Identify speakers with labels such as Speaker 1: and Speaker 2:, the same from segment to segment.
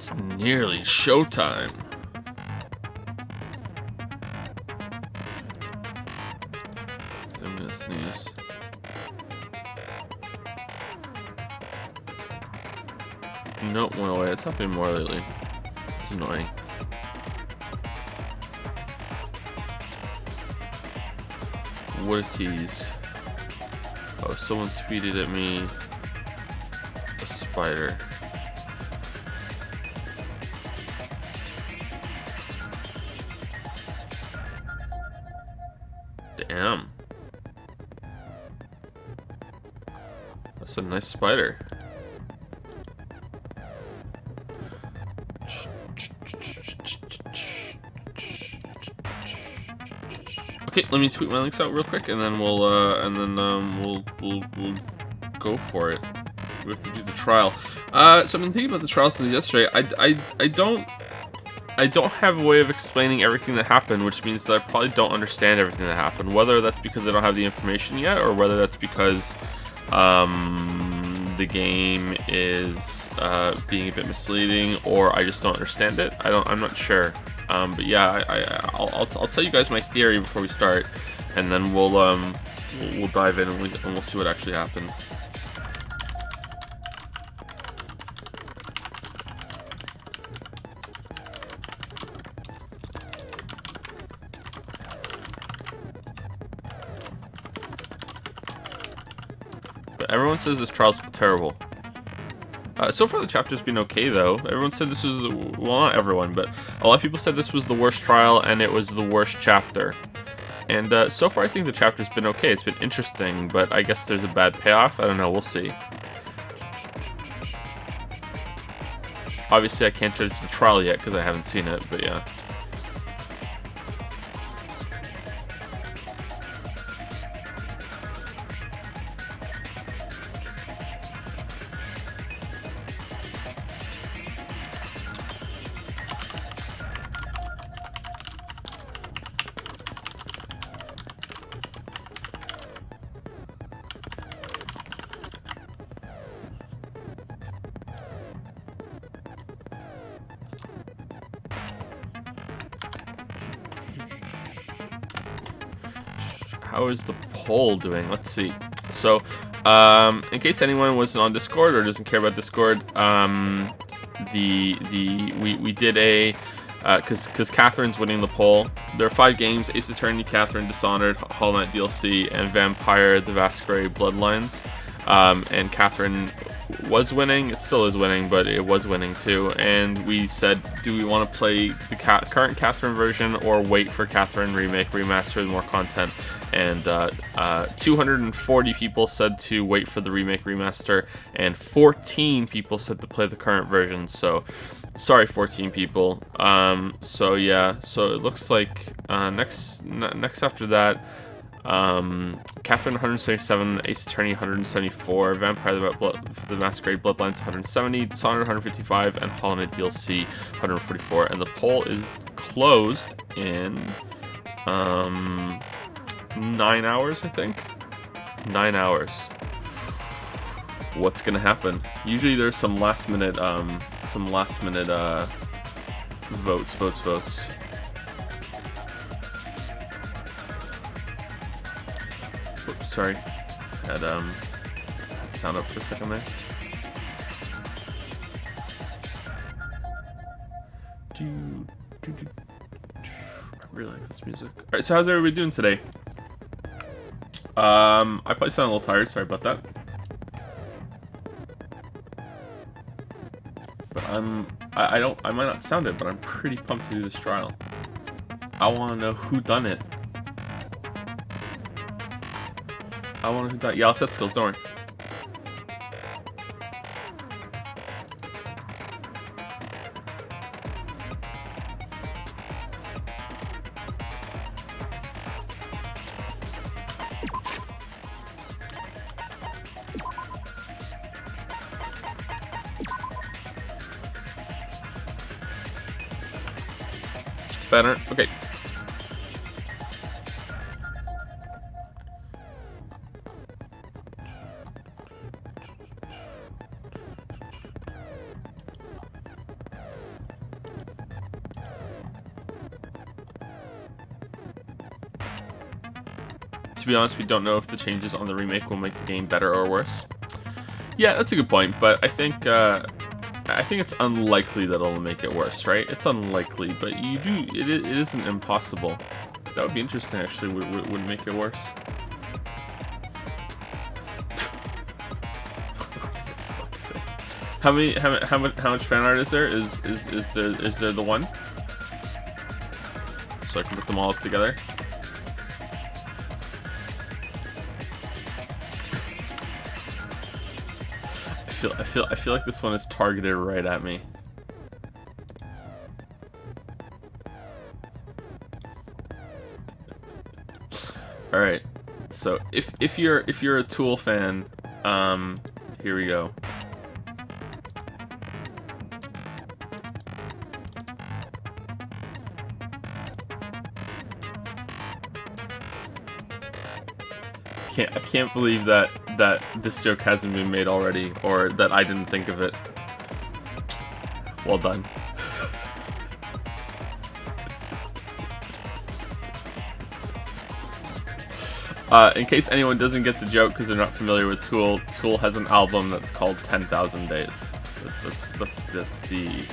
Speaker 1: It's nearly showtime. I'm gonna sneeze. Nope, went away. It's happening more lately. It's annoying. What a tease. Oh, someone tweeted at me a spider. Damn. That's a nice spider. Okay, let me tweet my links out real quick, and then we'll go for it. We have to do the trial. So I've been thinking about the trial since yesterday. I don't have a way of explaining everything that happened, which means that I probably don't understand everything that happened. Whether that's because I don't have the information yet, or whether that's because the game is being a bit misleading, or I just don't understand it. I'm not sure. But yeah, I'll tell you guys my theory before we start, and then we'll dive in and we'll see what actually happened. But everyone says this trial's terrible. So far the chapter's been okay though. Everyone said this was, well, not everyone, but a lot of people said this was the worst trial and it was the worst chapter. And so far I think the chapter's been okay. It's been interesting, but I guess there's a bad payoff. I don't know, we'll see. Obviously I can't judge the trial yet because I haven't seen it, but yeah. How is the poll doing? Let's see. So, in case anyone wasn't on Discord or doesn't care about Discord, we did a because Catherine's winning the poll. There are 5 games: Ace Attorney, Catherine, Dishonored, Hollow Knight DLC, and Vampire: The Masquerade Bloodlines. And Catherine was winning. It still is winning, but it was winning too. And we said, do we want to play the current Catherine version or wait for Catherine Remake, Remaster, with more content? And 240 people said to wait for the Remake, Remaster, and 14 people said to play the current version. So, sorry, 14 people. So yeah, so it looks like next after that, Catherine 177, Ace Attorney 174, Vampire the Masquerade Bloodlines 170, Dishonored 155, and Hollow Knight DLC 144. And the poll is closed in 9 hours, I think. 9 hours. What's gonna happen? Usually there's some last minute votes. Oops, sorry. Had sound up for a second there. I really like this music. Alright, so how's everybody doing today? I probably sound a little tired, sorry about that. But I might not sound it, but I'm pretty pumped to do this trial. I wanna know who done it. Yeah, I'll set skills, don't worry. Better. Okay. To be honest, we don't know if the changes on the remake will make the game better or worse. Yeah, that's a good point, but I think it's unlikely that it'll make it worse, right? It's unlikely, but it isn't impossible. That would be interesting, actually. Would make it worse. How much fan art is there? Is there the one? So I can put them all up together. I feel like this one is targeted right at me. All right. So if you're a Tool fan, here we go. I can't believe that this joke hasn't been made already, or that I didn't think of it. Well done. In case anyone doesn't get the joke because they're not familiar with Tool, Tool has an album that's called 10,000 Days. That's the.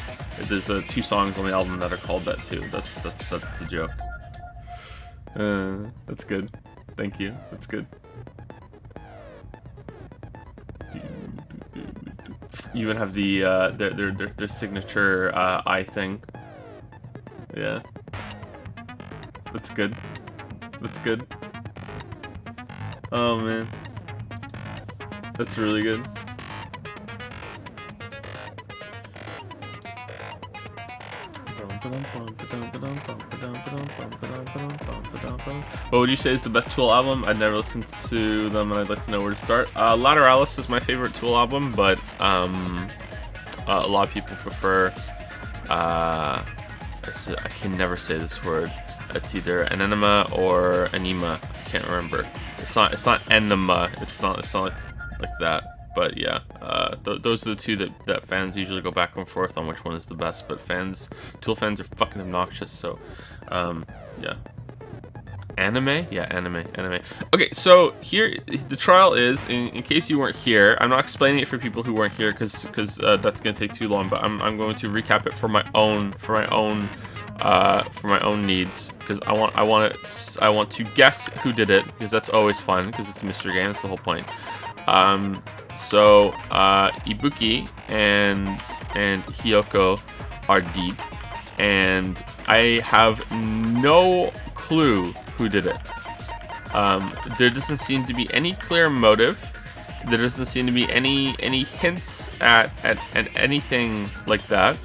Speaker 1: There's 2 songs on the album that are called that too. That's the joke. That's good. Thank you. That's good. You even have the their signature eye thing. Yeah. That's good. That's good. Oh man. That's really good. What would you say is the best Tool album? I've never listened to them and I'd like to know where to start. Lateralis is my favorite Tool album, but a lot of people prefer I can never say this word. It's either Anenema or Anima. I can't remember. It's not Enema. It's not like that. But yeah, those are the 2 that fans usually go back and forth on which one is the best. But Tool fans are fucking obnoxious. So, yeah. Anime? Yeah, anime. Okay, so here, the trial is, in case you weren't here, I'm not explaining it for people who weren't here because that's going to take too long, but I'm going to recap it for my own needs, because I want to guess who did it, because that's always fun, because it's a mystery game, that's the whole point. So Ibuki and Hiyoko are deep, and I have no clue who did it. There doesn't seem to be any clear motive. There doesn't seem to be any hints at anything like that.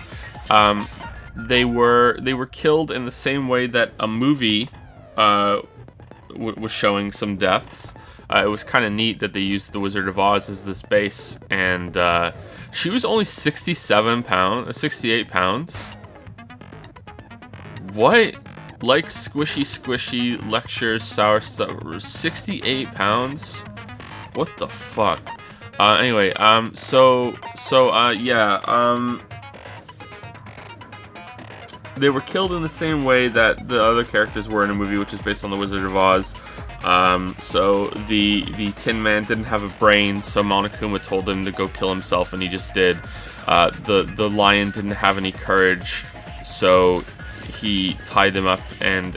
Speaker 1: They were killed in the same way that a movie was showing some deaths. It was kind of neat that they used the Wizard of Oz as this base, and she was only 68 pounds. What? Like squishy lectures, sour stuff. 68 pounds? What the fuck? Anyway, yeah, they were killed in the same way that the other characters were in a movie, which is based on the Wizard of Oz. So the Tin Man didn't have a brain, so Monokuma told him to go kill himself, and he just did. The lion didn't have any courage, so he tied him up and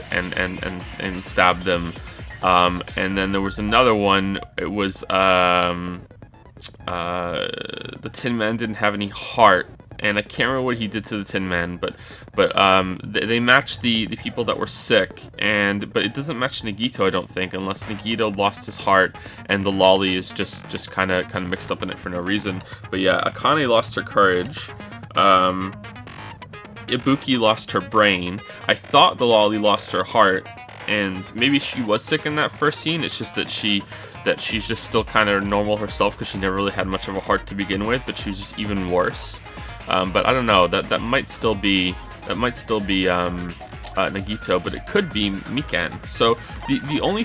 Speaker 1: stabbed them. And then there was another one. It was the Tin Man didn't have any heart, and I can't remember what he did to the Tin Man, but they matched the people that were sick, but it doesn't match Nagito, I don't think, unless Nagito lost his heart and the lolly is just kind of mixed up in it for no reason. But yeah, Akane lost her courage. Ibuki lost her brain. I thought the lolly lost her heart, and maybe she was sick in that first scene. It's just that she's just still kind of normal herself because she never really had much of a heart to begin with, but she was just even worse. But I don't know. That might still be Nagito, but it could be Mikan. So the only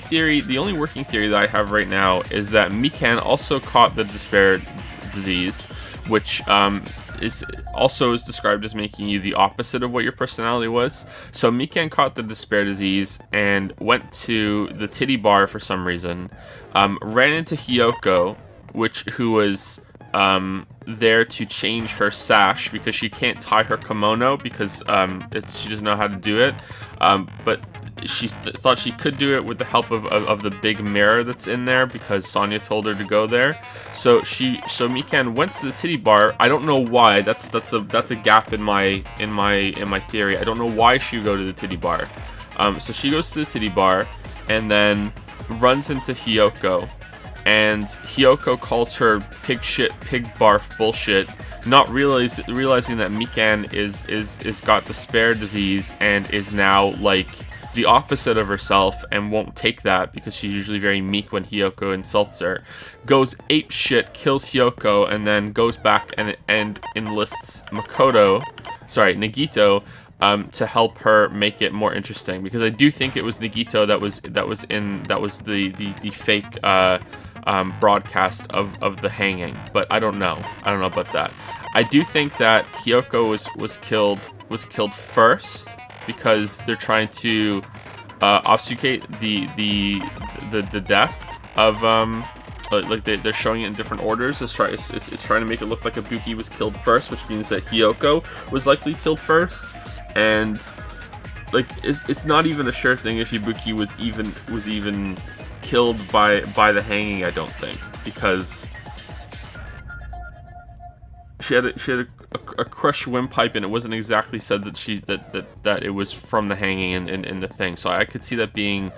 Speaker 1: working theory that I have right now is that Mikan also caught the despair disease, which is also is described as making you the opposite of what your personality was. So Mikan caught the despair disease and went to the titty bar for some reason, ran into Hiyoko, who was there to change her sash because she can't tie her kimono because she doesn't know how to do it, but she thought she could do it with the help of the big mirror that's in there because Sonya told her to go there. So Mikan went to the titty bar. I don't know why. That's a gap in my theory. I don't know why she would go to the titty bar. So she goes to the titty bar and then runs into Hiyoko. And Hiyoko calls her pig shit, pig barf bullshit, not realizing that Mikan is got despair disease and is now like the opposite of herself and won't take that because she's usually very meek when Hiyoko insults her. Goes ape shit, kills Hiyoko, and then goes back and enlists Nagito, to help her make it more interesting, because I do think it was Nagito that was the fake broadcast of the hanging, but I don't know about that. I do think that Hiyoko was killed first because they're trying to obfuscate the death of like they're showing it in different orders. It's trying to make it look like Ibuki was killed first, which means that Hiyoko was likely killed first, and like it's not even a sure thing if Ibuki was even killed by the hanging. I don't think, because she had a crushed windpipe, and it wasn't exactly said that it was from the hanging in the thing. So I could see that being,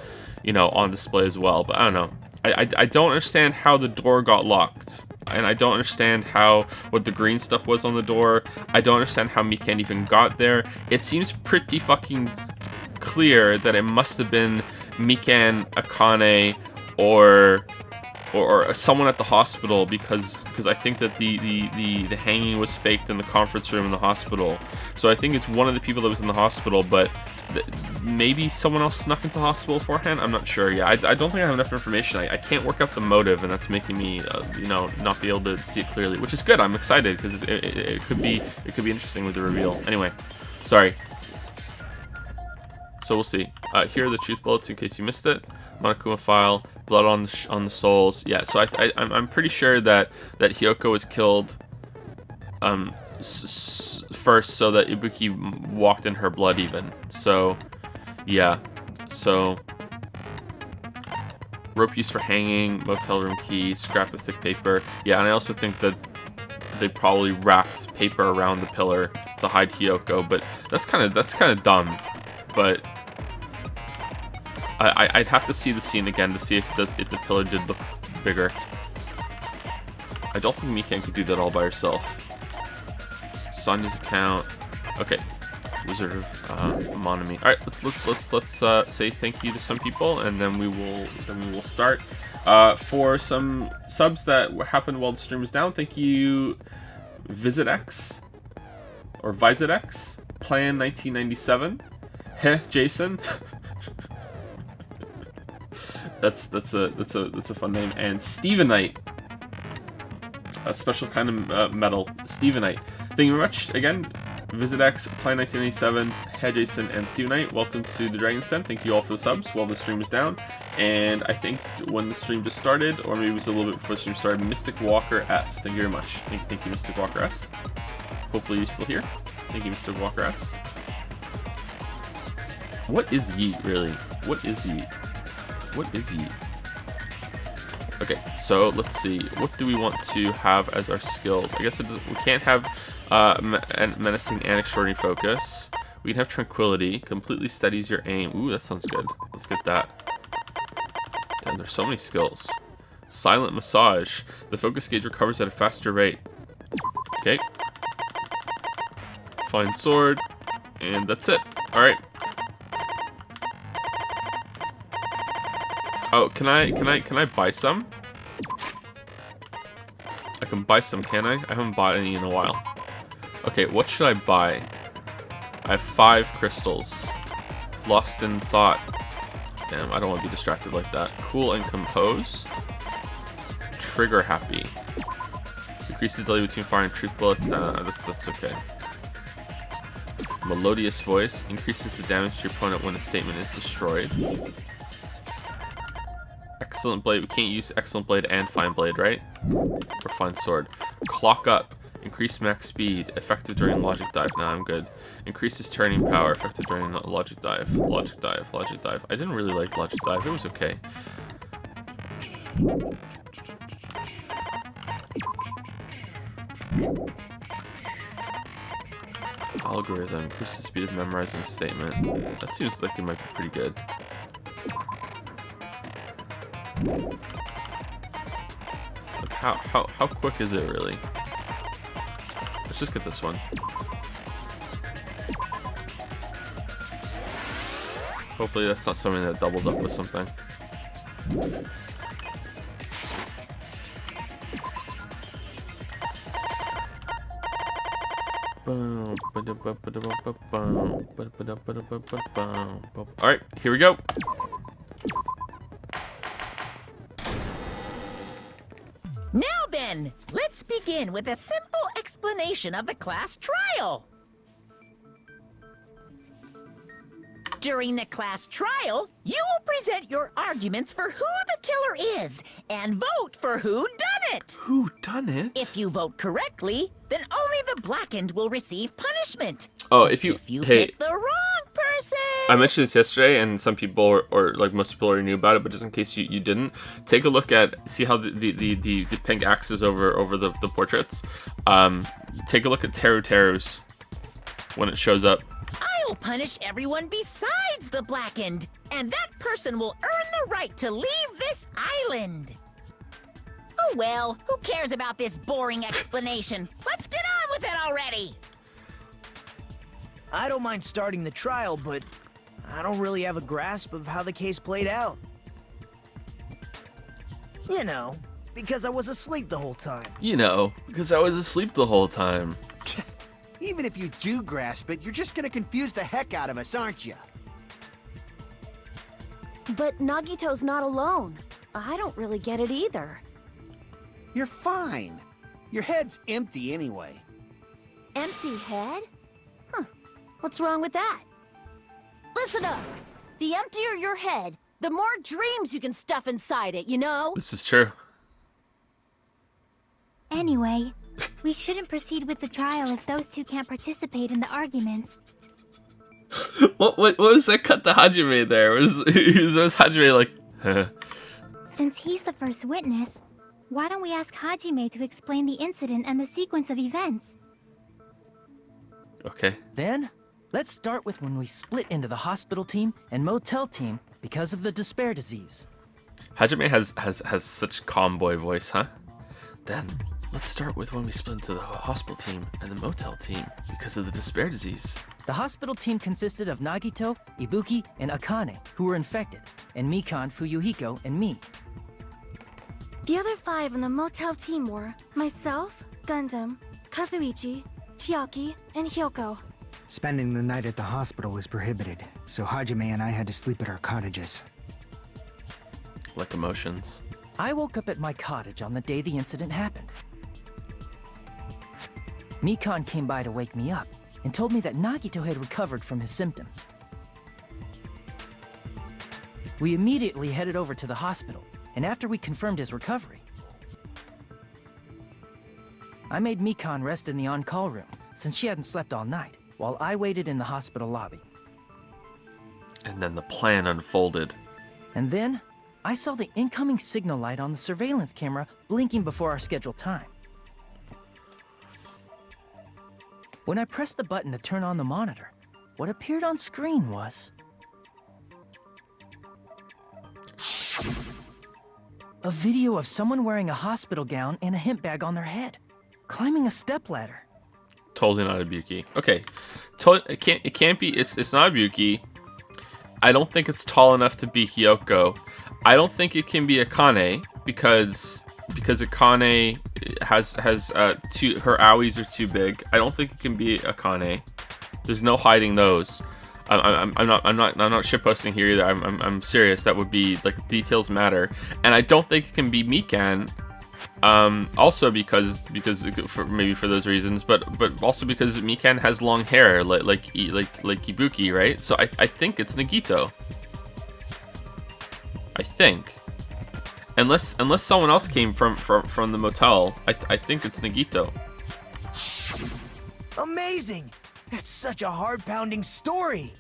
Speaker 1: on display as well. But I don't know. I don't understand how the door got locked, and I don't understand what the green stuff was on the door. I don't understand how Mikan even got there. It seems pretty fucking clear that it must have been Mikan, Akane, or someone at the hospital, because I think that the hanging was faked in the conference room in the hospital. So I think it's one of the people that was in the hospital, but maybe someone else snuck into the hospital beforehand. I'm not sure. Yeah, I don't think I have enough information. I can't work out the motive, and that's making me not be able to see it clearly, which is good. I'm excited because it could be interesting with the reveal. Anyway, sorry. So we'll see. Here are the truth bullets in case you missed it. Monokuma file, blood on the souls. Yeah, so I'm pretty sure that Hiyoko was killed first, so that Ibuki walked in her blood even. So yeah, so rope used for hanging, motel room key, scrap of thick paper. Yeah, and I also think that they probably wrapped paper around the pillar to hide Hiyoko, but that's kind of dumb. But I'd have to see the scene again to see if the pillar did look bigger. I don't think Mikan could do that all by herself. Sonya's account. Okay. Wizard of Monami. All right, let's say thank you to some people, and then we will start. For some subs that happened while the stream was down, thank you, VisitX or VisitX, Plan 1997. Heh, Jason. That's a fun name. And Stevenite, a special kind of metal. Stevenite. Thank you very much again. VisitX, Plan 1997, Hey Jason, and Stevenite. Welcome to the Dragon's Den. Thank you all for the subs while the stream was down. And I think when the stream just started, or maybe it was a little bit before the stream started, Mystic Walker S. Thank you very much. Thank you, Mystic Walker S. Hopefully you're still here. Thank you, Mystic Walker S. What is Yeet, really? What is Yeet? What is Yeet? Okay, so let's see. What do we want to have as our skills? I guess we can't have menacing and extraordinary focus. We can have tranquility. Completely steadies your aim. Ooh, that sounds good. Let's get that. Damn, there's so many skills. Silent massage. The focus gauge recovers at a faster rate. Okay. Fine sword. And that's it. Alright. Oh, can I buy some? I can buy some, can I? I haven't bought any in a while. Okay, what should I buy? I have 5 crystals. Lost in thought. Damn, I don't want to be distracted like that. Cool and composed. Trigger happy. Decreases delay between firing truth bullets. That's okay. Melodious voice. Increases the damage to your opponent when a statement is destroyed. Excellent blade. We can't use excellent blade and fine blade, right? Or fine sword. Clock up. Increase max speed. Effective during logic dive. Nah, I'm good. Increases turning power. Effective during logic dive. Logic dive. Logic dive. I didn't really like logic dive. It was okay. Algorithm. Increase the speed of memorizing a statement. That seems like it might be pretty good. Like how quick is it really? Let's just get this one. Hopefully that's not something that doubles up with something. Alright, here we go.
Speaker 2: Now then, let's begin with a simple explanation of the class trial. During the class trial, you will present your arguments for who the killer is and vote for who done it.
Speaker 1: Who done it?
Speaker 2: If you vote correctly, then only the blackened will receive punishment.
Speaker 1: Oh, if you hey,
Speaker 2: hit the wrong person.
Speaker 1: I mentioned this yesterday, and some people, or like most people, already knew about it. But just in case you didn't, take a look at see how the pink X is over the portraits. Take a look at Teru's when it shows up.
Speaker 2: I'll punish everyone besides the blackened, and that person will earn the right to leave this island. Oh well, who cares about this boring explanation? Let's get on with it already!
Speaker 3: I don't mind starting the trial, but I don't really have a grasp of how the case played out. You know, because I was asleep the whole time.
Speaker 1: You know, because I was asleep the whole time.
Speaker 4: Even if you do grasp it, you're just gonna confuse the heck out of us, aren't you?
Speaker 5: But Nagito's not alone. I don't really get it either.
Speaker 4: You're fine. Your head's empty anyway.
Speaker 5: Empty head? Huh. What's wrong with that? Listen up. The emptier your head, the more dreams you can stuff inside it, you know?
Speaker 1: This is true.
Speaker 6: Anyway, we shouldn't proceed with the trial if those two can't participate in the arguments.
Speaker 1: What was that cut to Hajime there? Was Hajime like, huh?
Speaker 6: Since he's the first witness, why don't we ask Hajime to explain the incident and the sequence of events?
Speaker 1: Okay.
Speaker 3: Then, let's start with when we split into the hospital team and motel team because of the despair disease.
Speaker 1: Hajime has such calm boy voice, huh? Then, let's start with when we split into the hospital team and the motel team because of the despair disease.
Speaker 3: The hospital team consisted of Nagito, Ibuki, and Akane, who were infected, and Mikan, Fuyuhiko, and me.
Speaker 7: The other 5 on the motel team were myself, Gundam, Kazuichi, Chiaki, and Hyoko.
Speaker 8: Spending the night at the hospital was prohibited, so Hajime and I had to sleep at our cottages.
Speaker 1: Like emotions.
Speaker 3: I woke up at my cottage on the day the incident happened. Mikan came by to wake me up and told me that Nagito had recovered from his symptoms. We immediately headed over to the hospital, and after we confirmed his recovery, I made Mikan rest in the on-call room since she hadn't slept all night, while I waited in the hospital lobby.
Speaker 1: And then the plan unfolded.
Speaker 3: And then, I saw the incoming signal light on the surveillance camera blinking before our scheduled time. When I pressed the button to turn on the monitor, what appeared on screen was a video of someone wearing a hospital gown and a hemp bag on their head, climbing a stepladder.
Speaker 1: Totally not Ibuki. Okay, it can't be. It's not Ibuki. I don't think it's tall enough to be Hyoko. I don't think it can be Akane because Akane has her owies are too big. I don't think it can be Akane. There's no hiding those. I'm not shitposting here either. I'm serious. That would be like details matter, and I don't think it can be Mikan Also because maybe for those reasons, but also because Mikan has long hair like Ibuki, right? So I think it's Nagito. I think, unless someone else came from the motel, I think it's Nagito.
Speaker 9: Amazing! That's such a heart-pounding story.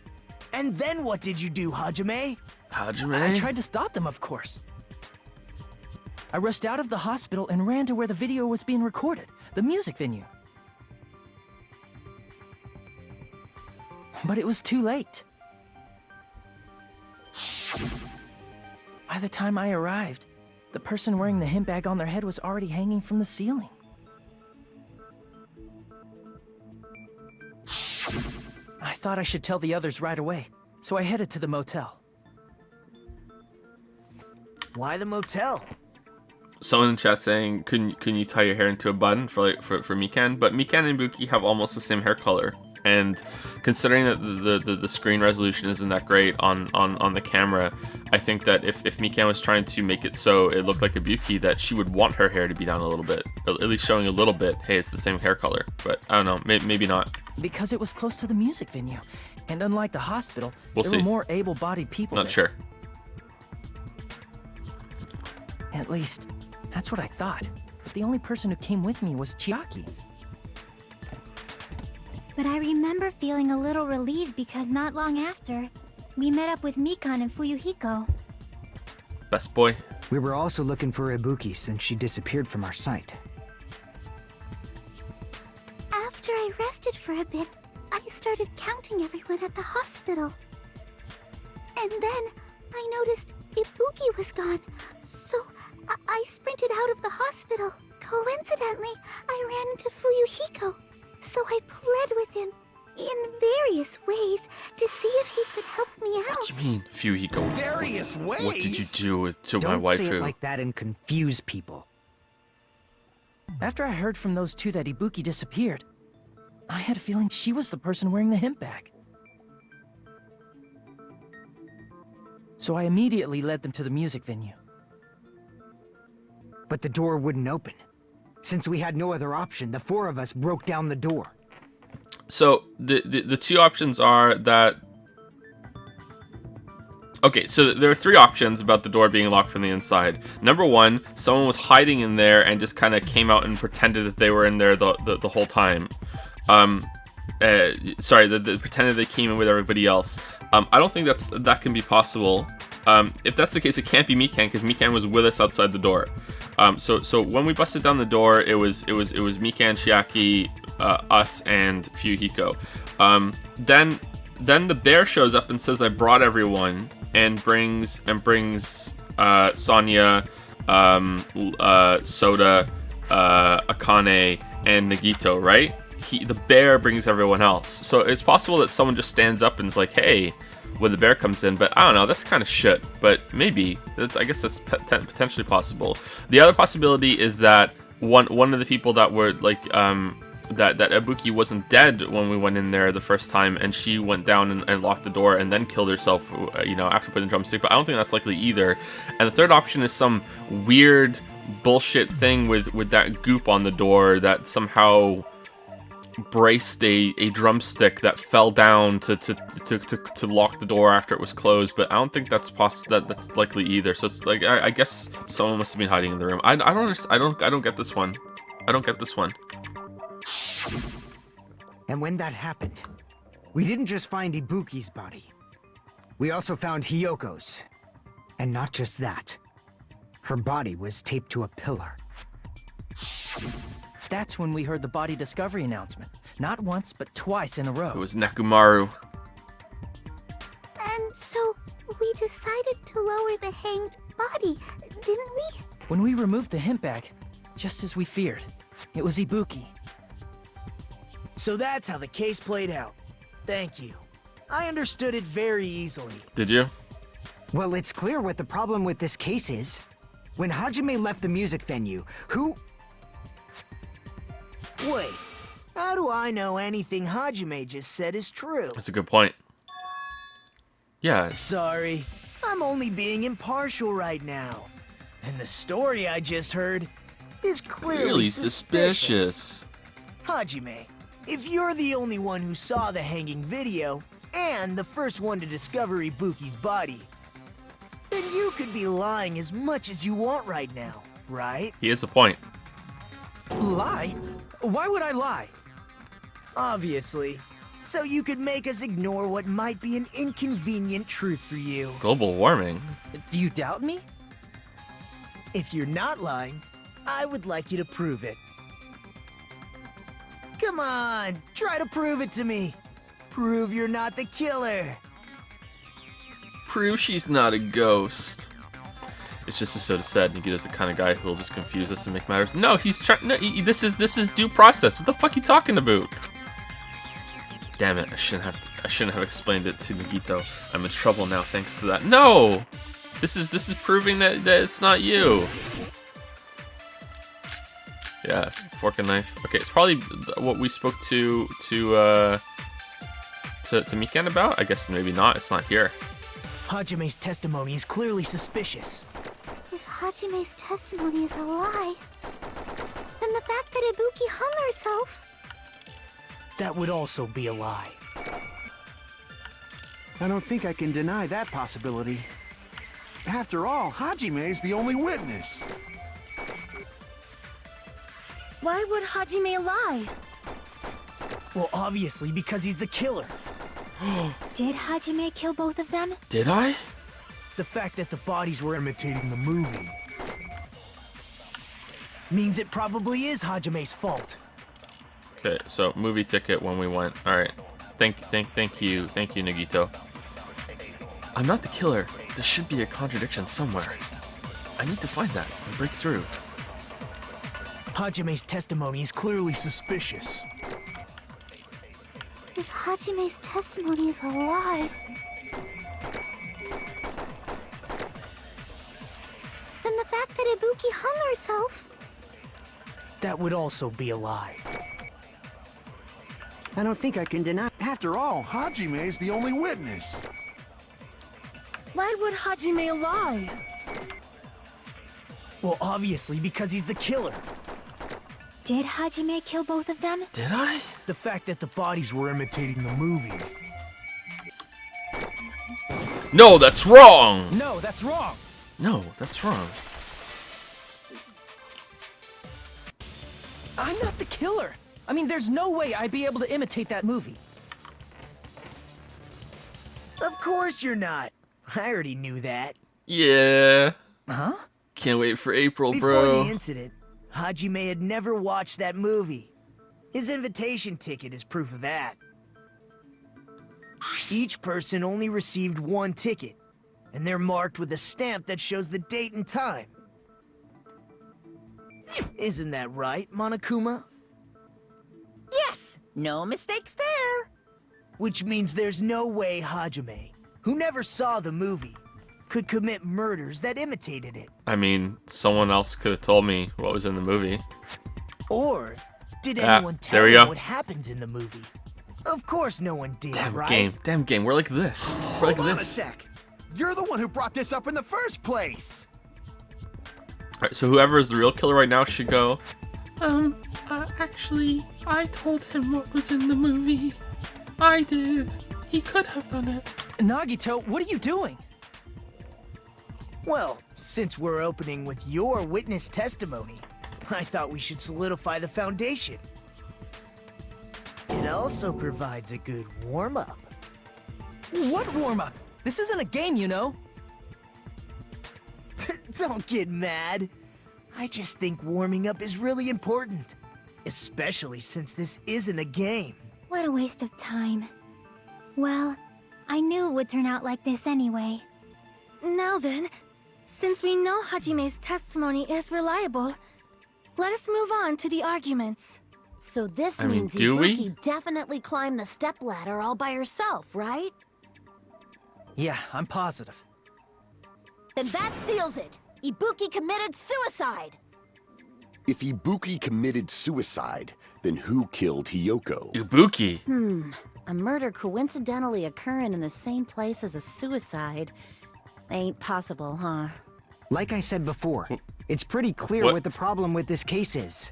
Speaker 9: And then what did you do, Hajime?
Speaker 3: I tried to stop them, of course. I rushed out of the hospital and ran to where the video was being recorded, the music venue. But it was too late. By the time I arrived, the person wearing the hemp bag on their head was already hanging from the ceiling. I thought I should tell the others right away, so I headed to the motel.
Speaker 9: Why the motel?
Speaker 1: Someone in chat saying, "Can you tie your hair into a bun for Mikan?" But Mikan and Ibuki have almost the same hair color, and considering that the screen resolution isn't that great on the camera, I think that if Mikan was trying to make it so it looked like Ibuki, that she would want her hair to be down a little bit, at least showing a little bit. Hey, it's the same hair color, but I don't know, maybe not.
Speaker 3: Because it was close to the music venue, and unlike the hospital,
Speaker 1: We'll
Speaker 3: there
Speaker 1: see.
Speaker 3: were more able-bodied people
Speaker 1: Not
Speaker 3: there.
Speaker 1: sure.
Speaker 3: At least, that's what I thought. But the only person who came with me was Chiaki.
Speaker 6: But I remember feeling a little relieved because not long after, we met up with Mikan and Fuyuhiko.
Speaker 1: Best boy.
Speaker 8: We were also looking for Ibuki since she disappeared from our sight.
Speaker 6: After I rested for a bit, I started counting everyone at the hospital. And then I noticed Ibuki was gone, so I sprinted out of the hospital. Coincidentally, I ran into Fuyuhiko, so I pled with him in various ways to see if he could help me out.
Speaker 1: What do you mean, Fuyuhiko?
Speaker 4: Various ways?
Speaker 1: What did you do to my
Speaker 8: Don't say
Speaker 1: waifu?
Speaker 8: it like that and confuse people.
Speaker 3: After I heard from those two that Ibuki disappeared, I had a feeling she was the person wearing the hemp bag. So I immediately led them to the music venue.
Speaker 8: But the door wouldn't open. Since we had no other option, the four of us broke down the door.
Speaker 1: So the two options are that. Okay, so there are three options about the door being locked from the inside. Number one, someone was hiding in there and just kind of came out and pretended that they were in there the whole time. They pretended they came in with everybody else. I don't think that can be possible. If that's the case, it can't be Mikan because Mikan was with us outside the door. So when we busted down the door, it was Mikan, Chiaki, us, and Fuyuhiko. Then the bear shows up and says, "I brought everyone," and brings Sonya, Soda, Akane, and Nagito, right? The bear brings everyone else. So it's possible that someone just stands up and is like, "Hey," when the bear comes in, but I don't know, that's kind of shit, but maybe. I guess that's potentially possible. The other possibility is that one of the people that were like, that Ibuki wasn't dead when we went in there the first time, and she went down and locked the door and then killed herself, after putting the drumstick, but I don't think that's likely either. And the third option is some weird bullshit thing with that goop on the door that somehow braced a drumstick that fell down to lock the door after it was closed, but I don't think that's that's likely either. So it's like I guess someone must have been hiding in the room. I don't get this one. I don't get this one.
Speaker 8: And when that happened, we didn't just find Ibuki's body. We also found Hyoko's. And not just that. Her body was taped to a pillar.
Speaker 3: That's when we heard the body discovery announcement. Not once, but twice in a row.
Speaker 1: It was Nekomaru.
Speaker 6: And so we decided to lower the hanged body, didn't we?
Speaker 3: When we removed the hemp bag, just as we feared, it was Ibuki.
Speaker 9: So that's how the case played out. Thank you. I understood it very easily.
Speaker 1: Did you?
Speaker 8: Well, it's clear what the problem with this case is. When Hajime left the music venue, who...
Speaker 9: Wait, how do I know anything Hajime just said is true?
Speaker 1: That's a good point. Yeah.
Speaker 9: Sorry, I'm only being impartial right now. And the story I just heard, is clearly
Speaker 1: Really
Speaker 9: suspicious.
Speaker 1: suspicious.
Speaker 9: Hajime, if you're the only one who saw the hanging video, and the first one to discover Ibuki's body, then you could be lying as much as you want right now, right?
Speaker 1: He has a point.
Speaker 3: Lie? Why would I lie?
Speaker 9: Obviously. So you could make us ignore what might be an inconvenient truth for you.
Speaker 1: Global warming.
Speaker 3: Do you doubt me?
Speaker 9: If you're not lying, I would like you to prove it. Come on, try to prove it to me. Prove you're not the killer.
Speaker 1: Prove she's not a ghost. It's just as Soda said, Nagito's the kind of guy who'll just confuse us and make matters. No, he's trying. No, this is due process. What the fuck are you talking about? Damn it! I shouldn't have explained it to Nagito. I'm in trouble now thanks to that. No, this is proving that it's not you. Yeah, fork and knife. Okay, it's probably what we spoke to Mikan about. I guess maybe not. It's not here.
Speaker 9: Hajime's testimony is clearly suspicious.
Speaker 6: If Hajime's testimony is a lie, then the fact that Ibuki hung herself...
Speaker 9: That would also be a lie.
Speaker 4: I don't think I can deny that possibility. After all, Hajime is the only witness.
Speaker 7: Why would Hajime lie?
Speaker 9: Well, obviously, because he's the killer.
Speaker 6: Did Hajime kill both of them?
Speaker 1: Did I?
Speaker 9: The fact that the bodies were imitating the movie means it probably is Hajime's fault.
Speaker 1: Okay, so movie ticket when we went. All right, thank you, Nagito. I'm not the killer. There should be a contradiction somewhere. I need to find that and break through.
Speaker 9: Hajime's testimony is clearly suspicious.
Speaker 6: If Hajime's testimony is a lie, then the fact that Ibuki hung herself...
Speaker 9: That would also be a lie.
Speaker 4: I don't think I can deny. After all, Hajime is the only witness.
Speaker 7: Why would Hajime lie?
Speaker 9: Well, obviously, because he's the killer.
Speaker 6: Did Hajime kill both of them?
Speaker 1: Did I?
Speaker 9: The fact that the bodies were imitating the movie.
Speaker 1: No, that's wrong.
Speaker 3: No, that's wrong.
Speaker 1: No, that's wrong.
Speaker 3: I'm not the killer. I mean, there's no way I'd be able to imitate that movie.
Speaker 9: Of course you're not. I already knew that.
Speaker 1: Yeah.
Speaker 3: Huh?
Speaker 1: Can't wait for April,
Speaker 9: Before
Speaker 1: bro.
Speaker 9: the incident, Hajime had never watched that movie. His invitation ticket is proof of that. Each person only received one ticket, and they're marked with a stamp that shows the date and time. Isn't that right, Monokuma?
Speaker 2: Yes, no mistakes there.
Speaker 9: Which means there's no way Hajime, who never saw the movie, could commit murders that imitated it.
Speaker 1: I mean, someone else could have told me what was in the movie.
Speaker 9: Or did
Speaker 1: Ah,
Speaker 9: anyone
Speaker 1: there
Speaker 9: tell
Speaker 1: we
Speaker 9: him
Speaker 1: go.
Speaker 9: what happens in the movie? Of course no one did,
Speaker 1: Damn
Speaker 9: right?
Speaker 1: game. We're like this. We're like
Speaker 4: Hold on a
Speaker 1: this.
Speaker 4: sec. You're the one who brought this up in the first place.
Speaker 1: Alright, so whoever is the real killer right now should go.
Speaker 10: Actually, I told him what was in the movie. I did. He could have done it.
Speaker 3: Nagito, what are you doing?
Speaker 9: Well, since we're opening with your witness testimony, I thought we should solidify the foundation. It also provides a good warm-up.
Speaker 3: What warm-up? This isn't a game, you know.
Speaker 9: Don't get mad. I just think warming up is really important. Especially since this isn't a game.
Speaker 6: What a waste of time. Well, I knew it would turn out like this anyway.
Speaker 7: Now then, since we know Hajime's testimony is reliable, let us move on to the arguments.
Speaker 5: So this
Speaker 1: I mean,
Speaker 5: means
Speaker 1: do we?
Speaker 5: Ibuki definitely climbed the stepladder all by herself, right?
Speaker 3: Yeah, I'm positive.
Speaker 5: Then that seals it. Ibuki committed suicide.
Speaker 11: If Ibuki committed suicide, then who killed Hiyoko?
Speaker 1: Ibuki.
Speaker 5: A murder coincidentally occurring in the same place as a suicide. Ain't possible, huh?
Speaker 8: Like I said before, it's pretty clear what the problem with this case is.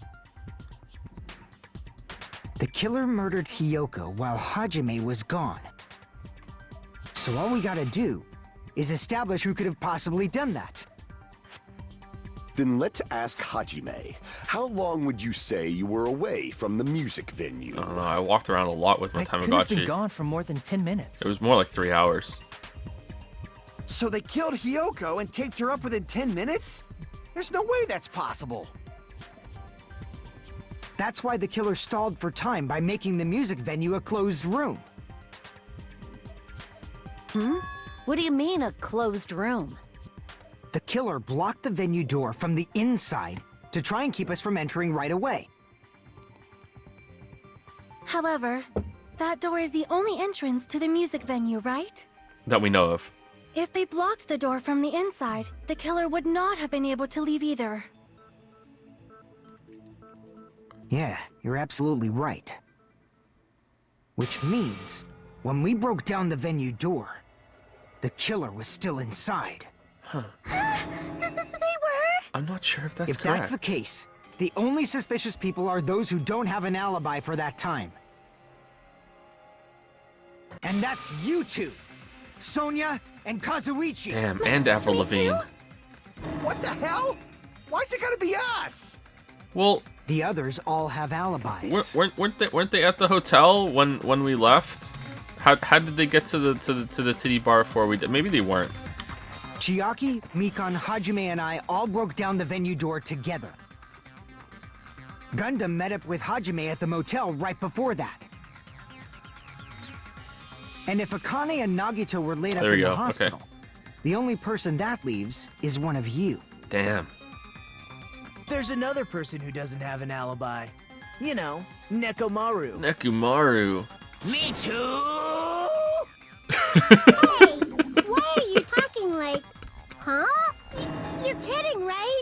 Speaker 8: The killer murdered Hiyoko while Hajime was gone. So all we gotta do is establish who could have possibly done that.
Speaker 11: Then let's ask Hajime. How long would you say you were away from the music venue?
Speaker 1: I don't know. I walked around a lot with my
Speaker 3: I couldn't have been
Speaker 1: Tamagotchi.
Speaker 3: gone for more than 10 minutes.
Speaker 1: It was more like 3 hours.
Speaker 4: So they killed Hiyoko and taped her up within 10 minutes? There's no way that's possible.
Speaker 8: That's why the killer stalled for time by making the music venue a closed room.
Speaker 5: What do you mean, a closed room?
Speaker 8: The killer blocked the venue door from the inside to try and keep us from entering right away.
Speaker 7: However, that door is the only entrance to the music venue, right?
Speaker 1: That we know of.
Speaker 7: If they blocked the door from the inside, the killer would not have been able to leave either.
Speaker 8: Yeah, you're absolutely right. Which means, when we broke down the venue door, the killer was still inside.
Speaker 7: They were?
Speaker 1: I'm not sure if that's
Speaker 8: If
Speaker 1: correct.
Speaker 8: that's the case, the only suspicious people are those who don't have an alibi for that time. And that's you two, Sonia and Kazuichi.
Speaker 1: Damn, and Avril Lavigne.
Speaker 4: What the hell? Why's it gotta be us?
Speaker 1: Well,
Speaker 8: The others all have alibis.
Speaker 1: weren't they at the hotel when we left? How did they get to the titty bar before we did? Maybe they weren't.
Speaker 8: Chiaki, Mikan, Hajime, and I all broke down the venue door together. Gundam met up with Hajime at the motel right before that. And if Akane and Nagito were laid up
Speaker 1: There we
Speaker 8: in the
Speaker 1: go,
Speaker 8: hospital,
Speaker 1: okay.
Speaker 8: the only person that leaves is one of you.
Speaker 1: Damn.
Speaker 9: There's another person who doesn't have an alibi. You know, Nekomaru.
Speaker 1: Nekomaru.
Speaker 9: Me too!
Speaker 6: Hey, why are you talking like, huh? You're kidding, right?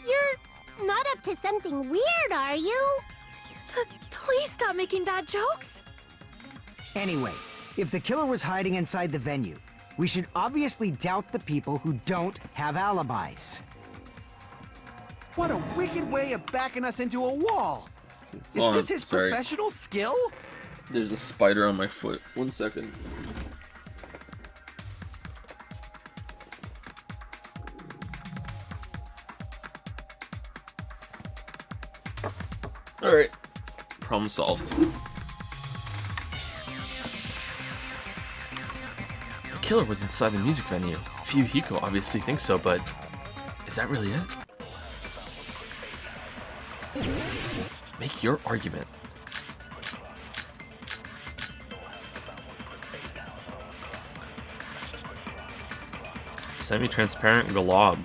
Speaker 6: You're not up to something weird, are you?
Speaker 7: Please stop making bad jokes.
Speaker 8: Anyway, if the killer was hiding inside the venue, we should obviously doubt the people who don't have alibis.
Speaker 4: What a wicked way of backing us into a wall. Is
Speaker 1: Hold on,
Speaker 4: this his
Speaker 1: sorry.
Speaker 4: professional skill?
Speaker 1: There's a spider on my foot. 1 second. Alright. Problem solved. The killer was inside the music venue. Fuyuhiko obviously thinks so, but is that really it? Make your argument. Semi-transparent glob.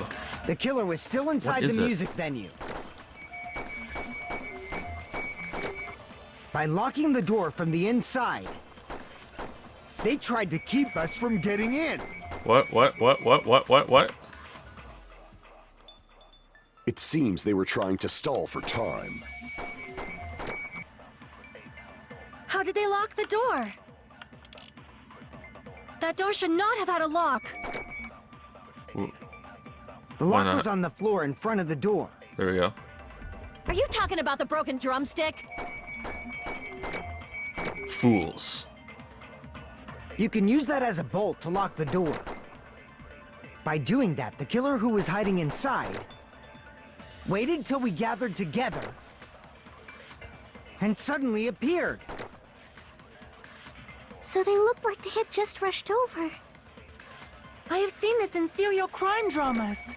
Speaker 8: The killer was still inside
Speaker 1: is
Speaker 8: the
Speaker 1: it?
Speaker 8: music venue. By locking the door from the inside,
Speaker 4: They tried to keep us from getting in.
Speaker 1: What?
Speaker 11: It seems they were trying to stall for time.
Speaker 7: How did they lock the door? That door should not have had a lock.
Speaker 8: the
Speaker 1: Why
Speaker 8: lock
Speaker 1: not?
Speaker 8: was on the floor in front of the door.
Speaker 1: There we go.
Speaker 5: Are you talking about the broken drumstick?
Speaker 1: Fools.
Speaker 8: You can use that as a bolt to lock the door. By doing that, the killer who was hiding inside waited till we gathered together and suddenly appeared.
Speaker 6: So they looked like they had just rushed over.
Speaker 7: I have seen this in serial crime dramas.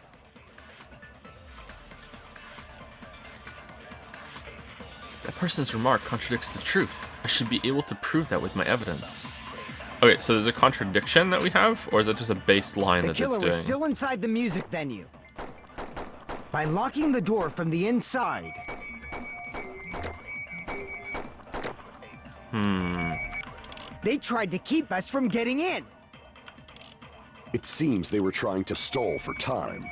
Speaker 1: That person's remark contradicts the truth. I should be able to prove that with my evidence. Okay, so there's a contradiction that we have, or is that just a baseline
Speaker 8: The
Speaker 1: that it's
Speaker 8: killer was
Speaker 1: doing?
Speaker 8: still inside the music venue. By locking the door from the inside, they tried to keep us from getting in.
Speaker 11: It seems they were trying to stall for time.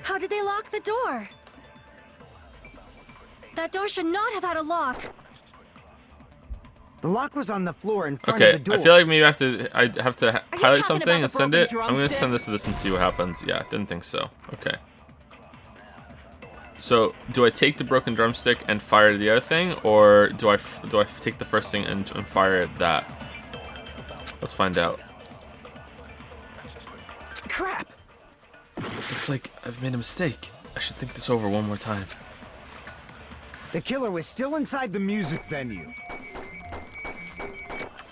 Speaker 7: How did they lock the door? That door should not have had a lock.
Speaker 8: The lock was on the floor in front of
Speaker 1: Okay,
Speaker 8: the door.
Speaker 1: I feel like maybe I have to
Speaker 2: you
Speaker 1: highlight
Speaker 2: talking
Speaker 1: something
Speaker 2: about
Speaker 1: and
Speaker 2: the
Speaker 1: send it.
Speaker 2: broken
Speaker 1: I'm gonna
Speaker 2: drumstick?
Speaker 1: send this to this and see what happens. Yeah, didn't think so. Okay. So, do I take the broken drumstick and fire the other thing, or do I take the first thing and fire at that? Let's find out.
Speaker 3: Crap!
Speaker 1: Looks like I've made a mistake. I should think this over one more time.
Speaker 8: The killer was still inside the music venue.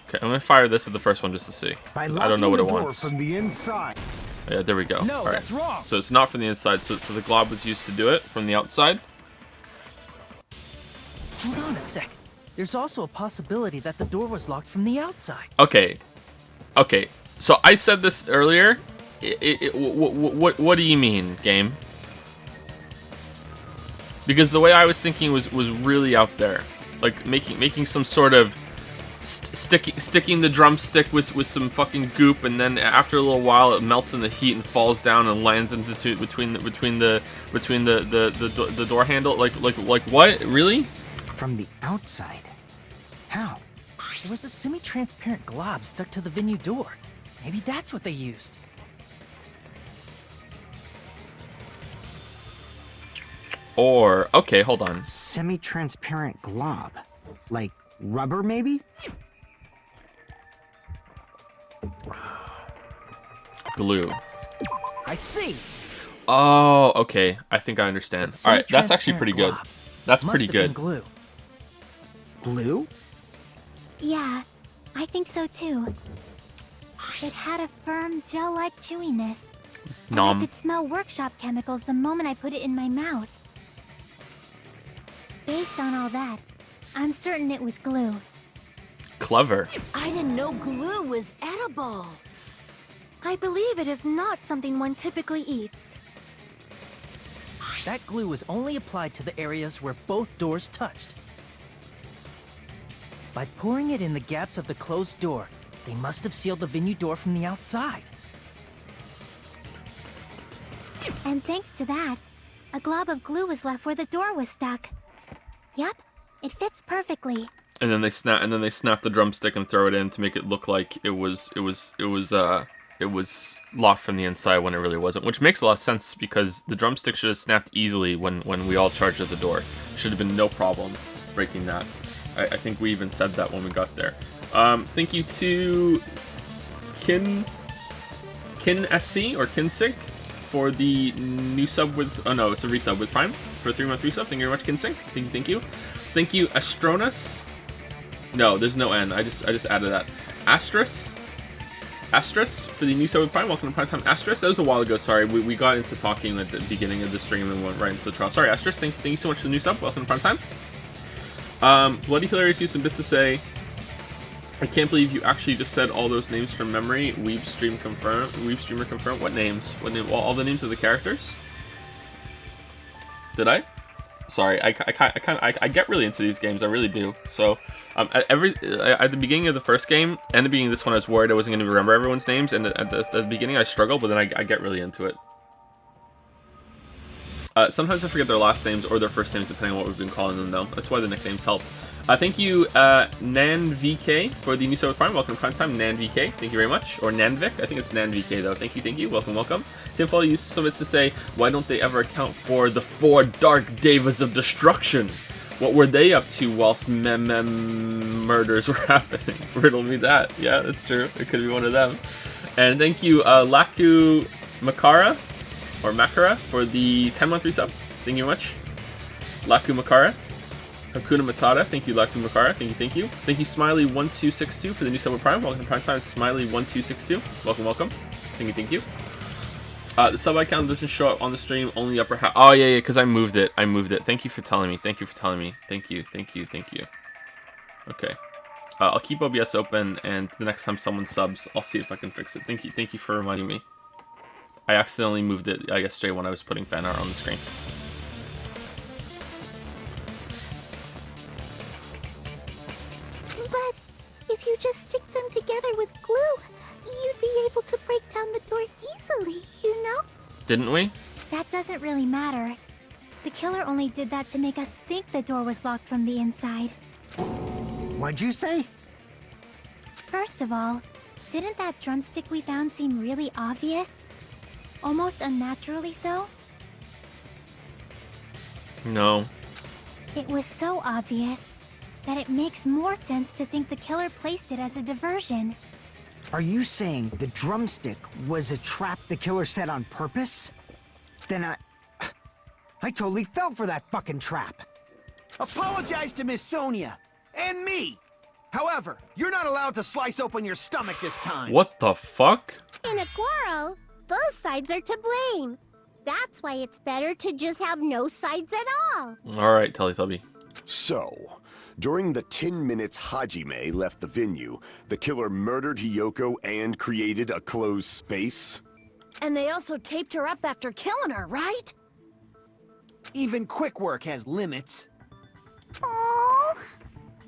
Speaker 1: Okay, I'm gonna fire this at the first one just to see.
Speaker 8: By
Speaker 1: I don't know what it
Speaker 8: locking the door
Speaker 1: wants.
Speaker 8: from the inside.
Speaker 1: Yeah, there we go.
Speaker 3: No,
Speaker 1: All right.
Speaker 3: that's wrong.
Speaker 1: So it's not from the inside. So the glob was used to do it from the outside.
Speaker 3: Hold on a sec. There's also a possibility that the door was locked from the outside.
Speaker 1: Okay. Okay. So I said this earlier. What do you mean, game? Because the way I was thinking was really out there, like making some sort of sticking the drumstick with some fucking goop, and then after a little while it melts in the heat and falls down and lands into between the door handle. Like what? Really?
Speaker 8: From the outside? How?
Speaker 3: There was a semi-transparent glob stuck to the venue door. Maybe that's what they used.
Speaker 1: Or okay, hold on.
Speaker 8: Semi-transparent glob. Like rubber, maybe?
Speaker 1: Glue.
Speaker 3: I see.
Speaker 1: Oh, okay. I think I understand. All right, that's actually pretty good. That's pretty good.
Speaker 3: Glue.
Speaker 8: Glue?
Speaker 6: Yeah, I think so too. It had a firm, gel-like chewiness. And I
Speaker 1: Nom.
Speaker 6: could smell workshop chemicals the moment I put it in my mouth. Based on all that, I'm certain it was glue.
Speaker 1: Clever.
Speaker 5: I didn't know glue was edible.
Speaker 7: I believe it is not something one typically eats.
Speaker 3: That glue was only applied to the areas where both doors touched. By pouring it in the gaps of the closed door, they must have sealed the venue door from the outside.
Speaker 6: And thanks to that, a glob of glue was left where the door was stuck. Yep, it fits perfectly.
Speaker 1: And then they snap the drumstick and throw it in to make it look like it was locked from the inside when it really wasn't, which makes a lot of sense because the drumstick should have snapped easily when we all charged at the door. Should have been no problem breaking that. I think we even said that when we got there. Thank you to Kin SC or Kinsig for the new sub with, oh no, it's a resub with Prime for 3-month resub. Thank you very much, Kinsig. Thank you. Thank you, Astronus. No, there's no N. I just added that. Astris for the new sub with Prime. Welcome to Primetime, Astris. That was a while ago. Sorry, we got into talking at the beginning of the stream and went right into the trial. Sorry, Astris. Thank you so much for the new sub. Welcome to Primetime. Bloody Hilarious used some bits to say. I can't believe you actually just said all those names from memory. Weeb streamer confirmed. What names? What name? All the names of the characters? Did I? Sorry, I get really into these games. I really do. So, at the beginning of the first game and the beginning of this one, I was worried I wasn't going to remember everyone's names. And at the beginning, I struggled, but then I get really into it. Sometimes I forget their last names or their first names, depending on what we've been calling them, though. That's why the nicknames help. Thank you, NanVK, for the new sub with Prime. Welcome to Primetime, NanVK. Thank you very much. Or Nanvik. I think it's NanVK, though. Thank you. Welcome. Tinfoil used some bits to say, why don't they ever account for the 4 Dark Devas of Destruction? What were they up to whilst murders were happening? Riddle me that. Yeah, that's true. It could be one of them. And thank you, Laku Makara, or Makara, for the 10-month resub. Thank you very much. Laku Makara. Hakuna Matata. Thank you, Laku Makara. Thank you. Thank you, Smiley1262 for the new sub with Prime. Welcome to Primetime, Smiley1262. Welcome. Thank you. The sub icon doesn't show up on the stream, only upper half. Oh, yeah, because I moved it. Thank you for telling me. Thank you. Thank you. Okay. I'll keep OBS open, and the next time someone subs, I'll see if I can fix it. Thank you for reminding me. I accidentally moved it, I guess, straight when I was putting fan art on the screen.
Speaker 6: But if you just stick them together with glue, you'd be able to break down the door easily, you know?
Speaker 1: Didn't we?
Speaker 6: That doesn't really matter. The killer only did that to make us think the door was locked from the inside.
Speaker 8: What'd you say?
Speaker 6: First of all, didn't that drumstick we found seem really obvious? Almost unnaturally so?
Speaker 1: No.
Speaker 6: It was so obvious that it makes more sense to think the killer placed it as a diversion.
Speaker 8: Are you saying the drumstick was a trap the killer set on purpose? Then I totally fell for that fucking trap.
Speaker 4: Apologize to Miss Sonia and me. However, you're not allowed to slice open your stomach this time.
Speaker 1: What the fuck?
Speaker 6: In a quarrel, both sides are to blame. That's why it's better to just have no sides at all.
Speaker 1: Alright, Teletubby.
Speaker 11: So, during the 10 minutes Hajime left the venue, the killer murdered Hiyoko and created a closed space?
Speaker 5: And they also taped her up after killing her, right?
Speaker 4: Even quick work has limits.
Speaker 6: Oh,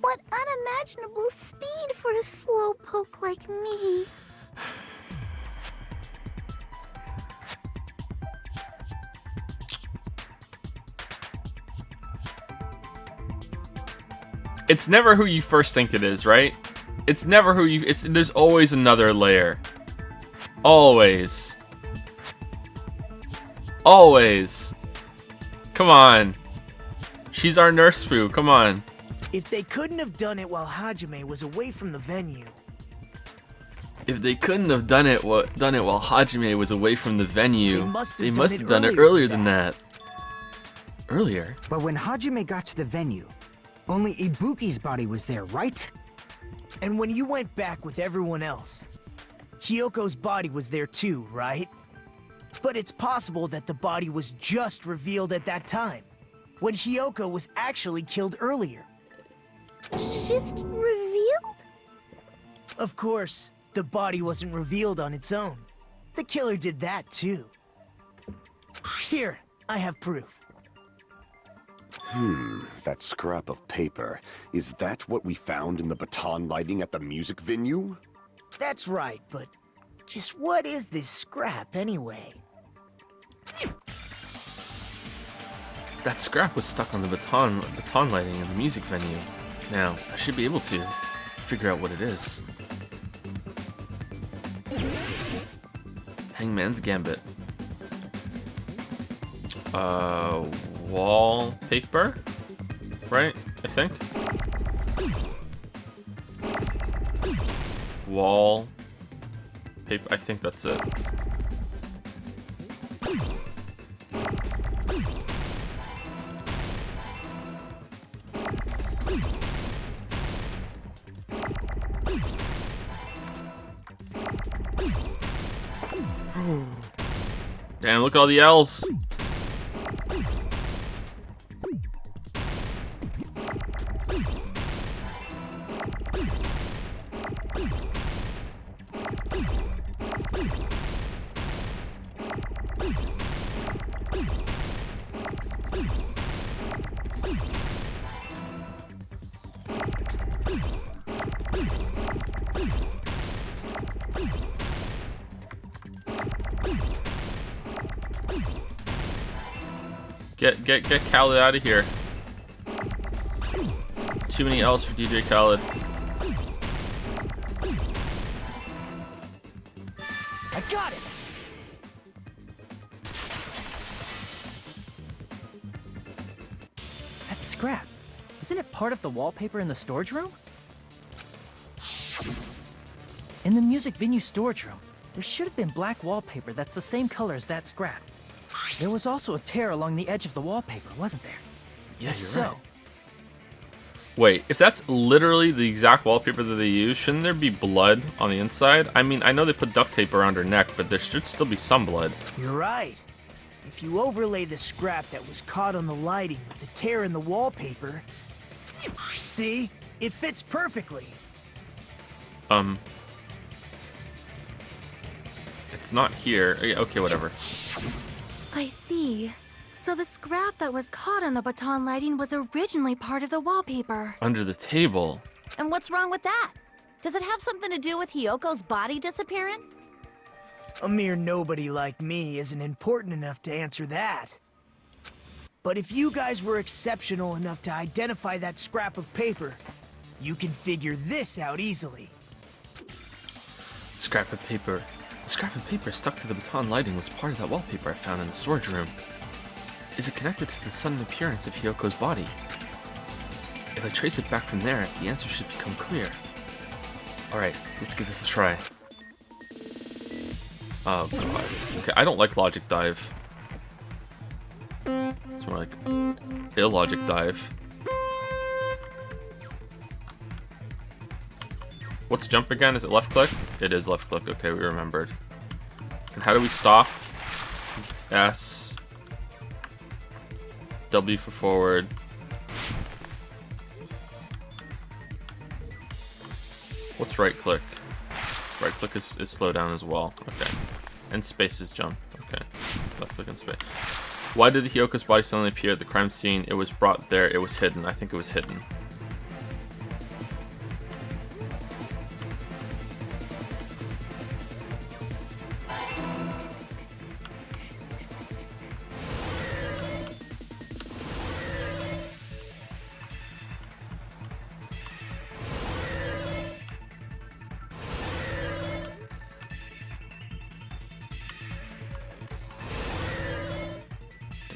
Speaker 6: what unimaginable speed for a slowpoke like me.
Speaker 1: It's never who you first think it is, right? It's never who you... There's always another layer. Always. Always. Come on. She's our nurse foo, come on.
Speaker 9: If they couldn't have done it while Hajime was away from the venue.
Speaker 1: If they couldn't have done it while Hajime was away from the venue,
Speaker 9: they must have done it
Speaker 1: earlier than that. Earlier?
Speaker 8: But when Hajime got to the venue, only Ibuki's body was there, right?
Speaker 9: And when you went back with everyone else, Hiyoko's body was there too, right? But it's possible that the body was just revealed at that time, when Hiyoko was actually killed earlier.
Speaker 6: Just revealed?
Speaker 9: Of course, the body wasn't revealed on its own. The killer did that too. Here, I have proof.
Speaker 11: That scrap of paper. Is that what we found in the baton lighting at the music venue?
Speaker 9: That's right, but just what is this scrap anyway?
Speaker 1: That scrap was stuck on the baton lighting in the music venue. Now, I should be able to figure out what it is. Hangman's Gambit. Wallpaper? Right? I think? Wall... paper. I think that's it. Damn, look at all the L's. Get Khaled out of here. Too many L's for DJ Khaled.
Speaker 3: I got it! That scrap. Isn't it part of the wallpaper in the storage room? In the music venue storage room, there should have been black wallpaper that's the same color as that scrap. There was also a tear along the edge of the wallpaper, wasn't there?
Speaker 1: Yeah,
Speaker 3: If
Speaker 1: you're
Speaker 3: so,
Speaker 1: right. Wait, if that's literally the exact wallpaper that they use, shouldn't there be blood on the inside? I mean, I know they put duct tape around her neck, but there should still be some blood.
Speaker 9: You're right. If you overlay the scrap that was caught on the lighting with the tear in the wallpaper... See? It fits perfectly.
Speaker 1: It's not here. Okay, whatever.
Speaker 7: I see. So the scrap that was caught on the baton lighting was originally part of the wallpaper.
Speaker 1: Under the table.
Speaker 5: And what's wrong with that? Does it have something to do with Hiyoko's body disappearing?
Speaker 9: A mere nobody like me isn't important enough to answer that. But if you guys were exceptional enough to identify that scrap of paper, you can figure this out easily.
Speaker 1: The scrap of paper stuck to the baton lighting was part of that wallpaper I found in the storage room. Is it connected to the sudden appearance of Hiyoko's body? If I trace it back from there, the answer should become clear. Alright, let's give this a try. Oh god. Okay, I don't like logic dive. It's more like illogic dive. What's jump again? Is it left click? It is left click. Okay, we remembered. And how do we stop? S. W for forward. What's right click? Right click is slow down as well. Okay. And space is jump. Okay. Left click and space. Why did the Hiyoko's body suddenly appear at the crime scene? It was brought there. It was hidden. I think it was hidden.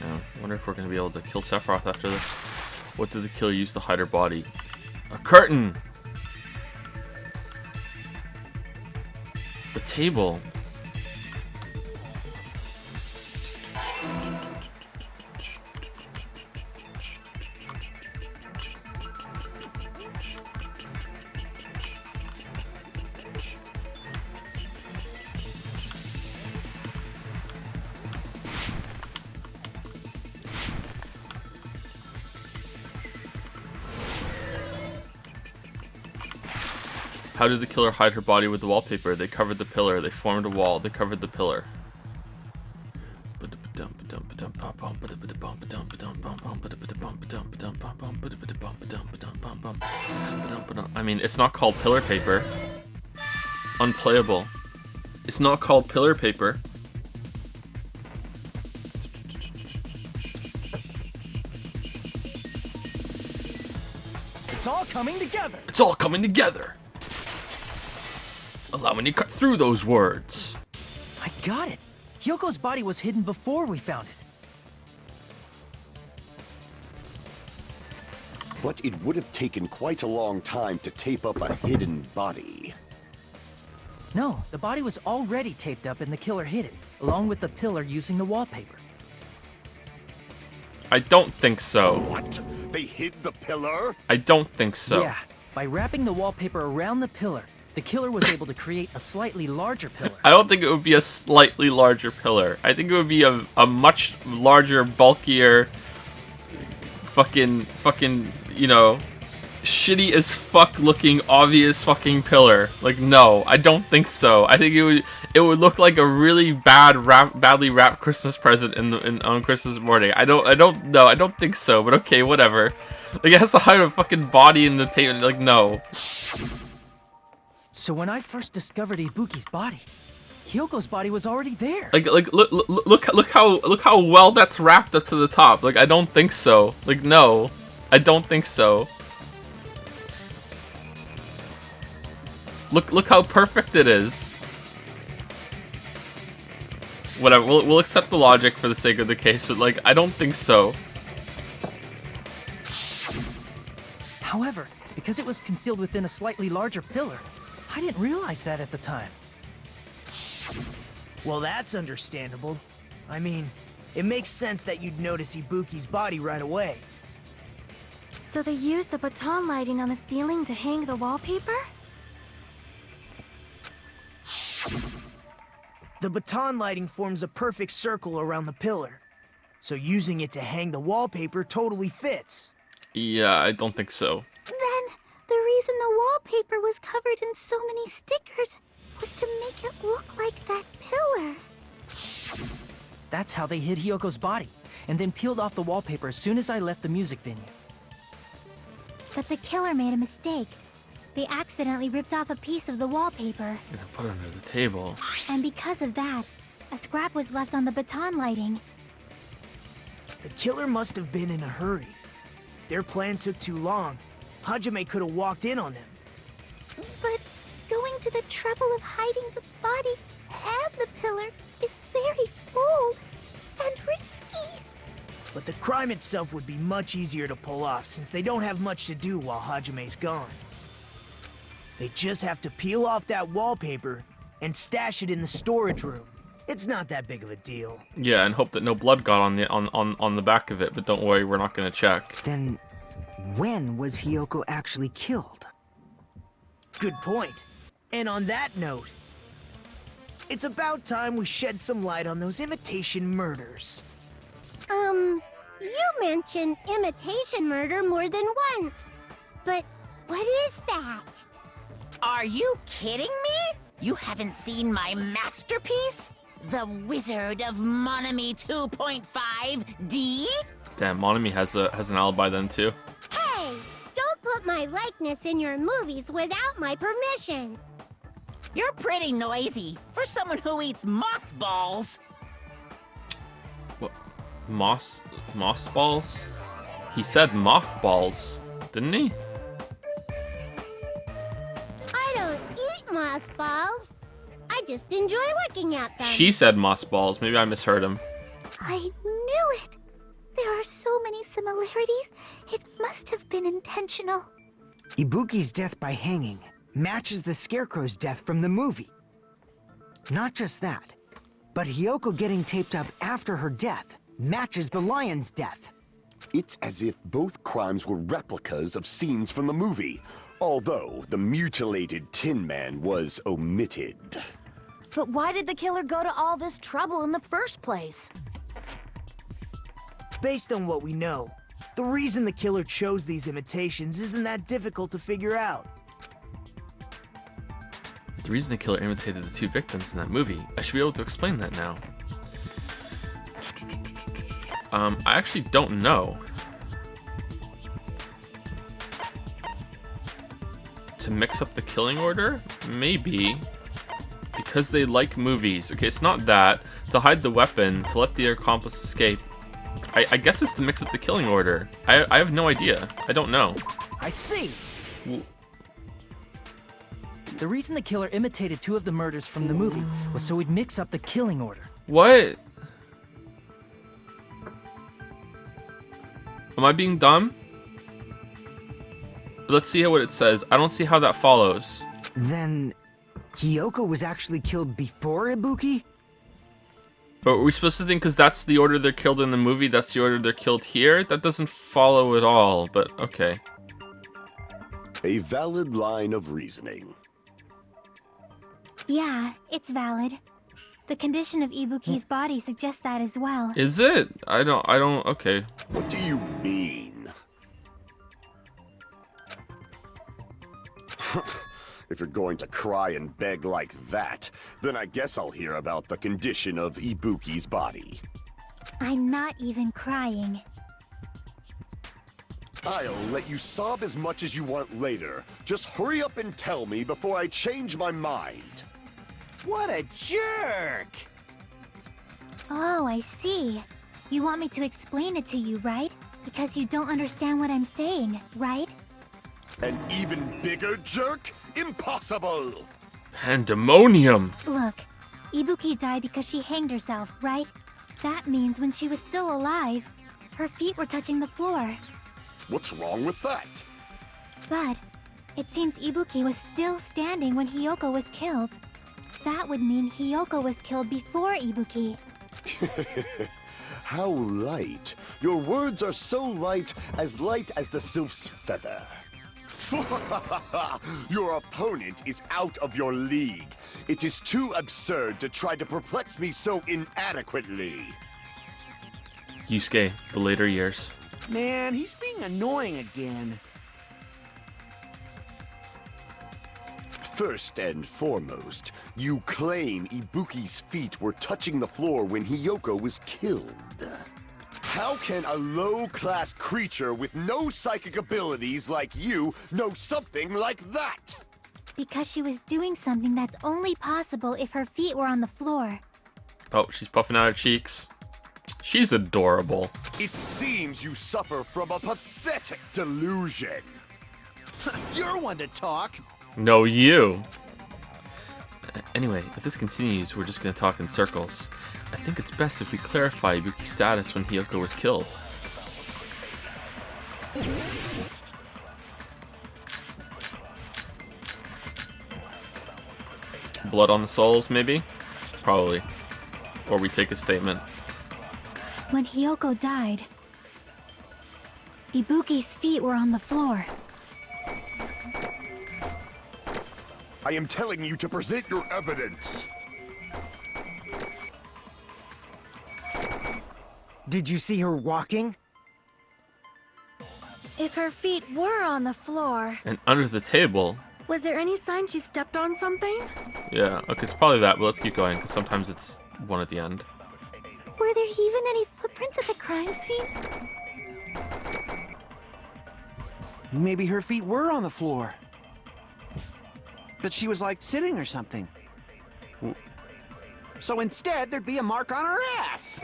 Speaker 1: I wonder if we're going to be able to kill Sephiroth after this. What did the killer use to hide her body? A curtain! The table. How did the killer hide her body with the wallpaper? They covered the pillar. They formed a wall. They covered the pillar. I mean, it's not called pillar paper. Unplayable. It's not called pillar paper.
Speaker 3: It's all coming together.
Speaker 1: It's all coming together. Allow me to cut through those words.
Speaker 3: I got it. Hyoko's body was hidden before we found it.
Speaker 11: But it would have taken quite a long time to tape up a hidden body.
Speaker 3: No, the body was already taped up and the killer hid it, along with the pillar using the wallpaper.
Speaker 1: I don't think so.
Speaker 11: What? They hid the pillar?
Speaker 1: I don't think so.
Speaker 3: Yeah, by wrapping the wallpaper around the pillar, the killer was able to create a slightly larger pillar.
Speaker 1: I don't think it would be a slightly larger pillar. I think it would be a much larger, bulkier, fucking, you know, shitty as fuck looking, obvious fucking pillar. Like, no, I don't think so. I think it would look like a really badly wrapped Christmas present on Christmas morning. I don't think so, but okay, whatever. Like, it has to hide a fucking body in the table. Like, no.
Speaker 3: So when I first discovered Ibuki's body, Hyoko's body was already there.
Speaker 1: Like look how well that's wrapped up to the top. Like, I don't think so. Like, no, I don't think so. Look how perfect it is. Whatever, we'll accept the logic for the sake of the case, but like, I don't think so.
Speaker 3: However, because it was concealed within a slightly larger pillar, I didn't realize that at the time.
Speaker 9: Well, that's understandable. I mean, it makes sense that you'd notice Ibuki's body right away.
Speaker 7: So they used the baton lighting on the ceiling to hang the wallpaper?
Speaker 9: The baton lighting forms a perfect circle around the pillar, so using it to hang the wallpaper totally fits.
Speaker 1: Yeah, I don't think so.
Speaker 6: Then, the reason the wallpaper was covered in so many stickers was to make it look like that pillar.
Speaker 3: That's how they hid Hyoko's body, and then peeled off the wallpaper as soon as I left the music venue.
Speaker 6: But the killer made a mistake. They accidentally ripped off a piece of the wallpaper.
Speaker 1: And put it under the table.
Speaker 6: And because of that, a scrap was left on the baton lighting.
Speaker 9: The killer must have been in a hurry. Their plan took too long. Hajime could have walked in on them.
Speaker 6: But going to the trouble of hiding the body and the pillar is very bold and risky.
Speaker 9: But the crime itself would be much easier to pull off since they don't have much to do while Hajime's gone. They just have to peel off that wallpaper and stash it in the storage room. It's not that big of a deal.
Speaker 1: Yeah, and hope that no blood got on the back of it, but don't worry, we're not gonna check.
Speaker 8: Then, when was Hiyoko actually killed?
Speaker 9: Good point. And on that note, it's about time we shed some light on those imitation murders.
Speaker 6: You mentioned imitation murder more than once. But what is that?
Speaker 2: Are you kidding me? You haven't seen my masterpiece? The Wizard of Monami 2.5D?
Speaker 1: Damn, Monami has an alibi then too.
Speaker 6: Hey, don't put my likeness in your movies without my permission.
Speaker 2: You're pretty noisy for someone who eats mothballs.
Speaker 1: What? Mothballs? He said mothballs, didn't he?
Speaker 6: I don't eat mothballs. I just enjoy looking at them.
Speaker 1: She said mothballs. Maybe I misheard him.
Speaker 6: I knew it. There are so many similarities. It must have been intentional.
Speaker 8: Ibuki's death by hanging matches the Scarecrow's death from the movie. Not just that, but Hiyoko getting taped up after her death matches the lion's death.
Speaker 11: It's as if both crimes were replicas of scenes from the movie, although the mutilated Tin Man was omitted.
Speaker 5: But why did the killer go to all this trouble in the first place?
Speaker 9: Based on what we know, the reason the killer chose these imitations isn't that difficult to figure out.
Speaker 1: The reason the killer imitated the two victims in that movie, I should be able to explain that now. I actually don't know. To mix up the killing order? Maybe. Because they like movies. Okay, it's not that. To hide the weapon, to let the accomplice escape. I guess it's to mix up the killing order. I have no idea. I don't know.
Speaker 9: I see.
Speaker 3: The reason the killer imitated two of the murders from the movie was so he'd mix up the killing order.
Speaker 1: What? Am I being dumb? Let's see what it says. I don't see how that follows.
Speaker 8: Then, Hiyoko was actually killed before Ibuki?
Speaker 1: But are we supposed to think because that's the order they're killed in the movie, that's the order they're killed here? That doesn't follow at all, but okay.
Speaker 11: A valid line of reasoning.
Speaker 6: Yeah, it's valid. The condition of Ibuki's body suggests that as well.
Speaker 1: Is it? I don't, okay.
Speaker 11: What do you mean? If you're going to cry and beg like that, then I guess I'll hear about the condition of Ibuki's body.
Speaker 6: I'm not even crying.
Speaker 11: I'll let you sob as much as you want later. Just hurry up and tell me before I change my mind.
Speaker 4: What a jerk!
Speaker 6: Oh, I see. You want me to explain it to you, right? Because you don't understand what I'm saying, right?
Speaker 11: An even bigger jerk? Impossible!
Speaker 1: Pandemonium!
Speaker 6: Look, Ibuki died because she hanged herself, right? That means when she was still alive, her feet were touching the floor.
Speaker 11: What's wrong with that?
Speaker 6: But it seems Ibuki was still standing when Hiyoko was killed. That would mean Hiyoko was killed before Ibuki.
Speaker 11: How light. Your words are so light as the sylph's feather. Your opponent is out of your league. It is too absurd to try to perplex me so inadequately.
Speaker 1: Yusuke, the later years.
Speaker 4: Man, he's being annoying again.
Speaker 11: First and foremost, you claim Ibuki's feet were touching the floor when Hiyoko was killed. How can a low-class creature with no psychic abilities like you know something like that?
Speaker 6: Because she was doing something that's only possible if her feet were on the floor.
Speaker 1: Oh, she's puffing out her cheeks. She's adorable.
Speaker 11: It seems you suffer from a pathetic delusion.
Speaker 4: You're one to talk.
Speaker 1: No, you. Anyway, if this continues, we're just gonna talk in circles. I think it's best if we clarify Ibuki's status when Hiyoko was killed. Blood on the souls, maybe? Probably. Or we take a statement.
Speaker 6: When Hiyoko died, Ibuki's feet were on the floor.
Speaker 11: I am telling you to present your evidence.
Speaker 8: Did you see her walking?
Speaker 7: If her feet were on the floor,
Speaker 1: And under the table.
Speaker 7: was there any sign she stepped on something?
Speaker 1: Yeah, okay, it's probably that, but let's keep going, because sometimes it's one at the end.
Speaker 6: Were there even any footprints at the crime scene?
Speaker 4: Maybe her feet were on the floor. But she was like sitting or something. So instead, there'd be a mark on her ass.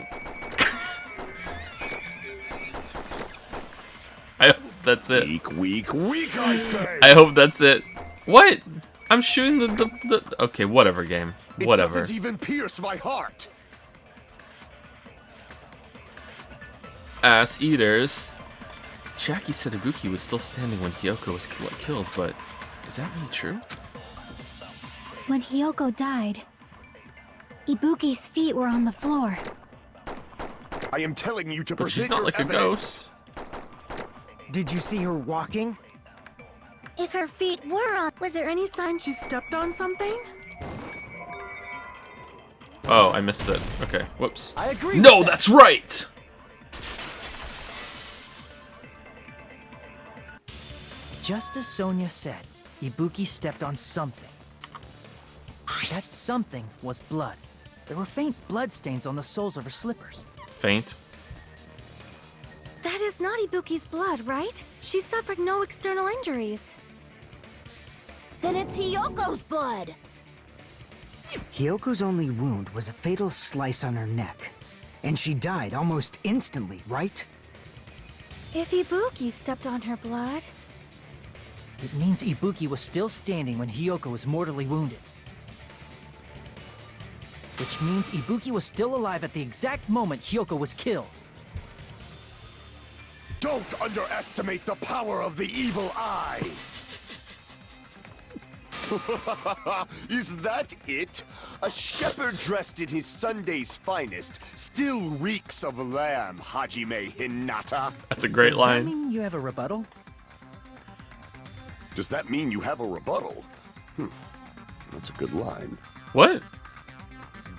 Speaker 1: I hope that's it.
Speaker 11: Weak, I say!
Speaker 1: I hope that's it. What? I'm shooting the okay, whatever, game. Whatever.
Speaker 11: It doesn't even pierce my heart.
Speaker 1: Ass eaters. Jackie said Ibuki was still standing when Hiyoko was killed, but is that really true?
Speaker 6: When Hiyoko died, Ibuki's feet were on the floor.
Speaker 11: I am telling you to
Speaker 1: But she's
Speaker 11: present
Speaker 1: not
Speaker 11: your
Speaker 1: like a
Speaker 11: evidence.
Speaker 1: ghost.
Speaker 8: Did you see her walking?
Speaker 7: If her feet were on, was there any sign she stepped on something?
Speaker 1: Oh, I missed it. Okay, whoops.
Speaker 3: I agree.
Speaker 1: No, that's right!
Speaker 3: Just as Sonia said, Ibuki stepped on something. That something was blood. There were faint blood stains on the soles of her slippers.
Speaker 1: Faint.
Speaker 7: That is not Ibuki's blood, right? She suffered no external injuries.
Speaker 5: Then it's Hiyoko's blood.
Speaker 8: Hiyoko's only wound was a fatal slice on her neck. And she died almost instantly, right?
Speaker 7: If Ibuki stepped on her blood,
Speaker 3: It means Ibuki was still standing when Hiyoko was mortally wounded. Which means Ibuki was still alive at the exact moment Hiyoko was killed.
Speaker 11: Don't underestimate the power of the evil eye! Is that it? A shepherd dressed in his Sunday's finest still reeks of lamb, Hajime Hinata.
Speaker 1: That's a great
Speaker 3: Does
Speaker 1: line.
Speaker 3: that mean you have a rebuttal?
Speaker 11: Does that mean you have a rebuttal? That's a good line.
Speaker 1: What?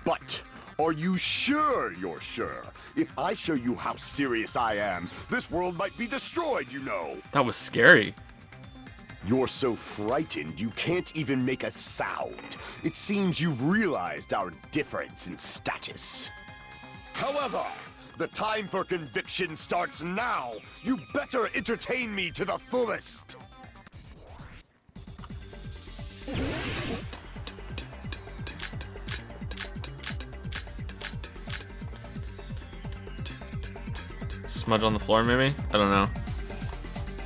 Speaker 11: But are you sure you're sure? If I show you how serious I am, this world might be destroyed, you know.
Speaker 1: That was scary.
Speaker 11: You're so frightened you can't even make a sound. It seems you've realized our difference in status. However, the time for conviction starts now. You better entertain me to the fullest.
Speaker 1: Smudge on the floor, maybe? I don't know.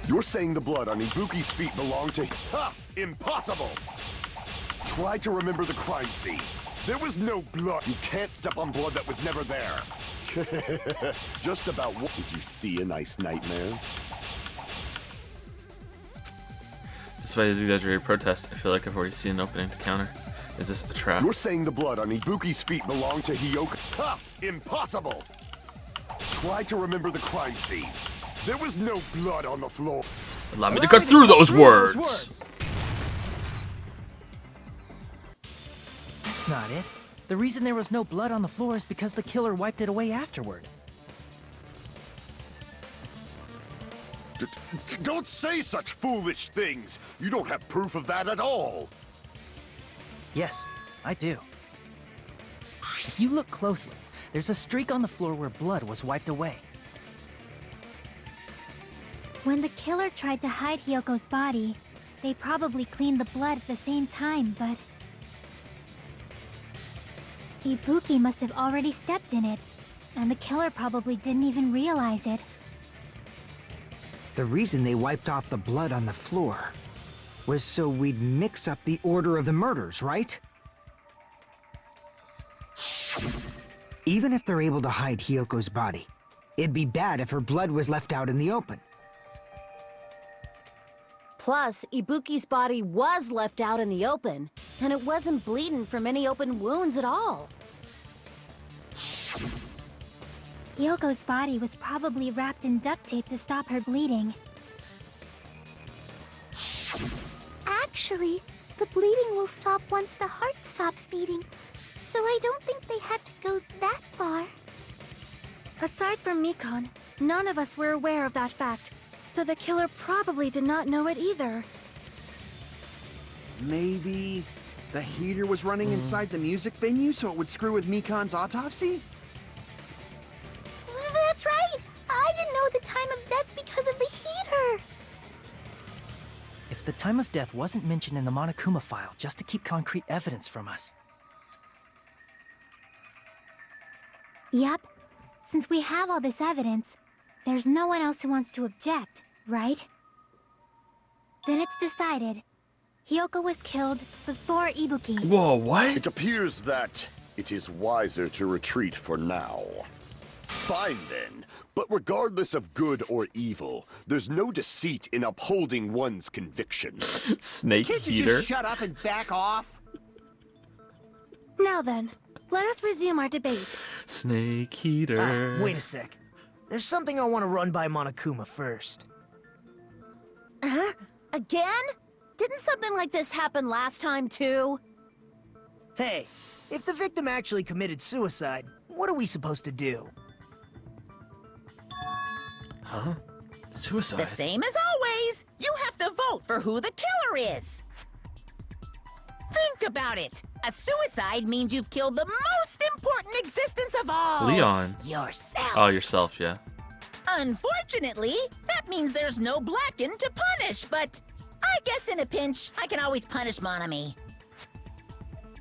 Speaker 11: You're saying the blood on Ibuki's feet belonged to... Ha! Impossible! Try to remember the crime scene. There was no blood. You can't step on blood that was never there. Just about what... Did you see a nice nightmare?
Speaker 1: Despite his exaggerated protest, I feel like I've already seen an opening to counter. Is this a trap?
Speaker 11: You're saying the blood on Ibuki's feet belonged to Hiyoko. Ha! Impossible! Try to remember the crime scene. There was no blood on the floor.
Speaker 1: Allow me to cut through those words!
Speaker 3: That's not it. The reason there was no blood on the floor is because the killer wiped it away afterward.
Speaker 11: Don't say such foolish things. You don't have proof of that at all.
Speaker 3: Yes, I do. If you look closely, there's a streak on the floor where blood was wiped away.
Speaker 6: When the killer tried to hide Hiyoko's body, they probably cleaned the blood at the same time, but... Ibuki must have already stepped in it, and the killer probably didn't even realize it.
Speaker 8: The reason they wiped off the blood on the floor was so we'd mix up the order of the murders, right? Even if they're able to hide Hyoko's body, it'd be bad if her blood was left out in the open.
Speaker 5: Plus, Ibuki's body was left out in the open, and it wasn't bleeding from any open wounds at all.
Speaker 6: Hyoko's body was probably wrapped in duct tape to stop her bleeding. Actually, the bleeding will stop once the heart stops beating, so I don't think they had to go that far.
Speaker 7: Aside from Mikon, none of us were aware of that fact, so the killer probably did not know it either.
Speaker 4: Maybe the heater was running inside the music venue so it would screw with Mikon's autopsy?
Speaker 6: That's right! I didn't know the time of death because of the heater!
Speaker 3: If the time of death wasn't mentioned in the Monokuma file just to keep concrete evidence from us.
Speaker 6: Yep. Since we have all this evidence, there's no one else who wants to object, right? Then it's decided. Hyoko was killed before Ibuki.
Speaker 1: Whoa, what?
Speaker 11: It appears that it is wiser to retreat for now. Fine then, but regardless of good or evil, there's no deceit in upholding one's convictions.
Speaker 1: Snake
Speaker 4: Can't you
Speaker 1: heater.
Speaker 4: just shut up and back off?
Speaker 7: Now then, let us resume our debate.
Speaker 1: Snake heater.
Speaker 9: Wait a sec. There's something I want to run by Monokuma first.
Speaker 5: Huh? Again? Didn't something like this happen last time, too?
Speaker 9: Hey, if the victim actually committed suicide, what are we supposed to do?
Speaker 1: Huh? Suicide.
Speaker 2: The same as always. You have to vote for who the killer is. Think about it. A suicide means you've killed the most important existence of all.
Speaker 1: Leon.
Speaker 2: Yourself.
Speaker 1: Oh, yourself, yeah.
Speaker 2: Unfortunately, that means there's no Blackened to punish, but I guess in a pinch, I can always punish Monami.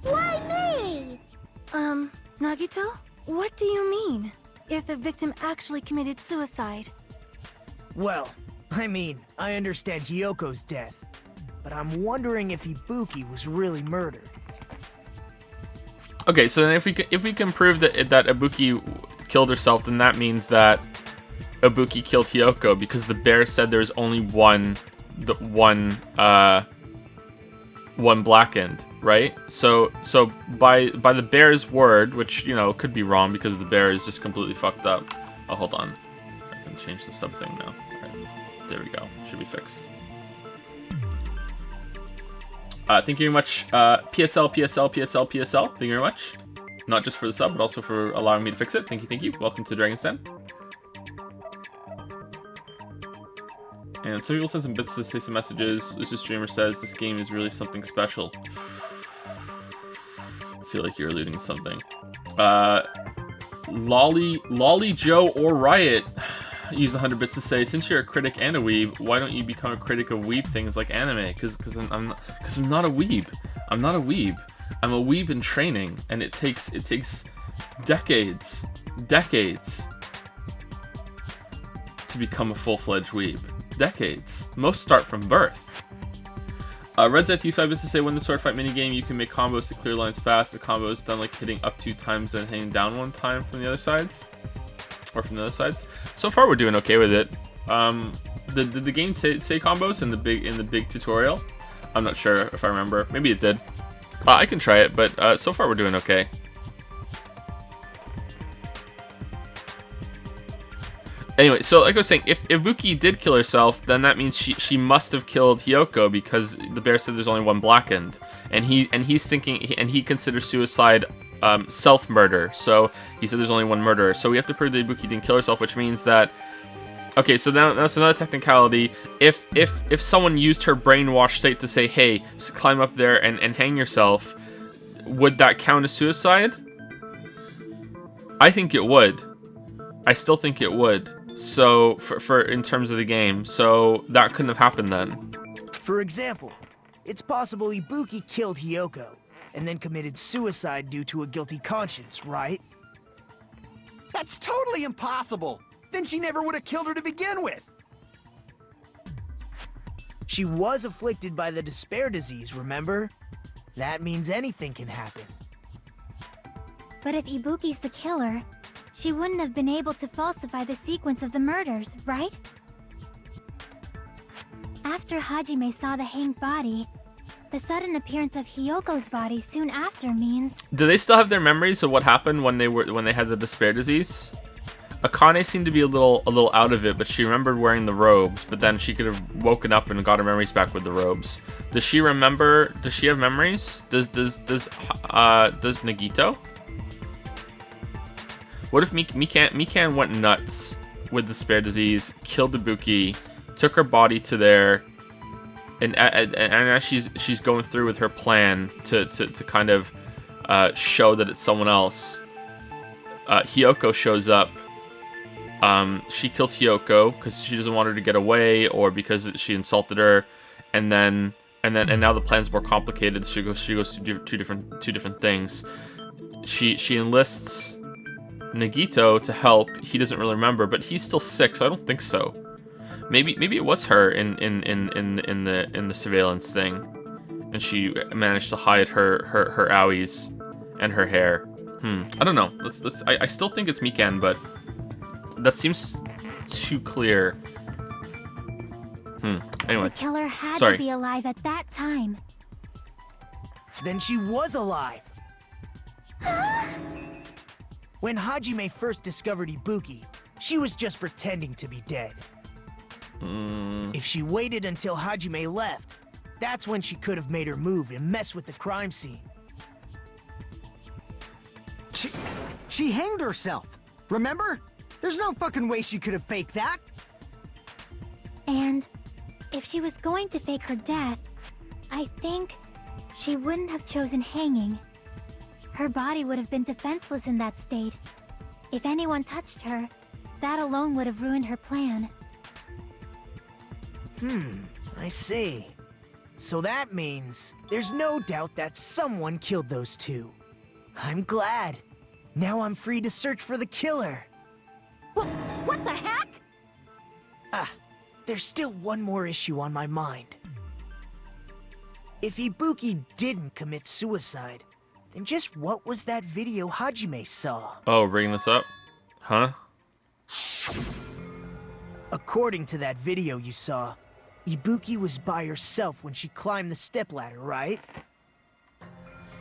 Speaker 6: Why me?
Speaker 7: Nagito? What do you mean? If the victim actually committed suicide?
Speaker 9: Well, I mean, I understand Hyoko's death, but I'm wondering if Ibuki was really murdered.
Speaker 1: Okay, so then if we can prove that Ibuki killed herself, then that means that Ibuki killed Hyoko because the bear said there's only one Blackened, right? So by the bear's word, which could be wrong because the bear is just completely fucked up. Oh, hold on, I can change the sub thing now. Right. There we go. Should be fixed. Thank you very much, PSL. Thank you very much. Not just for the sub, but also for allowing me to fix it. Thank you. Welcome to Dragon's Den. And some people send some bits to say some messages. This streamer says this game is really something special. I feel like you're alluding to something. Lolly Joe or Riot use 100 bits to say, since you're a critic and a weeb, why don't you become a critic of weeb things like anime? Because I'm not a weeb. I'm not a weeb. I'm a weeb in training, and it takes decades to become a full-fledged weeb. Decades. Most start from birth. Red Zeth used 5 bits to say, when the sword fight minigame, you can make combos to clear lines fast. The combo is done like hitting up 2 times and hitting down 1 time from the other sides. Or from the other sides. So far, we're doing okay with it. Did the game say combos in the big tutorial? I'm not sure if I remember. Maybe it did. I can try it, but so far we're doing okay. Anyway, so like I was saying, if Ibuki did kill herself, then that means she must have killed Hyoko because the bear said there's only one Blackened, and he's thinking, and he considers suicide self-murder. So he said there's only one murderer. So we have to prove that Ibuki didn't kill herself, which means that. Okay, so now that's another technicality. If someone used her brainwashed state to say, hey, climb up there and hang yourself, would that count as suicide? I think it would. I still think it would. So for in terms of the game, so that couldn't have happened then.
Speaker 9: For example, it's possible Ibuki killed Hyoko and then committed suicide due to a guilty conscience, right?
Speaker 4: That's totally impossible. Then she never would have killed her to begin with.
Speaker 9: She was afflicted by the despair disease, remember? That means anything can happen.
Speaker 6: But if Ibuki's the killer, she wouldn't have been able to falsify the sequence of the murders, right? After Hajime saw the hanged body, the sudden appearance of Hyoko's body soon after means...
Speaker 1: Do they still have their memories of what happened when they had the despair disease? Akane seemed to be a little out of it, but she remembered wearing the robes. But then she could have woken up and got her memories back with the robes. Does she remember? Does she have memories? Does Nagito? What if Mikan went nuts with the despair disease, killed Ibuki, took her body to there, and as she's going through with her plan to kind of show that it's someone else, Hyoko shows up. She kills Hyoko because she doesn't want her to get away, or because she insulted her, and now the plan's more complicated. She goes to do two different things. She enlists Nagito to help. He doesn't really remember, but he's still sick, so I don't think so. Maybe it was her in the surveillance thing, and she managed to hide her owies and her hair. I don't know. I still think it's Mikan, but that seems too clear. Anyway.
Speaker 6: The killer had
Speaker 1: Sorry.
Speaker 6: to be alive at that time.
Speaker 9: Then she was alive. When Hajime first discovered Ibuki, she was just pretending to be dead. If she waited until Hajime left, that's when she could have made her move and mess with the crime scene.
Speaker 8: She hanged herself. Remember? There's no fucking way she could have faked that.
Speaker 6: And if she was going to fake her death, I think she wouldn't have chosen hanging. Her body would have been defenseless in that state. If anyone touched her, that alone would have ruined her plan.
Speaker 9: I see. So that means there's no doubt that someone killed those two. I'm glad. Now I'm free to search for the killer.
Speaker 5: What the heck?
Speaker 9: There's still one more issue on my mind. If Ibuki didn't commit suicide, then just what was that video Hajime saw?
Speaker 1: Oh, bringing this up? Huh?
Speaker 9: According to that video you saw, Ibuki was by herself when she climbed the stepladder, right?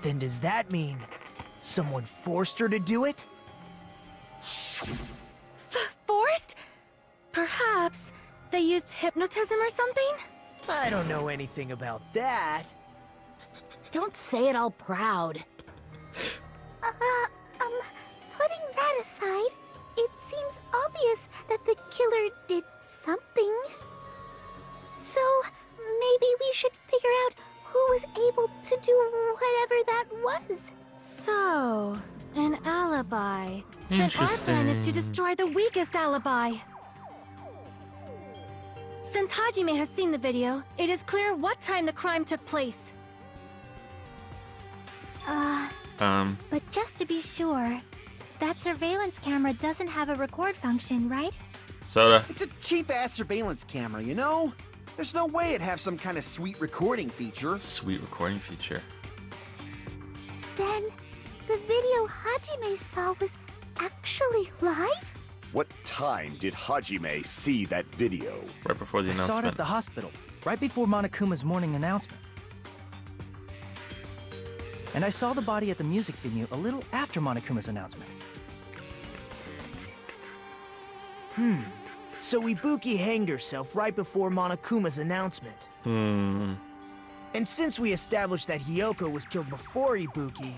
Speaker 9: Then does that mean someone forced her to do it?
Speaker 7: Forced? Perhaps they used hypnotism or something?
Speaker 9: I don't know anything about that.
Speaker 5: Don't say it all proud.
Speaker 6: Putting that aside, it seems obvious that the killer did something. So, maybe we should figure out who was able to do whatever that was.
Speaker 7: So, an alibi. Then our plan is to
Speaker 1: Interesting.
Speaker 7: destroy the weakest alibi. Since Hajime has seen the video, it is clear what time the crime took place.
Speaker 6: But just to be sure, that surveillance camera doesn't have a record function, right?
Speaker 1: Soda.
Speaker 4: It's a cheap-ass surveillance camera, you know? There's no way it'd have some kind of sweet recording feature.
Speaker 1: Sweet recording feature.
Speaker 6: Then, the video Hajime saw was actually live?
Speaker 11: What time did Hajime see that video?
Speaker 1: Right before the
Speaker 3: I saw it at
Speaker 1: announcement.
Speaker 3: the hospital, right before Monokuma's morning announcement. And I saw the body at the music venue a little after Monokuma's announcement.
Speaker 9: So Ibuki hanged herself right before Monokuma's announcement. And since we established that Hyoko was killed before Ibuki,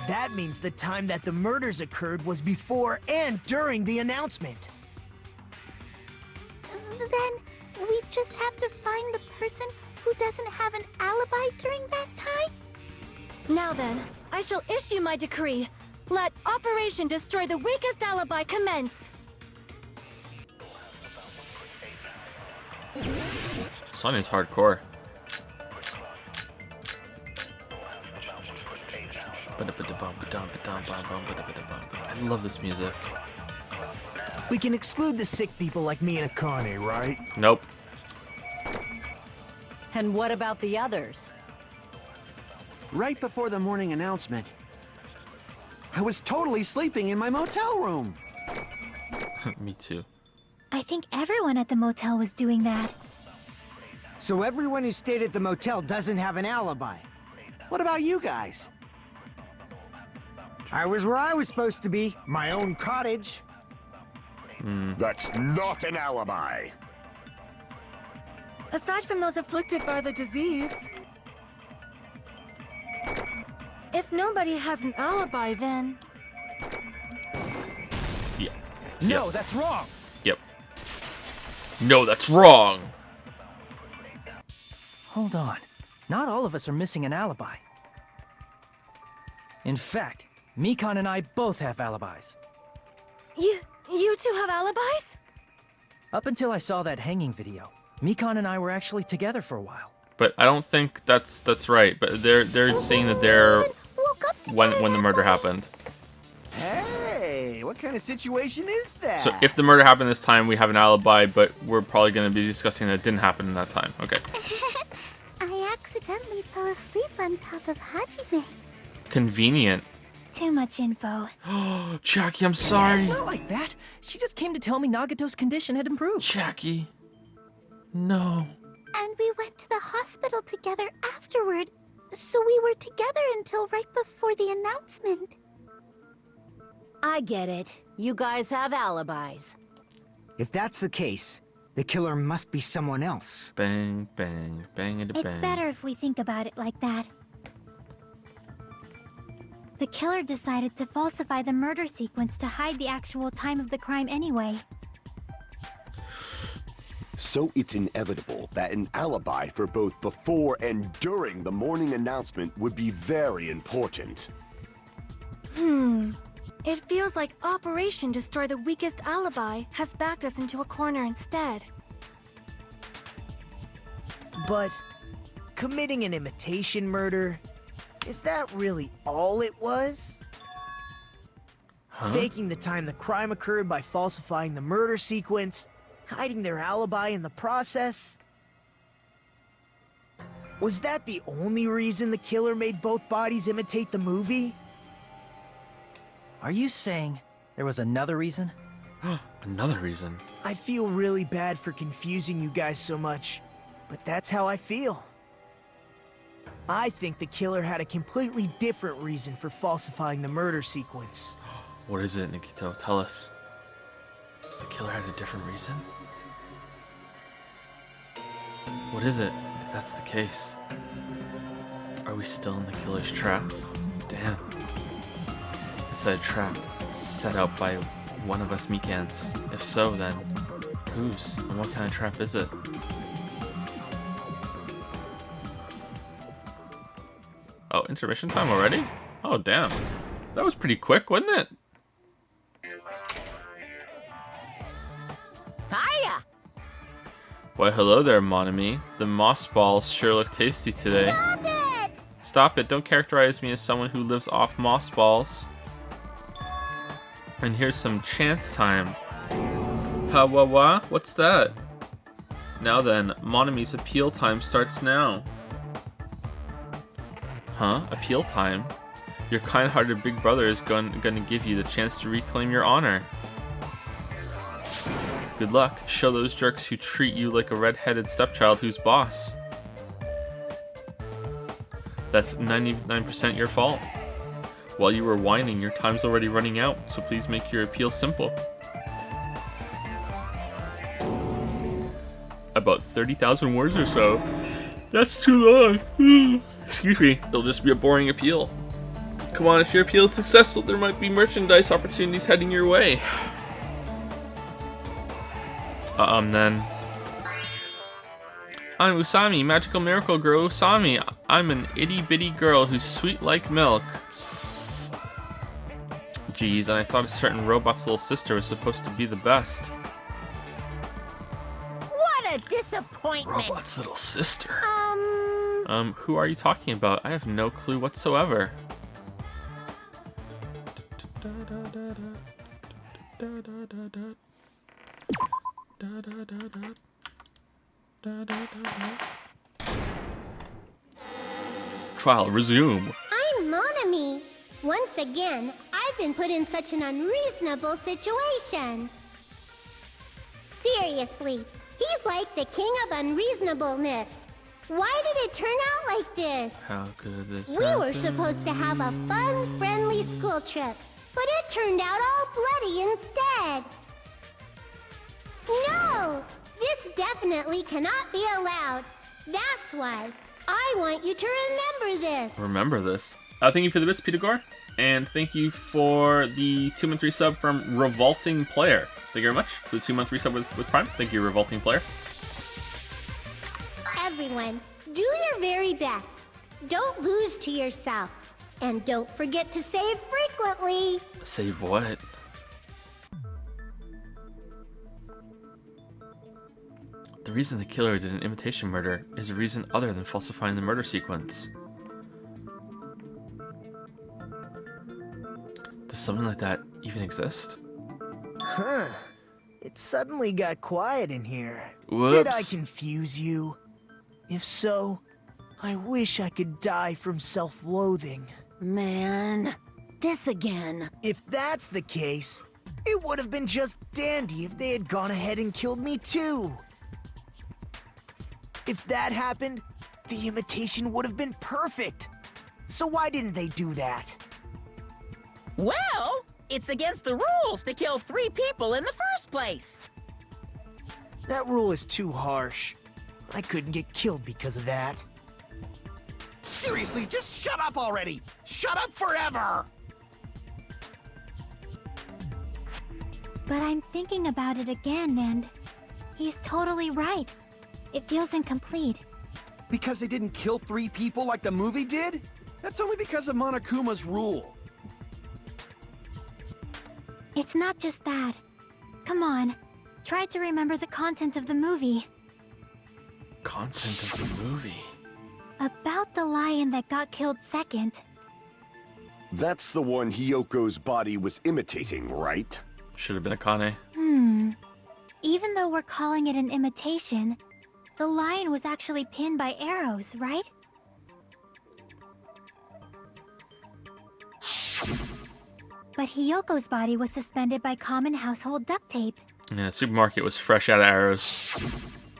Speaker 9: that means the time that the murders occurred was before and during the announcement.
Speaker 6: Then, we just have to find the person who doesn't have an alibi during that time?
Speaker 7: Now then, I shall issue my decree. Let Operation Destroy the Weakest Alibi commence.
Speaker 1: Sonya's hardcore. I love this music.
Speaker 9: We can exclude the sick people like me and Akane, right?
Speaker 1: Nope.
Speaker 2: And what about the others?
Speaker 4: Right before the morning announcement, I was totally sleeping in my motel room.
Speaker 1: Me too.
Speaker 6: I think everyone at the motel was doing that.
Speaker 8: So everyone who stayed at the motel doesn't have an alibi.
Speaker 4: What about you guys?
Speaker 8: I was where I was supposed to be, my own cottage.
Speaker 11: That's not an alibi.
Speaker 7: Aside from those afflicted by the disease. If nobody has an alibi, then...
Speaker 1: Yeah.
Speaker 3: No, that's wrong.
Speaker 1: Yep. No, that's wrong.
Speaker 3: Hold on. Not all of us are missing an alibi. In fact, Mikan and I both have alibis.
Speaker 7: You two have alibis?
Speaker 3: Up until I saw that hanging video, Mikan and I were actually together for a while.
Speaker 1: But I don't think that's right. But they're saying that they're when the murder happened.
Speaker 4: Hey, what kind of situation is that?
Speaker 1: So if the murder happened this time, we have an alibi, but we're probably going to be discussing that it didn't happen in that time. Okay.
Speaker 6: I accidentally fell asleep on top of Hajime.
Speaker 1: Convenient.
Speaker 6: Too much info.
Speaker 1: Jackie, I'm sorry.
Speaker 3: It's not like that. She just came to tell me Nagato's condition had improved.
Speaker 1: Jackie. No.
Speaker 6: And we went to the hospital together afterward. So we were together until right before the announcement.
Speaker 5: I get it. You guys have alibis.
Speaker 8: If that's the case, the killer must be someone else.
Speaker 1: Bang, bang, bang, and a bang.
Speaker 6: It's better if we think about it like that. The killer decided to falsify the murder sequence to hide the actual time of the crime anyway.
Speaker 11: So it's inevitable that an alibi for both before and during the morning announcement would be very important.
Speaker 7: It feels like Operation Destroy the Weakest Alibi has backed us into a corner instead.
Speaker 9: But committing an imitation murder, is that really all it was? Faking the time the crime occurred by falsifying the murder sequence, hiding their alibi in the process? Was that the only reason the killer made both bodies imitate the movie?
Speaker 3: Are you saying there was another reason?
Speaker 1: Another reason.
Speaker 9: I feel really bad for confusing you guys so much, but that's how I feel. I think the killer had a completely different reason for falsifying the murder sequence.
Speaker 1: What is it, Nikito? Tell us. The killer had a different reason? What is it, if that's the case? Are we still in the killer's trap? Damn. Is that a trap set out by one of us Mikans? If so, then whose? And what kind of trap is it? Oh, intermission time already? Oh, damn. That was pretty quick, wasn't it?
Speaker 2: Hiya!
Speaker 1: Why, hello there, Monami. The moss balls sure look tasty today.
Speaker 6: Stop it!
Speaker 1: Stop it, don't characterize me as someone who lives off moss balls. And here's some chance time. What's that? Now then, Monami's appeal time starts now. Huh? Appeal time? Your kind-hearted big brother is gonna give you the chance to reclaim your honor. Good luck. Show those jerks who treat you like a red-headed stepchild who's boss. That's 99% your fault. While you were whining, your time's already running out, so please make your appeal simple. About 30,000 words or so. That's too long. Excuse me. It'll just be a boring appeal. Come on, if your appeal is successful, there might be merchandise opportunities heading your way. Then. I'm Usami, magical miracle girl Usami. I'm an itty-bitty girl who's sweet like milk. Geez, and I thought a certain robot's little sister was supposed to be the best.
Speaker 2: What a disappointment!
Speaker 1: Robot's little sister? Who are you talking about? I have no clue whatsoever. Trial resume.
Speaker 6: I'm Monami. Once again, I've I've been put in such an unreasonable situation. Seriously, he's like the king of unreasonableness. Why did it turn out like this?
Speaker 1: How could this
Speaker 6: We
Speaker 1: happen?
Speaker 6: were supposed to have a fun, friendly school trip, but it turned out all bloody instead. No! This definitely cannot be allowed. That's why I want you to remember this.
Speaker 1: Remember this. Thank you for the bits, Peter Gore. And thank you for the 2-month resub from Revolting Player. Thank you very much for the 2-month resub with Prime. Thank you, Revolting Player.
Speaker 6: Everyone, do your very best. Don't lose to yourself. And don't forget to save frequently.
Speaker 1: Save what? The reason the killer did an imitation murder is a reason other than falsifying the murder sequence. Does something like that even exist?
Speaker 9: Huh. It suddenly got quiet in here.
Speaker 1: Whoops.
Speaker 9: Did I confuse you? If so, I wish I could die from self-loathing.
Speaker 5: Man, this again.
Speaker 9: If that's the case, it would have been just dandy if they had gone ahead and killed me too. If that happened, the imitation would have been perfect. So why didn't they do that?
Speaker 2: Well, it's against the rules to kill 3 people in the first place.
Speaker 9: That rule is too harsh. I couldn't get killed because of that.
Speaker 4: Seriously, just shut up already! Shut up forever!
Speaker 6: But I'm thinking about it again, and he's totally right. It feels incomplete.
Speaker 4: Because they didn't kill 3 people like the movie did? That's only because of Monokuma's rule.
Speaker 6: It's not just that. Come on, try to remember the content of the movie.
Speaker 1: Content of the movie?
Speaker 6: About the lion that got killed second.
Speaker 11: That's the one Hyoko's body was imitating, right?
Speaker 1: Should have been Akane.
Speaker 6: Even though we're calling it an imitation, the lion was actually pinned by arrows, right? But Hyoko's body was suspended by common household duct tape.
Speaker 1: Yeah, the supermarket was fresh out of arrows.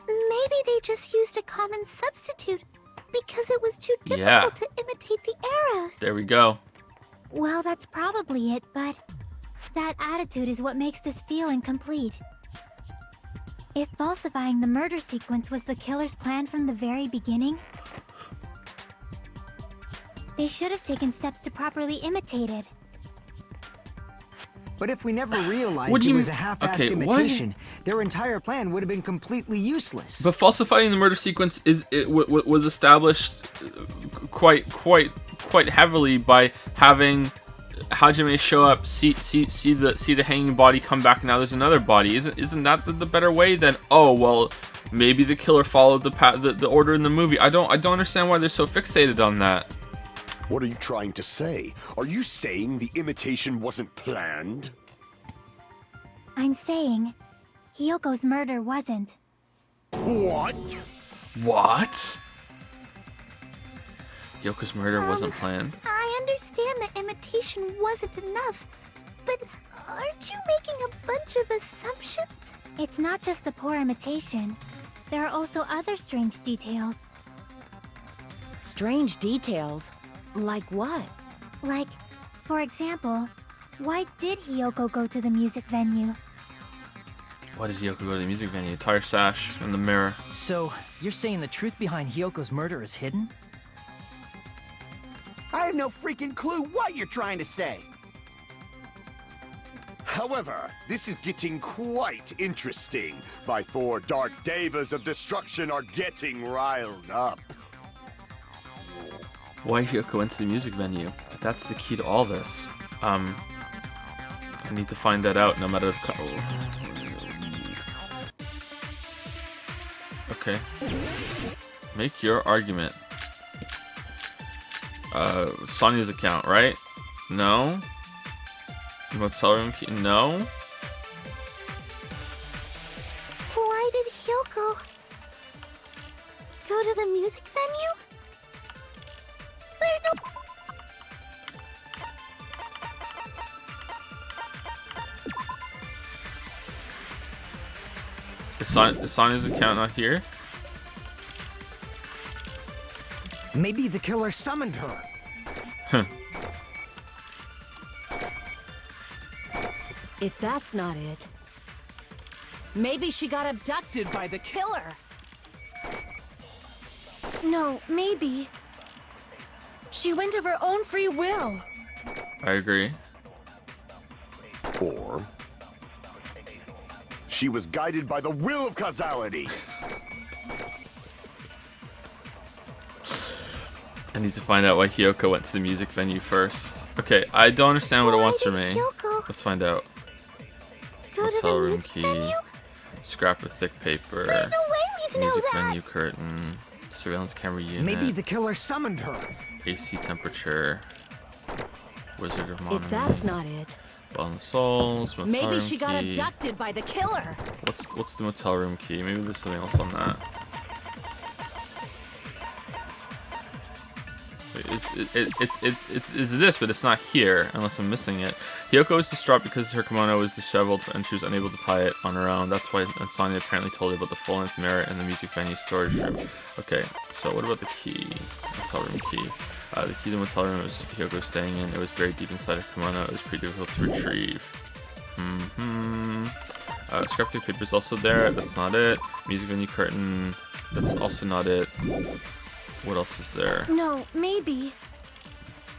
Speaker 6: Maybe they just used a common substitute because it was too difficult
Speaker 1: Yeah.
Speaker 6: to imitate the arrows.
Speaker 1: There we go.
Speaker 6: Well, that's probably it, but that attitude is what makes this feel incomplete. If falsifying the murder sequence was the killer's plan from the very beginning, they should have taken steps to properly imitate it.
Speaker 8: But if we never realized
Speaker 1: What do
Speaker 8: it
Speaker 1: you
Speaker 8: was a
Speaker 1: mean-
Speaker 8: half-assed
Speaker 1: okay, what?
Speaker 8: imitation, their entire plan would have been completely useless.
Speaker 1: But falsifying the murder sequence was established quite heavily by having Hajime show up, see the hanging body, come back, and now there's another body. Isn't that the better way than, oh well, maybe the killer followed the order in the movie? I don't understand why they're so fixated on that.
Speaker 11: What are you trying to say? Are you saying the imitation wasn't planned?
Speaker 6: I'm saying Hyoko's murder wasn't.
Speaker 11: What?
Speaker 1: What? Yoko's murder wasn't planned.
Speaker 6: I understand that imitation wasn't enough, but aren't you making a bunch of assumptions? It's not just the poor imitation. There are also other strange details.
Speaker 5: Strange details? Like what?
Speaker 6: Like, for example, why did Hyoko go to the music venue?
Speaker 1: Why does Yoko go to the music venue? Tire sash in the mirror.
Speaker 3: So, you're saying the truth behind Hyoko's murder is hidden?
Speaker 4: I have no freaking clue what you're trying to say.
Speaker 11: However, this is getting quite interesting. My 4 dark devas of destruction are getting riled up.
Speaker 1: Why Hyoko went to the music venue? That's the key to all this. I need to find that out no matter the Okay. Make your argument. Sonya's account, right? No. Motel room key? No.
Speaker 6: Why did Hyoko go to the music venue? There's no...
Speaker 1: Is Sonya's account not here?
Speaker 8: Maybe the killer summoned her.
Speaker 1: Huh.
Speaker 5: If that's not it, maybe she got abducted by the killer.
Speaker 7: No, maybe. She went of her own free will.
Speaker 1: I agree.
Speaker 11: Or she was guided by the will of causality.
Speaker 1: I need to find out why Hiyoko went to the music venue first. Okay, I don't understand what it wants from me. Let's find out. Hotel room key. Scrap of thick paper.
Speaker 6: There's no way we'd know
Speaker 1: Music
Speaker 6: that.
Speaker 1: venue curtain. Surveillance camera unit.
Speaker 8: Maybe the killer summoned her.
Speaker 1: AC temperature. Wizard of Monument.
Speaker 5: If that's not it,
Speaker 1: Bell and Souls. Motel
Speaker 5: maybe
Speaker 1: room
Speaker 5: she got
Speaker 1: key.
Speaker 5: abducted by the killer.
Speaker 1: What's the motel room key? Maybe there's something else on that. Wait, it's this, but it's not here, unless I'm missing it. Hiyoko is distraught because her kimono was disheveled and she was unable to tie it on her own. That's why Sonya apparently told her about the full-length mirror in the music venue storage room. Okay, so what about the key? Motel room key. The key to the motel room was Hiyoko staying in. It was buried deep inside her kimono. It was pretty difficult to retrieve. Scrap thick paper is also there. That's not it. Music venue curtain. That's also not it. What else is there?
Speaker 7: No, maybe.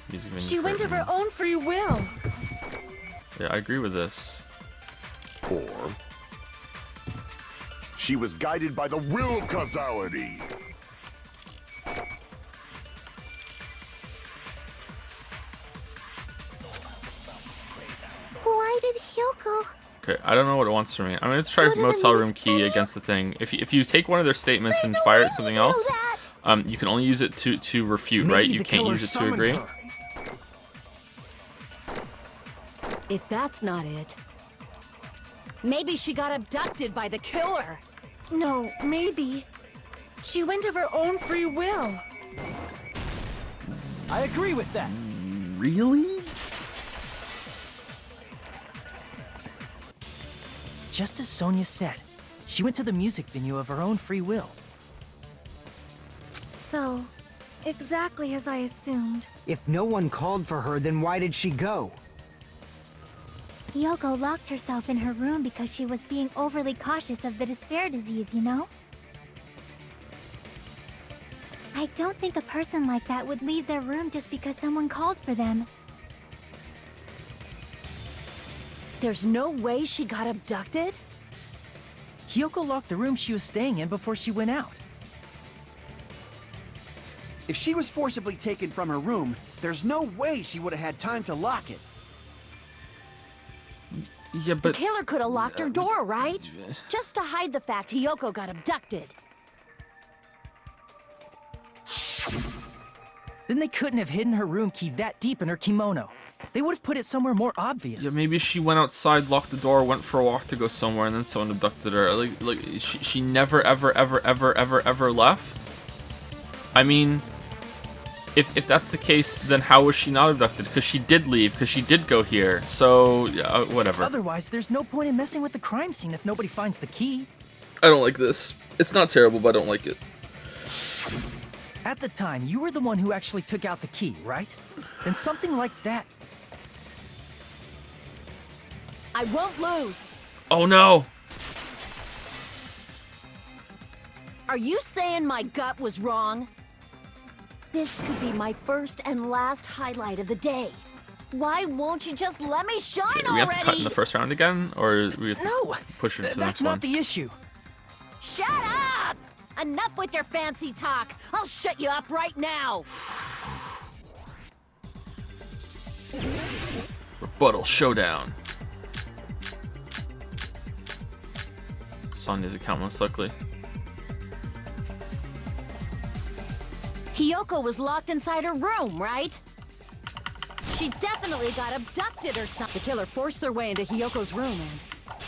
Speaker 1: Music venue
Speaker 7: She went of her own free will.
Speaker 1: Yeah, I agree with this.
Speaker 11: Or she was guided by the will of causality.
Speaker 6: Why did Hyoko?
Speaker 1: Okay, I don't know what it wants from me. I'm gonna try
Speaker 6: Go to the
Speaker 1: motel room
Speaker 6: music
Speaker 1: key
Speaker 6: venue?
Speaker 1: against the thing. If you take one of their statements and fire it at something else, you can only use it to refute, right?
Speaker 8: Maybe
Speaker 1: You
Speaker 8: the
Speaker 1: can't
Speaker 8: killer
Speaker 1: use it to
Speaker 8: summoned
Speaker 1: agree.
Speaker 8: her.
Speaker 5: If that's not it, maybe she got abducted by the killer.
Speaker 7: No, maybe. She went of her own free will.
Speaker 3: I agree with that.
Speaker 1: Really?
Speaker 3: It's just as Sonya said. She went to the music venue of her own free will.
Speaker 7: So, exactly as I assumed.
Speaker 8: If no one called for her, then why did she go?
Speaker 6: Hyoko locked herself in her room because she was being overly cautious of the despair disease, you know? I don't think a person like that would leave their room just because someone called for them.
Speaker 5: There's no way she got abducted?
Speaker 3: Hyoko locked the room she was staying in before she went out.
Speaker 4: If she was forcibly taken from her room, there's no way she would have had time to lock it.
Speaker 1: Yeah,
Speaker 5: The
Speaker 1: but
Speaker 5: killer could have locked her door, right? Just to hide the fact Hyoko got abducted.
Speaker 3: Then they couldn't have hidden her room key that deep in her kimono. They would have put it somewhere more obvious.
Speaker 1: yeah, maybe she went outside, locked the door, went for a walk to go somewhere, and then someone abducted her. Like she never ever left. I mean, if that's the case, then how was she not abducted? Because she did leave, because she did go here. So whatever.
Speaker 3: Otherwise, there's no point in messing with the crime scene if nobody finds the key.
Speaker 1: I don't like this. It's not terrible, but I don't like it.
Speaker 3: At the time, you were the one who actually took out the key, right? Then something like that.
Speaker 5: I won't lose.
Speaker 1: Oh no!
Speaker 5: Are you saying my gut was wrong? This could be my first and last highlight of the day. Why won't you just let me shine
Speaker 1: Okay, do
Speaker 5: already?
Speaker 1: we have to cut in the first round again, or we have to
Speaker 3: No!
Speaker 1: push it to the
Speaker 3: That's
Speaker 1: next
Speaker 3: not
Speaker 1: one?
Speaker 3: the issue.
Speaker 5: Shut up! Enough with your fancy talk. I'll shut you up right now.
Speaker 1: Rebuttal showdown. Sonya's account most likely.
Speaker 5: Hyoko was locked inside her room, right? She definitely got abducted or something. The killer forced their way into Hyoko's room and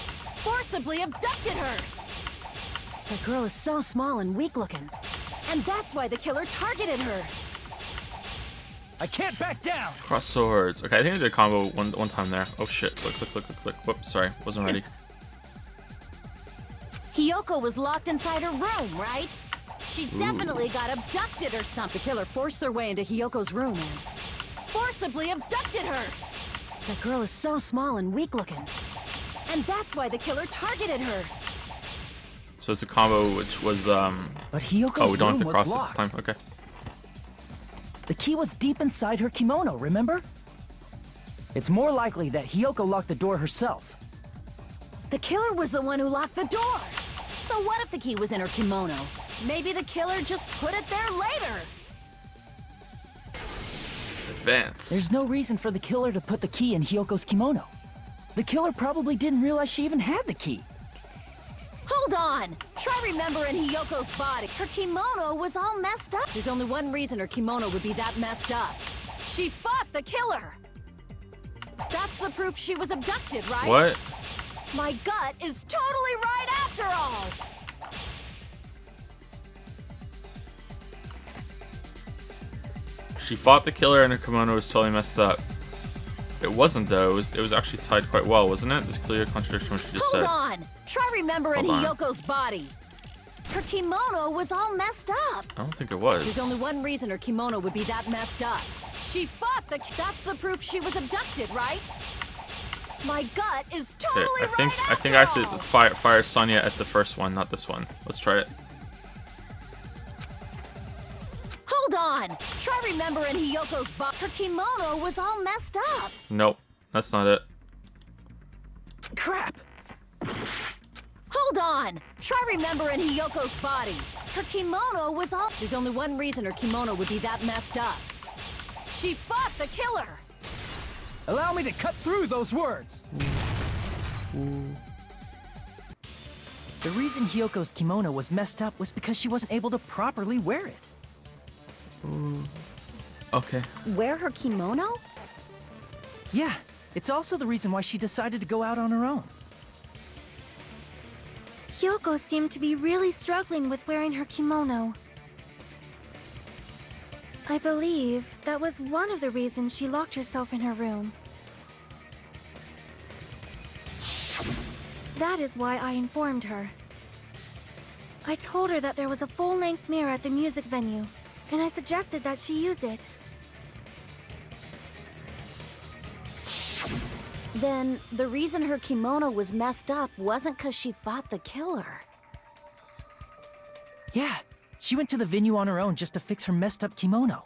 Speaker 5: forcibly abducted her. The girl is so small and weak-looking, and that's why the killer targeted her.
Speaker 3: I can't back down!
Speaker 1: Cross swords. Okay, I think I did a combo one time there. Oh shit. Click. Whoops, sorry. Wasn't ready.
Speaker 5: Hiyoko was locked inside her room, right? She definitely got abducted or something. The killer forced their way into Hiyoko's room and forcibly abducted her. That girl is so small and weak-looking. And that's why the killer targeted her.
Speaker 1: So it's a combo which was
Speaker 3: But Hiyoko's
Speaker 1: oh, we don't have
Speaker 3: room
Speaker 1: to cross
Speaker 3: was
Speaker 1: it
Speaker 3: locked.
Speaker 1: this time. Okay.
Speaker 3: The key was deep inside her kimono, remember? It's more likely that Hiyoko locked the door herself.
Speaker 5: The killer was the one who locked the door. So what if the key was in her kimono? Maybe the killer just put it there later.
Speaker 1: Advance.
Speaker 3: There's no reason for the killer to put the key in Hiyoko's kimono. The killer probably didn't realize she even had the key.
Speaker 5: Hold on! Try remembering Hiyoko's body. Her kimono was all messed up. There's only one reason her kimono would be that messed up. She fought the killer! That's the proof she was abducted, right?
Speaker 1: What?
Speaker 5: My gut is totally right after all!
Speaker 1: She fought the killer and her kimono was totally messed up. It wasn't though. It was actually tied quite well, wasn't it? There's clear contradiction what she just said.
Speaker 5: Hold on! Try remembering
Speaker 1: Hold on.
Speaker 5: Hiyoko's body. Her kimono was all messed up.
Speaker 1: I don't think it was.
Speaker 5: There's only one reason her kimono would be that messed up. She fought the... That's the proof she was abducted, right? My gut is totally
Speaker 1: Okay,
Speaker 5: right
Speaker 1: I think I have
Speaker 5: after
Speaker 1: to
Speaker 5: all.
Speaker 1: fire Sonya at the first one, not this one. Let's try it.
Speaker 5: Hold on! Try remembering Hiyoko's body. Her kimono was all messed up.
Speaker 1: Nope, that's not it.
Speaker 3: Crap!
Speaker 5: Hold on! Try remembering Hiyoko's body. Her kimono was all... There's only one reason her kimono would be that messed up. She fought the killer!
Speaker 3: Allow me to cut through those words! The reason Hiyoko's kimono was messed up was because she wasn't able to properly wear it.
Speaker 1: Okay.
Speaker 5: Wear her kimono?
Speaker 3: Yeah, it's also the reason why she decided to go out on her own.
Speaker 7: Hiyoko seemed to be really struggling with wearing her kimono. I believe that was one of the reasons she locked herself in her room. That is why I informed her. I told her that there was a full-length mirror at the music venue, and I suggested that she use it.
Speaker 5: Then, the reason her kimono was messed up wasn't because she fought the killer.
Speaker 3: Yeah, she went to the venue on her own just to fix her messed up kimono.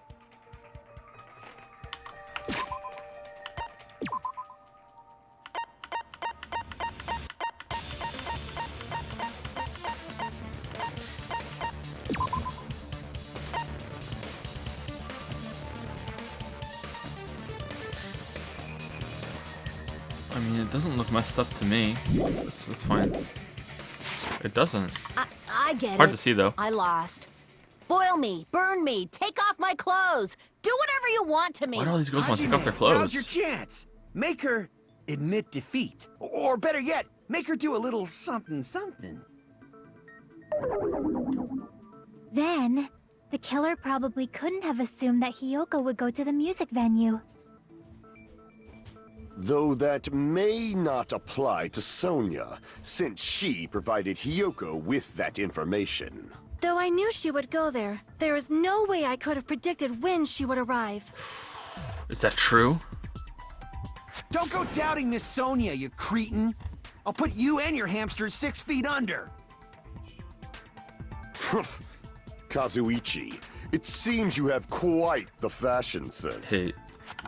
Speaker 1: I mean, it doesn't look messed up to me. It's fine. It doesn't.
Speaker 5: I get it.
Speaker 1: Hard to see though.
Speaker 5: I lost. Boil me, burn me, take off my clothes. Do whatever you want to me.
Speaker 1: Why do all these girls want to take off their
Speaker 4: Now's your
Speaker 1: clothes?
Speaker 4: chance. Make her admit defeat. Or better yet, make her do a little something something.
Speaker 6: Then, the killer probably couldn't have assumed that Hiyoko would go to the music venue.
Speaker 11: Though that may not apply to Sonya, since she provided Hiyoko with that information.
Speaker 7: Though I knew she would go there, there is no way I could have predicted when she would arrive.
Speaker 1: Is that true?
Speaker 4: Don't go doubting Miss Sonya, you cretin. I'll put you and your hamsters 6 feet under.
Speaker 11: Kazuichi, it seems you have quite the fashion sense.
Speaker 1: Hey,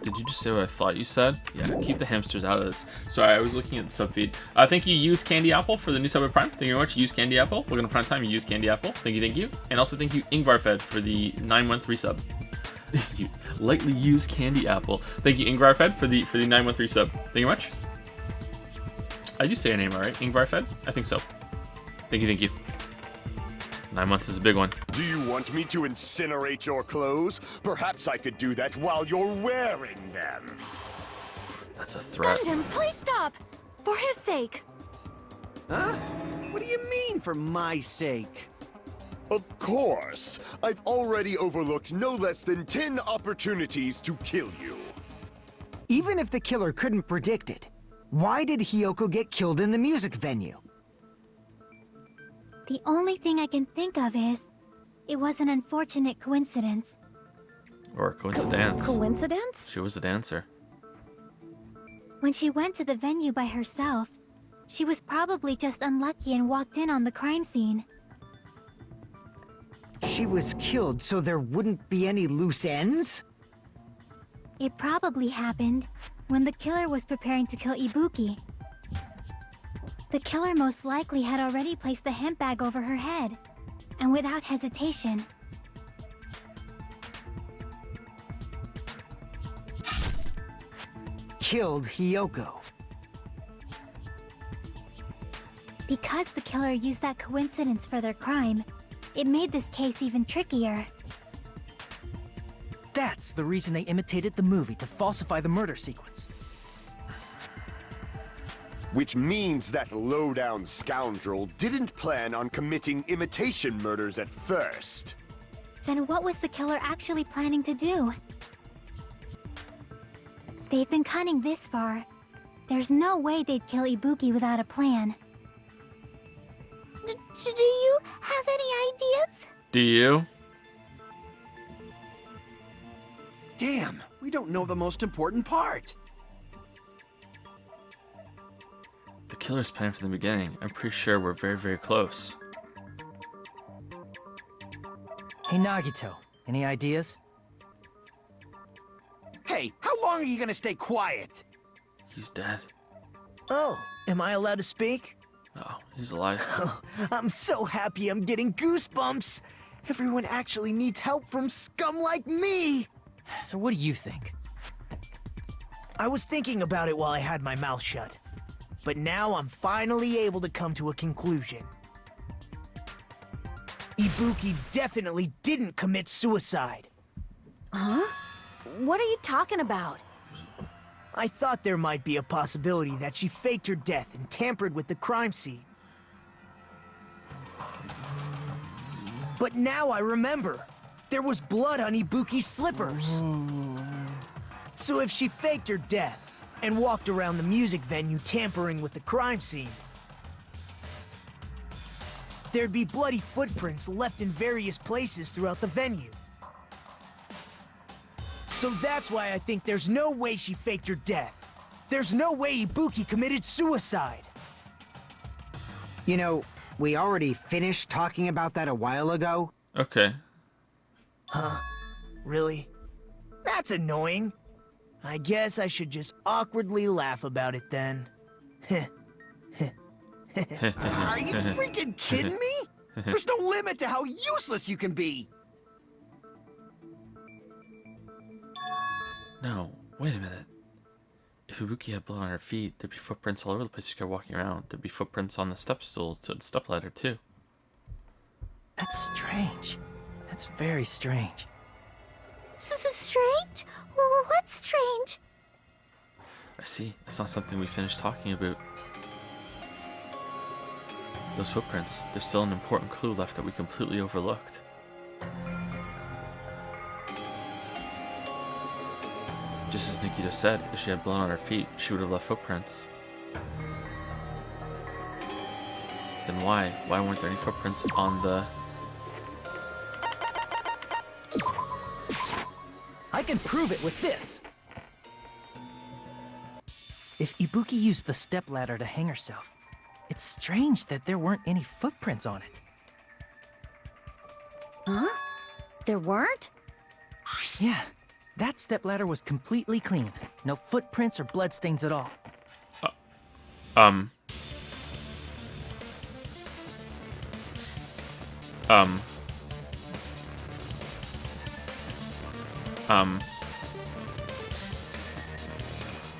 Speaker 1: did you just say what I thought you said? Yeah, keep the hamsters out of this. Sorry, I was looking at the sub feed. Thank you, Use Candy Apple, for the new sub at Prime. Thank you very much, Use Candy Apple. We're gonna Prime Time, Use Candy Apple. Thank you, thank you. And also thank you, Ingvarfed, for the 9-month resub. You lightly used Candy Apple. Thank you, Ingvarfed, for the 9-month resub. Thank you very much. I do say your name alright, Ingvarfed? I think so. Thank you, thank you. 9 months is a big one.
Speaker 11: Do you want me to incinerate your clothes? Perhaps I could do that while you're wearing them.
Speaker 1: That's a threat.
Speaker 7: Gundam, please stop! For his sake!
Speaker 4: Huh? What do you mean, for my sake?
Speaker 11: Of course. I've already overlooked no less than 10 opportunities to kill you.
Speaker 8: Even if the killer couldn't predict it, why did Hiyoko get killed in the music venue?
Speaker 6: The only thing I can think of is, it was an unfortunate coincidence.
Speaker 1: Or a coincidence.
Speaker 5: Coincidence?
Speaker 1: She was a dancer.
Speaker 6: When she went to the venue by herself, she was probably just unlucky and walked in on the crime scene.
Speaker 8: She was killed so there wouldn't be any loose ends?
Speaker 6: It probably happened when the killer was preparing to kill Ibuki. The killer most likely had already placed the hemp bag over her head, and without hesitation,
Speaker 8: Killed Hiyoko.
Speaker 6: because the killer used that coincidence for their crime, it made this case even trickier.
Speaker 3: That's the reason they imitated the movie to falsify the murder sequence.
Speaker 11: Which means that low-down scoundrel didn't plan on committing imitation murders at first.
Speaker 6: Then what was the killer actually planning to do? They've been cunning this far. There's no way they'd kill Ibuki without a plan. Do you have any ideas?
Speaker 1: Do you?
Speaker 4: Damn, we don't know the most important part.
Speaker 1: The killer's plan from the beginning. I'm pretty sure we're very, very close.
Speaker 3: Hey Nagito, any ideas?
Speaker 4: Hey, how long are you gonna stay quiet?
Speaker 1: He's dead.
Speaker 9: Oh, am I allowed to speak?
Speaker 1: Oh, he's alive.
Speaker 9: I'm so happy I'm getting goosebumps. Everyone actually needs help from scum like me.
Speaker 3: So what do you think?
Speaker 9: I was thinking about it while I had my mouth shut. But now I'm finally able to come to a conclusion. Ibuki definitely didn't commit suicide.
Speaker 5: Huh? What are you talking about?
Speaker 9: I thought there might be a possibility that she faked her death and tampered with the crime scene. But now I remember. There was blood on Ibuki's slippers. So if she faked her death and walked around the music venue tampering with the crime scene, there'd be bloody footprints left in various places throughout the venue. So that's why I think there's no way she faked her death. There's no way Ibuki committed suicide.
Speaker 8: You know, we already finished talking about that a while ago.
Speaker 1: Okay.
Speaker 9: Huh? Really? That's annoying. I guess I should just awkwardly laugh about it then.
Speaker 4: Are you freaking kidding me? There's no limit to how useless you can be.
Speaker 1: No, wait a minute. If Ibuki had blood on her feet, there'd be footprints all over the place you kept walking around. There'd be footprints on the step stools to the step ladder too.
Speaker 3: That's strange. That's very strange.
Speaker 6: Strange? What's strange?
Speaker 1: I see. It's not something we finished talking about. Those footprints, there's still an important clue left that we completely overlooked. Just as Nikito said, if she had blood on her feet, she would have left footprints. Then why? Why weren't there any footprints on the...
Speaker 3: I can prove it with this! If Ibuki used the stepladder to hang herself, it's strange that there weren't any footprints on it.
Speaker 5: Huh? There weren't?
Speaker 3: Yeah, that stepladder was completely clean. No footprints or bloodstains at all.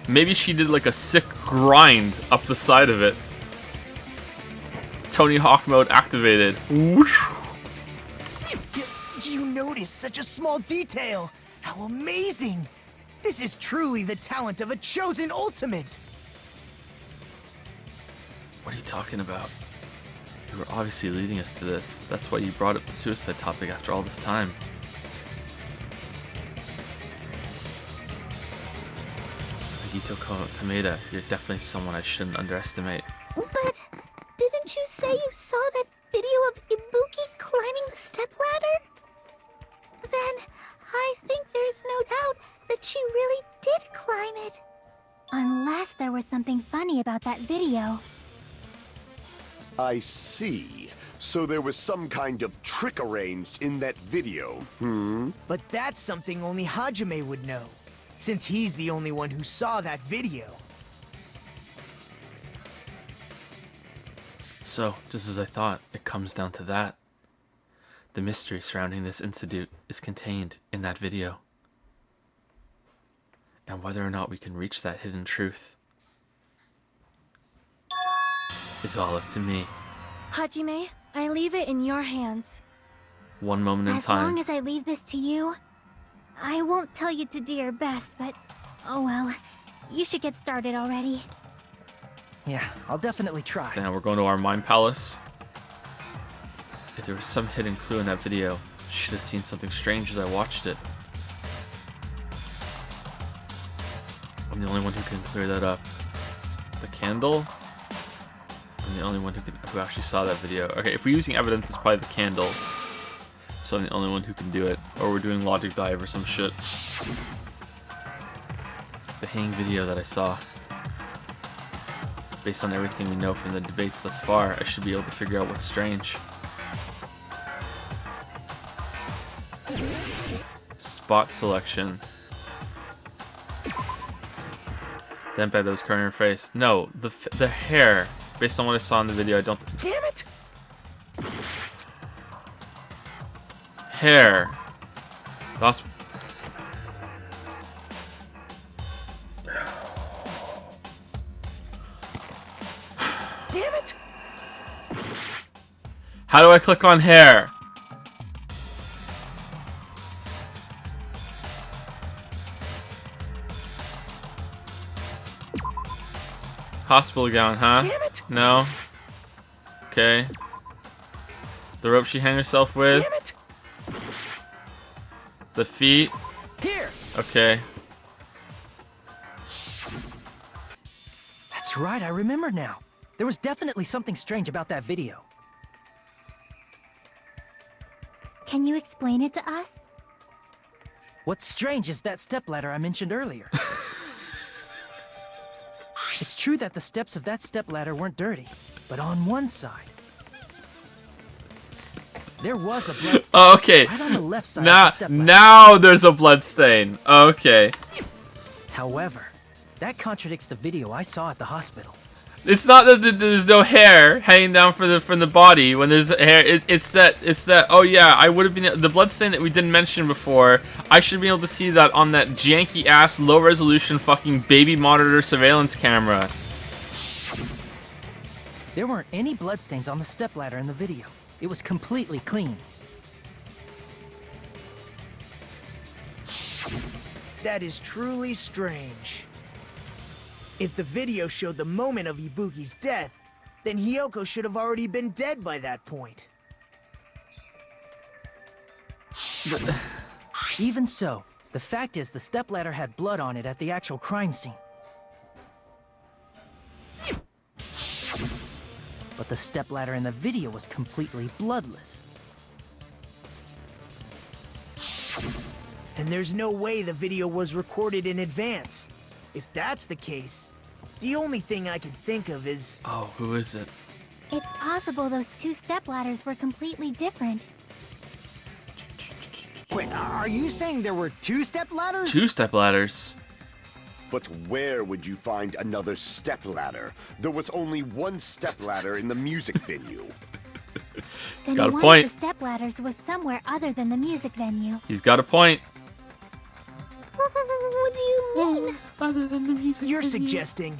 Speaker 1: Maybe she did like a sick grind up the side of it. Tony Hawk mode activated. Whoosh.
Speaker 9: You noticed such a small detail. How amazing! This is truly the talent of a chosen ultimate.
Speaker 1: What are you talking about? You were obviously leading us to this. That's why you brought up the suicide topic after all this time. Nagito Kameda, you're definitely someone I shouldn't underestimate.
Speaker 6: But didn't Didn't you say you saw that video of Ibuki climbing the stepladder? Then I think there's no doubt that she really did climb it.
Speaker 7: Unless there was something funny about that video.
Speaker 11: I see. So there was some kind of trick arranged in that video, hmm?
Speaker 9: But that's something only Hajime would know, since he's the only one who saw that video.
Speaker 1: So, just as I thought, it comes down to that. The mystery surrounding this incident is contained in that video. And whether or not we can reach that hidden truth is all up to me.
Speaker 7: Hajime, I leave it in your hands.
Speaker 1: One moment in
Speaker 6: As
Speaker 1: time.
Speaker 6: long as I leave this to you, I won't tell you to do your best, but oh well. You should get started already.
Speaker 3: Yeah, I'll definitely try.
Speaker 1: Now we're going to our mind palace. If there was some hidden clue in that video, I should have seen something strange as I watched it. I'm the only one who can clear that up. The candle? I'm the only one who actually saw that video. Okay, if we're using evidence, it's probably the candle. So I'm the only one who can do it. Or we're doing logic dive or some shit. The hanging video that I saw. Based on everything we know from the debates thus far, I should be able to figure out what's strange. Spot selection. Then by those covering her face. No, the hair. Based on what I saw in the video, I don't.
Speaker 3: Damn it!
Speaker 1: Hair. That's.
Speaker 3: Damn it!
Speaker 1: How do I click on hair? Hospital gown, huh?
Speaker 3: Damn it!
Speaker 1: No. Okay. The rope she hung herself with.
Speaker 3: Damn it!
Speaker 1: The feet.
Speaker 3: Here!
Speaker 1: Okay.
Speaker 3: That's right, I remember now. There was definitely something strange about that video.
Speaker 6: Can you explain it to us?
Speaker 3: What's strange is that stepladder I mentioned earlier. It's true that the steps of that stepladder weren't dirty, but on one side, there was a blood stain.
Speaker 1: Oh, okay.
Speaker 3: Right on the left side of
Speaker 1: Now,
Speaker 3: the stepladder.
Speaker 1: now there's a blood stain. Okay.
Speaker 3: However, that contradicts the video I saw at the hospital.
Speaker 1: It's not that there's no hair hanging down from the body when there's hair. It's that. Oh yeah, I would have been the blood stain that we didn't mention before. I should be able to see that on that janky ass low resolution fucking baby monitor surveillance camera.
Speaker 3: There weren't any bloodstains on the stepladder in the video. It was completely clean.
Speaker 9: That is truly strange. If the video showed the moment of Ibuki's death, then Hiyoko should have already been dead by that point.
Speaker 3: Even so, the fact is the stepladder had blood on it at the actual crime scene. But the stepladder in the video was completely bloodless.
Speaker 9: And there's no way the video was recorded in advance. If that's the case, the only thing I can think of is...
Speaker 1: Oh, who is it?
Speaker 6: It's possible those two stepladders were completely different.
Speaker 8: Wait, are you saying there were two stepladders?
Speaker 1: Two stepladders.
Speaker 11: But where would you find another stepladder? There was only one stepladder in the music venue.
Speaker 1: He's
Speaker 6: Then
Speaker 1: got a
Speaker 6: one
Speaker 1: point.
Speaker 6: of the stepladders was somewhere other than the music venue.
Speaker 1: He's got a point.
Speaker 6: What do you mean?
Speaker 10: Other than the music
Speaker 9: You're
Speaker 10: video.
Speaker 9: suggesting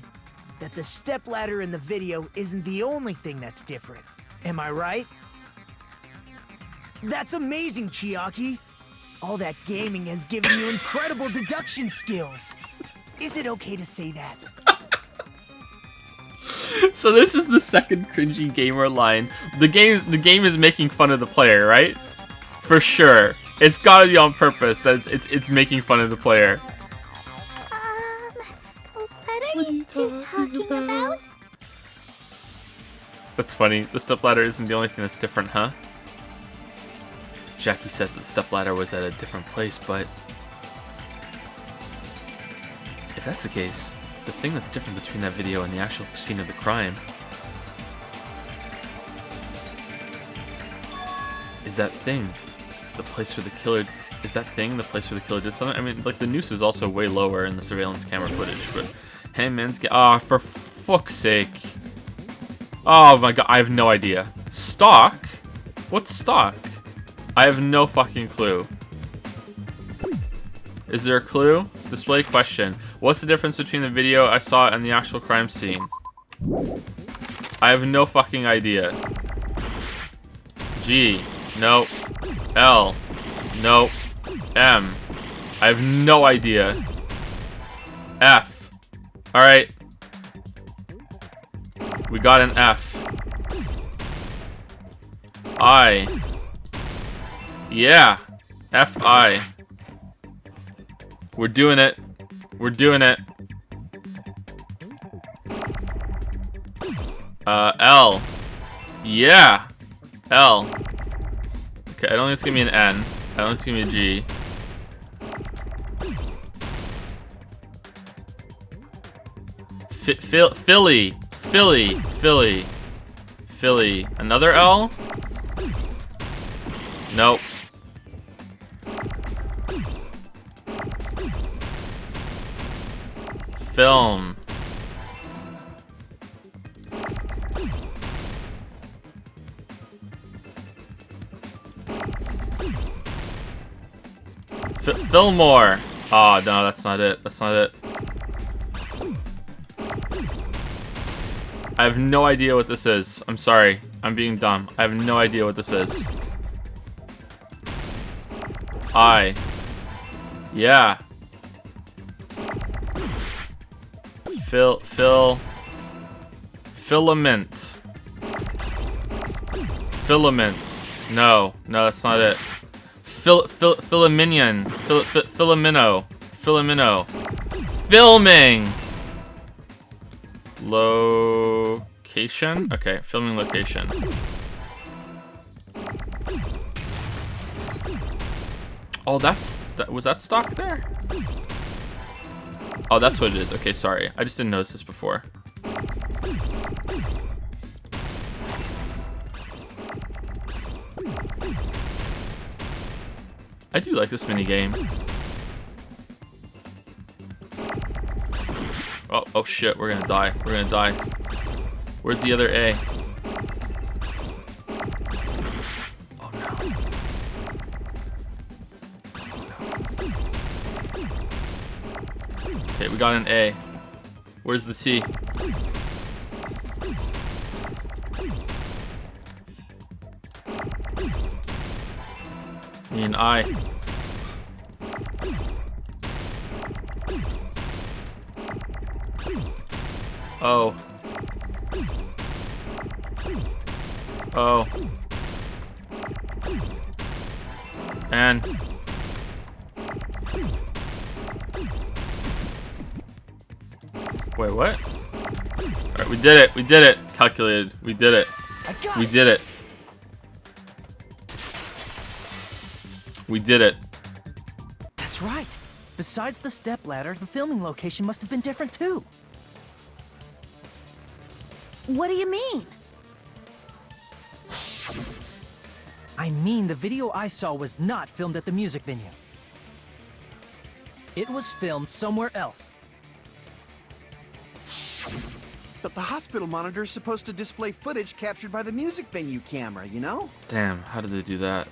Speaker 9: that the stepladder in the video isn't the only thing that's different. Am I right? That's amazing, Chiaki. All that gaming has given you incredible deduction skills. Is it okay to say that?
Speaker 1: So this is the second cringy gamer line. The game is making fun of the player, right? For sure. It's gotta be on purpose that it's making fun of the player.
Speaker 6: What are you two talking about?
Speaker 1: What's funny, the stepladder isn't the only thing that's different, huh? Jackie said that the stepladder was at a different place, but if that's the case, the thing that's different between that video and the actual scene of the crime is that thing, the place where the killer... Is that thing the place where the killer did something? I mean, like, the noose is also way lower in the surveillance camera footage, but... Hangman's... Ah, for fuck's sake. Oh my god, I have no idea. Stock? What's stock? I have no fucking clue. Is there a clue? Display question. What's the difference between the video I saw and the actual crime scene? I have no fucking idea. G. Nope. L. Nope. M. I have no idea. F. Alright. We got an F. I. Yeah. F-I. We're doing it. We're doing it. L. Yeah. L. Okay, I don't think it's gonna be an N. I don't think it's gonna be a G. Philly. Philly. Philly. Philly. Another L? Nope. Film. Fillmore. Oh, no, that's not it. That's not it. I have no idea what this is. I'm sorry. I'm being dumb. I have no idea what this is. I. Yeah. Filament. Filament. No, that's not it. Filaminion. Filamino. Filamino. Filming. Location? Okay, filming location. Oh, was that stock there? Oh, that's what it is. Okay, sorry. I just didn't notice this before. I do like this minigame. Oh shit, we're gonna die. We're gonna die. Where's the other A? Oh no. Okay, we got an A. Where's the T? Need an I. Oh. Oh. And. Wait, what? Alright, we did it. We did it. Calculated. We did it. We did it. We did it.
Speaker 3: That's right. Besides the stepladder, the filming location must have been different too.
Speaker 5: What do you mean?
Speaker 3: I mean, the video I saw was not filmed at the music venue. It was filmed somewhere else.
Speaker 4: But the hospital monitor is supposed to display footage captured by the music venue camera, you know?
Speaker 1: Damn, how did they do that?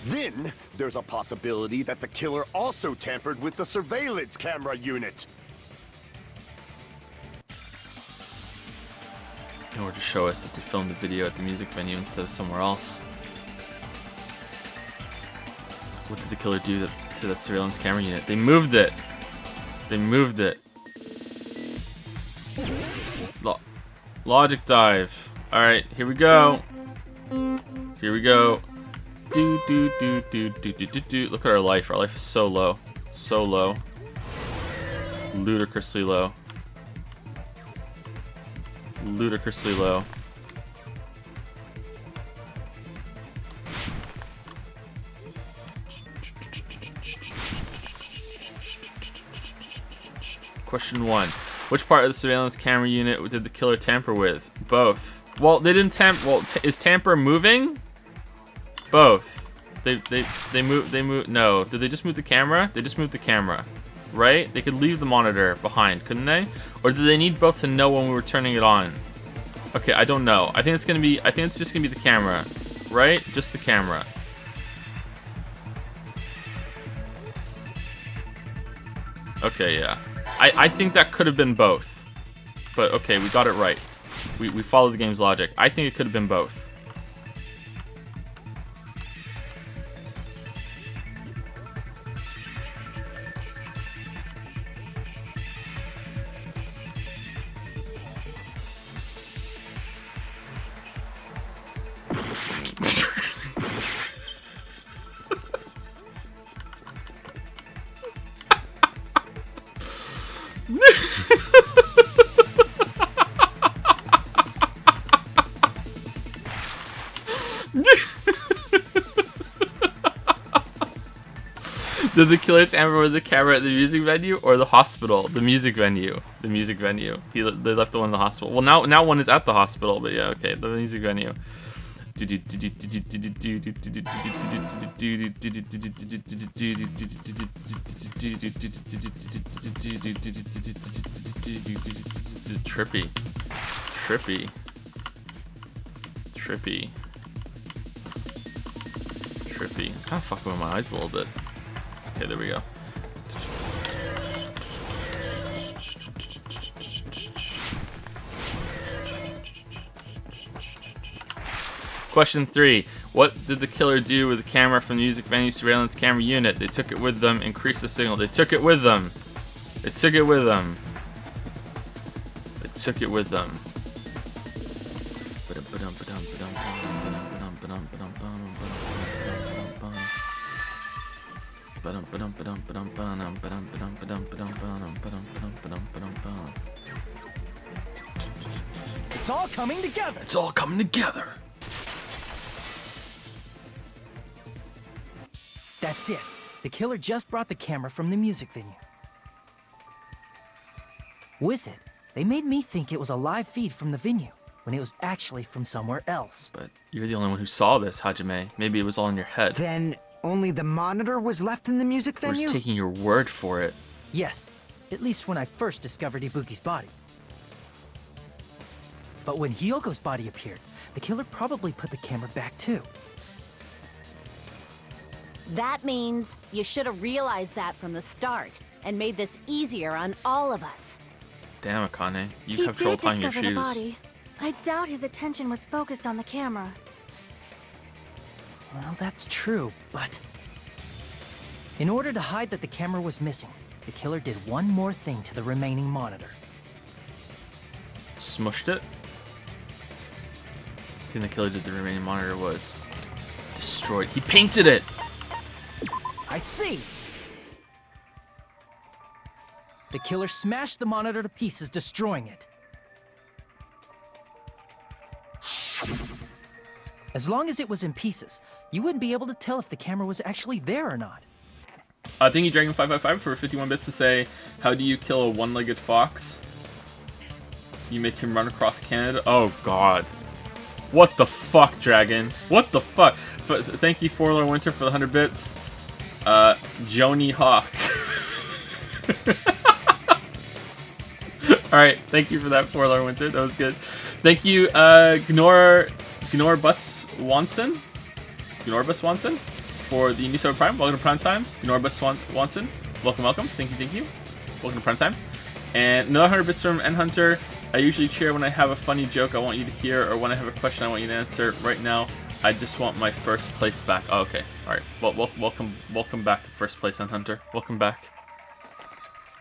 Speaker 11: Then, there's a possibility that the killer also tampered with the surveillance camera unit.
Speaker 1: In order to show us that they filmed the video at the music venue instead of somewhere else. What did the killer do to that surveillance camera unit? They moved it! They moved it. Logic dive. Alright, here we go. Here we go. Do. Look at our life. Our life is so low. So low. Ludicrously low. ludicrously low. Question 1. Which part of the surveillance camera unit did the killer tamper with? Both. Well, they didn't tamper. Well, is tamper moving? Both. They move. No. Did they just move the camera? They just moved the camera, right? They could leave the monitor behind, couldn't they? Or did they need both to know when we were turning it on? Okay, I don't know. I think it's gonna be. I think it's just gonna be the camera, right? Just the camera. Okay, yeah. I think that could have been both. But okay, we got it right. We followed the game's logic. I think it could have been both. Did the killer tamper with the camera at the music venue or the hospital? The music venue. The music venue. They left the one in the hospital. Well, now one is at the hospital, but yeah, okay. The music venue. Trippy. Trippy. Trippy. Trippy. It's kind of fucking with my eyes a little bit. Okay, there we go. Question 3. What did the killer do with the camera from the music venue surveillance camera unit? They took it with them, increased the signal. They took it with them. They took it with them. They took it with them.
Speaker 3: It's all coming together.
Speaker 1: It's all coming together.
Speaker 3: That's it. The killer just brought the camera from the music venue. With it, they made me think it was a live feed from the venue, when it was actually from somewhere else.
Speaker 1: But you're the only one who saw this, Hajime. Maybe it was all in your head.
Speaker 8: Then only the monitor was left in the music
Speaker 1: We're
Speaker 8: venue?
Speaker 1: just taking your word for it.
Speaker 3: Yes, at least when I first discovered Ibuki's body. But when Hyoko's body appeared, the killer probably put the camera back too.
Speaker 5: That means you should have realized that from the start and made this easier on all of us.
Speaker 1: Damn, Akane. You
Speaker 7: He
Speaker 1: have trouble
Speaker 7: did
Speaker 1: tying your
Speaker 7: discover the
Speaker 1: shoes.
Speaker 7: body. I doubt his attention was focused on the camera.
Speaker 3: Well, that's true, but... in order to hide that the camera was missing, the killer did one more thing to the remaining monitor.
Speaker 1: Smushed it? The thing the killer did to the remaining monitor was... destroyed. He painted it!
Speaker 3: I see! The killer smashed the monitor to pieces, destroying it. As long as it was in pieces, you wouldn't be able to tell if the camera was actually there or not.
Speaker 1: Thank you, Dragon555, for 51 bits to say, how do you kill a one-legged fox? You make him run across Canada? Oh, God. What the fuck, Dragon? What the fuck? Thank you, Forlorn Winter, for the 100 bits. Joni Hawk. Alright, thank you for that, Forlorn Winter. That was good. Thank you, Gnorbus Wanson, for the new sub Prime. Welcome to Prime Time. Gnorbus Wanson. Welcome. Thank you. Welcome to Prime Time. And another 100 bits from N Hunter. I usually cheer when I have a funny joke I want you to hear, or when I have a question I want you to answer. Right now, I just want my first place back. Oh, okay. Alright. Well, welcome back to first place, N Hunter. Welcome back.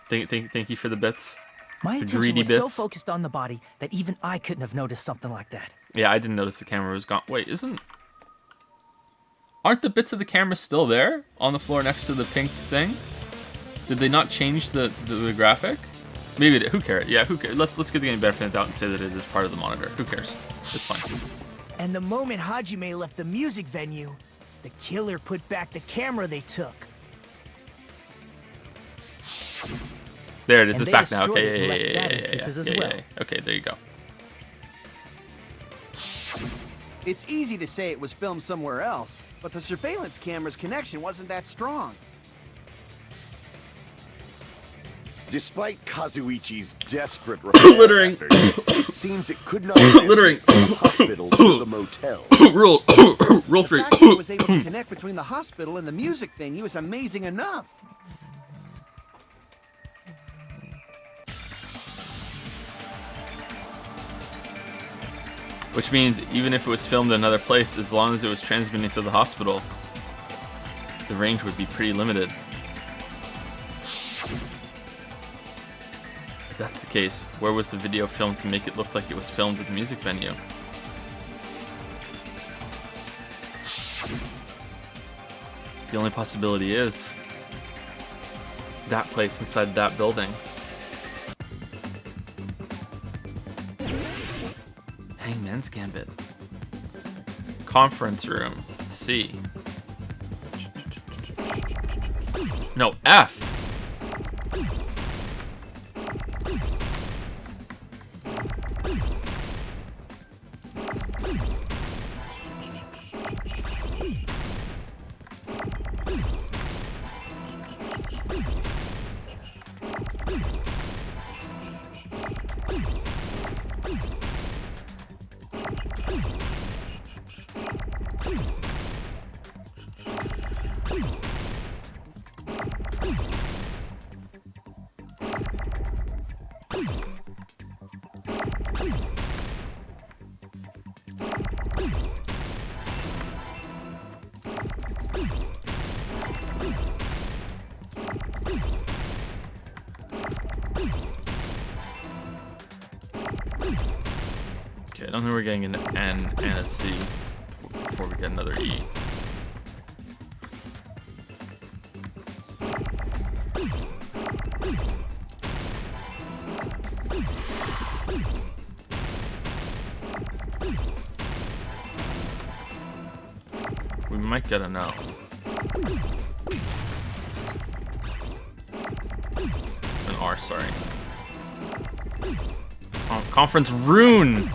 Speaker 1: Thank you for the bits.
Speaker 3: My
Speaker 1: The
Speaker 3: attention
Speaker 1: greedy
Speaker 3: was
Speaker 1: bits.
Speaker 3: so focused on the body that even I couldn't have noticed something like that.
Speaker 1: Yeah, I didn't notice the camera was gone. Wait, aren't the bits of the camera still there on the floor next to the pink thing? Did they not change the graphic? Maybe who cares? Yeah, who cares? Let's get the game benefit of the doubt and say that it is part of the monitor. Who cares? It's fine.
Speaker 9: And the moment Hajime left the music venue, the killer put back the camera they took.
Speaker 1: There it is.
Speaker 3: And
Speaker 1: It's
Speaker 3: they
Speaker 1: back now.
Speaker 3: destroyed it
Speaker 1: Okay,
Speaker 3: and left that in pieces as well.
Speaker 1: Okay, there you go.
Speaker 4: It's easy to say it was filmed somewhere else, but the surveillance camera's connection wasn't that strong.
Speaker 11: Despite Kazuichi's desperate
Speaker 1: Littering.
Speaker 11: efforts, it seems it could not transfer
Speaker 1: Littering.
Speaker 11: from the hospital to the motel.
Speaker 1: Rule
Speaker 4: The
Speaker 1: 3.
Speaker 4: fact that it was able to connect between the hospital and the music venue is amazing enough.
Speaker 1: Which means even if it was filmed in another place, as long as it was transmitting to the hospital, the range would be pretty limited. If that's the case, where was the video filmed to make it look like it was filmed at the music venue? The only possibility is that place inside that building. Hangman's Gambit. Conference room. C. No, F. Okay, I don't think we're getting an N and a C before we get another E. We might get a no. An R, sorry. Conference Rune!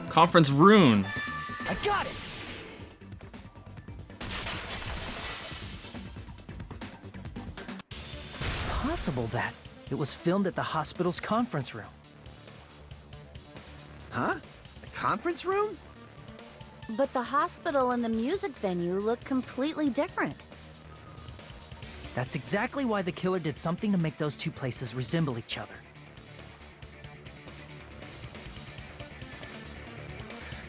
Speaker 1: Conference Rune!
Speaker 9: I got it!
Speaker 3: It's possible that it was filmed at the hospital's conference room.
Speaker 4: Huh? The conference room?
Speaker 5: But the hospital and the music venue look completely different.
Speaker 3: That's exactly why the killer did something to make those two places resemble each other.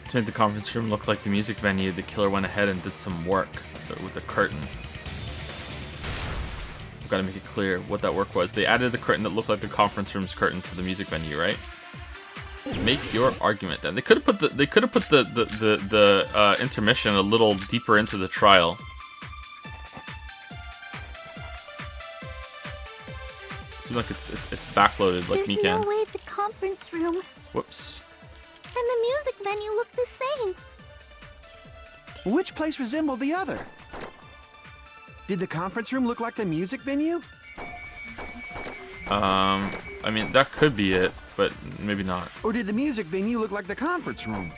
Speaker 1: To make the conference room look like the music venue, the killer went ahead and did some work with the curtain. We've got to make it clear what that work was. They added the curtain that looked like the conference room's curtain to the music venue, right? Make your argument then. They could have put the intermission a little deeper into the trial. Seems like it's backloaded like
Speaker 6: There's
Speaker 1: Mikan.
Speaker 6: no way the conference room
Speaker 1: Whoops.
Speaker 6: and the music venue look the same.
Speaker 4: Which place resembled the other? Did the conference room look like the music venue?
Speaker 1: I mean, that could be it, but maybe not.
Speaker 4: Or did the music venue look like the conference room?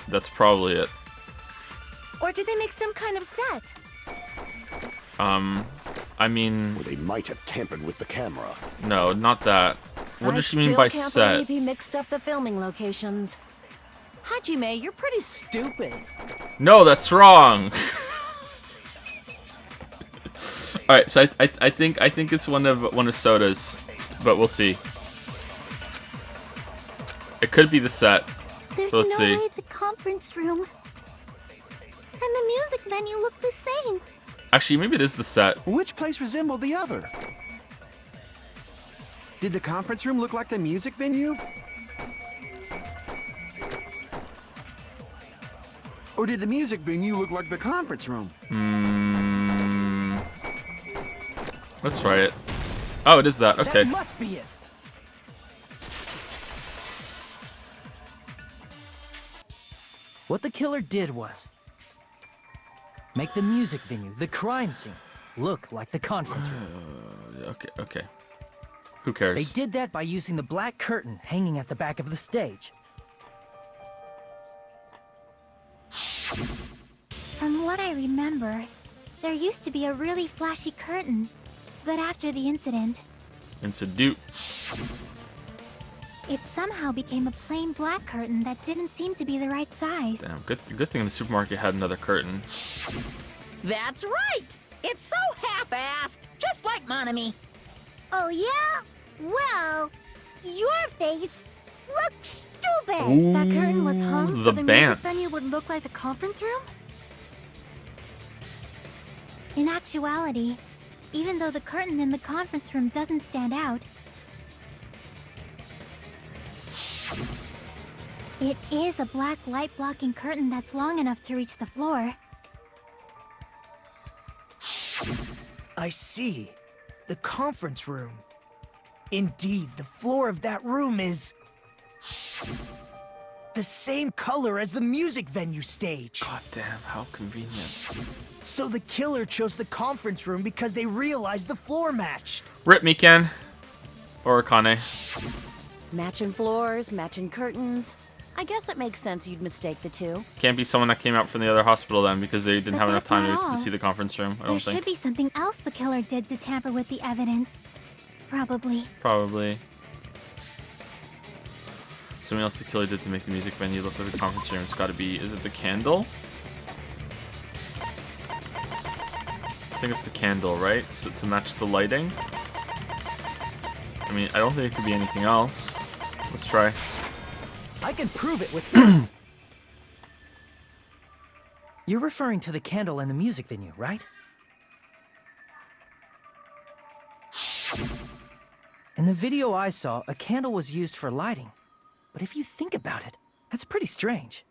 Speaker 1: That's probably it.
Speaker 7: Or did they make some kind of set?
Speaker 1: I mean,
Speaker 11: They might have tampered with the camera.
Speaker 1: no, not that. What does she mean
Speaker 5: still
Speaker 1: by
Speaker 5: can't
Speaker 1: set?
Speaker 5: believe he mixed up the filming locations. Hajime, you're pretty
Speaker 9: Stupid.
Speaker 1: No, that's wrong. All right, so I think it's one of Soda's, but we'll see. It could be the set.
Speaker 6: There's
Speaker 1: So let's
Speaker 6: no
Speaker 1: see.
Speaker 6: way the conference room and the music venue look the same.
Speaker 1: Actually, maybe it is the set.
Speaker 4: Which place resembled the other? Did the conference room look like the music venue? Or did the music venue look like the conference room?
Speaker 1: Let's try it. Oh, it is that. Okay.
Speaker 3: That must be it. What the killer did was make the music venue, the crime scene, look like the conference room.
Speaker 1: Okay. Who cares?
Speaker 3: They did that by using the black curtain hanging at the back of the stage.
Speaker 6: From what I remember, there used to be a really flashy curtain. But after the incident, it somehow became a plain black curtain that didn't seem to be the right size.
Speaker 1: Damn, good thing the supermarket had another curtain.
Speaker 2: That's right! It's so half-assed, just like Monami.
Speaker 6: Oh yeah? Well, your face looks stupid!
Speaker 1: Ooh,
Speaker 7: That curtain was hung so the music
Speaker 1: Bants.
Speaker 7: venue would look like the conference room?
Speaker 6: In actuality, even though the curtain in the conference room doesn't stand out, it is a black light-blocking curtain that's long enough to reach the floor.
Speaker 9: I see. The conference room. Indeed, the floor of that room is the same color as the music venue stage.
Speaker 1: God damn, how convenient.
Speaker 9: So the killer chose the conference room because they realized the floor matched.
Speaker 1: Rip Mikan. Or Akane.
Speaker 5: Matching floors, matching curtains. I guess it makes sense you'd mistake the two.
Speaker 1: Can't be someone that came out from the other hospital then because they didn't
Speaker 6: But
Speaker 1: have enough
Speaker 6: that's
Speaker 1: time
Speaker 6: not
Speaker 1: to
Speaker 6: all.
Speaker 1: see the conference room, I
Speaker 6: There
Speaker 1: don't
Speaker 6: should
Speaker 1: think.
Speaker 6: be something else the killer did to tamper with the evidence. Probably.
Speaker 1: Probably. Something else the killer did to make the music venue look like the conference room. It's gotta be, is it the candle? I think it's the candle, right? So to match the lighting. I mean, I don't think it could be anything else. Let's try.
Speaker 3: I can prove it with this. You're referring to the candle in the music venue, right? In the video I saw, a candle was used for lighting. But if you think about it, that's pretty strange.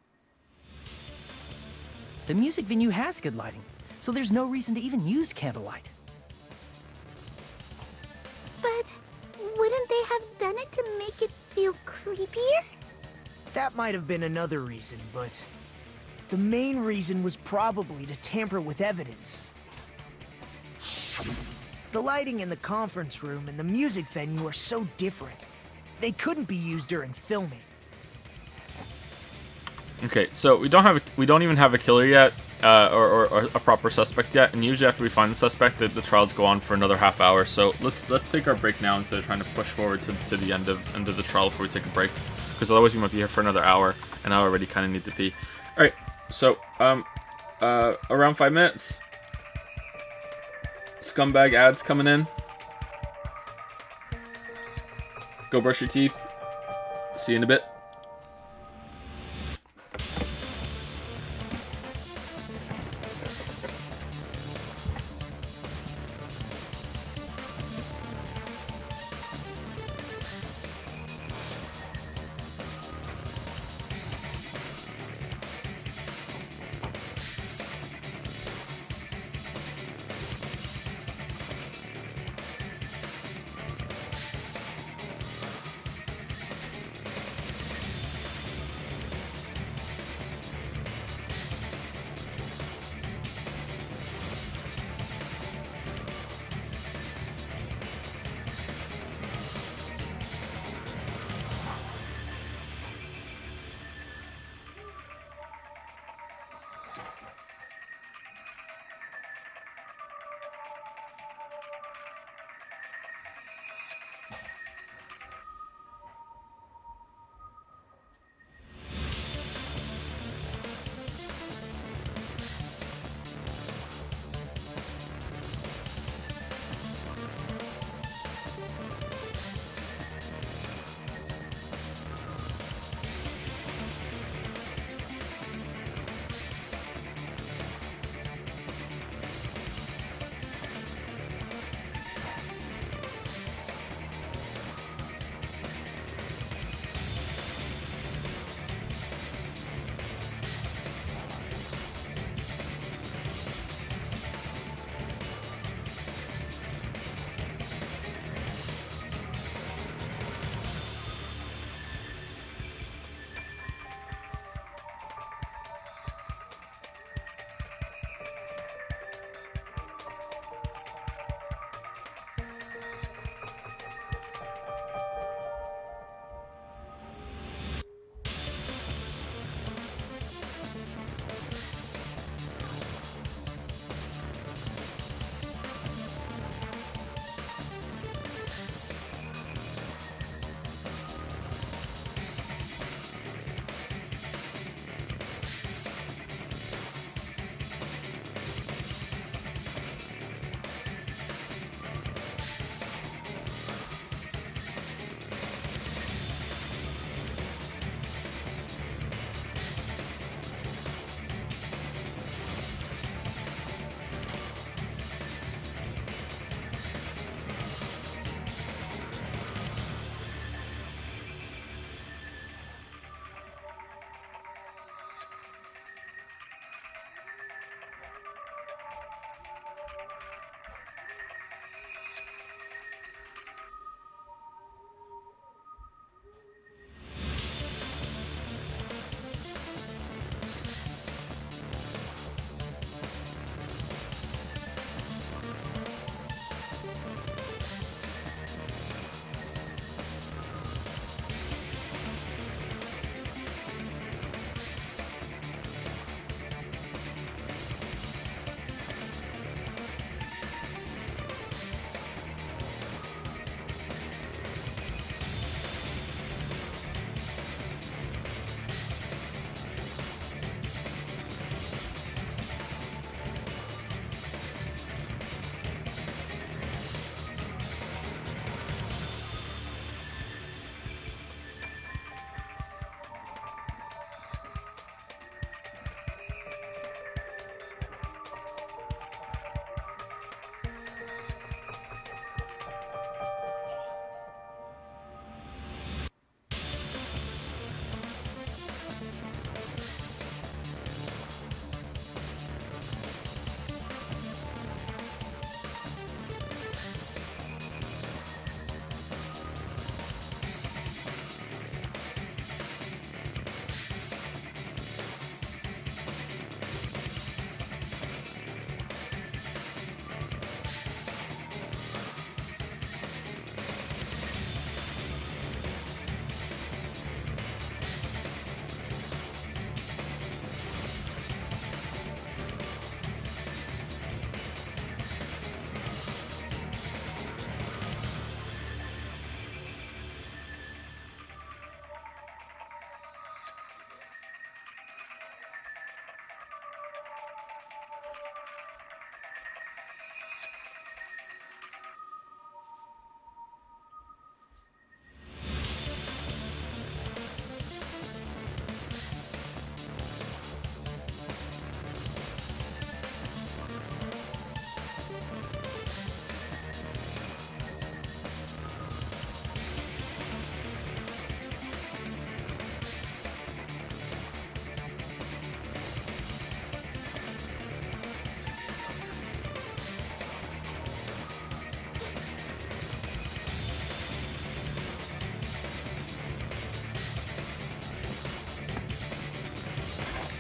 Speaker 3: The music venue has good lighting, so there's no reason to even use candlelight.
Speaker 6: But wouldn't they have done it to make it feel creepier?
Speaker 9: That might have been another reason, but the main reason was probably to tamper with evidence. The lighting in the conference room and the music venue are so different. They couldn't be used during filming.
Speaker 1: Okay, so we don't even have a killer yet, or a proper suspect yet. And usually after we find the suspect, the trials go on for another half hour. So let's take our break now instead of trying to push forward to the end of the trial before we take a break, because otherwise we might be here for another hour, and I already kind of need to pee. All right, so around 5 minutes. Scumbag ads coming in. Go brush your teeth. See you in a bit.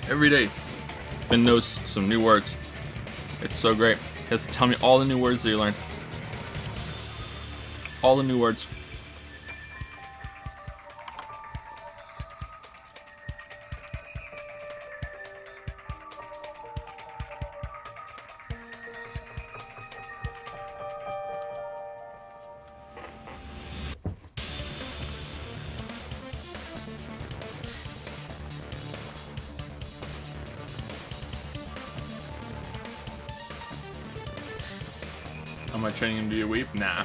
Speaker 1: Every day, Finn knows some new words. It's so great. He has to tell me all the new words that you learned. All the new words. Am I training him to be a weep? Nah.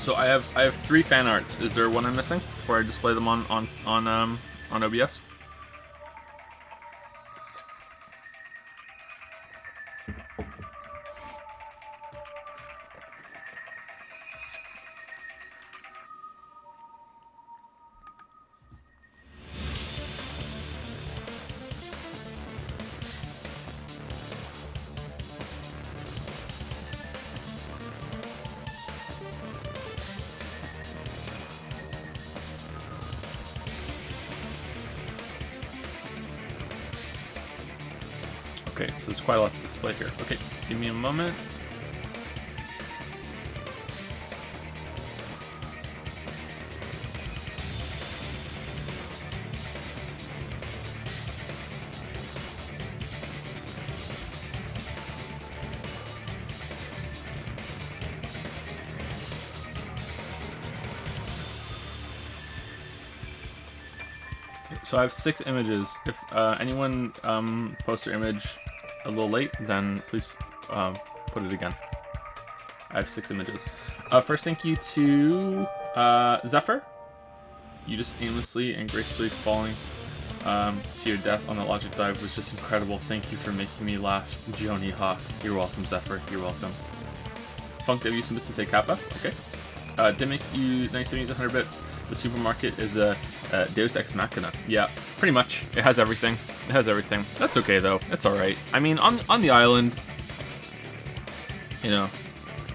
Speaker 1: So I have 3 fan arts. Is there one I'm missing before I display them on OBS? Okay, so there's quite a lot to display here. Okay, give me a moment. So I have 6 images. If anyone posts their image a little late, then please put it again. I have 6 images. First, thank you to Zephyr. You just aimlessly and gracefully falling to your death on the logic dive was just incredible. Thank you for making me laugh, Joni Hawk. You're welcome, Zephyr. You're welcome. Funk W used to say Kappa. Okay. Dimmick, you 97 100 bits. The supermarket is a Deus Ex Machina. Yeah, pretty much. It has everything. It has everything. That's okay though. It's all right. I mean, on the island, you know,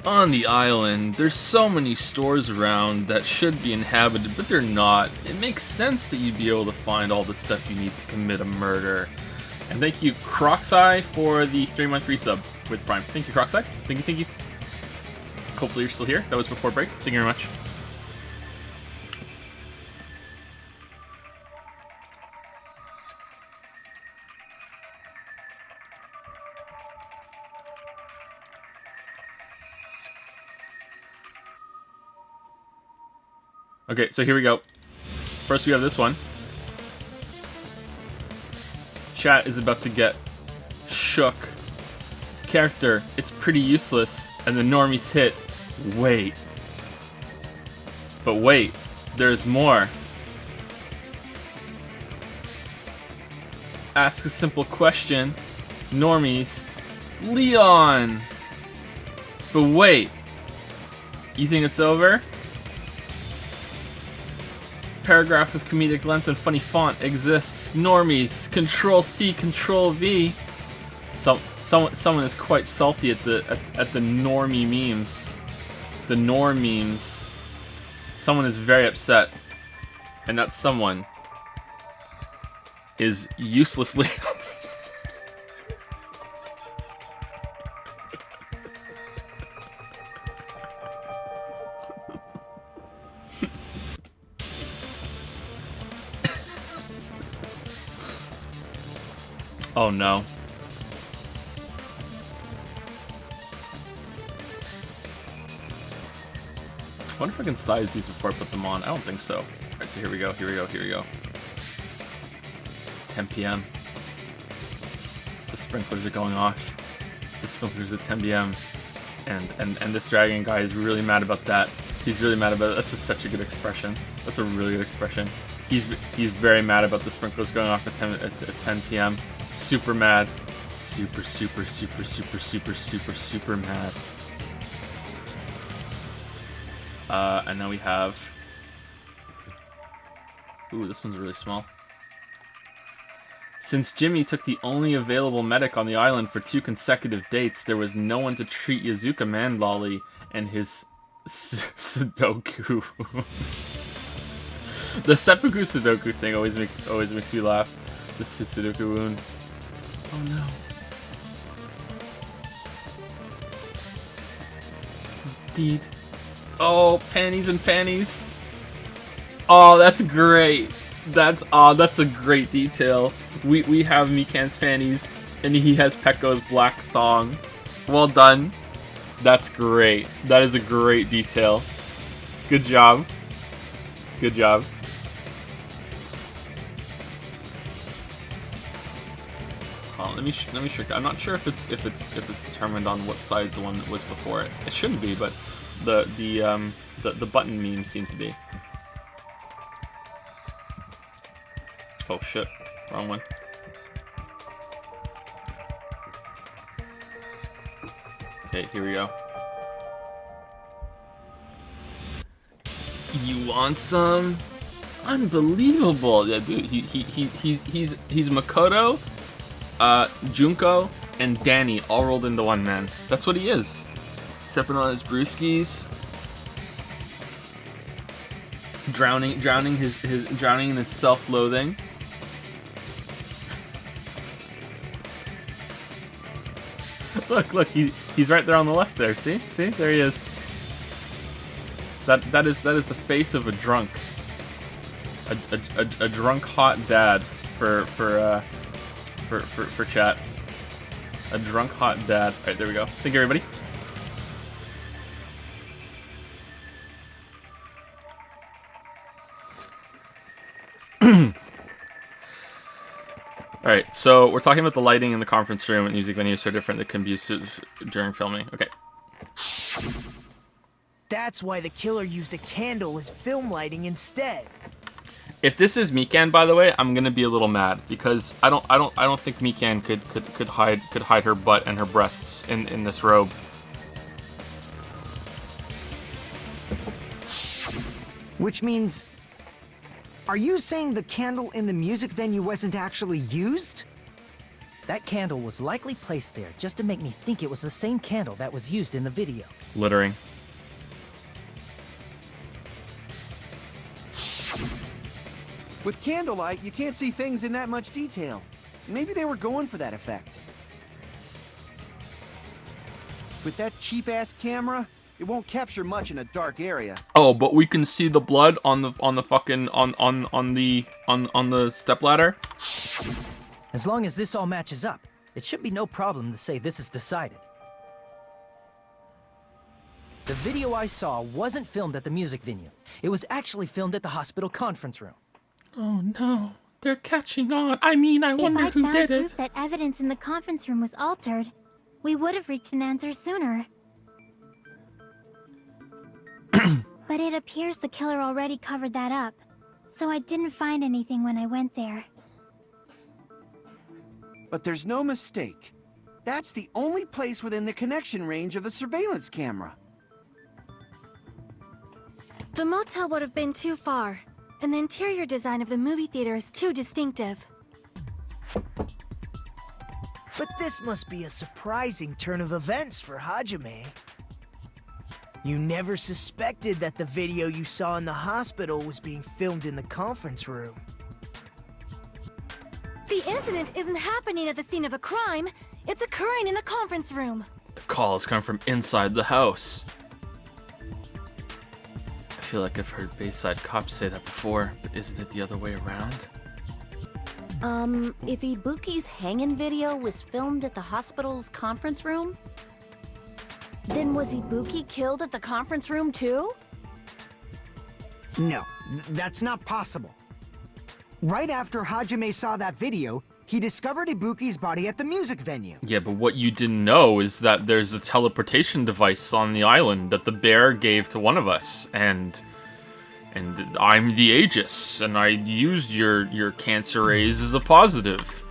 Speaker 1: on the island, there's so many stores around that should be inhabited, but they're not. It makes sense that you'd be able to find all the stuff you need to commit a murder. And thank you, Crocseye, for the 3-month resub with Prime. Thank you, Crocseye. Thank you, thank you. Hopefully you're still here. That was before break. Thank you very much. Okay, so here we go. First we have this one. Chat is about to get shook. Character, it's pretty useless, and the normies hit. Wait. But wait, there's more. Ask a simple question. Normies. Leon! But wait. You think it's over? Paragraph with comedic length and funny font exists. Normies. Control-C, Control-V. Someone is quite salty at the normie memes. The norm memes. Someone is very upset. And that someone is uselessly Oh no. I wonder if I can size these before I put them on. I don't think so. Alright, so here we go, here we go, here we go. 10 p.m. The sprinklers are going off. The sprinklers at 10 p.m. And this dragon guy is really mad about that. He's really mad about it. That's such a good expression. That's a really good expression. He's very mad about the sprinklers going off at 10 p.m. Super mad. Super, super, super, super, super, super, super mad. And now we have... Ooh, this one's really small. Since Jimmy took the only available medic on the island for 2 consecutive dates, there was no one to treat Yazuka Manlolly and his Sudoku. The seppuku Sudoku thing always makes me laugh. This is Sudoku wound. Oh no. Indeed. Oh, panties and panties. Oh, that's great. That's a great detail. We have Mikan's panties, and he has Pekko's black thong. Well done. That's great. That is a great detail. Good job. Good job. Let me check. I'm not sure if it's determined on what size the one that was before it. It shouldn't be, but the button memes seem to be. Oh shit, wrong one. Okay, here we go. You want some? Unbelievable! Yeah, dude, he's Makoto, Junko, and Danny all rolled into one man. That's what he is. Sipping on his brewskis, drowning in his self-loathing. Look, he's right there on the left there. See, there he is. That is the face of a drunk, a drunk hot dad for chat. A drunk hot dad. All right, there we go. Thank you, everybody. Alright, so we're talking about the lighting in the conference room and music venues so different that can be used during filming. Okay.
Speaker 9: That's why the killer used a candle as film lighting instead.
Speaker 1: If this is Mikan, by the way, I'm gonna be a little mad because I don't think Mikan could hide her butt and her breasts in this robe.
Speaker 8: Which means, are you saying the candle in the music venue wasn't actually used?
Speaker 3: That candle was likely placed there just to make me think it was the same candle that was used in the video.
Speaker 1: Littering.
Speaker 4: With candlelight, you can't see things in that much detail. Maybe they were going for that effect. With that cheap-ass camera, it won't capture much in a dark area.
Speaker 1: Oh, but we can see the blood on the fucking on the stepladder.
Speaker 3: As long as this all matches up, it should be no problem to say this is decided. The video I saw wasn't filmed at the music venue. It was actually filmed at the hospital conference room.
Speaker 10: Oh no, they're catching on. I mean, I wonder who did
Speaker 6: If I found
Speaker 10: it.
Speaker 6: proof that evidence in the conference room was altered, we would have reached an answer sooner. But it appears the killer already covered that up, so I didn't find anything when I went there.
Speaker 4: But there's no mistake. That's the only place within the connection range of the surveillance camera.
Speaker 7: The motel would have been too far, and the interior design of the movie theater is too distinctive.
Speaker 9: But this must be a surprising turn of events for Hajime. You never suspected that the video you saw in the hospital was being filmed in the conference room.
Speaker 7: The incident isn't happening at the scene of a crime, it's occurring in the conference room.
Speaker 1: The calls come from inside the house. I feel like I've heard Bayside cops say that before, but isn't it the other way around?
Speaker 2: If Ibuki's hanging video was filmed at the hospital's conference room, then was Ibuki killed at the conference room too?
Speaker 8: No, that's not possible. Right after Hajime saw that video, he discovered Ibuki's body at the music venue.
Speaker 1: Yeah, but what you didn't know is that there's a teleportation device on the island that the bear gave to one of us, and I'm the Aegis, and I used your cancer rays as a positive.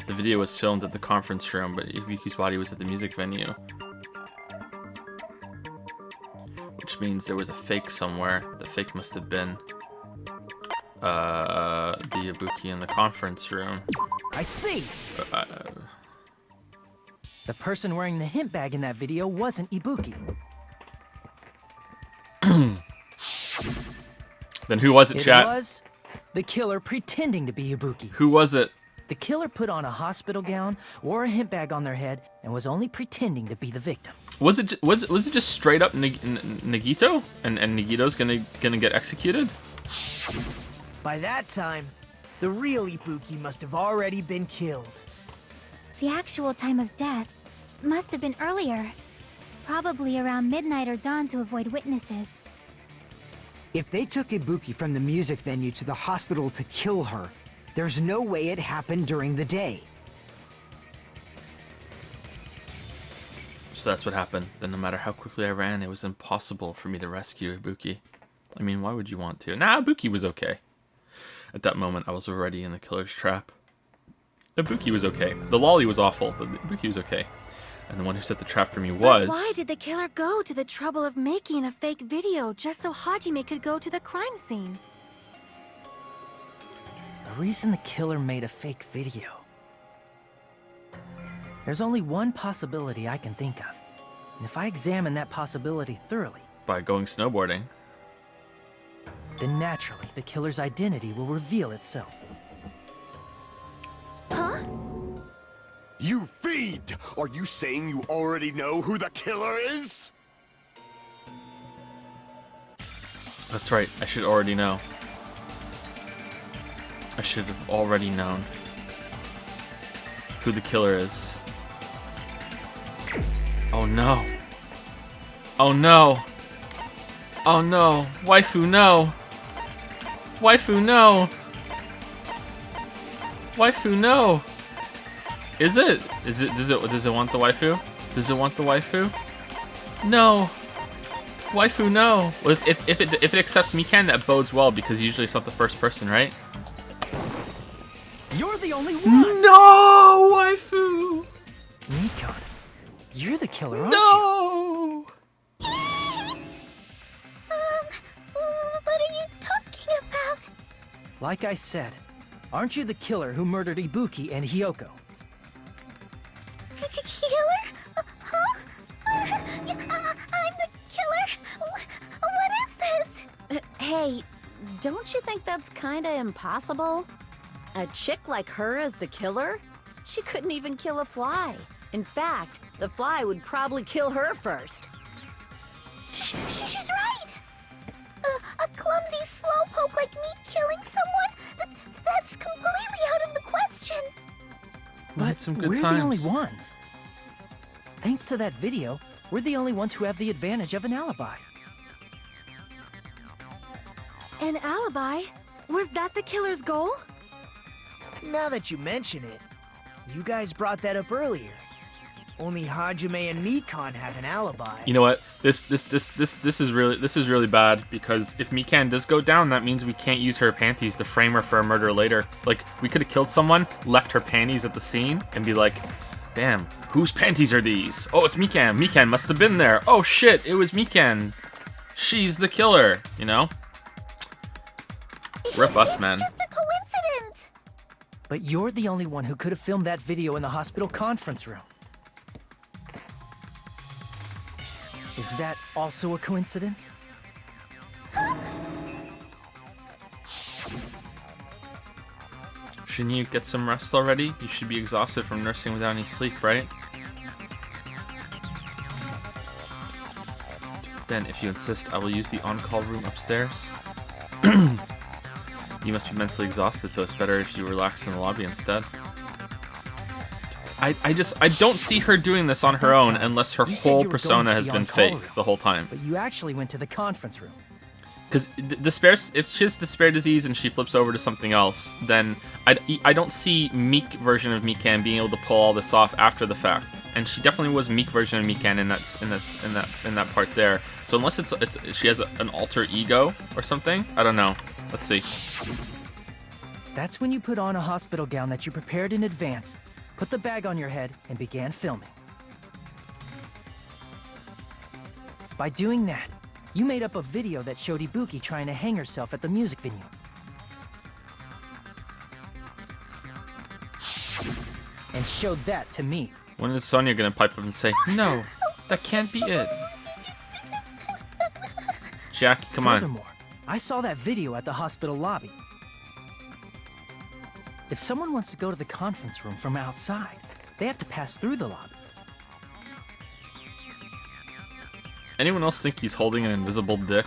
Speaker 1: The video was filmed at the conference room, but Ibuki's body was at the music venue. Which means there was a fake somewhere. The fake must have been the Ibuki in the conference room.
Speaker 3: I see! The person wearing the hint bag in that video wasn't Ibuki.
Speaker 1: Then who was it, chat?
Speaker 3: It was the killer pretending to be Ibuki.
Speaker 1: Who was it?
Speaker 3: The killer put on a hospital gown, wore a hint bag on their head, and was only pretending to be the victim.
Speaker 1: Was it just straight up Nagito? And Nagito's gonna get executed?
Speaker 9: By that time, the real Ibuki must have already been killed.
Speaker 6: The actual time of death must have been earlier. Probably around midnight or dawn to avoid witnesses.
Speaker 8: If they took Ibuki from the music venue to the hospital to kill her, there's no way it happened during the day.
Speaker 1: So that's what happened. Then no matter how quickly I ran, it was impossible for me to rescue Ibuki. I mean, why would you want to? Nah, Ibuki was okay. At that moment, I was already in the killer's trap. Ibuki was okay. The lolly was awful, but Ibuki was okay. And the one who set the trap for me was...
Speaker 7: But why did the killer go to the trouble of making a fake video just so Hajime could go to the crime scene?
Speaker 3: The reason the killer made a fake video. There's only one possibility I can think of. And if I examine that possibility thoroughly...
Speaker 1: By going snowboarding.
Speaker 3: Then naturally, the killer's identity will reveal itself.
Speaker 7: Huh?
Speaker 11: You fiend! Are you saying you already know who the killer is?
Speaker 1: That's right, I should already know. I should have already known who the killer is. Oh no. Oh no. Oh no. Waifu, no. Waifu, no. Waifu, no. Is it? Does it want the waifu? Does it want the waifu? No. Waifu, no. Well, if it accepts Mikan, that bodes well because usually it's not the first person, right?
Speaker 3: You're the only one!
Speaker 1: No, waifu!
Speaker 3: Mikan, you're the killer, aren't
Speaker 1: No!
Speaker 6: What are you talking about?
Speaker 3: Like I said, aren't you the killer who murdered Ibuki and Hyoko?
Speaker 6: Killer? Huh? I'm the killer? What is this?
Speaker 5: Hey, don't you think that's kinda impossible? A chick like her as the killer? She couldn't even kill a fly. In fact, the fly would probably kill her first.
Speaker 6: She's right! A clumsy slowpoke like me killing someone? That's completely out of the question!
Speaker 1: We had some good
Speaker 3: we're
Speaker 1: times.
Speaker 3: the only ones. Thanks to that video, we're the only ones who have the advantage of an alibi.
Speaker 7: An alibi? Was that the killer's goal?
Speaker 9: Now that you mention it, you guys brought that up earlier. Only Hajime and Mikan have an alibi.
Speaker 1: You know what? This is really bad because if Mikan does go down, that means we can't use her panties to frame her for a murder later. Like, we could have killed someone, left her panties at the scene, and be like, damn, whose panties are these? Oh, it's Mikan. Mikan must have been there. Oh shit, it was Mikan. She's the killer, you know? Rip us, man.
Speaker 6: It's just a coincidence!
Speaker 3: But you're the only one who could have filmed that video in the hospital conference room. Is that also a coincidence?
Speaker 1: Shouldn't you get some rest already? You should be exhausted from nursing without any sleep, right? Then, if you insist, I will use the on-call room upstairs. You must be mentally exhausted, so it's better if you relax in the lobby instead. I don't see her doing this on her own unless her whole persona has been fake the whole time.
Speaker 3: But you actually went to the conference room.
Speaker 1: Because if she has despair disease and she flips over to something else, then I don't see meek version of Mikan being able to pull all this off after the fact. And she definitely was meek version of Mikan in that part there. So unless she has an alter ego or something, I don't know. Let's see.
Speaker 3: That's when you put on a hospital gown that you prepared in advance, put the bag on your head, and began filming. By doing that, you made up a video that showed Ibuki trying to hang herself at the music venue. And showed that to me.
Speaker 1: When is Sonya gonna pipe up and say, "No, that can't be it"? Jackie, come on.
Speaker 3: Furthermore, I saw that video at the hospital lobby. If someone wants to go to the conference room from outside, they have to pass through the lobby.
Speaker 1: Anyone else think he's holding an invisible dick?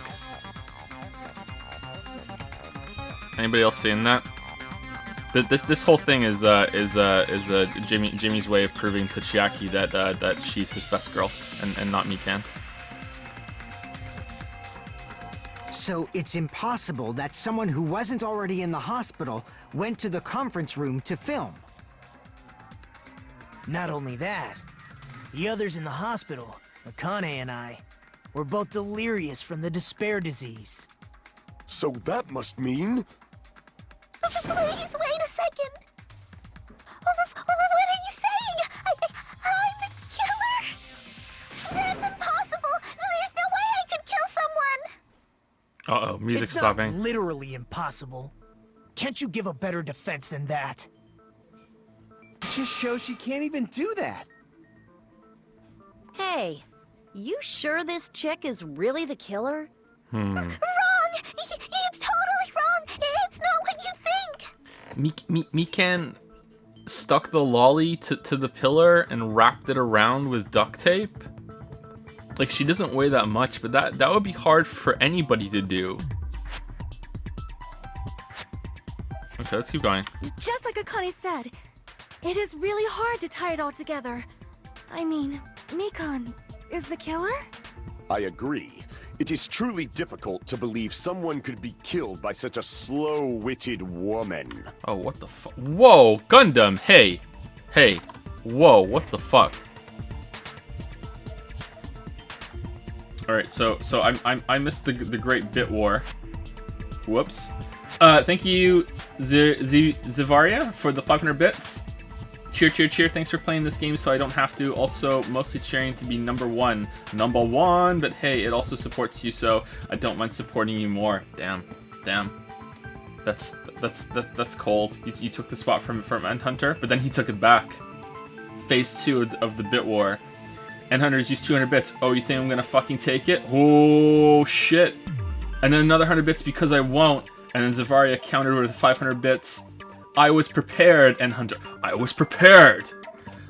Speaker 1: Anybody else seeing that? This whole thing is Jimmy's way of proving to Chiaki that she's his best girl and not Mikan.
Speaker 8: So it's impossible that someone who wasn't already in the hospital went to the conference room to film.
Speaker 9: Not only that, the others in the hospital, Akane and I, were both delirious from the despair disease.
Speaker 11: So that must mean...
Speaker 6: Please, wait a second. What are you saying? I'm the killer? That's impossible. There's no way I could kill someone.
Speaker 1: Uh-oh, music's
Speaker 9: It's
Speaker 1: stopping.
Speaker 9: not literally impossible. Can't you give a better defense than that?
Speaker 4: It just shows she can't even do that.
Speaker 5: Hey, you sure this chick is really the killer?
Speaker 6: Wrong! It's totally wrong! It's not what you think!
Speaker 1: Mikan stuck the lolly to the pillar and wrapped it around with duct tape? Like, she doesn't weigh that much, but that would be hard for anybody to do. Okay, let's keep going.
Speaker 7: Just like Akane said, it is really hard to tie it all together. I mean, Mikan is the killer?
Speaker 11: I agree. It is truly difficult to believe someone could be killed by such a slow-witted woman.
Speaker 1: Oh, what the fuck? Whoa, Gundam! Hey! Hey! Whoa, what the fuck? Alright, so I missed the great bit war. Whoops. Thank you, Zivaria, for the 500 bits. Cheer, cheer, cheer. Thanks for playing this game so I don't have to. Also, mostly cheering to be number one. Number one, but hey, it also supports you, so I don't mind supporting you more. Damn. That's cold. You took the spot from Endhunter, but then he took it back. Phase 2 of the bit war. Endhunter's used 200 bits. Oh, you think I'm gonna fucking take it? Oh, shit. And then another 100 bits because I won't. And then Zavaria countered with 500 bits. I was prepared, Endhunter. I was prepared!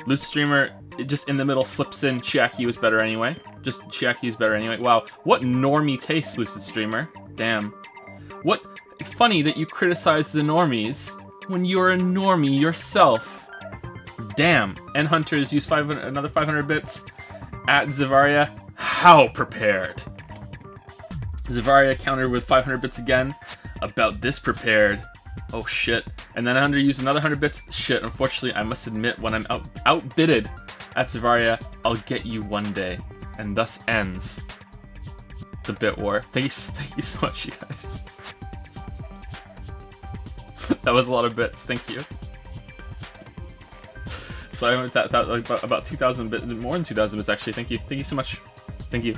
Speaker 1: Lucid Streamer, just in the middle, slips in Chiaki was better anyway. Just Chiaki is better anyway. Wow, what normie taste, Lucid Streamer. Damn. What funny that you criticize the normies when you're a normie yourself. Damn. Endhunter's used another 500 bits at Zavaria. How prepared? Zavaria countered with 500 bits again. About this prepared. Oh shit. And then Endhunter used another 100 bits. Shit, unfortunately, I must admit, when I'm outbidded at Zavaria, I'll get you one day. And thus ends the bit war. Thank you so much, you guys. That was a lot of bits. Thank you. So I went that like about 2,000 bits, more than 2,000 bits actually. Thank you so much. Thank you.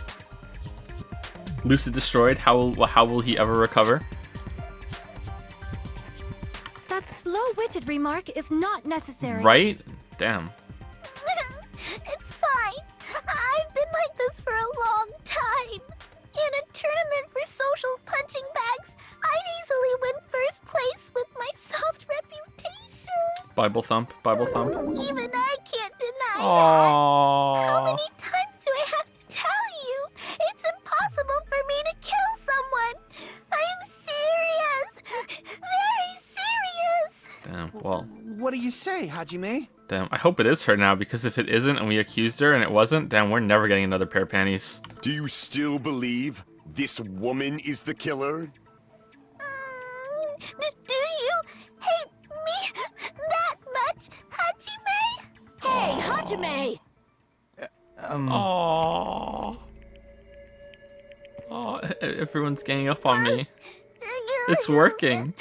Speaker 1: Lucid destroyed. How will he ever recover?
Speaker 7: That slow-witted remark is not necessary.
Speaker 1: Right? Damn.
Speaker 6: It's fine. I've been like this for a long time. In a tournament for social punching bags, I'd easily win first place with my soft reputation.
Speaker 1: Bible thump.
Speaker 6: Even I can't deny
Speaker 1: Aww.
Speaker 6: that. How many times do I have to tell you? It's impossible for me to kill someone. I'm serious. Very serious.
Speaker 1: Damn, well.
Speaker 4: What do you say, Hajime?
Speaker 1: Damn, I hope it is her now, because if it isn't and we accused her and it wasn't, damn, we're never getting another pair of panties.
Speaker 11: Do you still believe this woman is the killer?
Speaker 6: Do you hate me that much, Hajime?
Speaker 5: Hey, Hajime!
Speaker 1: Oh, everyone's ganging up on me. It's working.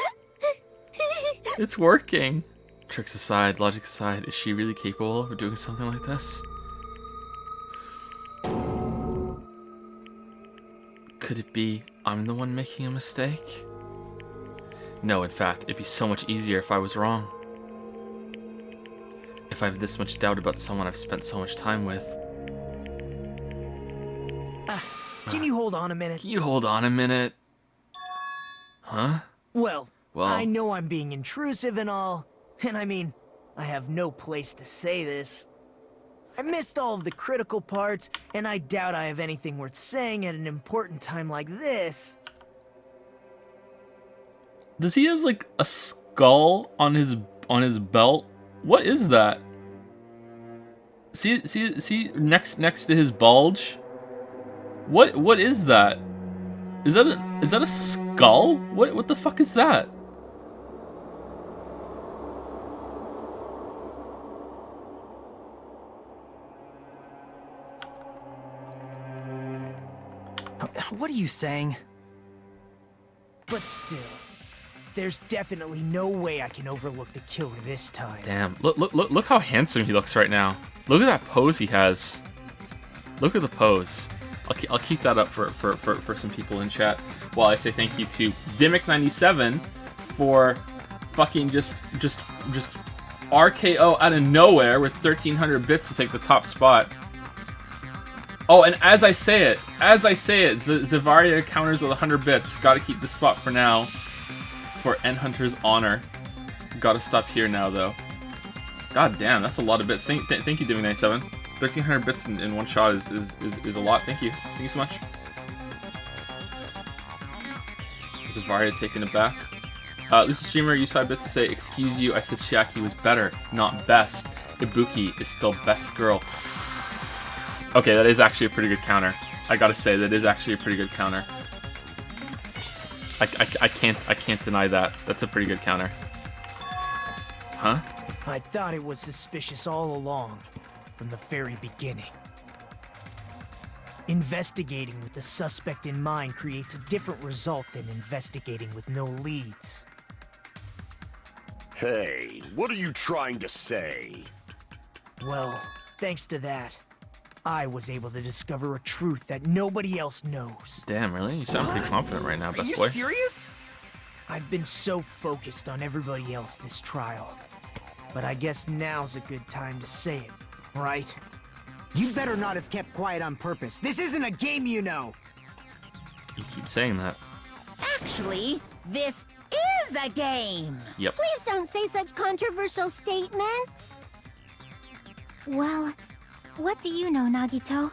Speaker 1: It's working. Tricks aside, logic aside, is she really capable of doing something like this? Could it be I'm the one making a mistake? No, in fact, it'd be so much easier if I was wrong. If I have this much doubt about someone I've spent so much time with.
Speaker 9: Can you hold on a minute?
Speaker 1: Can you hold on a minute? Huh?
Speaker 9: Well,
Speaker 1: Well,
Speaker 9: I know I'm being intrusive and all, and I mean, I have no place to say this. I missed all of the critical parts, and I doubt I have anything worth saying at an important time like this.
Speaker 1: does he have like a skull on his belt? What is that? See next to his bulge? What is that? Is that a skull? What the fuck is that?
Speaker 3: What are you saying?
Speaker 9: But still, there's definitely no way I can overlook the killer this time.
Speaker 1: Damn, look how handsome he looks right now. Look at that pose he has. Look at the pose. I'll keep that up for some people in chat while I say thank you to Dimmick97 for fucking just RKO out of nowhere with 1300 bits to take the top spot. Oh, and as I say it, Zavaria counters with 100 bits. Gotta keep the spot for now for N Hunter's honor. Gotta stop here now though. God damn, that's a lot of bits. Thank you, Dimmick97. 1300 bits in one shot is a lot. Thank you so much. Zavaria taking it back. Lucy Streamer used 5 bits to say, excuse you, I said Chiaki was better, not best. Ibuki is still best girl. Okay, that is actually a pretty good counter. I gotta say, that is actually a pretty good counter. I can't deny that. That's a pretty good counter. Huh?
Speaker 9: I thought it was suspicious all along, from the very beginning. Investigating with the suspect in mind creates a different result than investigating with no leads.
Speaker 11: Hey, what are you trying to say?
Speaker 9: Well, thanks to that, I was able to discover a truth that nobody else knows.
Speaker 1: Damn, really? You sound pretty confident right now, best boy.
Speaker 9: Are you serious? I've been so focused on everybody else this trial. But I guess now's a good time to say it, right?
Speaker 8: You better not have kept quiet on purpose. This isn't a game, you know.
Speaker 1: You keep saying that.
Speaker 2: Actually, this is a game.
Speaker 1: Yep.
Speaker 6: Please don't say such controversial statements. Well, what do you know, Nagito?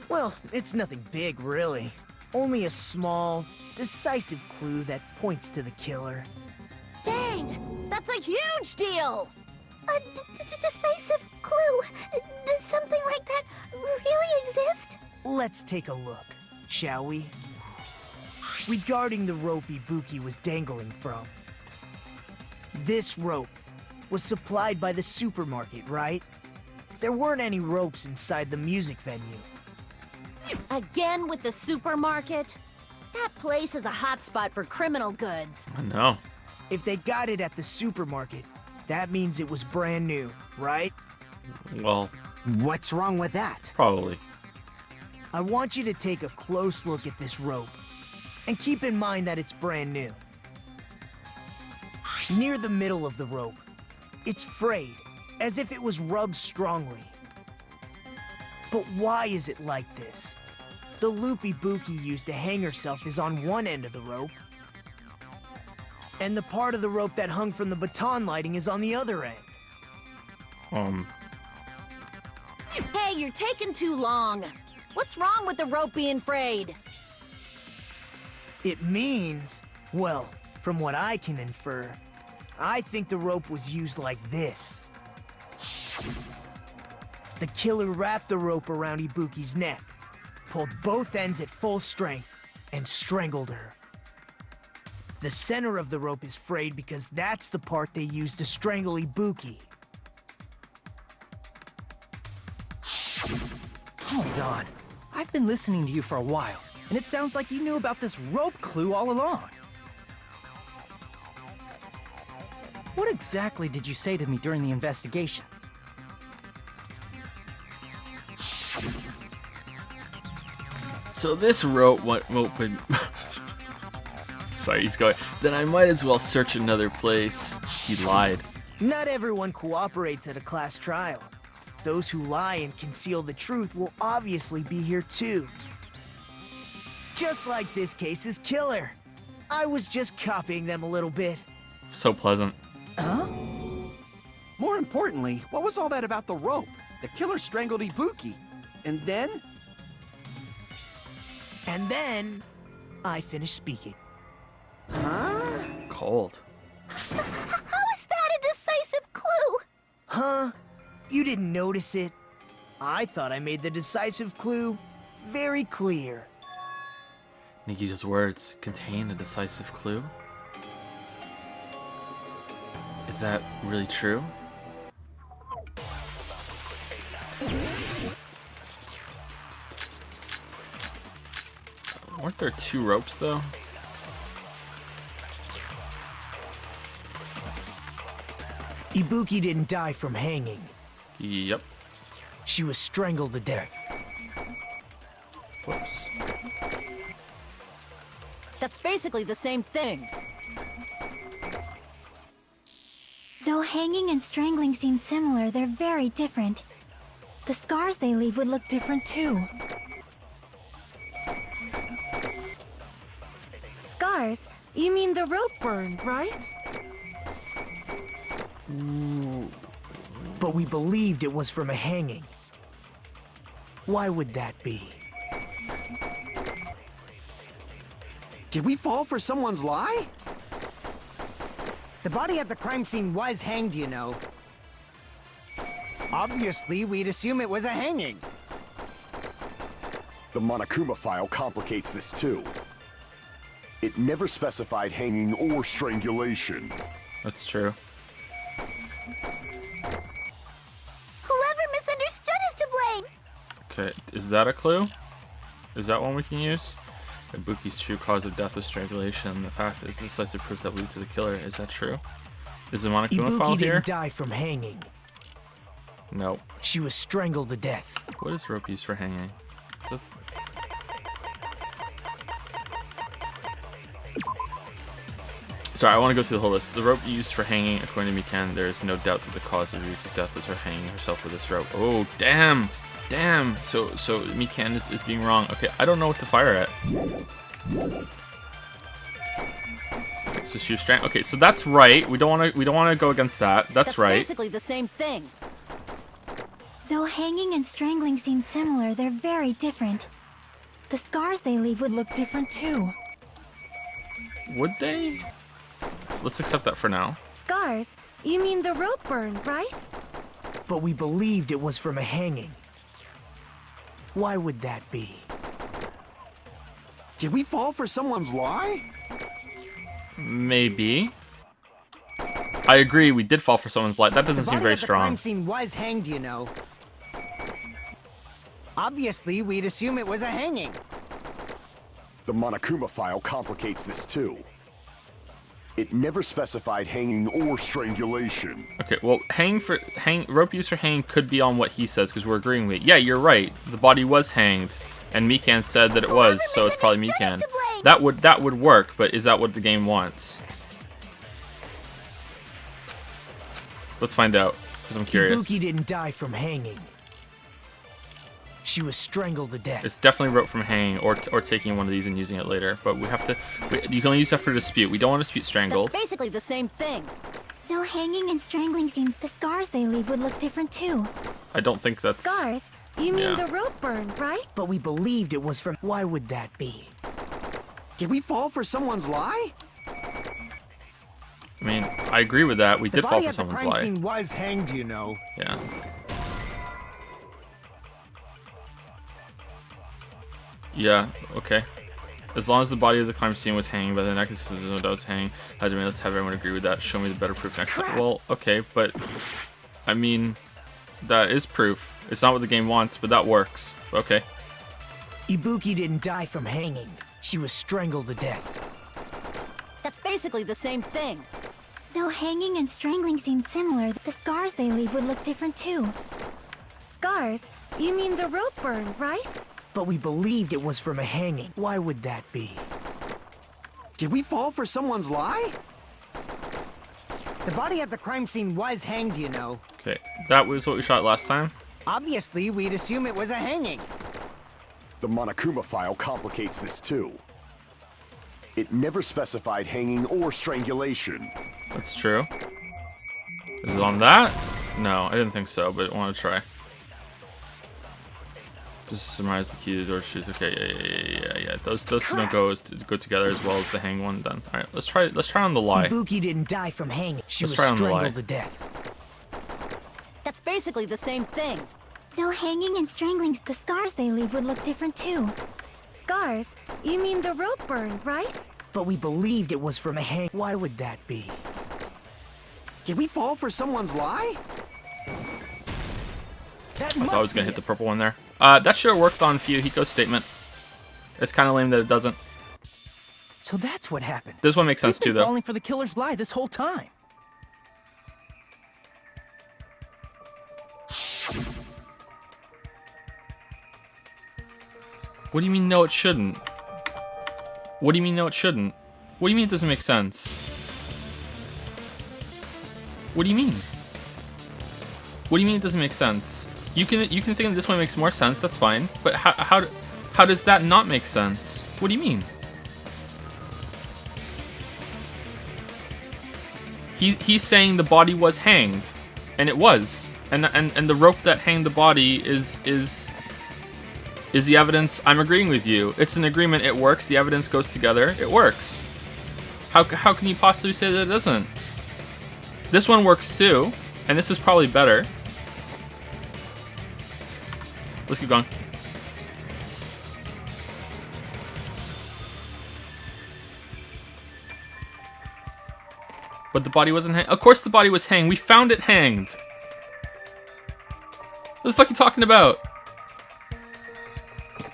Speaker 9: Well, it's nothing big, really. Only a small, decisive clue that points to the killer.
Speaker 5: Dang! That's a huge deal!
Speaker 6: A decisive clue? Does something like that really exist?
Speaker 9: Let's take a look, shall we? Regarding the rope Ibuki was dangling from. This rope was supplied by the supermarket, right? There weren't any ropes inside the music venue.
Speaker 5: Again with the supermarket? That place is a hotspot for criminal goods.
Speaker 1: I know.
Speaker 9: If they got it at the supermarket, that means it was brand new, right?
Speaker 1: Well,
Speaker 8: What's wrong with that?
Speaker 1: probably.
Speaker 9: I want you to take a close look at this rope, and keep in mind that it's brand new. Near the middle of the rope, it's frayed, as if it was rubbed strongly. But why is it like this? The loop Ibuki used to hang herself is on one end of the rope, and the part of the rope that hung from the baton lighting is on the other end.
Speaker 5: Hey, you're taking too long. What's wrong with the rope being frayed?
Speaker 9: It means, well, from what I can infer, I think the rope was used like this. The killer wrapped the rope around Ibuki's neck, pulled both ends at full strength, and strangled her. The center of the rope is frayed because that's the part they used to strangle Ibuki.
Speaker 3: Hold on. I've been listening to you for a while, and it sounds like you knew about this rope clue all along. What exactly did you say to me during the investigation?
Speaker 1: So this rope would... Sorry, he's going... Then I might as well search another place. He lied.
Speaker 9: Not everyone cooperates at a class trial. Those who lie and conceal the truth will obviously be here too. Just like this case's killer. I was just copying them a little bit.
Speaker 1: So pleasant.
Speaker 3: Huh?
Speaker 4: More importantly, what was all that about the rope? The killer strangled Ibuki. And then?
Speaker 9: And then, I finished speaking.
Speaker 4: Huh?
Speaker 1: Cold.
Speaker 6: How is that a decisive clue?
Speaker 9: Huh? You didn't notice it? I thought I made the decisive clue very clear.
Speaker 1: Nikita's words contain a decisive clue? Is that really true? Weren't there 2 ropes though?
Speaker 9: Ibuki didn't die from hanging.
Speaker 1: Yep.
Speaker 9: She was strangled to death.
Speaker 1: Whoops.
Speaker 5: That's basically the same thing.
Speaker 6: Though hanging and strangling seem similar, they're very different. The scars they leave would look different too.
Speaker 7: Scars? You mean the rope burn, right?
Speaker 9: But we believed it was from a hanging. Why would that be?
Speaker 4: Did we fall for someone's lie?
Speaker 8: The body at the crime scene was hanged, you know. Obviously, we'd assume it was a hanging.
Speaker 11: The Monokuma file complicates this too. It never specified hanging or strangulation.
Speaker 1: That's true.
Speaker 6: Whoever misunderstood is to blame!
Speaker 1: Okay, is that a clue? Is that one we can use? Ibuki's true cause of death was strangulation. The fact is, decisive proof that leads to the killer. Is that true? Is the Monokuma file
Speaker 9: Ibuki
Speaker 1: here?
Speaker 9: didn't die from hanging.
Speaker 1: Nope.
Speaker 9: She was strangled to death.
Speaker 1: What is rope used for hanging? Is it... Sorry, I want to go through the whole list. The rope used for hanging, according to Mikan, there is no doubt that the cause of Ryuki's death was her hanging herself with this rope. Oh, damn! Damn! So Mikan is being wrong. Okay, I don't know what to fire at. Okay, so she was strangled. Okay, so that's right. We don't want to go against that. That's right.
Speaker 5: Basically the same thing.
Speaker 6: Though hanging and strangling seem similar, they're very different. The scars they leave would look different too.
Speaker 1: Would they? Let's accept that for now.
Speaker 7: Scars? You mean the rope burn, right?
Speaker 9: But we believed it was from a hanging. Why would that be?
Speaker 4: Did we fall for someone's lie?
Speaker 1: Maybe. I agree, we did fall for someone's lie. That doesn't seem very
Speaker 8: The crime
Speaker 1: strong.
Speaker 8: scene was hanged, you know. Obviously, we'd assume it was a hanging.
Speaker 11: The Monokuma file complicates this too. It never specified hanging or strangulation.
Speaker 1: Okay, well, rope used for hanging could be on what he says because we're agreeing with it. Yeah, you're right. The body was hanged, and Mikan said that it was, so it's probably Mikan. That would work, but is that what the game wants? Let's find out, because I'm curious.
Speaker 9: Ibuki didn't die from hanging. She was strangled to death.
Speaker 1: It's definitely rope from hanging or taking one of these and using it later. But we have to. You can only use that for dispute. We don't want to dispute strangled.
Speaker 5: That's basically the same thing.
Speaker 6: Though hanging and strangling seems, the scars they leave would look different too.
Speaker 1: I don't think that's.
Speaker 7: Scars? You mean
Speaker 1: Yeah.
Speaker 7: the rope burn, right?
Speaker 9: But we believed it was from... Why would that be?
Speaker 4: Did we fall for someone's lie?
Speaker 1: I mean, I agree with that. We did fall for someone's
Speaker 8: The body at the crime
Speaker 1: lie.
Speaker 8: scene was hanged, you know.
Speaker 1: Yeah. Yeah, okay. As long as the body of the crime scene was hanging by the neck, there's no doubt it's hanging. Let's have everyone agree with that. Show me the better proof next time. Well, okay, but I mean, that is proof. It's not what the game wants, but that works. Okay.
Speaker 9: Ibuki didn't die from hanging. She was strangled to death.
Speaker 5: That's basically the same thing.
Speaker 6: Though hanging and strangling seem similar, the scars they leave would look different too.
Speaker 7: Scars? You mean the rope burn, right?
Speaker 9: But we believed it was from a hanging. Why would that be?
Speaker 4: Did we fall for someone's lie?
Speaker 8: The body at the crime scene was hanged, you know.
Speaker 1: Okay, that was what we shot last time.
Speaker 8: Obviously, we'd assume it was a hanging.
Speaker 11: The Monokuma file complicates this too. It never specified hanging or strangulation.
Speaker 1: That's true. Is it on that? No, I didn't think so, but I want to try. Just summarize the key to the door shoes. Okay, yeah. Those two don't go together as well as the hang one. Done. All right, let's try on the lie.
Speaker 9: Ibuki didn't die from hanging. She
Speaker 1: Let's
Speaker 9: was
Speaker 1: try on the lie.
Speaker 9: strangled to death.
Speaker 5: That's basically the same thing.
Speaker 6: Though hanging and strangling, the scars they leave would look different too.
Speaker 7: Scars? You mean the rope burn, right?
Speaker 9: But we believed it was from a hang. Why would that be?
Speaker 4: Did we fall for someone's lie?
Speaker 1: I thought I was gonna hit the purple one there. That should have worked on Fuyuhiko's statement. It's kind of lame that it doesn't.
Speaker 3: So that's what happened.
Speaker 1: This one makes sense too,
Speaker 3: We've been
Speaker 1: though.
Speaker 3: falling for the killer's lie this whole time.
Speaker 1: What do you mean, no, it shouldn't? What do you mean, no, it shouldn't? What do you mean it doesn't make sense? What do you mean? What do you mean it doesn't make sense? You can think that this one makes more sense. That's fine. But how does that not make sense? What do you mean? He's saying the body was hanged, and it was, and the rope that hanged the body is the evidence. I'm agreeing with you. It's an agreement. It works. The evidence goes together. It works. How can you possibly say that it doesn't? This one works too, and this is probably better. Let's keep going. But the body wasn't hanged. Of course the body was hanged. We found it hanged. What the fuck are you talking about?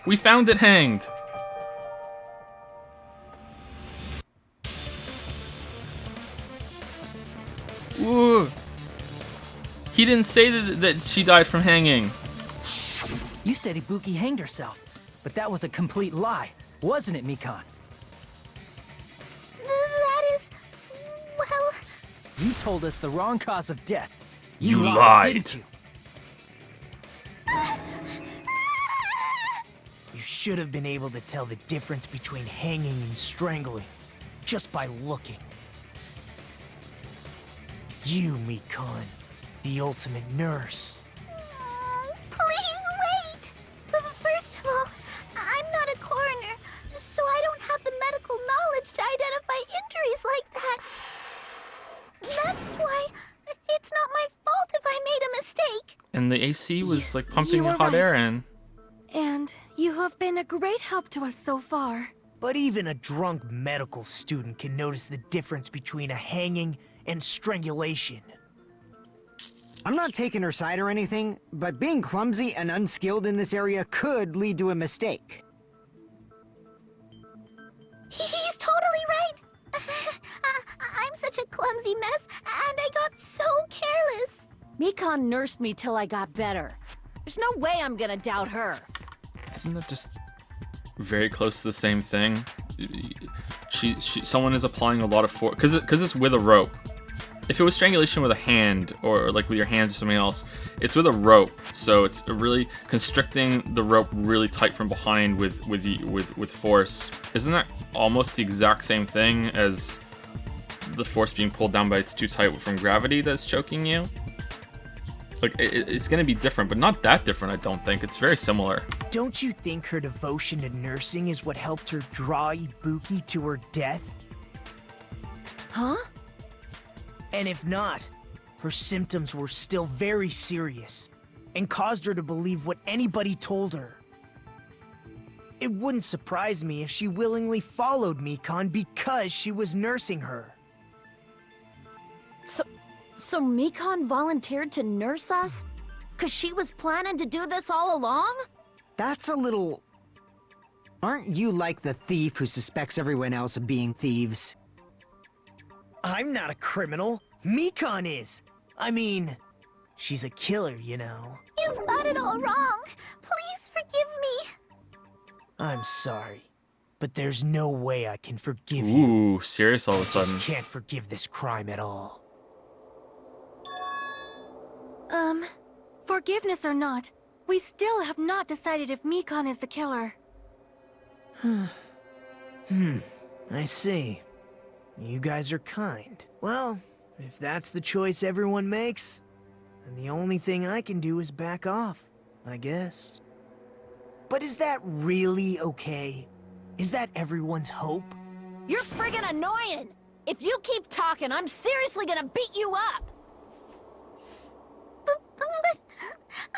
Speaker 1: We found it hanged. Ooh. He didn't say that she died from hanging.
Speaker 3: You said Ibuki hanged herself, but that was a complete lie, wasn't it, Mikan?
Speaker 6: That is... well...
Speaker 3: You told us the wrong cause of death.
Speaker 1: You lied.
Speaker 3: Didn't you?
Speaker 9: You should have been able to tell the difference between hanging and strangling just by looking. You, Mikan, the ultimate nurse.
Speaker 6: Please wait! First of all, I'm not a coroner, so I don't have the medical knowledge to identify injuries like that. That's why it's not my fault if I made a mistake.
Speaker 1: And the AC was like pumping
Speaker 7: You were
Speaker 1: hot air
Speaker 7: right.
Speaker 1: in.
Speaker 7: And you have been a great help to us so far.
Speaker 9: But even a drunk medical student can notice the difference between a hanging and strangulation.
Speaker 8: I'm not taking her side or anything, but being clumsy and unskilled in this area could lead to a mistake.
Speaker 6: He's totally right. I'm such a clumsy mess, and I got so careless.
Speaker 5: Mikan nursed me till I got better. There's no way I'm gonna doubt her.
Speaker 1: Isn't that just very close to the same thing? Someone is applying a lot of force because it's with a rope. If it was strangulation with a hand or like with your hands or something else, it's with a rope, so it's really constricting the rope really tight from behind with force. Isn't that almost the exact same thing as the force being pulled down by it's too tight from gravity that's choking you? Like it's gonna be different, but not that different. I don't think it's very similar.
Speaker 9: Don't you think her devotion to nursing is what helped her draw Ibuki to her death?
Speaker 5: Huh?
Speaker 9: And if not, her symptoms were still very serious and caused her to believe what anybody told her. It wouldn't surprise me if she willingly followed Mikan because she was nursing her.
Speaker 5: So Mikan volunteered to nurse us? 'Cause she was planning to do this all along?
Speaker 8: That's a little... Aren't you like the thief who suspects everyone else of being thieves?
Speaker 9: I'm not a criminal. Mikan is. I mean, she's a killer, you know.
Speaker 6: You've got it all wrong. Please forgive me.
Speaker 9: I'm sorry, but there's no way I can forgive you.
Speaker 1: Ooh, serious all of a
Speaker 9: I
Speaker 1: sudden.
Speaker 9: just can't forgive this crime at all.
Speaker 7: Forgiveness or not, we still have not decided if Mikan is the killer.
Speaker 9: I see. You guys are kind. Well, if that's the choice everyone makes, then the only thing I can do is back off, I guess. But is that really okay? Is that everyone's hope?
Speaker 5: You're friggin' annoying! If you keep talking, I'm seriously gonna beat you up!
Speaker 6: But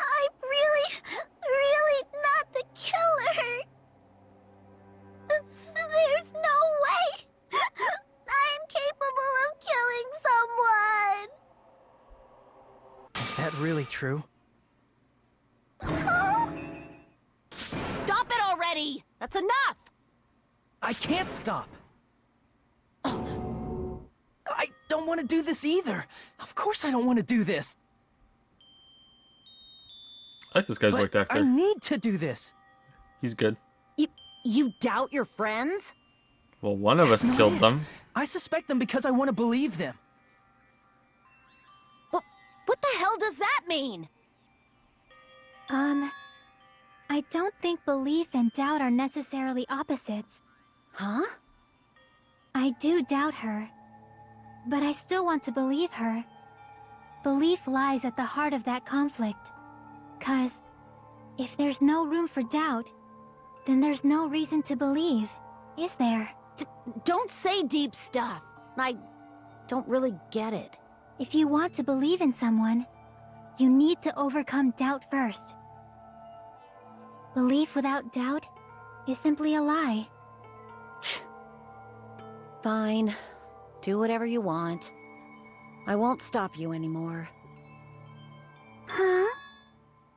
Speaker 6: I'm really not the killer. There's no way I'm capable of killing someone.
Speaker 3: Is that really true?
Speaker 5: Stop it already! That's enough!
Speaker 3: I can't stop. I don't want to do this either. Of course I don't want to do this.
Speaker 1: I like this guy's voice
Speaker 3: But
Speaker 1: actor.
Speaker 3: I need to do this.
Speaker 1: He's good.
Speaker 5: You doubt your friends?
Speaker 1: Well, one of us
Speaker 3: Not
Speaker 1: killed
Speaker 3: it.
Speaker 1: them.
Speaker 3: I suspect them because I want to believe them.
Speaker 5: What the hell does that mean?
Speaker 7: I don't think belief and doubt are necessarily opposites.
Speaker 5: Huh?
Speaker 7: I do doubt her, but I still want to believe her. Belief lies at the heart of that conflict. 'Cause if there's no room for doubt, then there's no reason to believe, is there?
Speaker 5: Don't say deep stuff. I don't really get it.
Speaker 7: If you want to believe in someone, you need to overcome doubt first. Belief without doubt is simply a lie.
Speaker 5: Fine. Do whatever you want. I won't stop you anymore.
Speaker 6: Huh?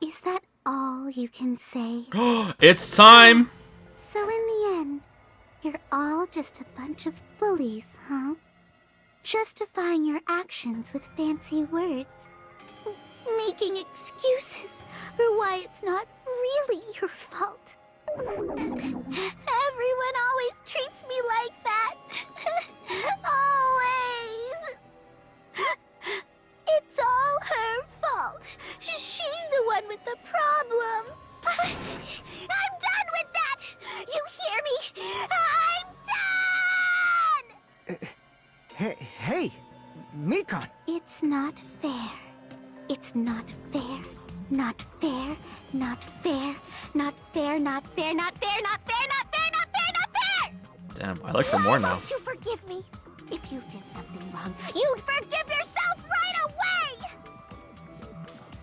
Speaker 6: Is that all you can say?
Speaker 1: It's time!
Speaker 6: So in the end, you're all just a bunch of bullies, huh? Justifying your actions with fancy words. Making excuses for why it's not really your fault. Everyone always treats me like that. Always. It's all her fault. She's the one with the problem. I'm done with that. You hear me? I'm done!
Speaker 8: Hey, Mikan.
Speaker 6: It's not fair. It's not fair. Not fair. Not fair. Not fair. Not fair. Not fair. Not fair. Not fair. Not fair. Not fair.
Speaker 1: Damn, I like her more now.
Speaker 6: Won't you forgive me? If you did something wrong, you'd forgive yourself right away!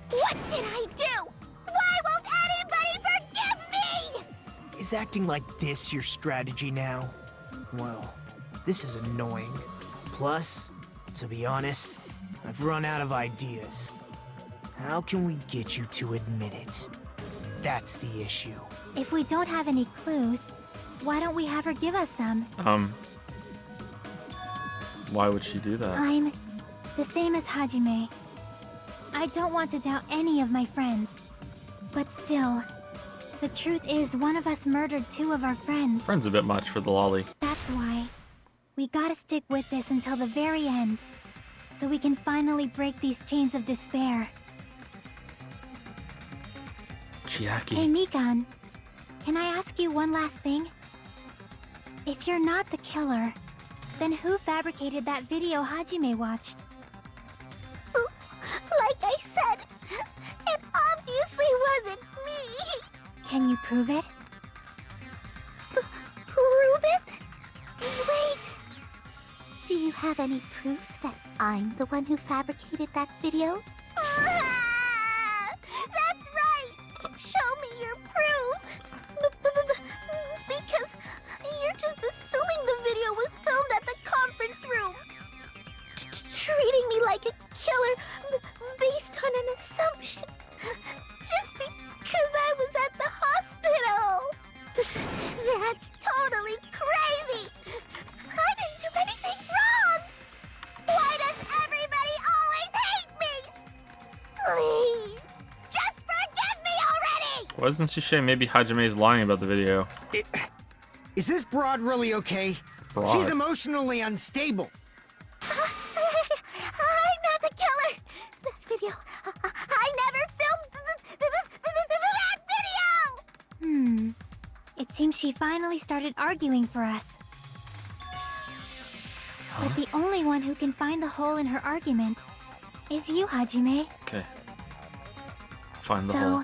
Speaker 6: What did I do? Why won't anybody forgive me?
Speaker 9: Is acting like this your strategy now? Well, this is annoying. Plus, to be honest, I've run out of ideas. How can we get you to admit it? That's the issue.
Speaker 7: If we don't have any clues, why don't we have her give us some?
Speaker 1: Why would she do that?
Speaker 7: I'm the same as Hajime. I don't want to doubt any of my friends. But still, the truth is one of us murdered two of our friends.
Speaker 1: Friend's a bit much for the lolly.
Speaker 7: That's why. We gotta stick with this until the very end. So we can finally break these chains of despair.
Speaker 1: Chiaki.
Speaker 7: Hey Mikan, can I ask you one last thing? If you're not the killer, then who fabricated that video Hajime watched?
Speaker 6: Like I said, it obviously wasn't me.
Speaker 7: Can you prove it?
Speaker 6: Prove it? Wait. Do you have any proof that I'm the one who fabricated that video? That's right! Show me your proof! Because you're just assuming the video was filmed at the conference room. Treating me like a killer based on an assumption. Just because I was at the hospital. That's totally crazy! I didn't do anything wrong!
Speaker 1: Wasn't she saying maybe Hajime's lying about the video?
Speaker 8: Is this broad really okay?
Speaker 1: Broad.
Speaker 8: She's emotionally unstable.
Speaker 6: I'm not the killer. That video. I never filmed that video.
Speaker 7: It seems she finally started arguing for us. But the only one who can find the hole in her argument is you, Hajime.
Speaker 1: Okay. Find the
Speaker 7: So,
Speaker 1: hole.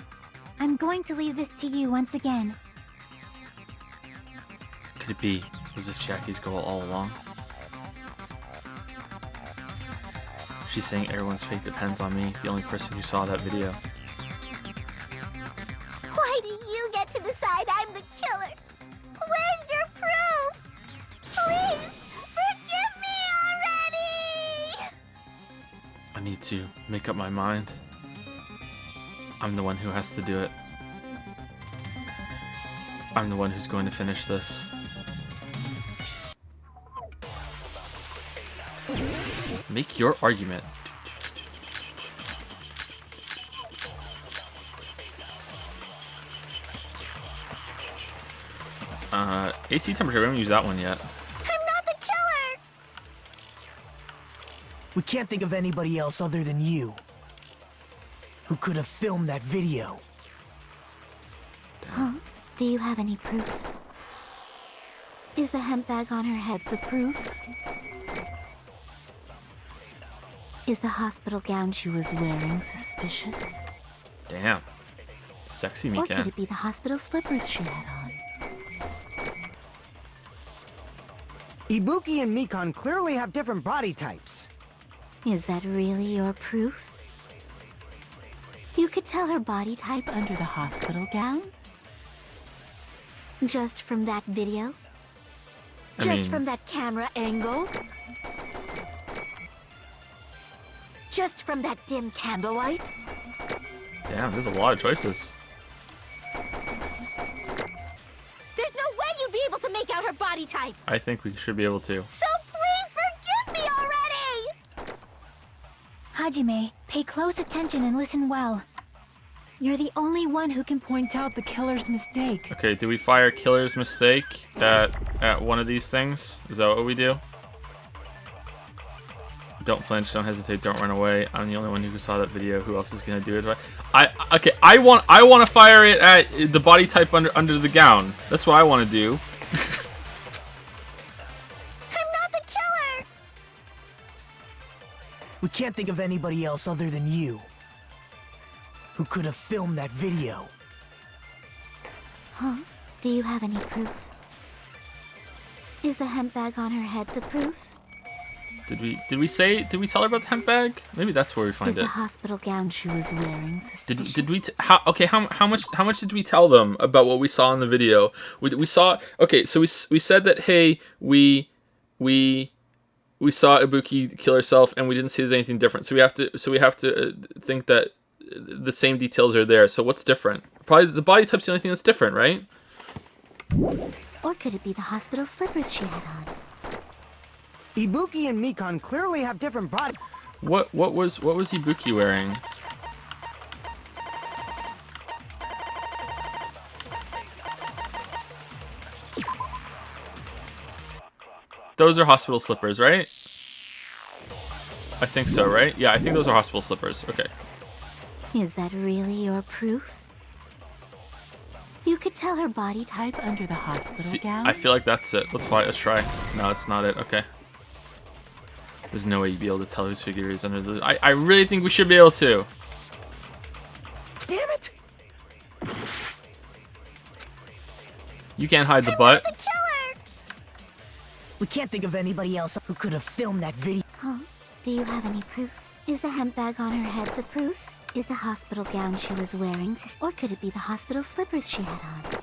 Speaker 7: I'm going to leave this to you once again.
Speaker 1: Could it be? Was this Jackie's goal all along? She's saying everyone's fate depends on me, the only person who saw that video.
Speaker 6: Why do you get to decide I'm the killer? Where's your proof? Please, forgive me already!
Speaker 1: I need to make up my mind. I'm the one who has to do it. I'm the one who's going to finish this. Make your argument. AC temperature, we haven't used that one yet.
Speaker 6: I'm not the killer!
Speaker 9: We can't think of anybody else other than you who could have filmed that video.
Speaker 6: Huh? Do you have any proof? Is the hemp bag on her head the proof? Is the hospital gown she was wearing suspicious?
Speaker 1: Damn. Sexy
Speaker 6: Or
Speaker 1: Mika.
Speaker 6: could it be the hospital slippers she had on?
Speaker 8: Ibuki and Mikan clearly have different body types.
Speaker 6: Is that really your proof? You could tell her body type under the hospital gown? Just from that video? Just from that camera angle? Just from that dim candlelight?
Speaker 1: Damn, there's a lot of choices.
Speaker 6: There's no way you'd be able to make out her body type!
Speaker 1: I think we should be able to.
Speaker 6: So please forgive me already!
Speaker 7: Hajime, pay close attention and listen well. You're the only one who can point out the killer's mistake.
Speaker 1: Okay, do we fire killer's mistake at one of these things? Is that what we do? Don't flinch, don't hesitate, don't run away. I'm the only one who saw that video. Who else is gonna do it? I want to fire it at the body type under the gown. That's what I want to do.
Speaker 6: I'm not the killer!
Speaker 9: We can't think of anybody else other than you who could have filmed that video.
Speaker 6: Huh? Do you have any proof? Is the hemp bag on her head the proof?
Speaker 1: Did we tell her about the hemp bag? Maybe that's where we find
Speaker 6: Is the
Speaker 1: it.
Speaker 6: hospital gown she was wearing suspicious?
Speaker 1: Did we how much did we tell them about what we saw in the video? We saw, okay, so we said that, hey, we saw Ibuki kill herself and we didn't see there's anything different. So we have to think that the same details are there. So what's different? Probably the body type's the only thing that's different, right?
Speaker 6: Or could it be the hospital slippers she had on?
Speaker 8: Ibuki and Mikan clearly have different body.
Speaker 1: What was Ibuki wearing? Those are hospital slippers, right? I think so, right? Yeah, I think those are hospital slippers. Okay.
Speaker 6: Is that really your proof? You could tell her body type under the hospital gown?
Speaker 1: I feel like that's it. Let's try. No, that's not it. Okay. There's no way you'd be able to tell whose figure is under the... I really think we should be able to.
Speaker 9: Damn it!
Speaker 1: You can't hide the butt.
Speaker 6: The killer!
Speaker 9: We can't think of anybody else who could have filmed that video.
Speaker 6: Huh? Do you have any proof? Is the hemp bag on her head the proof? Is the hospital gown she was wearing? Or could it be the hospital slippers she had on?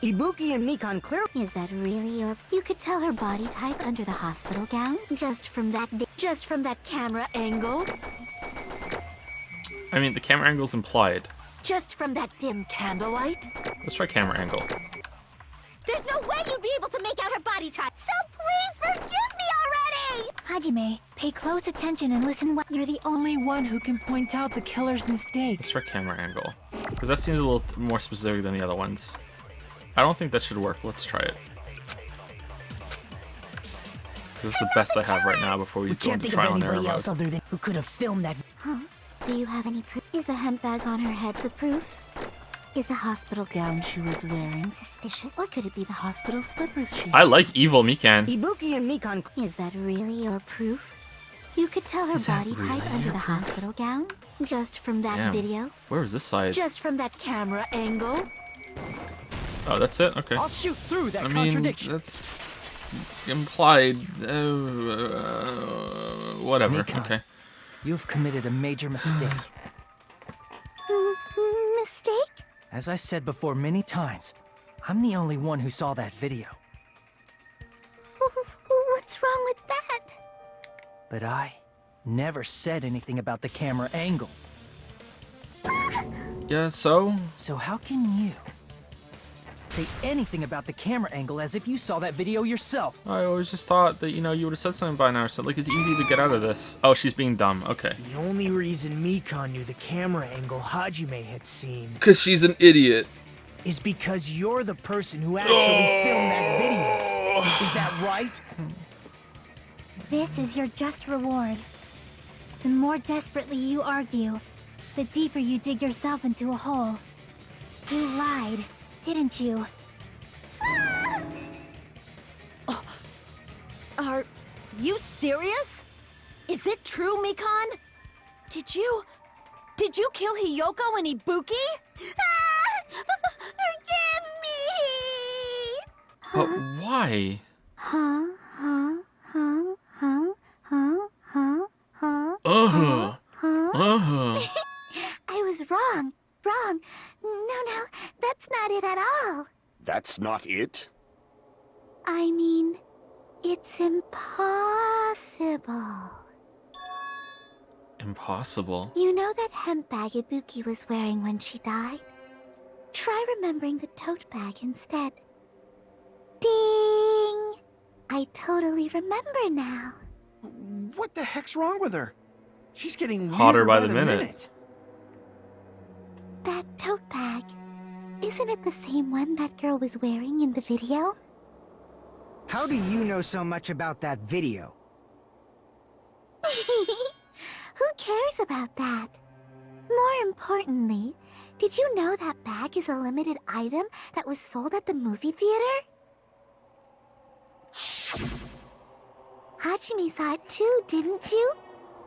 Speaker 8: Ibuki and Mikan clearly...
Speaker 6: Is that really your... You could tell her body type under the hospital gown? Just from that camera angle?
Speaker 1: I mean, the camera angle's implied.
Speaker 6: Just from that dim candlelight?
Speaker 1: Let's try camera angle.
Speaker 6: There's no way you'd be able to make out her body type! So please forgive me already!
Speaker 7: Hajime, pay close attention and listen well. You're the only one who can point out the killer's mistake.
Speaker 1: Let's try camera angle. Because that seems a little more specific than the other ones. I don't think that should work. Let's try it. This is the best I have right now before we go
Speaker 9: Can't
Speaker 1: into
Speaker 9: think of
Speaker 1: trial and error
Speaker 9: anybody
Speaker 1: mode.
Speaker 9: else other than who could have filmed that.
Speaker 6: Huh? Do you have any proof? Is the hemp bag on her head the proof? Is the hospital gown she was wearing suspicious? Or could it be the hospital slippers she
Speaker 1: I like evil Mikan.
Speaker 8: Ibuki and Mikan.
Speaker 6: Is that really your proof? You could tell her
Speaker 1: Is that
Speaker 6: body type
Speaker 1: really
Speaker 6: under
Speaker 1: your
Speaker 6: the
Speaker 1: proof?
Speaker 6: hospital gown? Just from that
Speaker 1: Damn.
Speaker 6: video?
Speaker 1: Where was this side?
Speaker 5: Just from that camera angle.
Speaker 1: Oh, that's it? Okay.
Speaker 3: I'll shoot through that
Speaker 1: I mean,
Speaker 3: contradiction.
Speaker 1: that's implied. Whatever.
Speaker 3: Mikan.
Speaker 1: Okay.
Speaker 3: You've committed a major mistake.
Speaker 6: Mistake?
Speaker 3: As I said before many times, I'm the only one who saw that video.
Speaker 6: What's wrong with that?
Speaker 3: But I never said anything about the camera angle.
Speaker 1: Yeah, so?
Speaker 3: So how can you say anything about the camera angle as if you saw that video yourself?
Speaker 1: I always just thought that, you know, you would have said something by now. So, like, it's easy to get out of this. Oh, she's being dumb. Okay.
Speaker 9: The only reason Mikan knew the camera angle Hajime had seen
Speaker 1: Because she's an idiot.
Speaker 9: is because you're the person who actually filmed that video. Is that right?
Speaker 7: This is your just reward. The more desperately you argue, the deeper you dig yourself into a hole. You lied, didn't you?
Speaker 5: Are you serious? Is it true, Mikan? Did you kill Hiyoko and Ibuki?
Speaker 6: Forgive me!
Speaker 1: But why?
Speaker 6: Huh? I was wrong. Wrong. No, that's not it at all.
Speaker 11: That's not it?
Speaker 6: I mean, it's impossible.
Speaker 1: Impossible.
Speaker 6: You know that hemp bag Ibuki was wearing when she died? Try remembering the tote bag instead. Ding! I totally remember now.
Speaker 4: What the heck's wrong with her? She's getting
Speaker 1: Hotter
Speaker 4: weirder
Speaker 1: by the minute.
Speaker 6: That tote bag, isn't it the same one that girl was wearing in the video?
Speaker 8: How do you know so much about that video?
Speaker 6: Who cares about that? More importantly, did you know that bag is a limited item that was sold at the movie theater? Hajime saw it too, didn't you?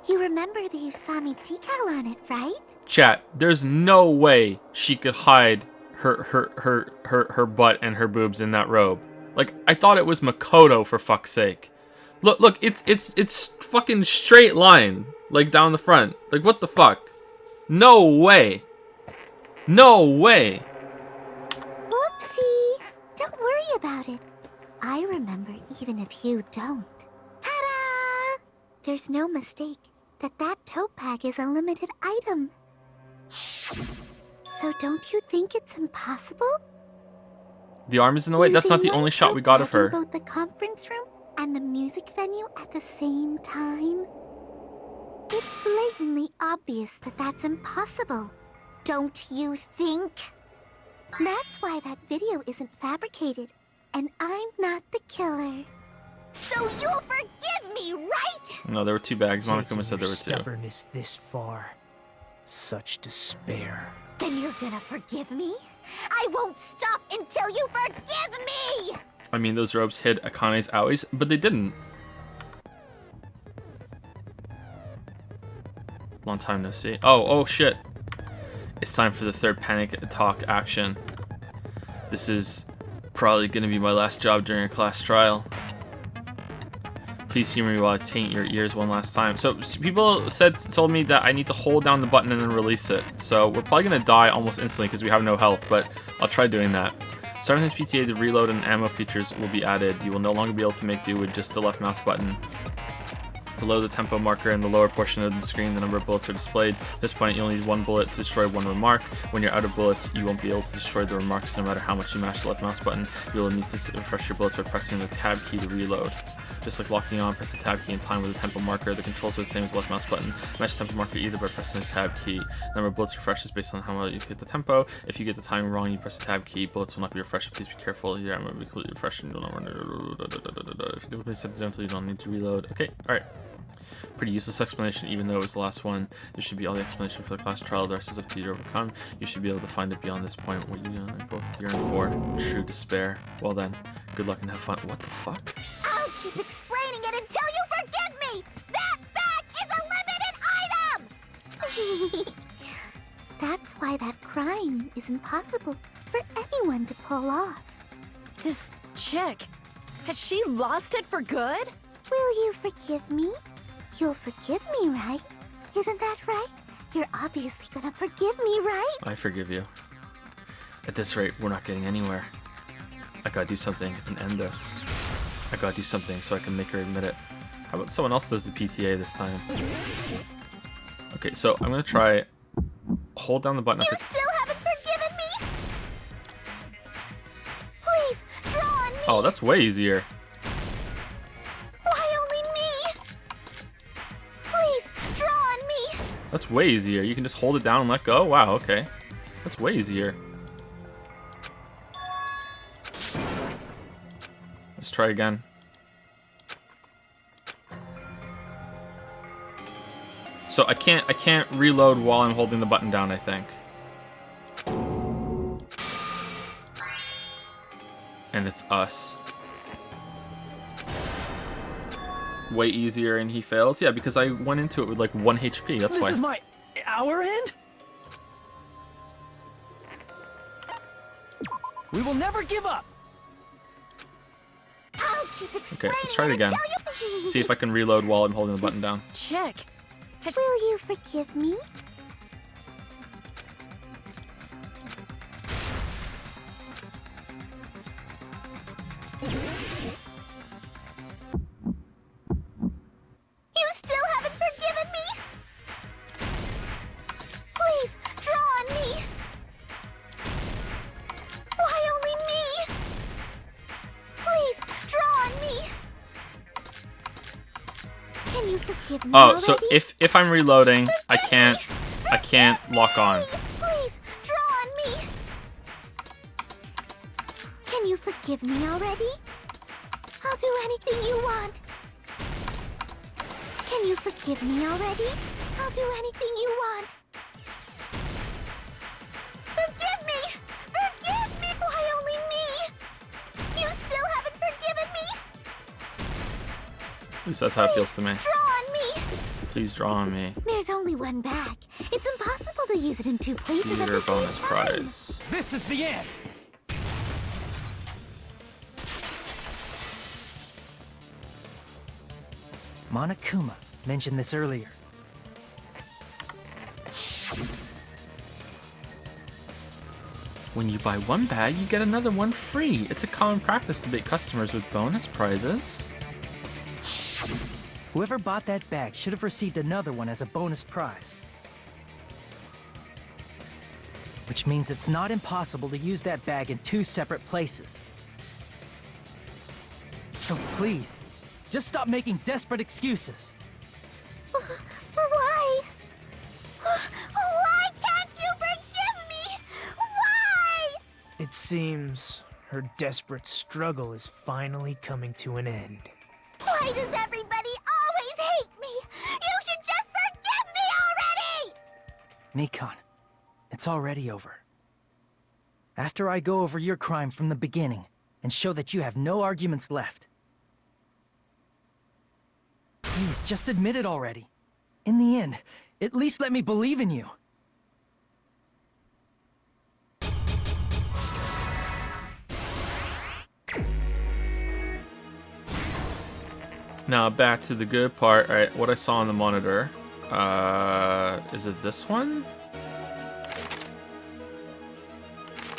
Speaker 6: You remember the Usami decal on it, right?
Speaker 1: Chat, there's no way she could hide her butt and her boobs in that robe. Like, I thought it was Makoto, for fuck's sake. Look, it's fucking straight line, like, down the front. Like, what the fuck? No way. No way.
Speaker 6: Whoopsie! Don't worry about it. I remember even if you don't. Ta-da! There's no mistake that tote bag is a limited item. So don't you think it's impossible?
Speaker 1: The arm is in the way. That's not the
Speaker 6: Using
Speaker 1: only
Speaker 6: one
Speaker 1: shot we
Speaker 6: tote
Speaker 1: got of
Speaker 6: bag in
Speaker 1: her.
Speaker 6: both the conference room and the music venue at the same time? It's blatantly obvious that that's impossible. Don't you think? That's why that video isn't fabricated, and I'm not the killer. So you'll forgive me, right?
Speaker 1: No, there were two bags. Monokuma
Speaker 9: Taking
Speaker 1: said there
Speaker 9: your
Speaker 1: were two.
Speaker 9: stubbornness this far. Such despair.
Speaker 6: Then you're gonna forgive me? I won't stop until you forgive me!
Speaker 1: I mean, those robes hid Akane's owies, but they didn't. Long time no see. Oh shit. It's time for the third panic talk action. This is probably gonna be my last job during a class trial. Please humor me while I taint your ears one last time. So people told me that I need to hold down the button and then release it. So we're probably gonna die almost instantly because we have no health, but I'll try doing that. Starting this PTA, the reload and ammo features will be added. You will no longer be able to make do with just the left mouse button. Below the tempo marker in the lower portion of the screen, the number of bullets are displayed. At this point, you'll need one bullet to destroy one remark. When you're out of bullets, you won't be able to destroy the remarks no matter how much you mash the left mouse button. You will need to refresh your bullets by pressing the tab key to reload. Just like locking on, press the tab key in time with the tempo marker. The controls are the same as the left mouse button. Match the tempo marker either by pressing the tab key. The number of bullets refreshes based on how well you hit the tempo. If you get the timing wrong, you press the tab key. Bullets will not be refreshed. Please be careful. Yeah, I'm going to be completely refreshed. If you do this accidentally, you don't need to reload. Okay, alright. Pretty useless explanation, even though it was the last one. This should be all the explanation for the class trial. The rest is up to you to overcome. You should be able to find it beyond this point. What you both yearn for. True despair. Well then, good luck and have fun. What the fuck?
Speaker 6: I'll keep explaining it until you forgive me! That bag is a limited item! That's why that crime is impossible for anyone to pull off.
Speaker 5: This chick, has she lost it for good?
Speaker 6: Will you forgive me? You'll forgive me, right? Isn't that right? You're obviously gonna forgive me, right?
Speaker 1: I forgive you. At this rate, we're not getting anywhere. I gotta do something and end this. I gotta do something so I can make her admit it. How about someone else does the PTA this time? Okay, so I'm gonna try hold down the button.
Speaker 6: You still haven't forgiven me? Please, draw on me!
Speaker 1: Oh, that's way easier.
Speaker 6: Why only me? Please, draw on me!
Speaker 1: That's way easier. You can just hold it down and let go? Wow, okay. That's way easier. Let's try again. So I can't reload while I'm holding the button down, I think. And it's us. Way easier and he fails? Yeah, because I went into it with like 1 HP, that's why.
Speaker 3: This is our end? We will never give up!
Speaker 6: I'll keep
Speaker 1: Okay, let's try it again. See if I can reload while I'm holding the button down.
Speaker 5: Chick.
Speaker 6: Will you forgive me? You still haven't forgiven me? Please, draw on me! Why only me? Please, draw on me! Can you forgive me
Speaker 1: Oh,
Speaker 6: already?
Speaker 1: so if I'm reloading, I can't lock on.
Speaker 6: Please, draw on me! Can you forgive me already? I'll do anything you want. Can you forgive me already? I'll do anything you want. Forgive me! Forgive me! Why only me? You still haven't forgiven me?
Speaker 1: At least that's how it feels to me.
Speaker 6: Draw on me!
Speaker 1: Please draw on me.
Speaker 6: There's only one bag. It's impossible to use it in 2 places at
Speaker 1: Theater
Speaker 6: the same
Speaker 1: bonus
Speaker 6: time.
Speaker 1: prize.
Speaker 3: This is the end! Monokuma mentioned this earlier.
Speaker 1: When you buy one bag, you get another one free. It's a common practice to bait customers with bonus prizes.
Speaker 3: Whoever bought that bag should have received another one as a bonus prize. Which means it's not impossible to use that bag in 2 separate places. So please, just stop making desperate excuses.
Speaker 6: Why? Why can't you forgive me? Why?
Speaker 9: It seems her desperate struggle is finally coming to an end.
Speaker 6: Why does everybody always hate me? You should just forgive me already!
Speaker 3: Mikon, it's already over. After I go over your crime from the beginning and show that you have no arguments left. Please, just admit it already. In the end, at least let me believe in you.
Speaker 1: Now back to the good part. Alright, what I saw on the monitor. Is it this one?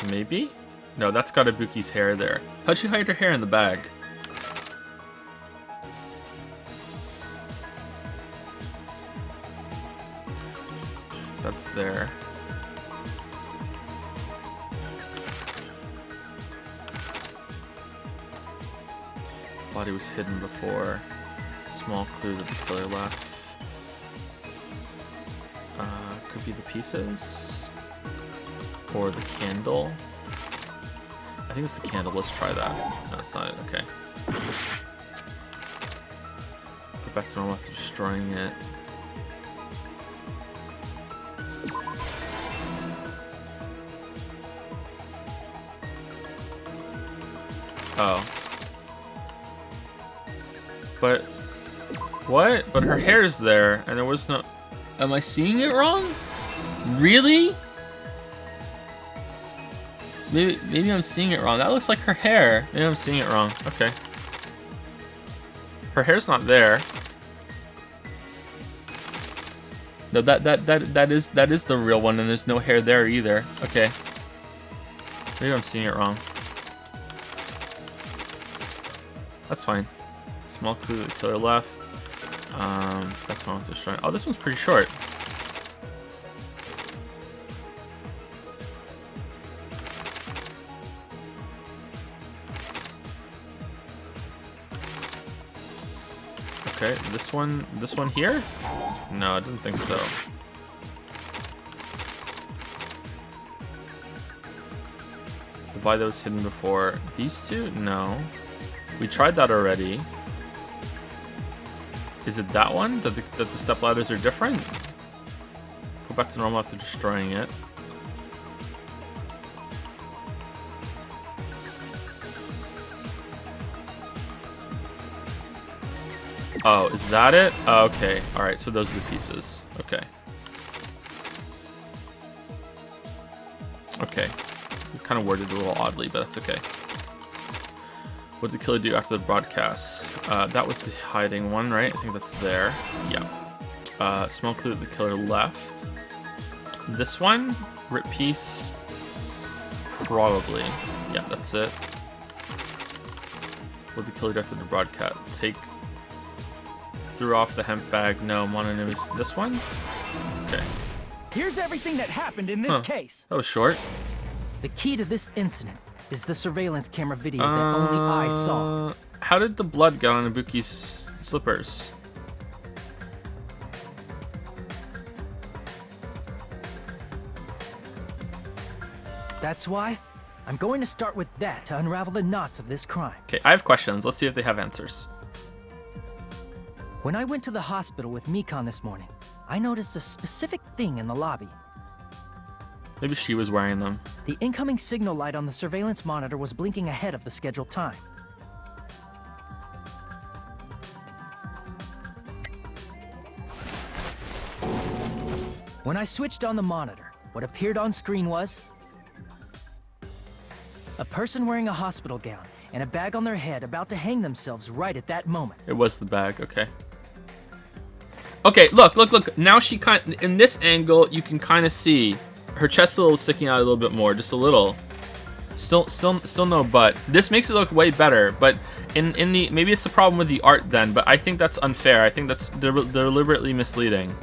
Speaker 1: Maybe? No, that's got Ibuki's hair there. How'd she hide her hair in the bag? That's there. body was hidden before. Small clue that the killer left. Could be the pieces. Or the candle. I think it's the candle. Let's try that. No, that's not it. Okay. Put back to normal after destroying it. Oh. But what? But her hair's there and there was no... Am I seeing it wrong? Really? Maybe I'm seeing it wrong. That looks like her hair. Maybe I'm seeing it wrong. Okay. Her hair's not there. No, that is the real one, and there's no hair there either. Okay. Maybe I'm seeing it wrong. That's fine. Small clue that the killer left. That's one to destroy. Oh, this one's pretty short. Okay, this one here? No, I didn't think so. The body that was hidden before. These two? No. We tried that already. Is it that one? That the step ladders are different? Go back to normal after destroying it. Oh, is that it? Oh, okay. Alright, so those are the pieces. Okay. Okay. We kind of worded it a little oddly, but that's okay. What did the killer do after the broadcast? That was the hiding one, right? I think that's there. Yeah. Small clue that the killer left. This one? Rip piece? Probably. Yeah, that's it. What did the killer do after the broadcast? Threw off the hemp bag. No, mononyms. This one? Okay.
Speaker 3: Here's everything that happened in this case.
Speaker 1: That was short.
Speaker 3: The key to this incident is the surveillance camera video that only I saw.
Speaker 1: How did the blood get on Ibuki's slippers?
Speaker 3: That's why I'm going to start with that to unravel the knots of this crime.
Speaker 1: Okay, I have questions. Let's see if they have answers.
Speaker 3: When I went to the hospital with Mikan this morning, I noticed a specific thing in the lobby.
Speaker 1: Maybe she was wearing them.
Speaker 3: The incoming signal light on the surveillance monitor was blinking ahead of the scheduled time. When I switched on the monitor, what appeared on screen was a person wearing a hospital gown and a bag on their head about to hang themselves right at that moment.
Speaker 1: It was the bag, okay. Okay, look. Now she in this angle, you can kind of see her chest a little sticking out a little bit more, just a little. Still no butt. This makes it look way better, but in the maybe it's the problem with the art then, but I think that's unfair. I think that's deliberately misleading.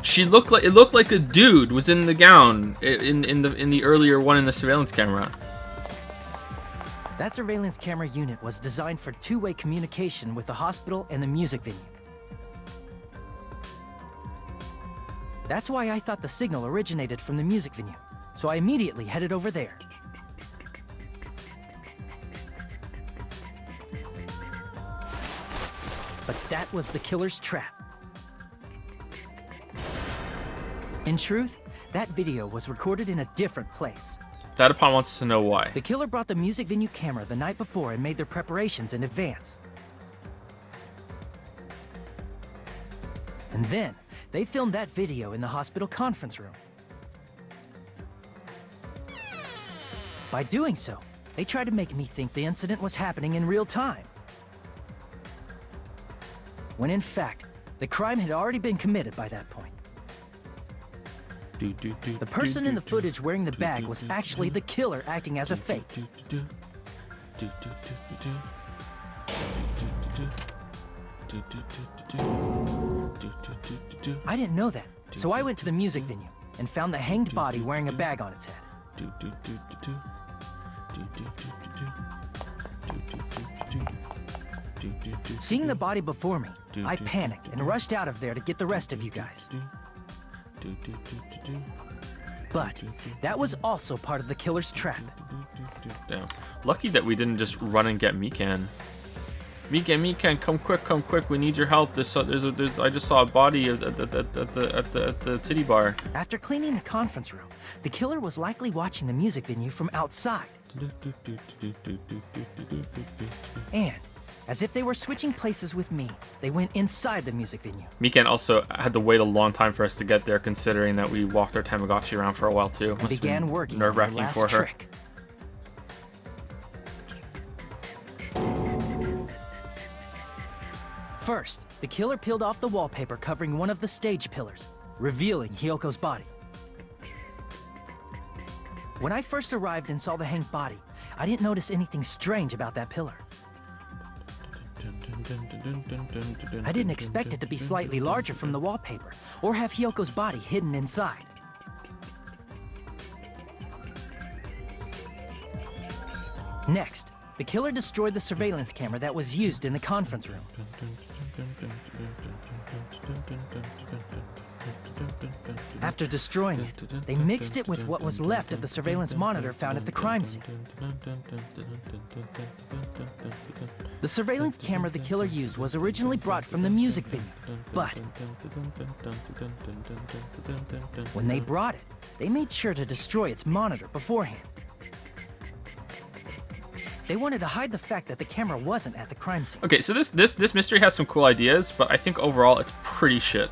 Speaker 1: It looked like a dude was in the gown in the earlier one in the surveillance camera.
Speaker 3: That surveillance camera unit was designed for two-way communication with the hospital and the music venue. That's why I thought the signal originated from the music venue, so I immediately headed over there. But that was the killer's trap. In truth, that video was recorded in a different place.
Speaker 1: Datapon wants to know why.
Speaker 3: The killer brought the music venue camera the night before and made their preparations in advance. And then, they filmed that video in the hospital conference room. By doing so, they tried to make me think the incident was happening in real time. When in fact, the crime had already been committed by that point. The person in the footage wearing the bag was actually the killer acting as a fake. I didn't know that, so I went to the music venue and found the hanged body wearing a bag on its head. Seeing the body before me, I panicked and rushed out of there to get the rest of you guys. But that was also part of the killer's trap.
Speaker 1: Damn. Lucky that we didn't just run and get Mikan. Mikan, come quick, we need your help. I just saw a body at the titty bar.
Speaker 3: After cleaning the conference room, the killer was likely watching the music venue from outside. And, as if they were switching places with me, they went inside the music venue.
Speaker 1: Mikan also had to wait a long time for us to get there, considering that we walked our Tamagotchi around for a while too.
Speaker 3: And began working on
Speaker 1: nerve-wracking
Speaker 3: their last
Speaker 1: for her.
Speaker 3: trick. First, the killer peeled off the wallpaper covering one of the stage pillars, revealing Hyoko's body. When I first arrived and saw the hanged body, I didn't notice anything strange about that pillar. I didn't expect it to be slightly larger from the wallpaper, or have Hyoko's body hidden inside. Next, the killer destroyed the surveillance camera that was used in the conference room. After destroying it, they mixed it with what was left of the surveillance monitor found at the crime scene. The surveillance camera the killer used was originally brought from the music venue, but when they brought it, they made sure to destroy its monitor beforehand. They wanted to hide the fact that the camera wasn't at the crime scene.
Speaker 1: Okay, so this mystery has some cool ideas, but I think overall it's pretty shit.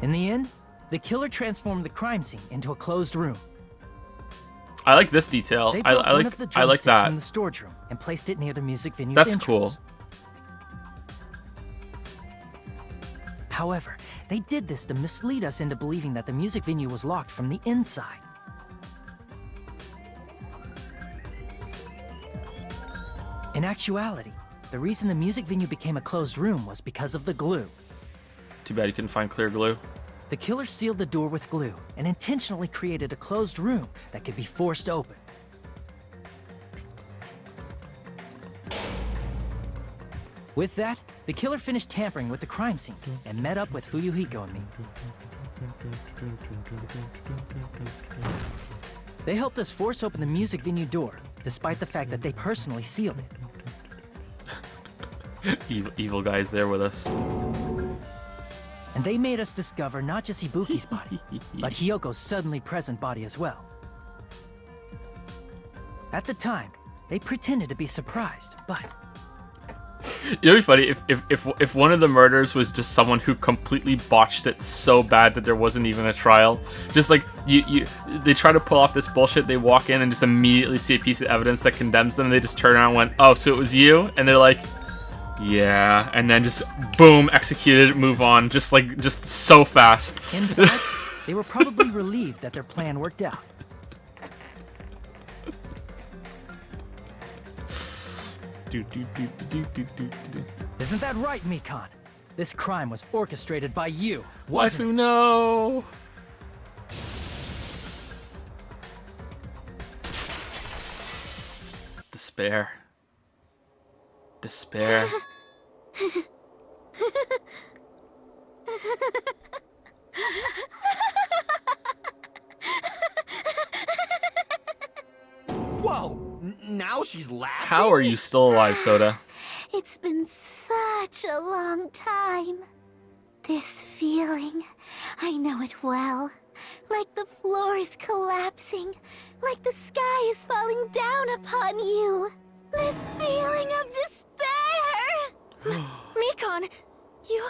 Speaker 3: In the end, the killer transformed the crime scene into a closed room.
Speaker 1: I like this detail.
Speaker 3: They
Speaker 1: I
Speaker 3: brought one
Speaker 1: like
Speaker 3: of the
Speaker 1: I like
Speaker 3: drumsticks
Speaker 1: that.
Speaker 3: from the storage room and placed it near the music venue's
Speaker 1: That's
Speaker 3: entrance.
Speaker 1: cool.
Speaker 3: However, they did this to mislead us into believing that the music venue was locked from the inside. In actuality, the reason the music venue became a closed room was because of the glue.
Speaker 1: Too bad you couldn't find clear glue.
Speaker 3: The killer sealed the door with glue and intentionally created a closed room that could be forced open. With that, the killer finished tampering with the crime scene and met up with Fuyuhiko and me. They helped us force open the music venue door, despite the fact that they personally sealed it.
Speaker 1: Evil guys there with us.
Speaker 3: And they made us discover not just Ibuki's body, but Hyoko's suddenly present body as well. At the time, they pretended to be surprised, but
Speaker 1: You know, it'd be funny if one of the murders was just someone who completely botched it so bad that there wasn't even a trial. Just like they try to pull off this bullshit. They walk in and just immediately see a piece of evidence that condemns them. And they just turn around and went, "Oh, so it was you?" And they're like, "Yeah," and then just boom, executed, move on, just so fast.
Speaker 3: inside, they were probably relieved that their plan worked out. Isn't that right, Mikan? This crime was orchestrated by you, wasn't
Speaker 1: Waifu, no! Despair. Despair.
Speaker 4: Whoa! Now she's laughing?
Speaker 1: How are you still alive, Soda?
Speaker 6: It's been such a long time. This feeling, I know it well. Like the floor is collapsing, like the sky is falling down upon you. This feeling of despair!
Speaker 5: Mikan, you...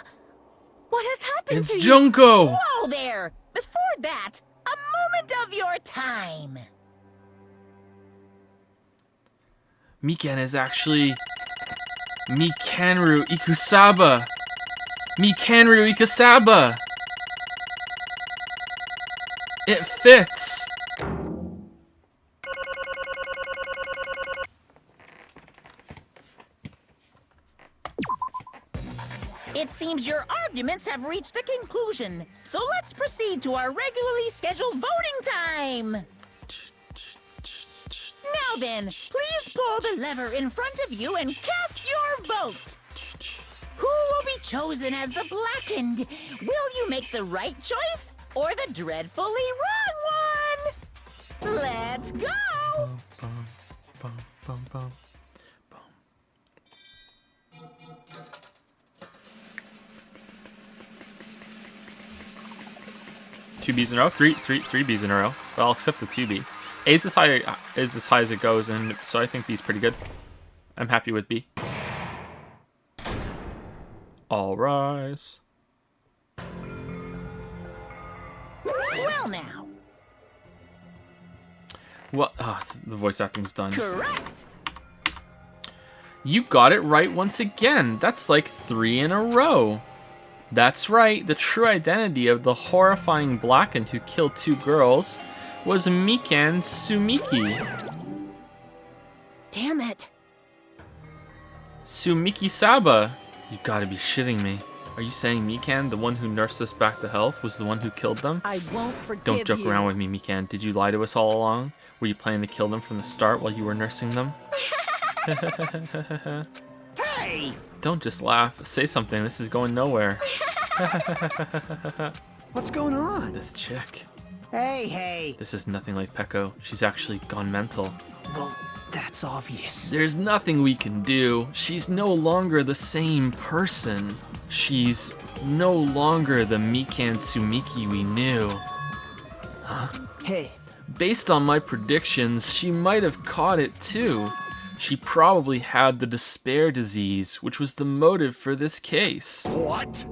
Speaker 5: What has happened
Speaker 1: It's
Speaker 5: to you?
Speaker 1: Junko!
Speaker 2: Whoa there! Before that, a moment of your time.
Speaker 1: Mikan is actually Mikanru Ikusaba. Mikanru Ikusaba. It fits.
Speaker 2: It seems your arguments have reached a conclusion, so let's proceed to our regularly scheduled voting time. Now then, please pull the lever in front of you and cast your vote. Who will be chosen as the blackened? Will you make the right choice or the dreadfully wrong one? Let's go!
Speaker 1: Bum, bum, bum, bum, bum. Two B's in a row? Three B's in a row. But I'll accept the 2B. A is as high as it goes, and so I think B's pretty good. I'm happy with B. All rise.
Speaker 2: Well now.
Speaker 1: What? Oh, the voice acting's done.
Speaker 2: Correct.
Speaker 1: You got it right once again. That's like 3 in a row. That's right. The true identity of the horrifying blackened who killed 2 girls was Mikan Sumiki.
Speaker 5: Damn it.
Speaker 1: Sumiki Saba. You gotta be shitting me. Are you saying Mikan, the one who nursed us back to health, was the one who killed them?
Speaker 5: I won't forgive
Speaker 1: Don't joke
Speaker 5: you.
Speaker 1: around with me, Mikan. Did you lie to us all along? Were you planning to kill them from the start while you were nursing them?
Speaker 4: Hey!
Speaker 1: Don't just laugh. Say something. This is going nowhere.
Speaker 4: What's going on?
Speaker 1: This chick.
Speaker 8: Hey.
Speaker 1: This is nothing like Peko. She's actually gone mental.
Speaker 8: Well, that's obvious.
Speaker 1: There's nothing we can do. She's no longer the same person. She's no longer the Mikan Sumiki we knew. Huh?
Speaker 8: Hey.
Speaker 1: Based on my predictions, she might have caught it too. She probably had the despair disease, which was the motive for this case.
Speaker 11: What?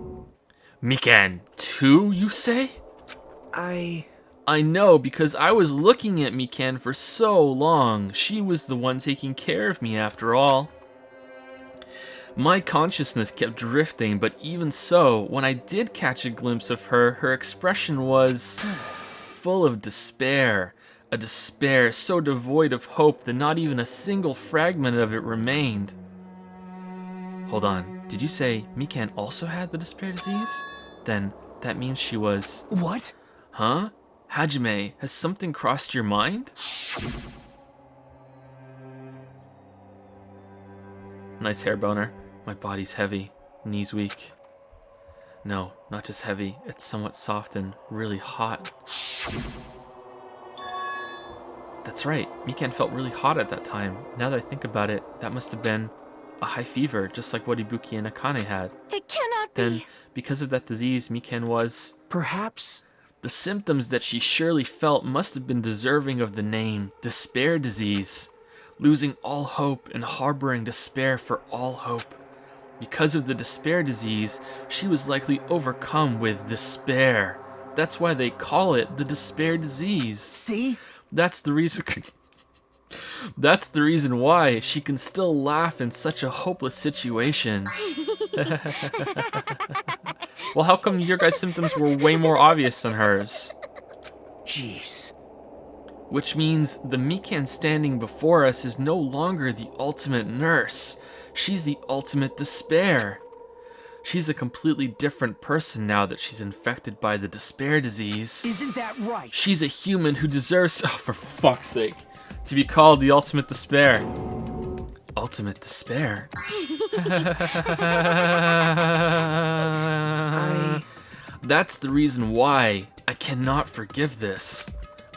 Speaker 1: Mikan, too, you say?
Speaker 8: I
Speaker 1: know, because I was looking at Mikan for so long. She was the one taking care of me after all. My consciousness kept drifting, but even so, when I did catch a glimpse of her, her expression was full of despair. A despair so devoid of hope that not even a single fragment of it remained. Hold on, did you say Mikan also had the despair disease? Then that means she was...
Speaker 8: What?
Speaker 1: Huh? Hajime, has something crossed your mind? Nice hair boner. My body's heavy, knees weak. No, not just heavy, it's somewhat soft and really hot. That's right, Mikan felt really hot at that time. Now that I think about it, that must have been a high fever, just like what Ibuki and Akane had.
Speaker 5: It cannot be.
Speaker 1: Then, because of that disease, Mikan was...
Speaker 8: Perhaps...
Speaker 1: The symptoms that she surely felt must have been deserving of the name despair disease, losing all hope and harboring despair for all hope. Because of the despair disease, she was likely overcome with despair. That's why they call it the despair disease.
Speaker 8: See?
Speaker 1: That's the reason... That's the reason why she can still laugh in such a hopeless situation. Well, how come your guys' symptoms were way more obvious than hers?
Speaker 8: Jeez.
Speaker 1: Which means the Mikan standing before us is no longer the ultimate nurse. She's the ultimate despair. She's a completely different person now that she's infected by the despair disease.
Speaker 8: Isn't that right?
Speaker 1: She's a human who deserves, oh, for fuck's sake, to be called the ultimate despair. Ultimate despair? That's the reason why I cannot forgive this.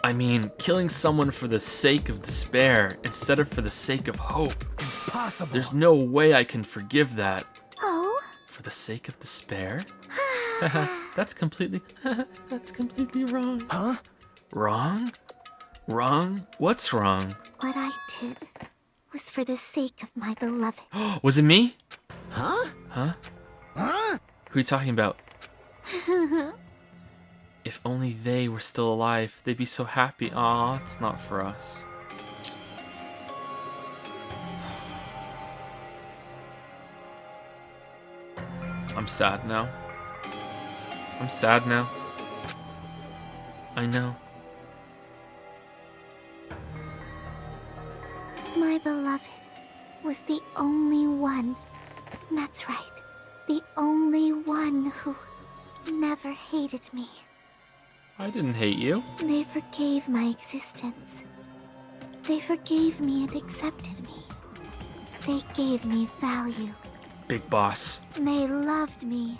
Speaker 1: I mean, killing someone for the sake of despair instead of for the sake of hope.
Speaker 8: Impossible.
Speaker 1: There's no way I can forgive that.
Speaker 6: Oh?
Speaker 1: For the sake of despair? That's completely wrong.
Speaker 8: Huh?
Speaker 1: Wrong? Wrong? What's wrong?
Speaker 6: What I did was for the sake of my beloved.
Speaker 1: Was it me?
Speaker 8: Huh?
Speaker 1: Huh?
Speaker 8: Huh?
Speaker 1: Who are you talking about? If only they were still alive, they'd be so happy. Aw, it's not for us. I'm sad now. I'm sad now. I know.
Speaker 6: My beloved was the only one. That's right. The only one who never hated me.
Speaker 1: I didn't hate you.
Speaker 6: They forgave my existence. They forgave me and accepted me. They gave me value.
Speaker 1: Big boss.
Speaker 6: They loved me.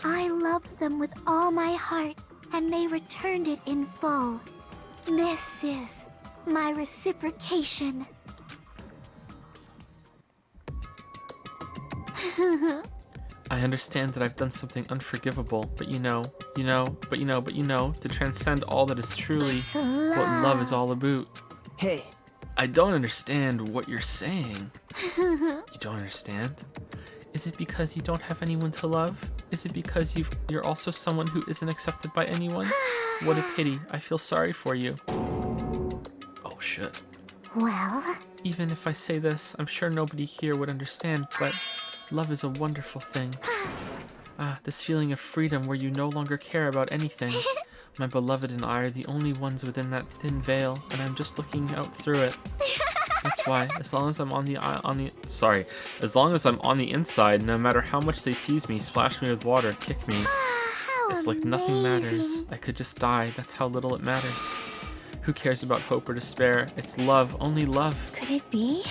Speaker 6: I loved them with all my heart, and they returned it in full. This is my reciprocation.
Speaker 1: I understand that I've done something unforgivable, but to transcend all that is truly what love is all about.
Speaker 9: Hey,
Speaker 1: I don't understand what you're saying. You don't understand? Is it because you don't have anyone to love? Is it because you're also someone who isn't accepted by anyone? What a pity. I feel sorry for you. Oh shit.
Speaker 6: Well?
Speaker 1: Even if I say this, I'm sure nobody here would understand, but love is a wonderful thing. This feeling of freedom where you no longer care about anything. My beloved and I are the only ones within that thin veil, and I'm just looking out through it. That's why, as long as I'm on the inside, no matter how much they tease me, splash me with water, kick me, it's like nothing matters. I could just die. That's how little it matters. Who cares about hope or despair? It's love, only love.
Speaker 6: Could it be?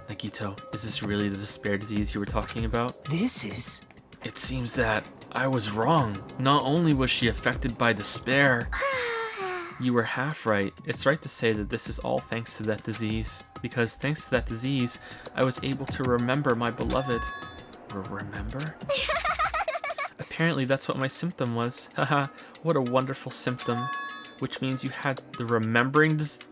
Speaker 1: Nagito, is this really the despair disease you were talking about?
Speaker 9: this is...
Speaker 1: It seems that I was wrong. Not only was she affected by despair, you were half right. It's right to say that this is all thanks to that disease. Because thanks to that disease, I was able to remember my beloved. Remember? Apparently that's what my symptom was. Haha, what a wonderful symptom. Which means you had the remembering disease.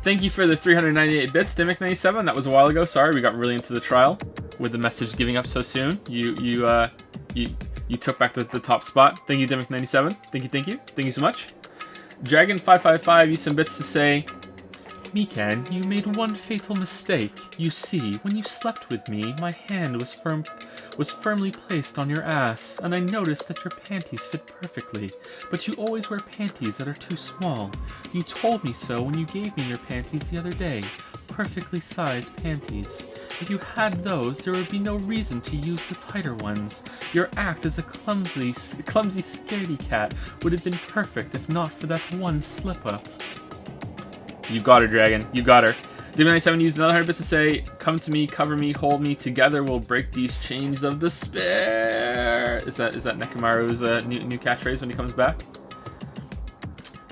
Speaker 1: Thank you for the 398 bits, Dimmick97. That was a while ago. Sorry, we got really into the trial with the message giving up so soon. You took back the top spot. Thank you, Dimmick97. Thank you so much. Dragon555 used some bits to say, Mikan, you made one fatal mistake. You see, when you slept with me, my hand was firmly placed on your ass, and I noticed that your panties fit perfectly. But you always wear panties that are too small. You told me so when you gave me your panties the other day. Perfectly sized panties. If you had those, there would be no reason to use the tighter ones. Your act as a clumsy scaredy cat would have been perfect if not for that one slip-up. You got her, Dragon. You got her. Div97 used another 100 bits to say, come to me, cover me, hold me, together we'll break these chains of despair. Is that Nekomaru's new catchphrase when he comes back?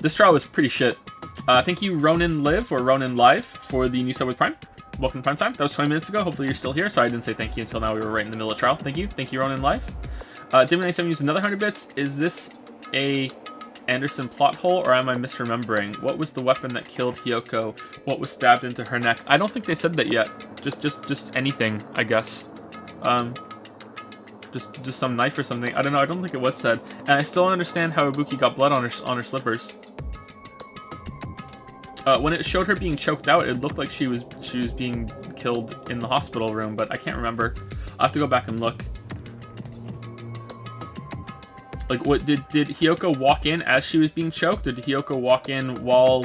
Speaker 1: This trial was pretty shit. Thank you, Ronin Live, or Ronin Live, for the new sub with Prime. Welcome to Prime Time. That was 20 minutes ago. Hopefully you're still here. Sorry I didn't say thank you until now. We were right in the middle of trial. Thank you. Thank you, Ronin Live. Div97 used another 100 bits. Is this a Anderson plot hole, or am I misremembering? What was the weapon that killed Hiyoko? What was stabbed into her neck? I don't think they said that yet. Just anything, I guess. Just some knife or something. I don't know. I don't think it was said. And I still don't understand how Ibuki got blood on her slippers. When it showed her being choked out, it looked like she was being killed in the hospital room, but I can't remember. I'll have to go back and look. Like, what did Hiyoko walk in as she was being choked? Did Hiyoko walk in while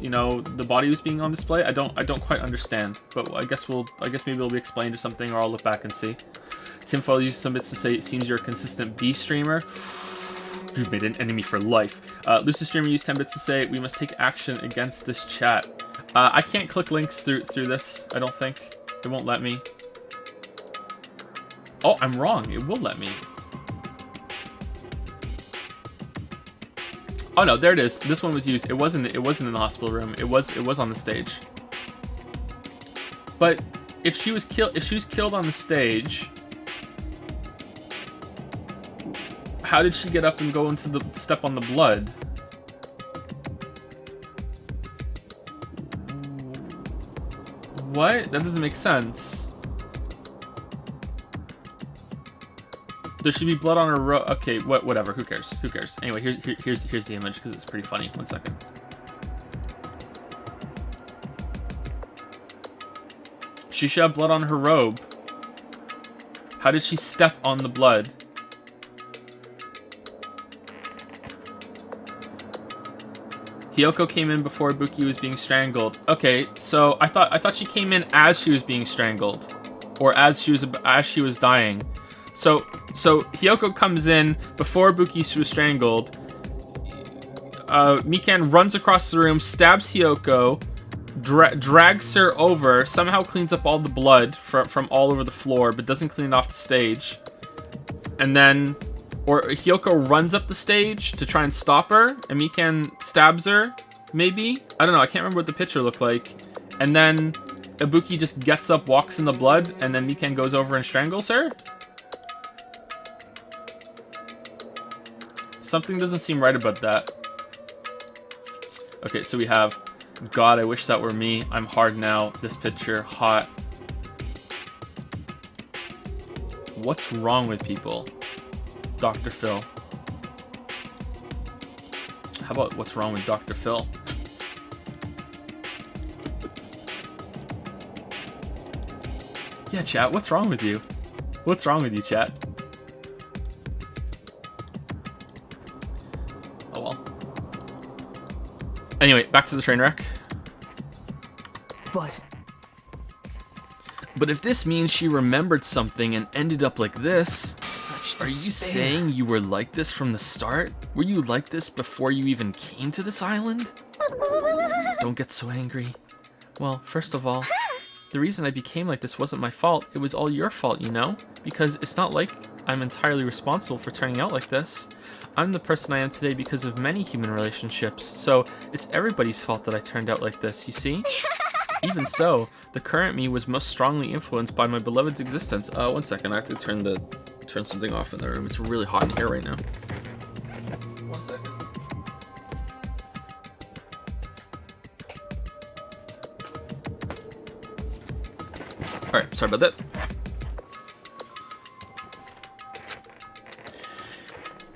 Speaker 1: you know the body was being on display? I don't quite understand. But I guess maybe it'll be explained or something, or I'll look back and see. Tinfoil used some bits to say it seems you're a consistent B streamer. You've made an enemy for life. Lucid Streamer used 10 bits to say we must take action against this chat. I can't click links through this. I don't think it won't let me. Oh, I'm wrong. It will let me. Oh no, there it is. This one was used. It wasn't in the hospital room. It was on the stage. But if she was killed on the stage, how did she get up and go into the step on the blood? What? That doesn't make sense. There should be blood on her robe. Okay, whatever. Who cares? Who cares? Anyway, here's the image because it's pretty funny. 1 second. She should have blood on her robe. How did she step on the blood? Hiyoko came in before Ibuki was being strangled. Okay, so I thought she came in as she was being strangled, or as she was dying. So Hiyoko comes in before Ibuki was strangled. Mikan runs across the room, stabs Hiyoko, drags her over, somehow cleans up all the blood from all over the floor, but doesn't clean it off the stage. And then, or Hiyoko runs up the stage to try and stop her, and Mikan stabs her, maybe? I don't know, I can't remember what the picture looked like. And then Ibuki just gets up, walks in the blood, and then Mikan goes over and strangles her? Something doesn't seem right about that. Okay, so we have, God, I wish that were me. I'm hard now. This picture, hot. What's wrong with people? Dr. Phil. How about what's wrong with Dr. Phil? Yeah, chat, what's wrong with you? What's wrong with you, chat? Oh well. Anyway, back to the train wreck. But if this means she remembered something and ended up like this, are you saying you were like this from the start? Were you like this before you even came to this island? Don't get so angry. Well, first of all, the reason I became like this wasn't my fault. It was all your fault, you know? Because it's not like I'm entirely responsible for turning out like this. I'm the person I am today because of many human relationships, so it's everybody's fault that I turned out like this, you see? Even so, the current me was most strongly influenced by my beloved's existence. 1 second, I have to turn something off in the room. It's really hot in here right now. 1 second. Alright, sorry about that.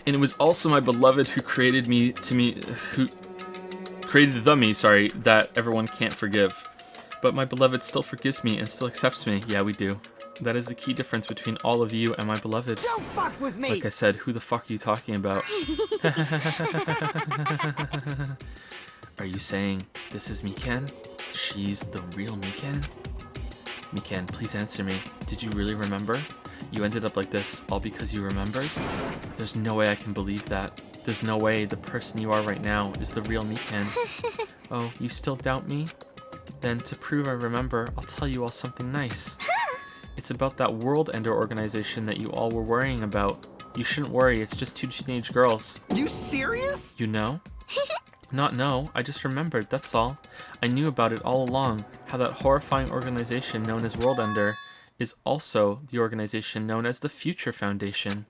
Speaker 1: And it was also my beloved who created the me, that everyone can't forgive. But my beloved still forgives me and still accepts me. Yeah, we do. That is the key difference between all of you and my beloved.
Speaker 8: Don't fuck with me!
Speaker 1: Like I said, who the fuck are you talking about? Are you saying this is Mikan? She's the real Mikan? Mikan, please answer me. Did you really remember? You ended up like this all because you remembered? There's no way I can believe that. There's no way the person you are right now is the real Mikan. Oh, you still doubt me? Then, to prove I remember, I'll tell you all something nice. It's about that World Ender organization that you all were worrying about. You shouldn't worry, it's just 2 teenage girls.
Speaker 4: You serious?
Speaker 1: You know? Not know, I just remembered, that's all. I knew about it all along, how that horrifying organization known as World Ender is also the organization known as the Future Foundation.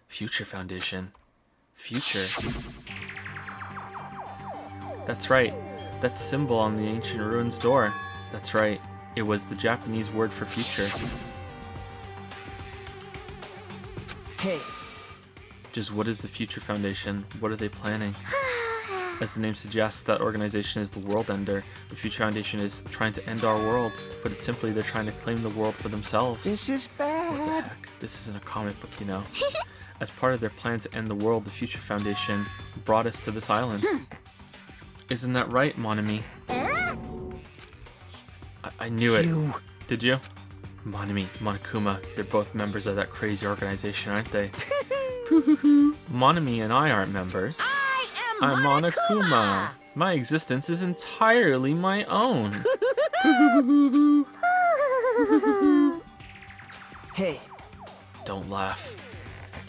Speaker 1: Future Foundation. Future. That's right. That symbol on the ancient ruins door. That's right. It was the Japanese word for future.
Speaker 9: Hey.
Speaker 1: Just what is the Future Foundation? What are they planning? As the name suggests, that organization is the World Ender. The Future Foundation is trying to end our world. To put it simply, they're trying to claim the world for themselves.
Speaker 4: This is bad.
Speaker 1: What the heck? This isn't a comic book, you know. As part of their plan to end the world, the Future Foundation brought us to this island. Isn't that right, mon ami? I knew it. Did you? Mon ami, Monokuma, they're both members of that crazy organization, aren't they? Mon ami and I aren't members. I'm Monokuma. My existence is entirely my own.
Speaker 9: Hey.
Speaker 1: Don't laugh.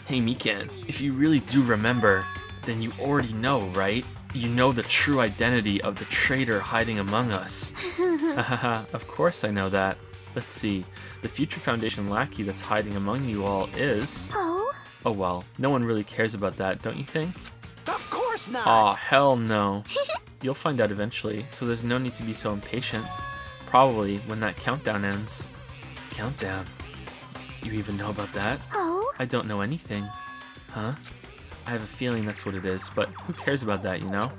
Speaker 1: Hey, Mikan, if you really do remember, then you already know, right? You know the true identity of the traitor hiding among us. Hahaha, of course I know that. Let's see. The Future Foundation lackey that's hiding among you all is...
Speaker 6: Oh?
Speaker 1: Oh well, no one really cares about that, don't you think?
Speaker 4: Of course not!
Speaker 1: Aw, hell no. You'll find out eventually, so there's no need to be so impatient. Probably when that countdown ends. Countdown? You even know about that?
Speaker 6: Oh?
Speaker 1: I don't know anything. Huh? I have a feeling that's what it is, but who cares about that, you know?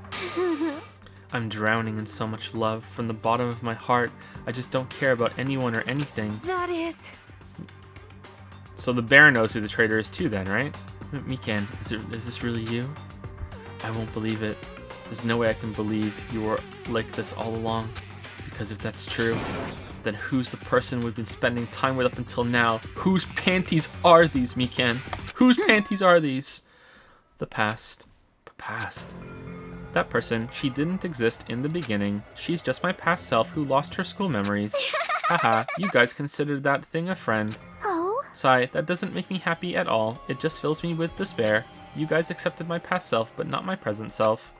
Speaker 1: I'm drowning in so much love from the bottom of my heart. I just don't care about anyone or anything.
Speaker 5: That is...
Speaker 1: So the bear knows who the traitor is too then, right? Mikan, is this really you? I won't believe it. There's no way I can believe you were like this all along. Because if that's true, then who's the person we've been spending time with up until now? Whose panties are these, Mikan? Whose panties are these? The past. The past. That person, she didn't exist in the beginning. She's just my past self who lost her school memories. Haha, you guys considered that thing a friend.
Speaker 6: Oh?
Speaker 1: Sigh, that doesn't make me happy at all. It just fills me with despair. You guys accepted my past self, but not my present self.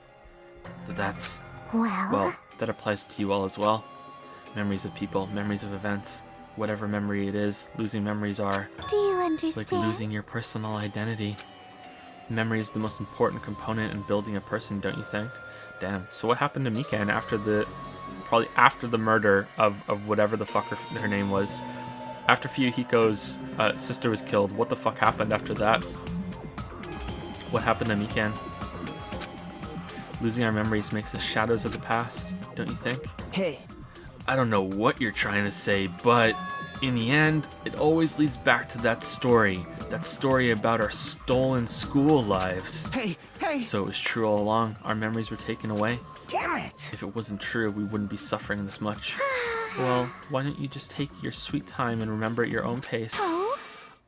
Speaker 1: That's... Well, that applies to you all as well. Memories of people, memories of events. Whatever memory it is, losing memories are...
Speaker 6: Do you understand?
Speaker 1: Like losing your personal identity. Memory is the most important component in building a person, don't you think? Damn. So what happened to Mikan after the... Probably after the murder of whatever the fuck her name was. After Fuyuhiko's sister was killed, what the fuck happened after that? What happened to Mikan? Losing our memories makes us shadows of the past, don't you think?
Speaker 9: Hey.
Speaker 1: I don't know what you're trying to say, but in the end, it always leads back to that story. That story about our stolen school lives.
Speaker 4: Hey!
Speaker 1: So it was true all along. Our memories were taken away.
Speaker 8: Damn it!
Speaker 1: If it wasn't true, we wouldn't be suffering this much. Well, why don't you just take your sweet time and remember at your own pace?
Speaker 6: Oh?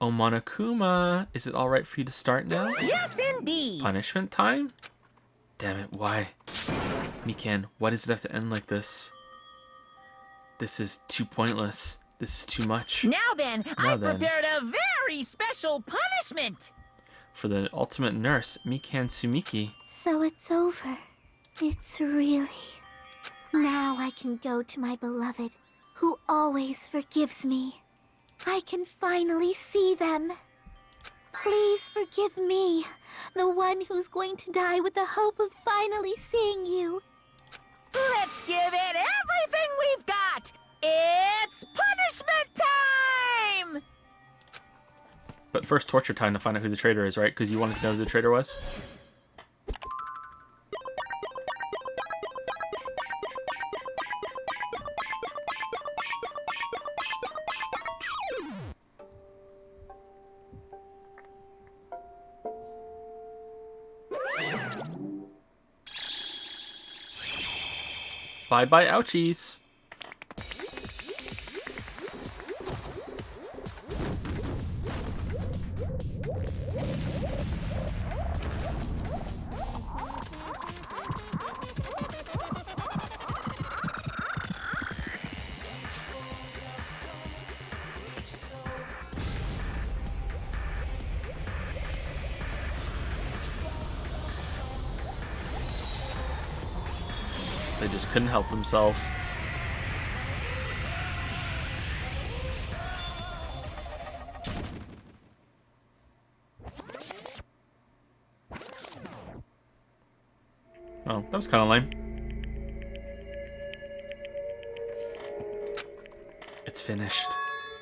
Speaker 1: Oh, Monokuma, is it alright for you to start now?
Speaker 2: Yes, indeed.
Speaker 1: Punishment time? Damn it, why? Mikan, why does it have to end like this? This is too pointless. This is too much.
Speaker 2: Now then, I prepared a very special punishment.
Speaker 1: For the ultimate nurse, Mikan Sumiki.
Speaker 6: So it's over. It's really... Now I can go to my beloved, who always forgives me. I can finally see them. Please forgive me, the one who's going to die with the hope of finally seeing you.
Speaker 2: Let's give it everything we've got. It's punishment time!
Speaker 1: But first, torture time to find out who the traitor is, right? Because you wanted to know who the traitor was? Bye-bye, ouchies. They just couldn't help themselves. Oh, that was kind of lame. It's finished.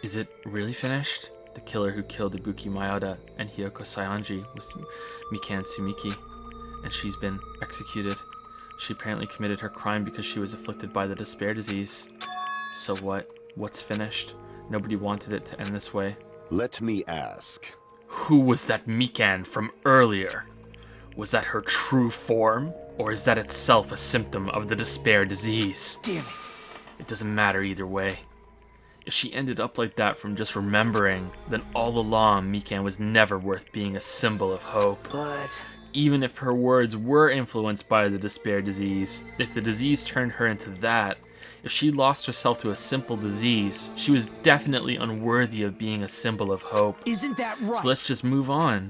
Speaker 1: Is it really finished? The killer who killed Ibuki Mayada and Hiyoko Saionji was Mikan Sumiki, and she's been executed. She apparently committed her crime because she was afflicted by the despair disease. So what? What's finished? Nobody wanted it to end this way.
Speaker 11: Let me ask.
Speaker 1: Who was that Mikan from earlier? Was that her true form? Or is that itself a symptom of the despair disease?
Speaker 9: Damn it.
Speaker 1: It doesn't matter either way. If she ended up like that from just remembering, then all along Mikan was never worth being a symbol of hope.
Speaker 9: But...
Speaker 1: Even if her words were influenced by the despair disease, if the disease turned her into that, if she lost herself to a simple disease, she was definitely unworthy of being a symbol of hope.
Speaker 9: Isn't that right?
Speaker 1: So let's just move on.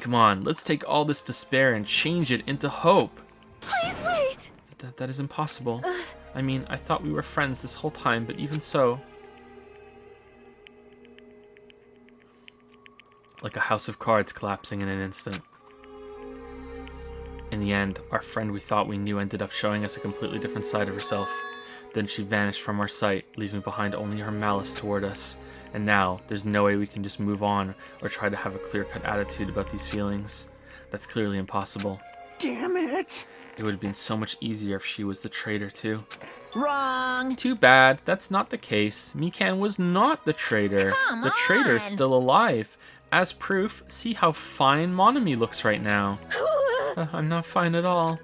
Speaker 1: Come on, let's take all this despair and change it into hope.
Speaker 5: Please wait!
Speaker 1: That is impossible. I mean, I thought we were friends this whole time, but even so... Like a house of cards collapsing in an instant. In the end, our friend we thought we knew ended up showing us a completely different side of herself. Then she vanished from our sight, leaving behind only her malice toward us. And now, there's no way we can just move on or try to have a clear-cut attitude about these feelings. That's clearly impossible.
Speaker 4: Damn it!
Speaker 1: It would have been so much easier if she was the traitor too.
Speaker 2: Wrong.
Speaker 1: Too bad, that's not the case. Mikan was not the traitor.
Speaker 2: Come
Speaker 1: The traitor is
Speaker 2: on.
Speaker 1: still alive. As proof, see how fine Monami looks right now. I'm not fine at all.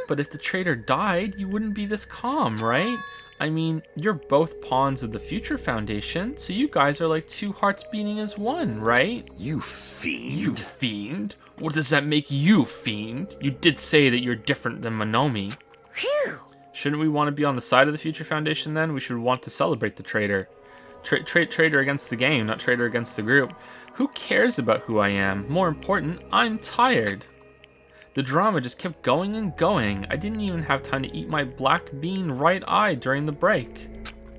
Speaker 1: But if the traitor died, you wouldn't be this calm, right? I mean, you're both pawns of the Future Foundation, so you guys are like two hearts beating as one, right?
Speaker 11: You fiend.
Speaker 1: You fiend? What does that make you, fiend? You did say that you're different than Monomi.
Speaker 2: Phew.
Speaker 1: Shouldn't we want to be on the side of the Future Foundation then? We should want to celebrate the traitor. Traitor against the game, not traitor against the group. Who cares about who I am? More important, I'm tired. The drama just kept going and going. I didn't even have time to eat my black bean right eye during the break.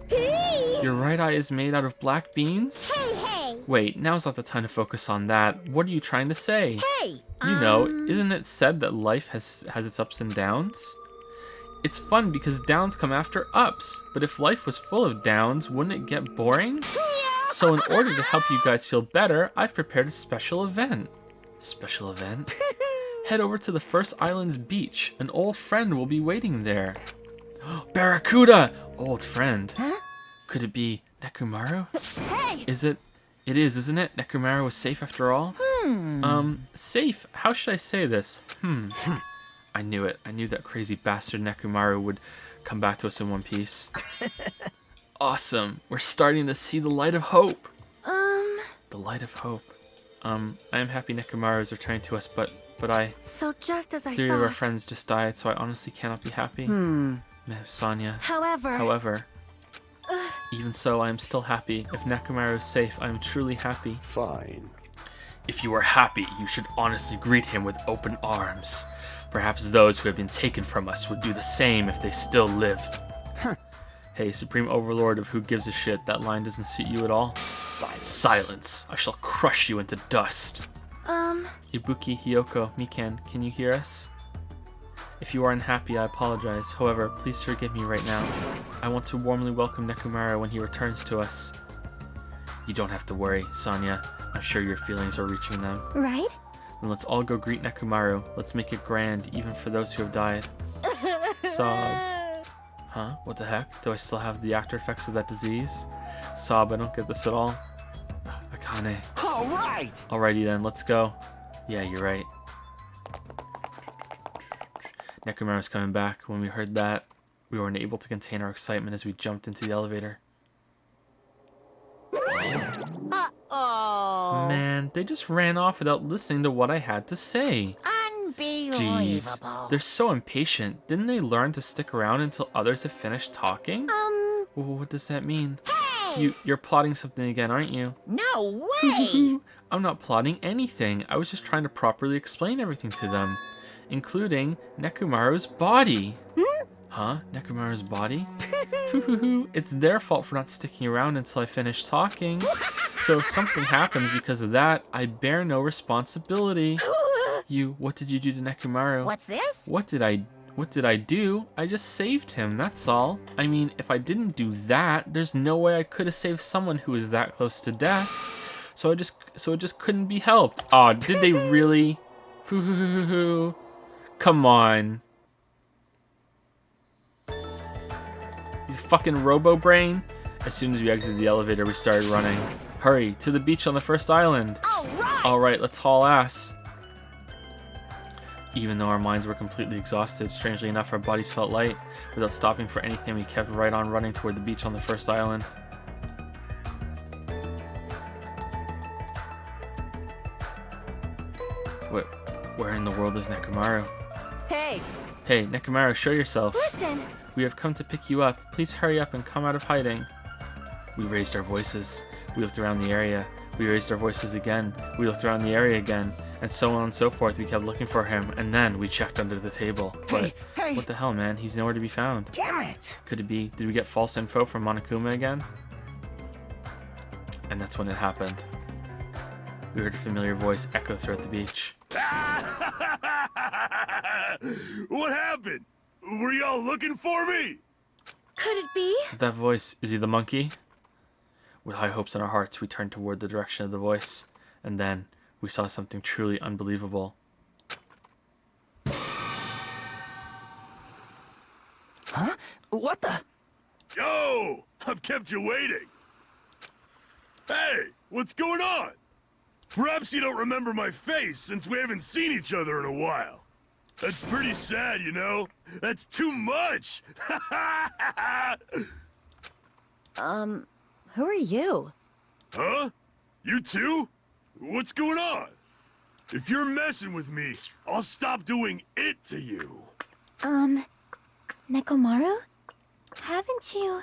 Speaker 2: Hey.
Speaker 1: Your right eye is made out of black beans?
Speaker 2: Hey.
Speaker 1: Wait, now's not the time to focus on that. What are you trying to say?
Speaker 2: Hey.
Speaker 1: You know, isn't it said that life has its ups and downs? It's fun because downs come after ups, but if life was full of downs, wouldn't it get boring? So in order to help you guys feel better, I've prepared a special event. Special event? Head over to the First Island's beach. An old friend will be waiting there. Barracuda! Old friend.
Speaker 2: Huh?
Speaker 1: Could it be Nekomaru?
Speaker 5: Hey!
Speaker 1: It is, isn't it? Nekomaru was safe after all? Safe? How should I say this? I knew it. I knew that crazy bastard Nekomaru would come back to us in one piece. Awesome. We're starting to see the light of hope. The light of hope. I am happy Nekomaru is returning to us, but I...
Speaker 7: So just as I
Speaker 1: Three of our
Speaker 7: thought.
Speaker 1: friends just died, so I honestly cannot be happy. Sonia.
Speaker 7: However,
Speaker 1: Even so, I am still happy. If Nekomaru is safe, I am truly happy.
Speaker 11: Fine.
Speaker 1: If you are happy, you should honestly greet him with open arms. Perhaps those who have been taken from us would do the same if they still lived. Hey, Supreme Overlord of Who Gives a Shit, that line doesn't suit you at all? Silence. I shall crush you into dust. Ibuki, Hiyoko, Mikan, can you hear us? If you are unhappy, I apologize. However, please forgive me right now. I want to warmly welcome Nekomaru when he returns to us. You don't have to worry, Sonia. I'm sure your feelings are reaching them.
Speaker 7: right?
Speaker 1: Then let's all go greet Nekomaru. Let's make it grand, even for those who have died. Sob. Huh? What the heck? Do I still have the after effects of that disease? Sob, I don't get this at all. Akane.
Speaker 4: All right.
Speaker 1: Alrighty then, let's go. Yeah, you're right. Nekomaru's coming back. When we heard that, we weren't able to contain our excitement as we jumped into the elevator.
Speaker 2: Uh-oh.
Speaker 1: Man, they just ran off without listening to what I had to say.
Speaker 2: Unbelievable.
Speaker 1: Jeez, they're so impatient. Didn't they learn to stick around until others have finished talking? What does that mean?
Speaker 2: Hey!
Speaker 1: You're plotting something again, aren't you?
Speaker 2: No way!
Speaker 1: I'm not plotting anything. I was just trying to properly explain everything to them, including Nekomaru's body. Huh? Nekomaru's body? It's their fault for not sticking around until I finish talking. So if something happens because of that, I bear no responsibility. What did you do to Nekomaru?
Speaker 2: What's this?
Speaker 1: What did I do? I just saved him, that's all. I mean, if I didn't do that, there's no way I could have saved someone who was that close to death. So it just couldn't be helped. Aw, did they really? Come on. He's fucking Robo-Brain. As soon as we exited the elevator, we started running. Hurry, to the beach on the first island. Alright, let's haul ass. Even though our minds were completely exhausted, strangely enough, our bodies felt light. Without stopping for anything, we kept right on running toward the beach on the first island. Where in the world is Nekomaru?
Speaker 5: Hey!
Speaker 1: Hey, Nekomaru, show yourself.
Speaker 7: Listen,
Speaker 1: We have come to pick you up. Please hurry up and come out of hiding. We raised our voices. We looked around the area. We raised our voices again. We looked around the area again. And so on and so forth. We kept looking for him. And then we checked under the table. But
Speaker 4: Hey.
Speaker 1: what the hell, man? He's nowhere to be found.
Speaker 4: Damn it.
Speaker 1: Could it be? Did we get false info from Monokuma again? And that's when it happened. We heard a familiar voice echo throughout the beach.
Speaker 11: What happened? Were y'all looking for me?
Speaker 7: could it be?
Speaker 1: That voice, is he the monkey? With high hopes in our hearts, we turned toward the direction of the voice. And then we saw something truly unbelievable.
Speaker 8: Huh?
Speaker 3: What the?
Speaker 12: Yo! I've kept you waiting. Hey, what's going on? Perhaps you don't remember my face since we haven't seen each other in a while. That's pretty sad, you know? That's too much!
Speaker 5: Who are you?
Speaker 12: Huh? You too? What's going on? If you're messing with me, I'll stop doing it to you.
Speaker 7: Nekomaru? Haven't you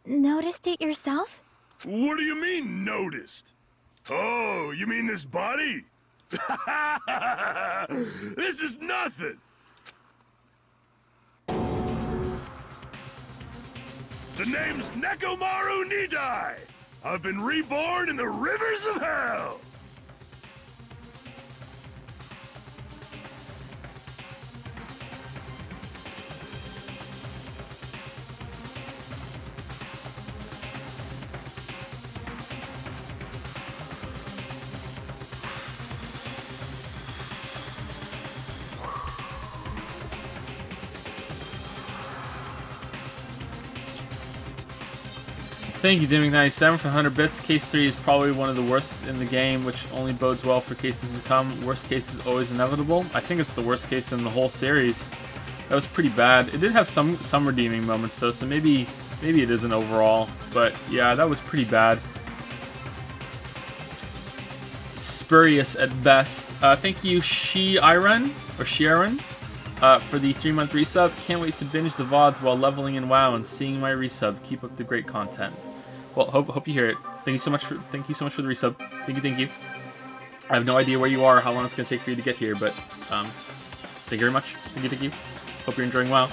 Speaker 7: noticed it yourself?
Speaker 12: What do you mean, noticed? Oh, you mean this body? This is nothing! The name's Nekomaru Nidai! I've been reborn in the rivers of hell!
Speaker 1: Thank you, Dimmick97 for 100 bits. Case 3 is probably one of the worst in the game, which only bodes well for cases to come. Worst case is always inevitable. I think it's the worst case in the whole series. That was pretty bad. It did have some redeeming moments though, so maybe it isn't overall. But yeah, that was pretty bad. Spurious at best. Thank you, Shiiron for the 3-month resub. Can't wait to binge the VODs while leveling in WoW and seeing my resub. Keep up the great content. Well, hope you hear it. Thank you so much for the resub. Thank you. I have no idea where you are, how long it's gonna take for you to get here, but thank you very much. Thank you. Hope you're enjoying WoW.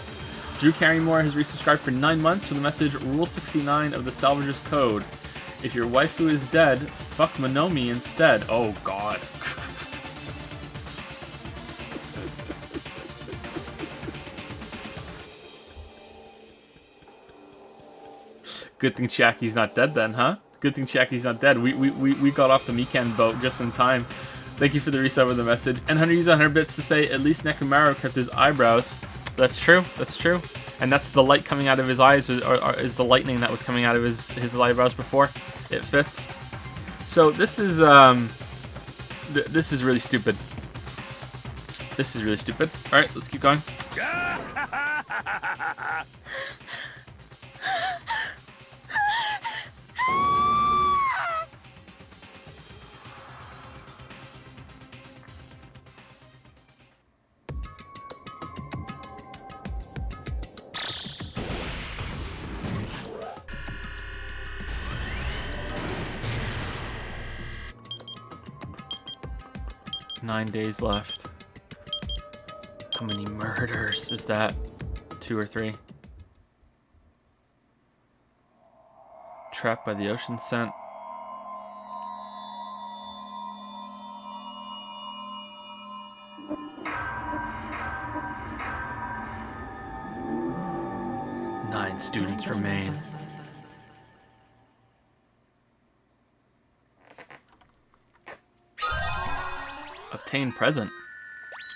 Speaker 1: Drew Carrymore has resubscribed for 9 months with the message Rule 69 of the Salvager's Code. If your waifu is dead, fuck Monomi instead. Oh god. Good thing Chiaki's not dead then, huh? Good thing Chiaki's not dead. We got off the Mikan boat just in time. Thank you for the resub of the message. And Hunter used 100 bits to say at least Nekomaru kept his eyebrows. That's true. And that's the light coming out of his eyes, or is the lightning that was coming out of his eyebrows before. It fits. So this is this is really stupid. All right, let's keep going. 9 days left. How many murders is that? 2 or 3? Trapped by the ocean scent. Nine students remain. Obtain present.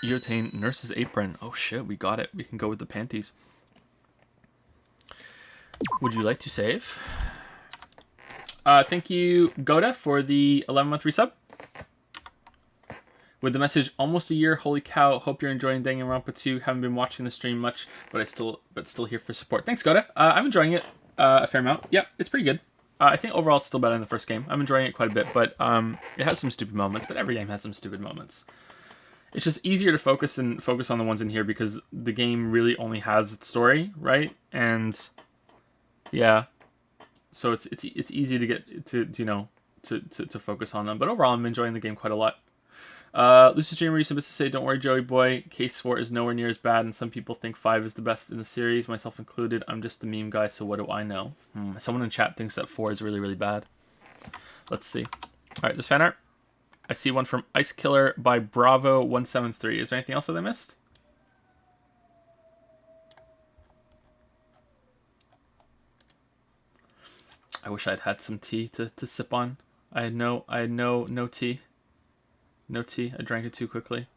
Speaker 1: You obtain nurse's apron. Oh shit, we got it. We can go with the panties. Would you like to save? Thank you, Goda, for the 11-month resub. With the message, almost a year, holy cow, hope you're enjoying Danganronpa 2. Haven't been watching the stream much, but still here for support. Thanks, Goda. I'm enjoying it a fair amount. Yeah, it's pretty good. I think overall it's still better than the first game. I'm enjoying it quite a bit, but it has some stupid moments, but every game has some stupid moments. It's just easier to focus on the ones in here because the game really only has its story, right? And yeah, so it's easy to get to focus on them. But overall, I'm enjoying the game quite a lot. Lucid Dreamer used to say, "Don't worry, Joey boy. Case 4 is nowhere near as bad, and some people think 5 is the best in the series, myself included. I'm just the meme guy, so what do I know?" Someone in chat thinks that 4 is really, really bad. Let's see. All right, there's fan art. I see one from Ice Killer by Bravo173. Is there anything else that I missed? I wish I'd had some tea to sip on. I had no tea. No tea. I drank it too quickly.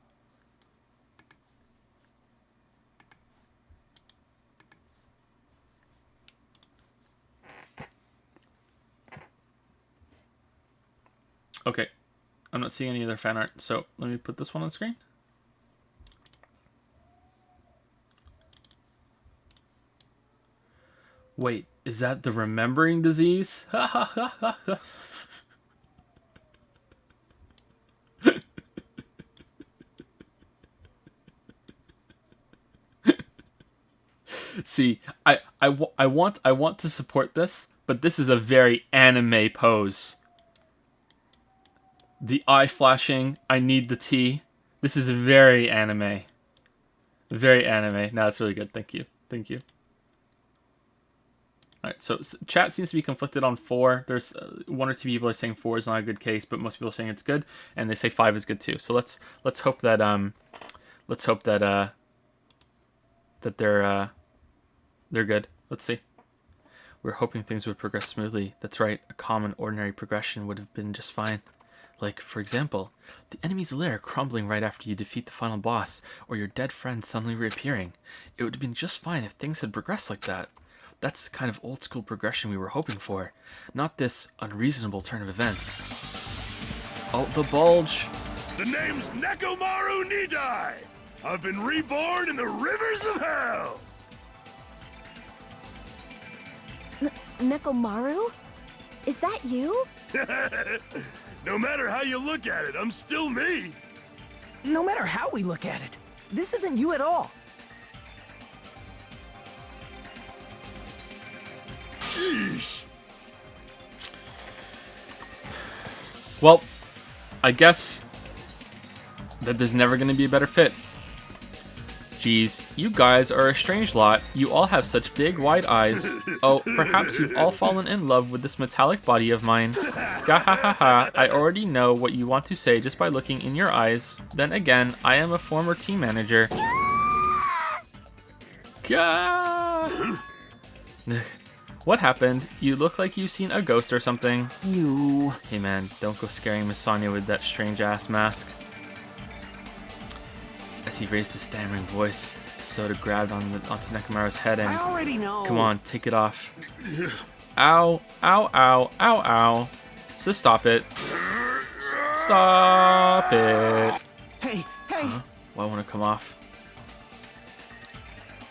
Speaker 1: Okay. I'm not seeing any other fan art, so let me put this one on screen. Wait, is that the remembering disease? Ha ha ha ha ha. See, I want to support this, but this is a very anime pose. The eye flashing, I need the tea. This is very anime. Very anime. No, that's really good. Thank you. Thank you. Alright, so chat seems to be conflicted on 4. There's 1 or 2 people are saying 4 is not a good case, but most people are saying it's good, and they say 5 is good too. So let's hope that that they're good. Let's see. We're hoping things would progress smoothly. That's right. A common, ordinary progression would have been just fine. Like, for example, the enemy's lair crumbling right after you defeat the final boss, or your dead friend suddenly reappearing. It would have been just fine if things had progressed like that. That's the kind of old-school progression we were hoping for, not this unreasonable turn of events. Oh, the bulge!
Speaker 12: The name's Nekomaru Nidai! I've been reborn in the rivers of hell!
Speaker 5: Nekomaru? Is that you?
Speaker 12: No matter how you look at it, I'm still me!
Speaker 3: No matter how we look at it, this isn't you at all.
Speaker 12: Sheesh!
Speaker 1: Well, I guess that there's never going to be a better fit. Geez, you guys are a strange lot. You all have such big, wide eyes. Oh, perhaps you've all fallen in love with this metallic body of mine. Gahahaha, I already know what you want to say just by looking in your eyes. Then again, I am a former team manager. Gah! What happened? You look like you've seen a ghost or something.
Speaker 3: You...
Speaker 1: Hey man, don't go scaring Miss Sonia with that strange-ass mask. As he raised his stammering voice, Soda grabbed onto Nekomaru's head and...
Speaker 4: I already know.
Speaker 1: Come on, take it off. Ow, ow, ow, ow, ow. So stop it. Stop it.
Speaker 4: Hey, hey.
Speaker 1: Huh? Why won't it come off?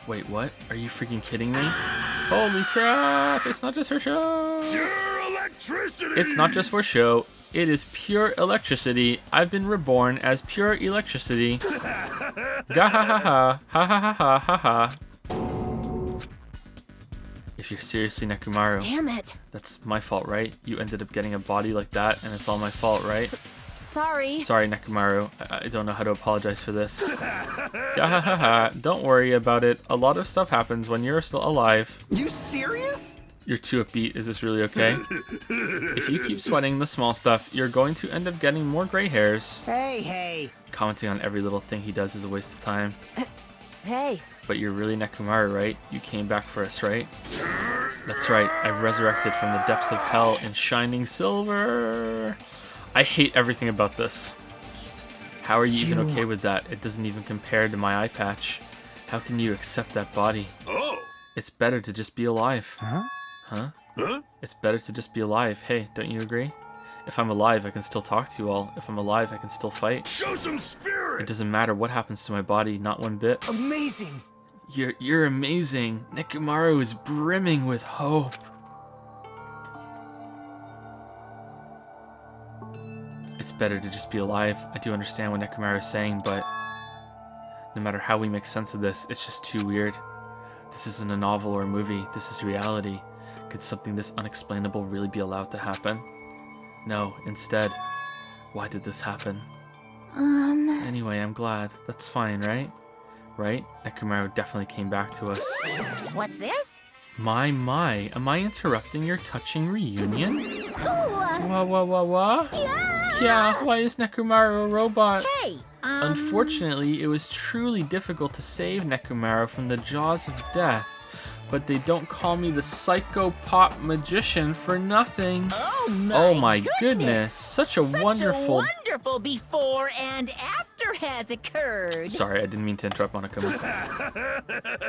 Speaker 1: Wait, what? Are you freaking kidding me? Holy crap, it's not just for show.
Speaker 12: Pure electricity!
Speaker 1: It's not just for show. It is pure electricity. I've been reborn as pure electricity. Gahahaha, ha ha ha ha ha ha. If you're seriously Nekomaru,
Speaker 5: Damn it.
Speaker 1: that's my fault, right? You ended up getting a body like that, and it's all my fault, right?
Speaker 5: Sorry.
Speaker 1: Sorry, Nekomaru. I don't know how to apologize for this. Gahahaha, don't worry about it. A lot of stuff happens when you're still alive.
Speaker 4: You serious?
Speaker 1: You're too upbeat. Is this really okay? If you keep sweating the small stuff, you're going to end up getting more gray hairs.
Speaker 8: Hey, hey.
Speaker 1: Commenting on every little thing he does is a waste of time.
Speaker 5: Hey.
Speaker 1: But you're really Nekomaru, right? You came back for us, right? That's right. I've resurrected from the depths of hell in shining silver. I hate everything about this. How are you even okay with that? It doesn't even compare to my eye patch. How can you accept that body?
Speaker 12: Oh!
Speaker 1: It's better to just be alive.
Speaker 8: Huh?
Speaker 1: Huh?
Speaker 12: Huh?
Speaker 1: It's better to just be alive. Hey, don't you agree? If I'm alive, I can still talk to you all. If I'm alive, I can still fight.
Speaker 12: Show some
Speaker 1: It
Speaker 12: spirit!
Speaker 1: doesn't matter what happens to my body, not one bit.
Speaker 3: Amazing.
Speaker 1: You're amazing. Nekomaru is brimming with hope. It's better to just be alive. I do understand what Nekomaru is saying, but no matter how we make sense of this, it's just too weird. This isn't a novel or a movie. This is reality. Could something this unexplainable really be allowed to happen? No, instead. Why did this happen? Anyway, I'm glad. That's fine, right? Right? Nekomaru definitely came back to us.
Speaker 2: What's this?
Speaker 1: My, am I interrupting your touching reunion? Wah? Yeah, why is Nekomaru a robot?
Speaker 2: Hey,
Speaker 1: Unfortunately, it was truly difficult to save Nekomaru from the jaws of death, but they don't call me the psycho pop magician for nothing.
Speaker 2: Oh my
Speaker 1: goodness, such a wonderful...
Speaker 2: a wonderful before and after has occurred.
Speaker 1: Sorry, I didn't mean to interrupt, Monica.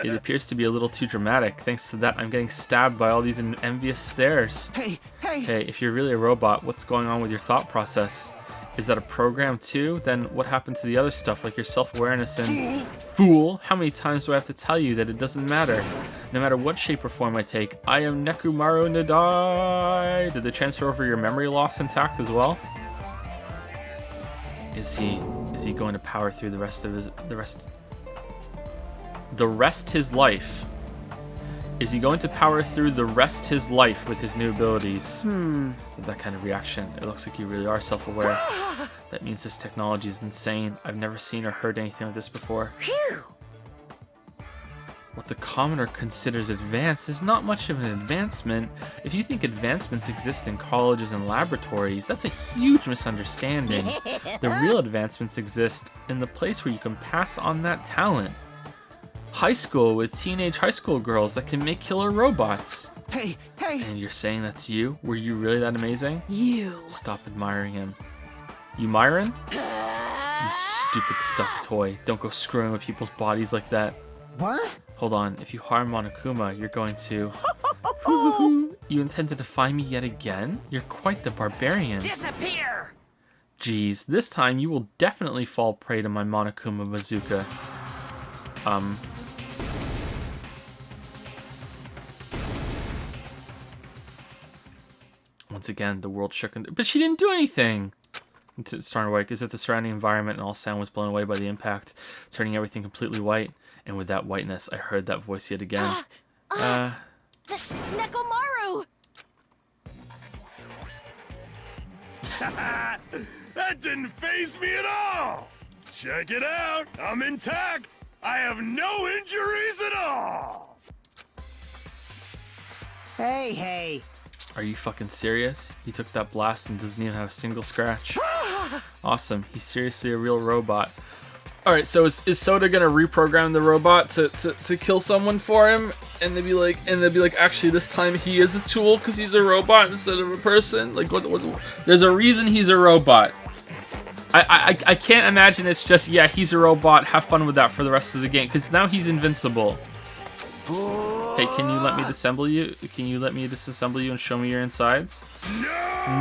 Speaker 1: It appears to be a little too dramatic. Thanks to that, I'm getting stabbed by all these envious stares.
Speaker 4: Hey,
Speaker 1: Hey, if you're really a robot, what's going on with your thought process? Is that a program too? Then what happened to the other stuff like your self-awareness and... Fool! How many times do I have to tell you that it doesn't matter? No matter what shape or form I take, I am Nekomaru Nadai! Did they transfer over your memory loss intact as well? Is he going to power through the rest his life? Is he going to power through the rest his life with his new abilities? With that kind of reaction, it looks like you really are self-aware. That means this technology is insane. I've never seen or heard anything like this before. What the commoner considers advanced is not much of an advancement. If you think advancements exist in colleges and laboratories, that's a huge misunderstanding. The real advancements exist in the place where you can pass on that talent. High school with teenage high school girls that can make killer robots.
Speaker 4: Hey!
Speaker 1: And you're saying that's you? Were you really that amazing?
Speaker 5: You.
Speaker 1: Stop admiring him. You Myron? You stupid stuffed toy. Don't go screwing with people's bodies like that.
Speaker 8: What?
Speaker 1: Hold on, if you harm Monokuma, you're going to... You intend to defy me yet again? You're quite the barbarian.
Speaker 2: Disappear!
Speaker 1: Geez, this time you will definitely fall prey to my Monokuma bazooka. Once again, the world shook, but she didn't do anything! It's starting to wake as if the surrounding environment and all sound was blown away by the impact, turning everything completely white. And with that whiteness, I heard that voice yet again.
Speaker 5: Nekomaru!
Speaker 12: That didn't faze me at all! Check it out! I'm intact! I have no injuries at all!
Speaker 8: Hey!
Speaker 1: Are you fucking serious? He took that blast and doesn't even have a single scratch. Awesome. He's seriously a real robot. Alright, so is Soda gonna reprogram the robot to kill someone for him? And they'd be like, actually this time he is a tool because he's a robot instead of a person? Like, what? There's a reason he's a robot. I can't imagine it's just, yeah, he's a robot, have fun with that for the rest of the game, because now he's invincible. Hey, can you let me disassemble you? Can you let me disassemble you and show me your insides?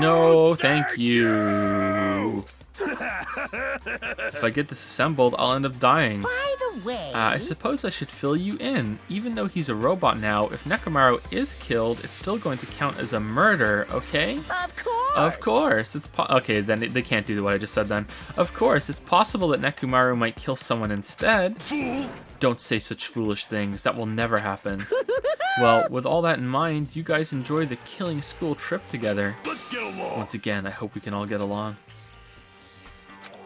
Speaker 1: No, thank you. If I get disassembled, I'll end up dying.
Speaker 2: By the way...
Speaker 1: I suppose I should fill you in. Even though he's a robot now, if Nekomaru is killed, it's still going to count as a murder, okay?
Speaker 2: Of course!
Speaker 1: Of course. Okay, then they can't do what I just said then. Of course, it's possible that Nekomaru might kill someone instead.
Speaker 12: Fool!
Speaker 1: Don't say such foolish things. That will never happen. Well, with all that in mind, you guys enjoy the killing school trip together.
Speaker 12: Let's get along!
Speaker 1: Once again, I hope we can all get along.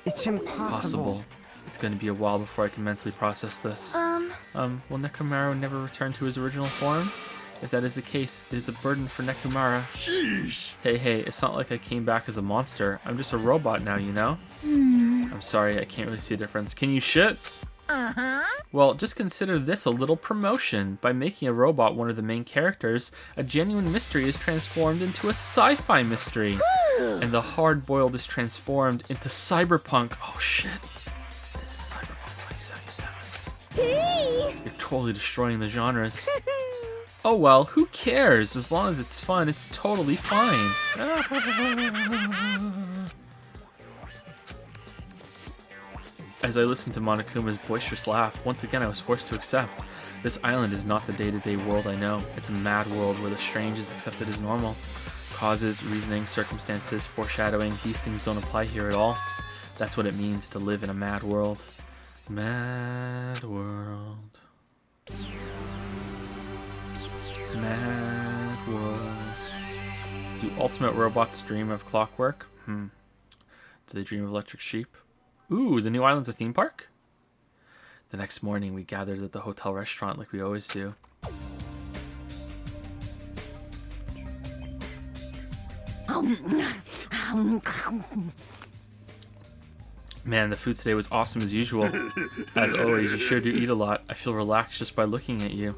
Speaker 8: It's impossible.
Speaker 1: It's going to be a while before I can mentally process this. Will Nekomaru never return to his original form? If that is the case, it is a burden for Nekomara.
Speaker 12: Sheesh!
Speaker 1: Hey, it's not like I came back as a monster. I'm just a robot now, you know? I'm sorry, I can't really see a difference. Can you shit?
Speaker 2: Uh-huh.
Speaker 1: Well, just consider this a little promotion. By making a robot one of the main characters, a genuine mystery is transformed into a sci-fi mystery. And the hard-boiled is transformed into cyberpunk. Oh shit. This is Cyberpunk 2077. You're totally destroying the genres. Oh well, who cares? As long as it's fun, it's totally fine. As I listened to Monokuma's boisterous laugh, once again I was forced to accept. This island is not the day-to-day world I know. It's a mad world where the strange is accepted as normal. Causes, reasoning, circumstances, foreshadowing, these things don't apply here at all. That's what it means to live in a mad world. Mad world. Mad world. Do ultimate robots dream of clockwork? Do they dream of electric sheep? Ooh, the new island's a theme park? The next morning, we gathered at the hotel restaurant like we always do. Man, the food today was awesome as usual. As always, you sure do eat a lot. I feel relaxed just by looking at you.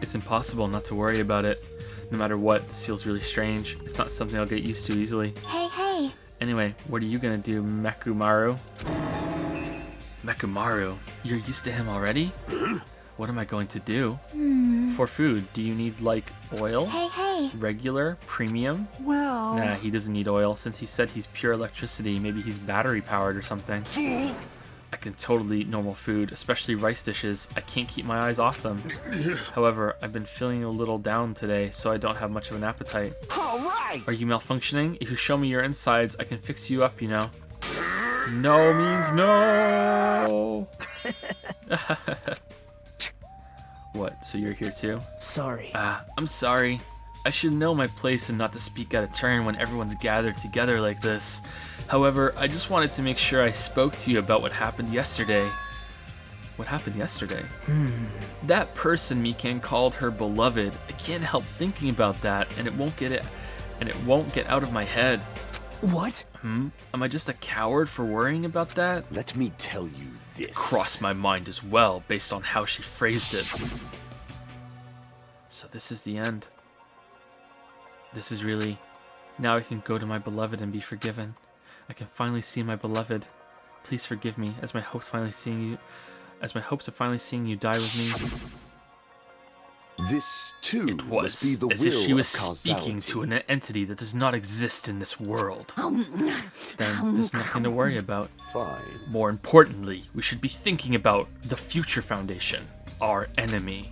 Speaker 1: It's impossible not to worry about it. No matter what, this feels really strange. It's not something I'll get used to easily.
Speaker 7: Hey.
Speaker 1: Anyway, what are you gonna do, Mekumaru? Mekumaru? You're used to him already? What am I going to do? before food. Do you need, like, oil?
Speaker 7: Hey.
Speaker 1: Regular? Premium?
Speaker 4: Well...
Speaker 1: Nah, he doesn't need oil. Since he said he's pure electricity, maybe he's battery powered or something.
Speaker 12: Fool!
Speaker 1: I can totally eat normal food, especially rice dishes. I can't keep my eyes off them. However, I've been feeling a little down today, so I don't have much of an appetite.
Speaker 4: All right!
Speaker 1: Are you malfunctioning? If you show me your insides, I can fix you up, you know. No means no! What, so you're here too?
Speaker 9: Sorry.
Speaker 1: I'm sorry. I should know my place and not to speak out of turn when everyone's gathered together like this. However, I just wanted to make sure I spoke to you about what happened yesterday. What happened yesterday? That person Mikan called her beloved. I can't help thinking about that, and it won't get out of my head.
Speaker 9: What?
Speaker 1: Am I just a coward for worrying about that?
Speaker 11: Let me tell you this.
Speaker 1: Crossed my mind as well, based on how she phrased it. So this is the end. This is really... Now I can go to my beloved and be forgiven. I can finally see my beloved. Please forgive me, as my hopes of finally seeing you die with me.
Speaker 11: This too
Speaker 1: It
Speaker 11: must be
Speaker 1: was
Speaker 11: the
Speaker 1: as if she
Speaker 11: will
Speaker 1: was
Speaker 11: of
Speaker 1: speaking
Speaker 11: causality.
Speaker 1: to an entity that does not exist in this world. Then there's nothing to worry about.
Speaker 11: Fine.
Speaker 1: More importantly, we should be thinking about the Future Foundation, our enemy.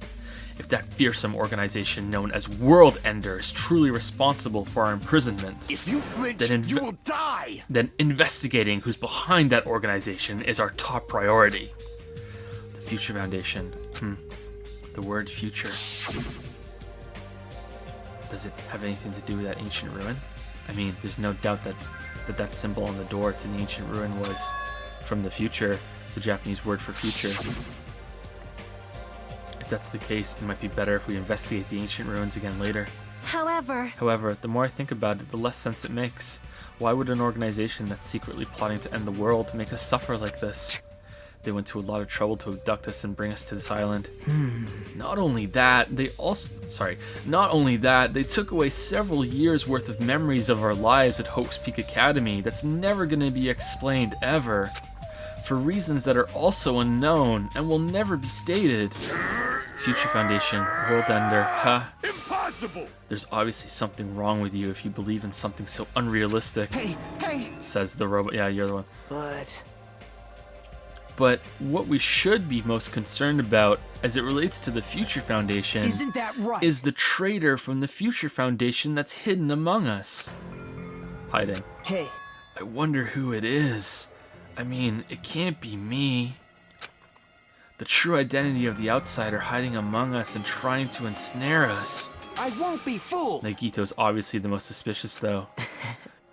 Speaker 1: If that fearsome organization known as World Ender is truly responsible for our imprisonment,
Speaker 11: If you flinch,
Speaker 1: Then
Speaker 11: you will die!
Speaker 1: then investigating who's behind that organization is our top priority. The Future Foundation. The word future. Does it have anything to do with that ancient ruin? I mean, there's no doubt that symbol on the door to the ancient ruin was from the future, the Japanese word for future. If that's the case, it might be better if we investigate the ancient ruins again later. However, the more I think about it, the less sense it makes. Why would an organization that's secretly plotting to end the world make us suffer like this? They went to a lot of trouble to abduct us and bring us to this island. Not only that, they took away several years worth of memories of our lives at Hope's Peak Academy that's never going to be explained ever. For reasons that are also unknown and will never be stated. Future Foundation, World Ender,
Speaker 12: Impossible!
Speaker 1: There's obviously something wrong with you if you believe in something so unrealistic.
Speaker 4: Hey!
Speaker 1: Says the robot. Yeah, you're the one.
Speaker 9: But
Speaker 1: what we should be most concerned about, as it relates to the Future Foundation,
Speaker 9: isn't that right?
Speaker 1: is the traitor from the Future Foundation that's hidden among us. Hiding.
Speaker 9: Hey.
Speaker 1: I wonder who it is. I mean, it can't be me. The true identity of the outsider hiding among us and trying to ensnare us.
Speaker 4: I won't be fooled!
Speaker 1: Nagito's obviously the most suspicious, though.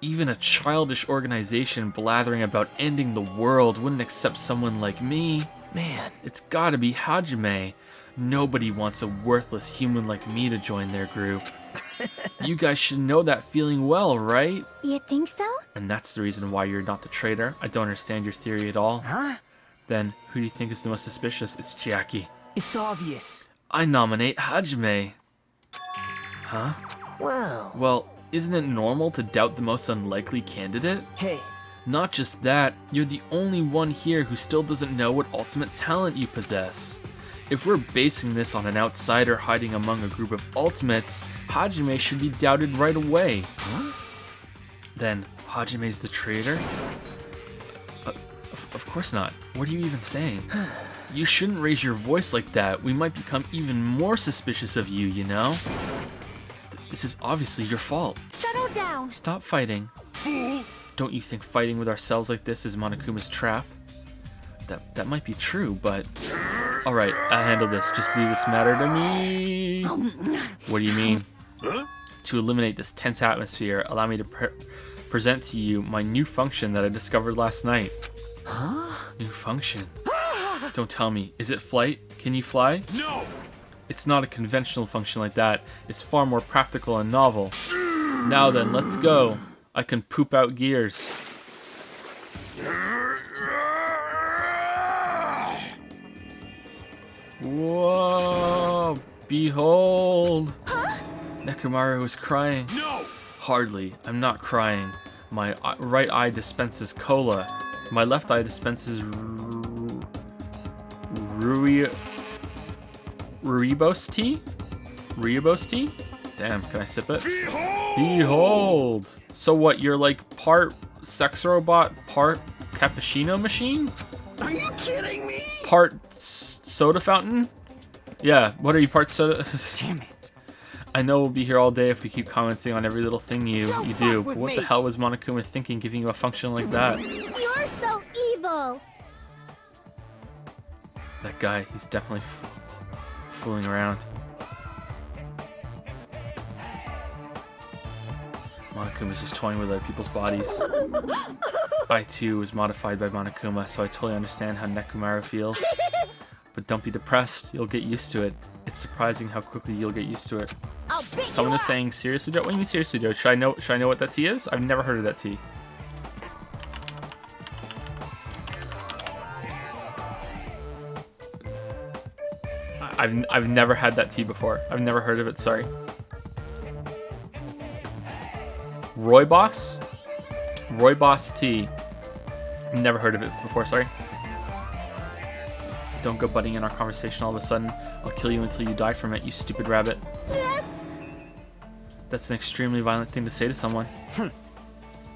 Speaker 1: Even a childish organization blathering about ending the world wouldn't accept someone like me.
Speaker 9: Man.
Speaker 1: It's gotta be Hajime. Nobody wants a worthless human like me to join their group. You guys should know that feeling well, right?
Speaker 7: You think so?
Speaker 1: And that's the reason why you're not the traitor. I don't understand your theory at all.
Speaker 8: Huh?
Speaker 1: Then, who do you think is the most suspicious? It's Jackie.
Speaker 9: It's obvious.
Speaker 1: I nominate Hajime. Huh? Well, isn't it normal to doubt the most unlikely candidate?
Speaker 9: Hey.
Speaker 1: Not just that, you're the only one here who still doesn't know what ultimate talent you possess. If we're basing this on an outsider hiding among a group of ultimates, Hajime should be doubted right away. Huh? Then, Hajime's the traitor? Of course not. What are you even saying? You shouldn't raise your voice like that. We might become even more suspicious of you, you know? This is obviously your fault.
Speaker 5: Settle down.
Speaker 1: Stop fighting.
Speaker 12: Fool!
Speaker 1: Don't you think fighting with ourselves like this is Monokuma's trap? That might be true, but... Alright, I'll handle this. Just leave this matter to me. What do you mean?
Speaker 12: Huh?
Speaker 1: To eliminate this tense atmosphere, allow me to present to you my new function that I discovered last night.
Speaker 9: Huh?
Speaker 1: New function? Don't tell me. Is it flight? Can you fly?
Speaker 12: No!
Speaker 1: It's not a conventional function like that. It's far more practical and novel. Now then, let's go. I can poop out gears. Whoa! Behold!
Speaker 5: Huh?
Speaker 1: Nekomaru is crying.
Speaker 12: No!
Speaker 1: Hardly. I'm not crying. My right eye dispenses cola. My left eye dispenses Rooibos tea? Ryubo's tea? Damn, can I sip it?
Speaker 12: Behold!
Speaker 1: Behold! So what, you're like part sex robot, part cappuccino machine?
Speaker 4: Are you kidding me?
Speaker 1: Part soda fountain? Yeah, what are you, part soda?
Speaker 8: Damn it.
Speaker 1: I know we'll be here all day if we keep commenting on every little thing you do, but what the hell was Monokuma thinking giving you a function like that?
Speaker 6: You're so evil.
Speaker 1: That guy, he's definitely fooling around. Monokuma's just toying with other people's bodies. I too was modified by Monokuma, so I totally understand how Nekomaru feels. But don't be depressed, you'll get used to it. It's surprising how quickly you'll get used to it. Someone is saying, seriously, Joe? What do you mean seriously, Joe? Should I know what that tea is? I've never heard of that tea. I've never had that tea before. I've never heard of it, sorry. Rooibos? Rooibos tea. Never heard of it before, sorry. Don't go butting in our conversation all of a sudden. I'll kill you until you die from it, you stupid rabbit. That's an extremely violent thing to say to someone.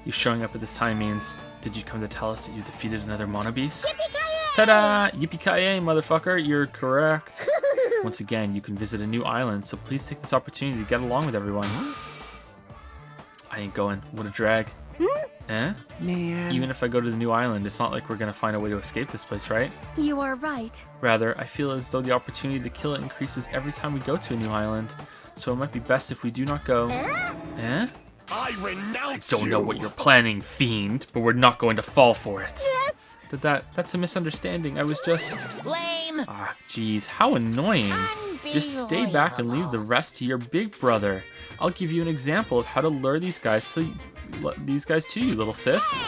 Speaker 1: You showing up at this time means, did you come to tell us that you defeated another Mono Beast? Ta-da! Yippee-ki-yay, motherfucker, you're correct. Once again, you can visit a new island, so please take this opportunity to get along with everyone. I ain't going. What a drag. Eh?
Speaker 8: Man.
Speaker 1: Even if I go to the new island, it's not like we're gonna find a way to escape this place, right?
Speaker 5: You are right.
Speaker 1: Rather, I feel as though the opportunity to kill it increases every time we go to a new island. So it might be best if we do not go. Eh?
Speaker 11: I renounce
Speaker 1: Don't know what you're planning, fiend, but we're not going to fall for it. That's a misunderstanding. I was just...
Speaker 2: Lame.
Speaker 1: Ah, jeez, how annoying. Just stay back and leave the rest to your big brother. I'll give you an example of how to lure these guys to you, little sis.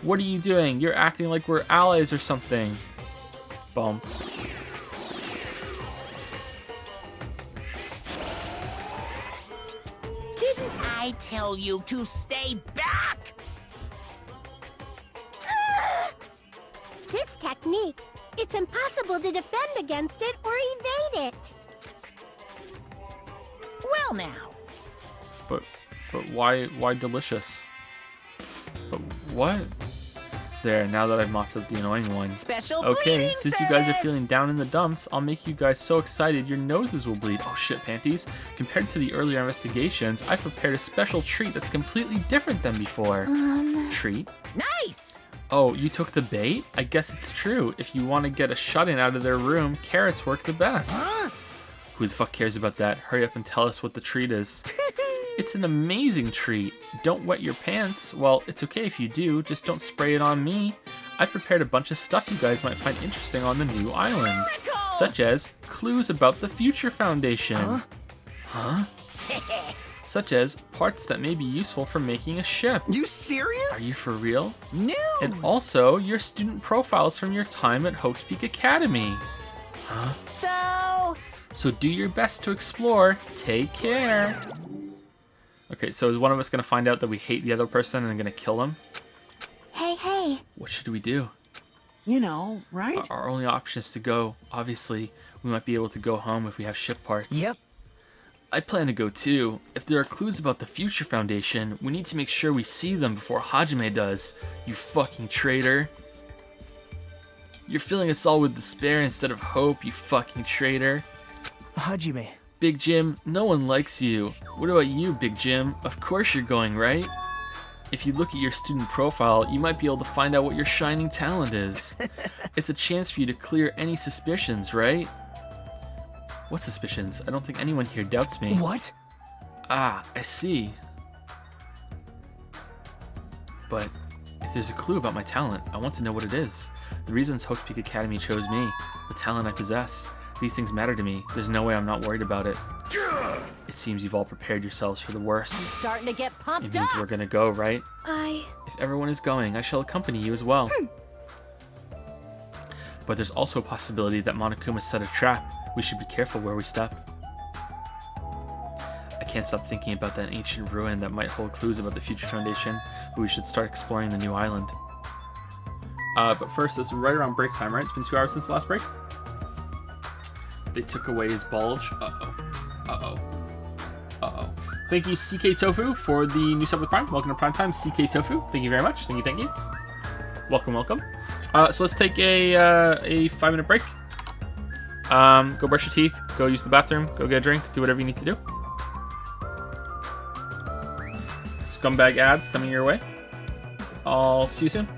Speaker 1: What are you doing? You're acting like we're allies or something. Boom.
Speaker 2: Didn't I tell you to stay back?
Speaker 6: This technique, it's impossible to defend against it or evade it.
Speaker 2: Well now.
Speaker 1: But why delicious? But what? There, now that I've mopped up the annoying one.
Speaker 2: Special
Speaker 1: Okay,
Speaker 2: bleeding
Speaker 1: since you guys are
Speaker 2: service.
Speaker 1: feeling down in the dumps, I'll make you guys so excited your noses will bleed. Oh shit, panties. Compared to the earlier investigations, I've prepared a special treat that's completely different than before. Treat?
Speaker 2: Nice.
Speaker 1: Oh, you took the bait? I guess it's true. If you want to get a shut-in out of their room, carrots work the best. Who the fuck cares about that? Hurry up and tell us what the treat is. It's an amazing treat. Don't wet your pants. Well, it's okay if you do, just don't spray it on me. I've prepared a bunch of stuff you guys might find interesting on the new island. Such as clues about the Future Foundation. Huh? Such as parts that may be useful for making a ship.
Speaker 4: You serious?
Speaker 1: Are you for real?
Speaker 2: News.
Speaker 1: And also, your student profiles from your time at Hope's Peak Academy. So do your best to explore. Take care. Okay, so is one of us going to find out that we hate the other person and going to kill them?
Speaker 6: Hey.
Speaker 1: What should we do?
Speaker 4: You know, right?
Speaker 1: Our only option is to go. Obviously, we might be able to go home if we have ship parts.
Speaker 8: Yep.
Speaker 1: I plan to go too. If there are clues about the Future Foundation, we need to make sure we see them before Hajime does. You fucking traitor. You're filling us all with despair instead of hope, you fucking traitor.
Speaker 9: Hajime.
Speaker 1: Big Jim, no one likes you. What about you, Big Jim? Of course you're going, right? If you look at your student profile, you might be able to find out what your shining talent is. It's a chance for you to clear any suspicions, right? What suspicions? I don't think anyone here doubts me.
Speaker 9: What?
Speaker 1: Ah, I see. But if there's a clue about my talent, I want to know what it is. The reasons Hope's Peak Academy chose me, the talent I possess. These things matter to me. There's no way I'm not worried about it. It seems you've all prepared yourselves for the worst.
Speaker 5: I'm starting to get pumped
Speaker 1: It means
Speaker 5: up.
Speaker 1: we're gonna go, right?
Speaker 7: I...
Speaker 1: If everyone is going, I shall accompany you as well. But there's also a possibility that Monokuma set a trap. We should be careful where we step. I can't stop thinking about that ancient ruin that might hold clues about the Future Foundation, but we should start exploring the new island. But first, it's right around break time, right? It's been 2 hours since the last break. They took away his bulge. Uh-oh.
Speaker 10: Thank you, CK Tofu, for the new sub with Prime. Welcome to Prime Time, CK Tofu. Thank you very much. Thank you. Welcome. So let's take a 5-minute break. Go brush your teeth. Go use the bathroom. Go get a drink. Do whatever you need to do. Scumbag ads coming your way. I'll see you soon.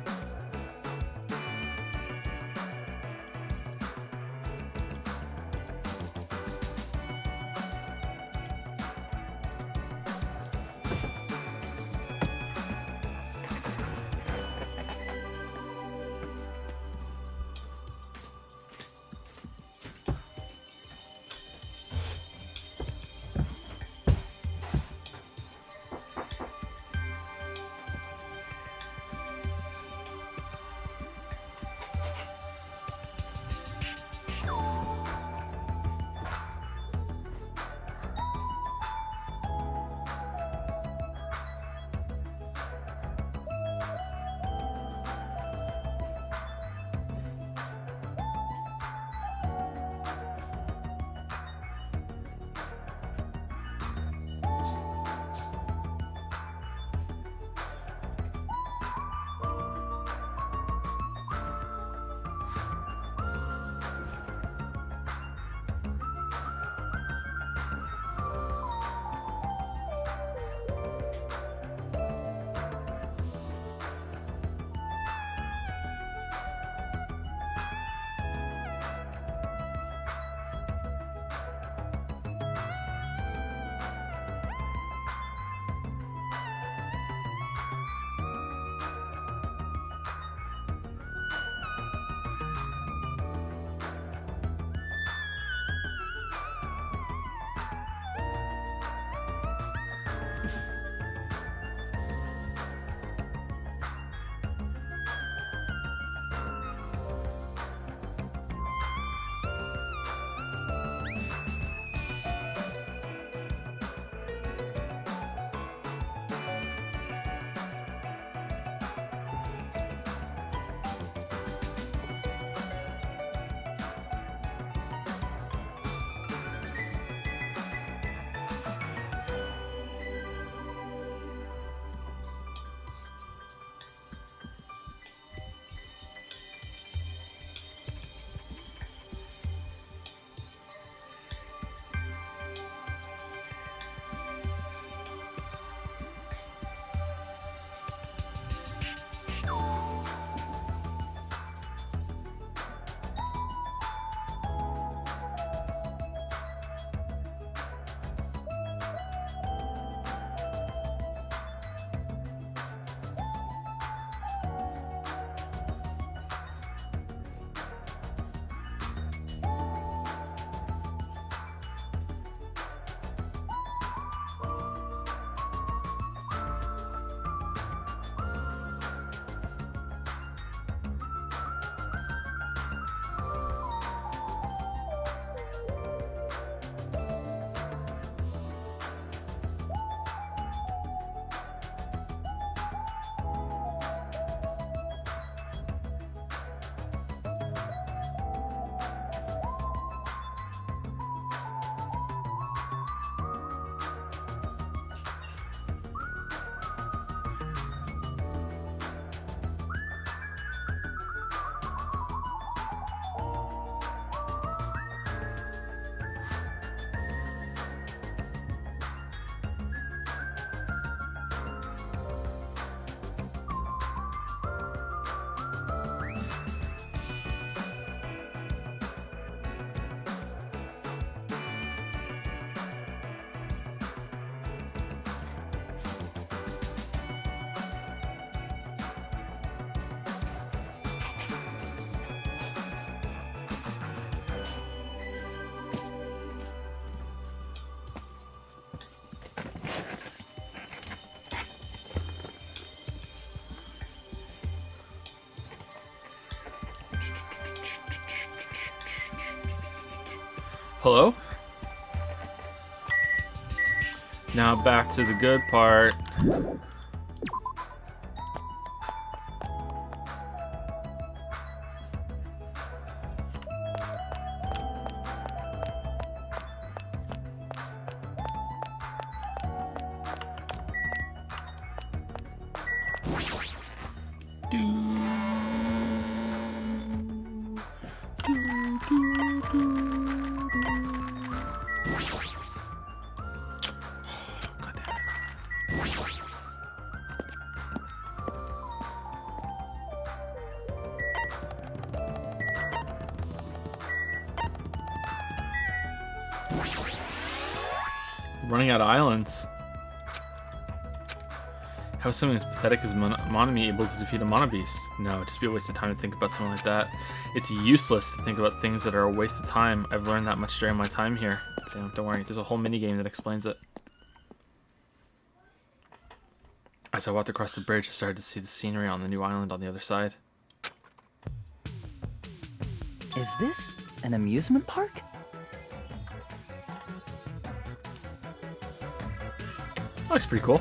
Speaker 1: Hello? Now back to the good part.
Speaker 10: Running out of islands. How is something as pathetic as Monami able to defeat a Monobeast? No, it'd just be a waste of time to think about something like that. It's useless to think about things that are a waste of time. I've learned that much during my time here. Don't worry, there's a whole minigame that explains it. As I walked across the bridge, I started to see the scenery on the new island on the other side.
Speaker 3: Is this an amusement park?
Speaker 10: Looks pretty cool.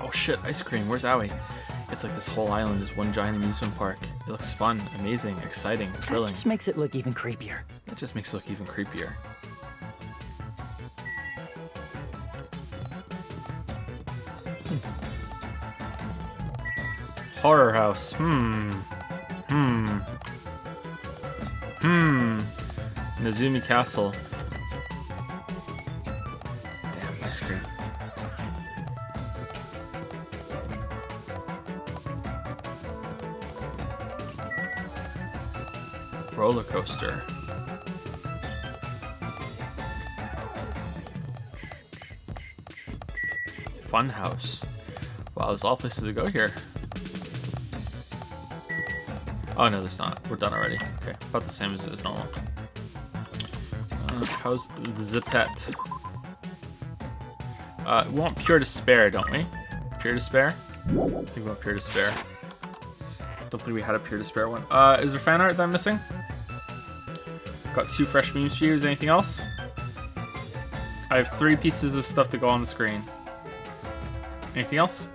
Speaker 10: Oh shit, ice cream. Where's Aoi? It's like this whole island is one giant amusement park. It looks fun, amazing, exciting, thrilling.
Speaker 3: That just makes it look even creepier.
Speaker 10: It just makes it look even creepier. Horror house. Nezumi Castle. Damn, ice cream. Roller coaster. Fun house. Wow, there's a lot of places to go here. Oh no, there's not. We're done already. Okay, about the same as normal. How's the Zippet? We want Pure Despair, don't we? Pure Despair? I think we want Pure Despair. Don't think we had a Pure Despair one. Is there fan art that I'm missing? Got 2 fresh memes for you. Is there anything else? I have 3 pieces of stuff to go on the screen. Anything else?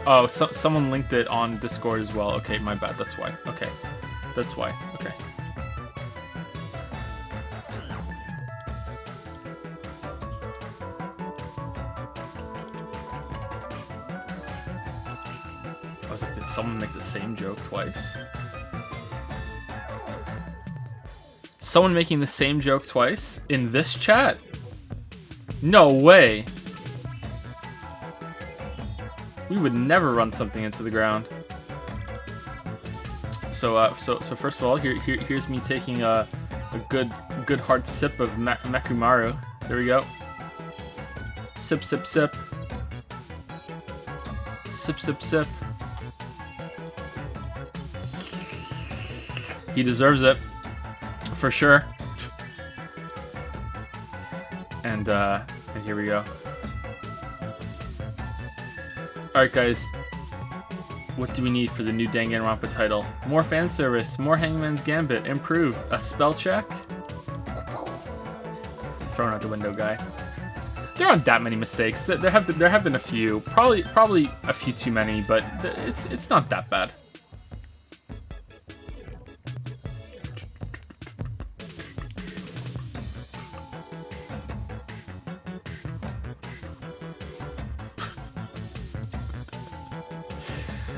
Speaker 10: Oh, someone linked it on Discord as well. Okay, my bad. That's why. Okay. That's why. Okay. I was like, did someone make the same joke twice? Someone making the same joke twice in this chat? No way. We would never run something into the ground. So first of all, here's me taking a good hard sip of Mekumaru. There we go. Sip, sip, sip. Sip, sip, sip. He deserves it, for sure. And here we go. Alright guys, what do we need for the new Danganronpa title? More fan service, more Hangman's Gambit, improved, a spell check? Thrown out the window, guy. There aren't that many mistakes. There have been a few, probably a few too many, but it's not that bad.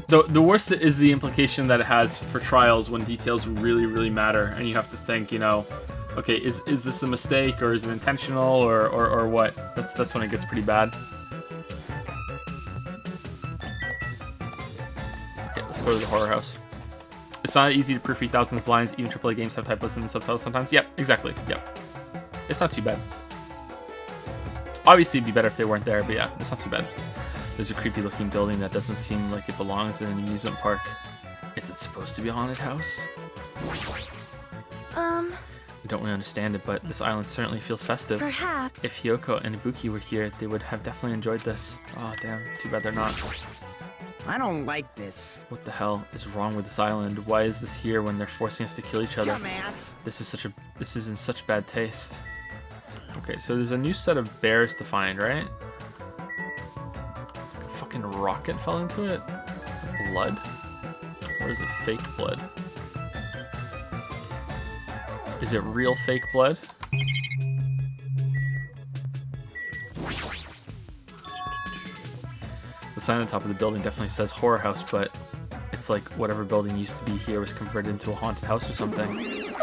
Speaker 10: The worst is the implication that it has for trials when details really matter, and you have to think, you know, okay, is this a mistake, or is it intentional, or what? That's when it gets pretty bad. Okay, let's go to the horror house. It's not easy to proofread thousands of lines. Even AAA games have typos in the subtitles sometimes. Yep, exactly. Yep. It's not too bad. Obviously, it'd be better if they weren't there, but yeah, it's not too bad. There's a creepy looking building that doesn't seem like it belongs in an amusement park. Is it supposed to be a haunted house? We don't really understand it, but this island certainly feels festive.
Speaker 5: Perhaps.
Speaker 10: If Hiyoko and Ibuki were here, they would have definitely enjoyed this. Oh damn, too bad they're not.
Speaker 8: I don't like this.
Speaker 10: What the hell is wrong with this island? Why is this here when they're forcing us to kill each other?
Speaker 8: Dumbass.
Speaker 10: This is in such bad taste. Okay, so there's a new set of bears to find, right? It's like a fucking rocket fell into it. Is it blood? Or is it fake blood? Is it real fake blood? The sign on the top of the building definitely says horror house, but it's like whatever building used to be here was converted into a haunted house or something.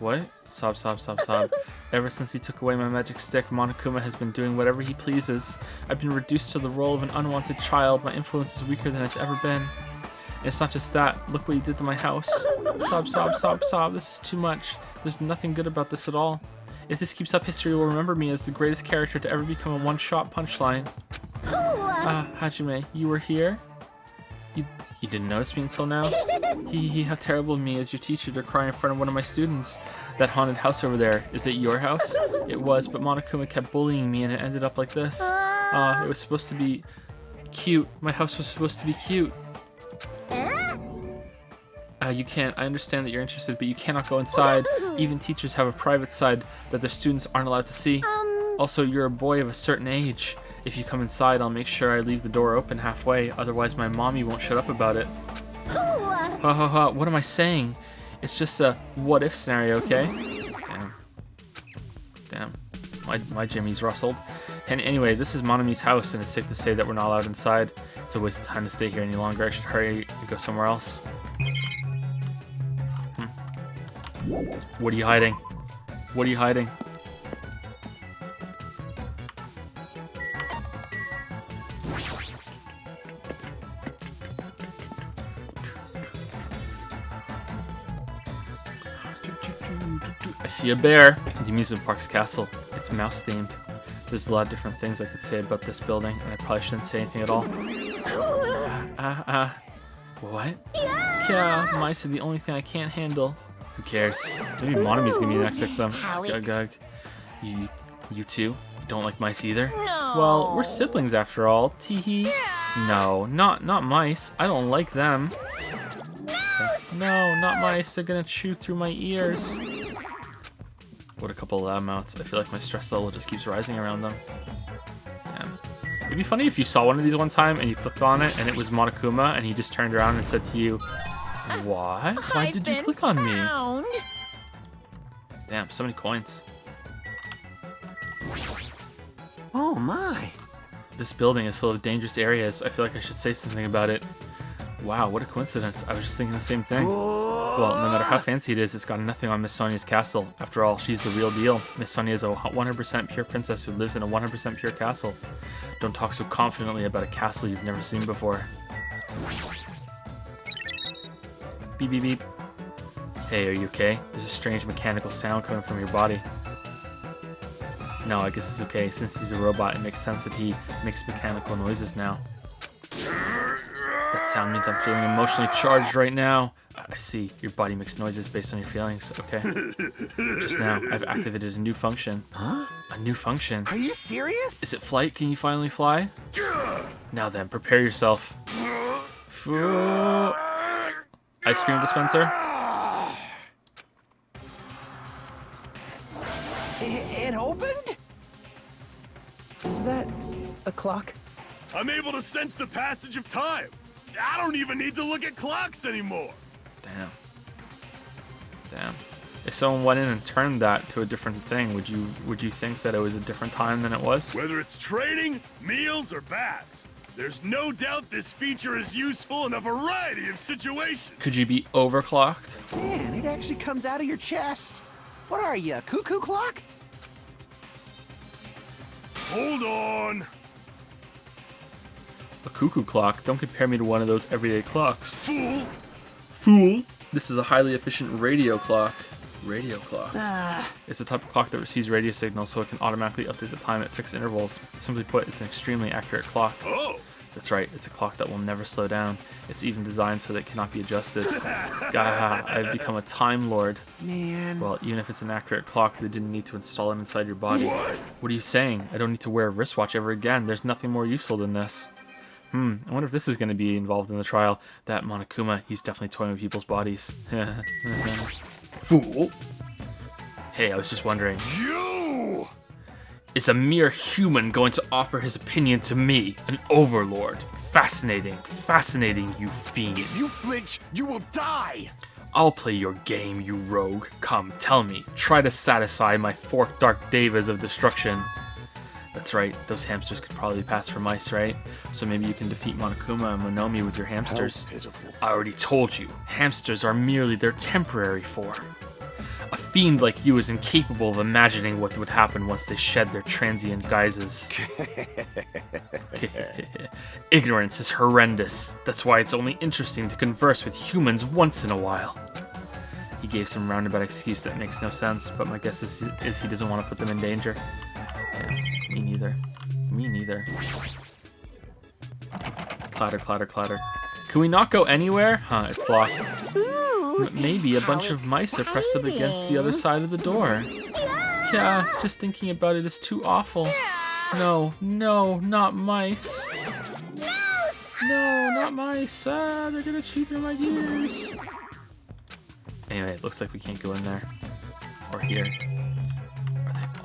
Speaker 10: What? Sob, sob, sob, sob. Ever since he took away my magic stick, Monokuma has been doing whatever he pleases. I've been reduced to the role of an unwanted child. My influence is weaker than it's ever been. And it's not just that. Look what he did to my house. Sob, sob, sob, sob. This is too much. There's nothing good about this at all. If this keeps up, history will remember me as the greatest character to ever become a one-shot punchline. Hajime, you were here? You didn't notice me until now? How terrible of me as your teacher to cry in front of one of my students. That haunted house over there, is it your house? It was, but Monokuma kept bullying me and it ended up like this. It was supposed to be cute. My house was supposed to be cute. You can't. I understand that you're interested, but you cannot go inside. Even teachers have a private side that their students aren't allowed to see. Also, you're a boy of a certain age. If you come inside, I'll make sure I leave the door open halfway, otherwise my mommy won't shut up about it. Ha ha ha, what am I saying? It's just a what-if scenario, okay? Damn. My Jimmy's rustled. And anyway, this is Monami's house, and it's safe to say that we're not allowed inside. It's a waste of time to stay here any longer. I should hurry and go somewhere else. What are you hiding? What are you hiding? I see a bear. The amusement park's castle. It's mouse themed. There's a lot of different things I could say about this building, and I probably shouldn't say anything at all. What? Yeah, mice are the only thing I can't handle. Who cares? Maybe Monami's gonna be the next victim. Gug. You two? You don't like mice either?
Speaker 2: No.
Speaker 10: Well, we're siblings after all. Teehee. No, not mice. I don't like them. No, not mice. They're gonna chew through my ears. What a couple of loudmouths. I feel like my stress level just keeps rising around them. Damn. It'd be funny if you saw one of these one time and you clicked on it and it was Monokuma and he just turned around and said to you, "What? Why did you click on me?" Damn, so many coins.
Speaker 4: Oh my.
Speaker 10: This building is full of dangerous areas. I feel like I should say something about it. Wow, what a coincidence. I was just thinking the same thing. Well, no matter how fancy it is, it's got nothing on Miss Sonia's castle. After all, she's the real deal. Miss Sonia is a 100% pure princess who lives in a 100% pure castle. Don't talk so confidently about a castle you've never seen before. Beep, beep, beep. Hey, are you okay? There's a strange mechanical sound coming from your body. No, I guess it's okay. Since he's a robot, it makes sense that he makes mechanical noises now. That sound means I'm feeling emotionally charged right now. I see. Your body makes noises based on your feelings. Okay. Just now, I've activated a new function.
Speaker 4: Huh?
Speaker 10: A new function.
Speaker 4: Are you serious?
Speaker 10: Is it flight? Can you finally fly? Now then, prepare yourself. Ice cream dispenser?
Speaker 4: It opened?
Speaker 3: Is that a clock?
Speaker 12: I'm able to sense the passage of time. I don't even need to look at clocks anymore.
Speaker 10: Damn. If someone went in and turned that to a different thing, would you think that it was a different time than it was?
Speaker 12: Whether it's training, meals, or baths, there's no doubt this feature is useful in a variety of situations.
Speaker 10: Could you be overclocked?
Speaker 4: Man, it actually comes out of your chest. What are you, a cuckoo clock?
Speaker 12: Hold on.
Speaker 10: A cuckoo clock? Don't compare me to one of those everyday clocks.
Speaker 12: Fool!
Speaker 10: Fool! This is a highly efficient radio clock. Radio clock. It's a type of clock that receives radio signals so it can automatically update the time at fixed intervals. Simply put, it's an extremely accurate clock.
Speaker 12: Oh!
Speaker 10: That's right, it's a clock that will never slow down. It's even designed so that it cannot be adjusted. Gaha, I've become a Time Lord.
Speaker 4: Man.
Speaker 10: Well, even if it's an accurate clock, they didn't need to install it inside your body.
Speaker 12: What
Speaker 10: are you saying? I don't need to wear a wristwatch ever again. There's nothing more useful than this. I wonder if this is going to be involved in the trial. That Monokuma, he's definitely toying with people's bodies. Fool! Hey, I was just wondering. Is a mere human going to offer his opinion to me, an overlord? Fascinating. Fascinating, you fiend.
Speaker 11: If you flinch, you will die!
Speaker 10: I'll play your game, you rogue. Come, tell me. Try to satisfy my forked dark devas of destruction. That's right, those hamsters could probably pass for mice, right? So maybe you can defeat Monokuma and Monomi with your hamsters.
Speaker 11: How pitiful.
Speaker 10: I already told you, hamsters are merely their temporary form. A fiend like you is incapable of imagining what would happen once they shed their transient guises. Ignorance is horrendous. That's why it's only interesting to converse with humans once in a while. He gave some roundabout excuse that makes no sense, but my guess is he doesn't want to put them in danger. Yeah, me neither. Me neither. Clatter, clatter, clatter. Can we not go anywhere? Huh, it's locked.
Speaker 2: Ooh,
Speaker 10: Maybe a bunch of mice are pressed up against the other side of the door. Yeah, just thinking about it is too awful. No, no, not mice. No, not mice. Ah, they're gonna chew through my ears. Anyway, it looks like we can't go in there. Or here. Are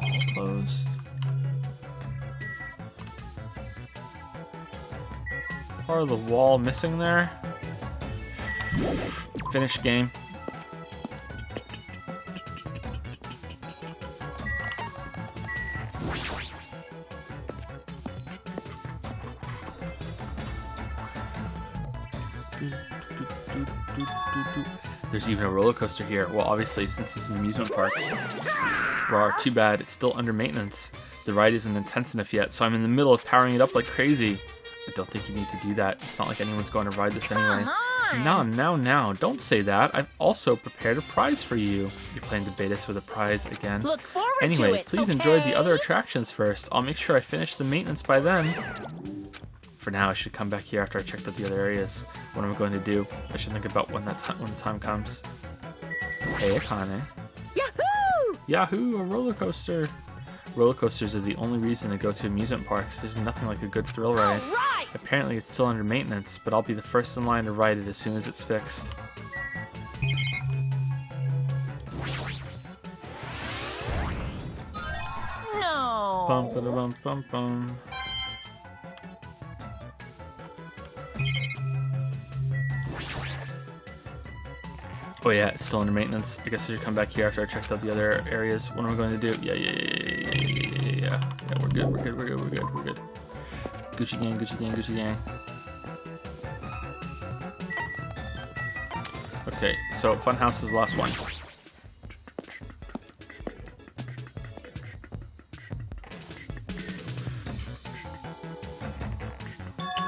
Speaker 10: they all closed? Part of the wall missing there. Finish game. There's even a roller coaster here. Well, obviously, since it's an amusement park. Rawr, too bad. It's still under maintenance. The ride isn't intense enough yet, so I'm in the middle of powering it up like crazy. I don't think you need to do that. It's not like anyone's going to ride this anyway. Now, don't say that. I've also prepared a prize for you. You're playing to bait us with a prize again.
Speaker 2: Look forward
Speaker 10: Anyway,
Speaker 2: to it,
Speaker 10: please
Speaker 2: okay?
Speaker 10: enjoy the other attractions first. I'll make sure I finish the maintenance by then. For now, I should come back here after I checked out the other areas. What am I going to do? I should think about when the time comes. Hey, Akane.
Speaker 2: Yahoo!
Speaker 10: Yahoo! A roller coaster. Roller coasters are the only reason to go to amusement parks. There's nothing like a good thrill ride.
Speaker 2: Right.
Speaker 10: Apparently, it's still under maintenance, but I'll be the first in line to ride it as soon as it's fixed.
Speaker 2: No.
Speaker 10: Bum ba da bum bum bum. Oh yeah, it's still under maintenance. I guess I should come back here after I checked out the other areas. What am I going to do? Yeah, we're good. Gucci gang. Okay, so Funhouse is the last one.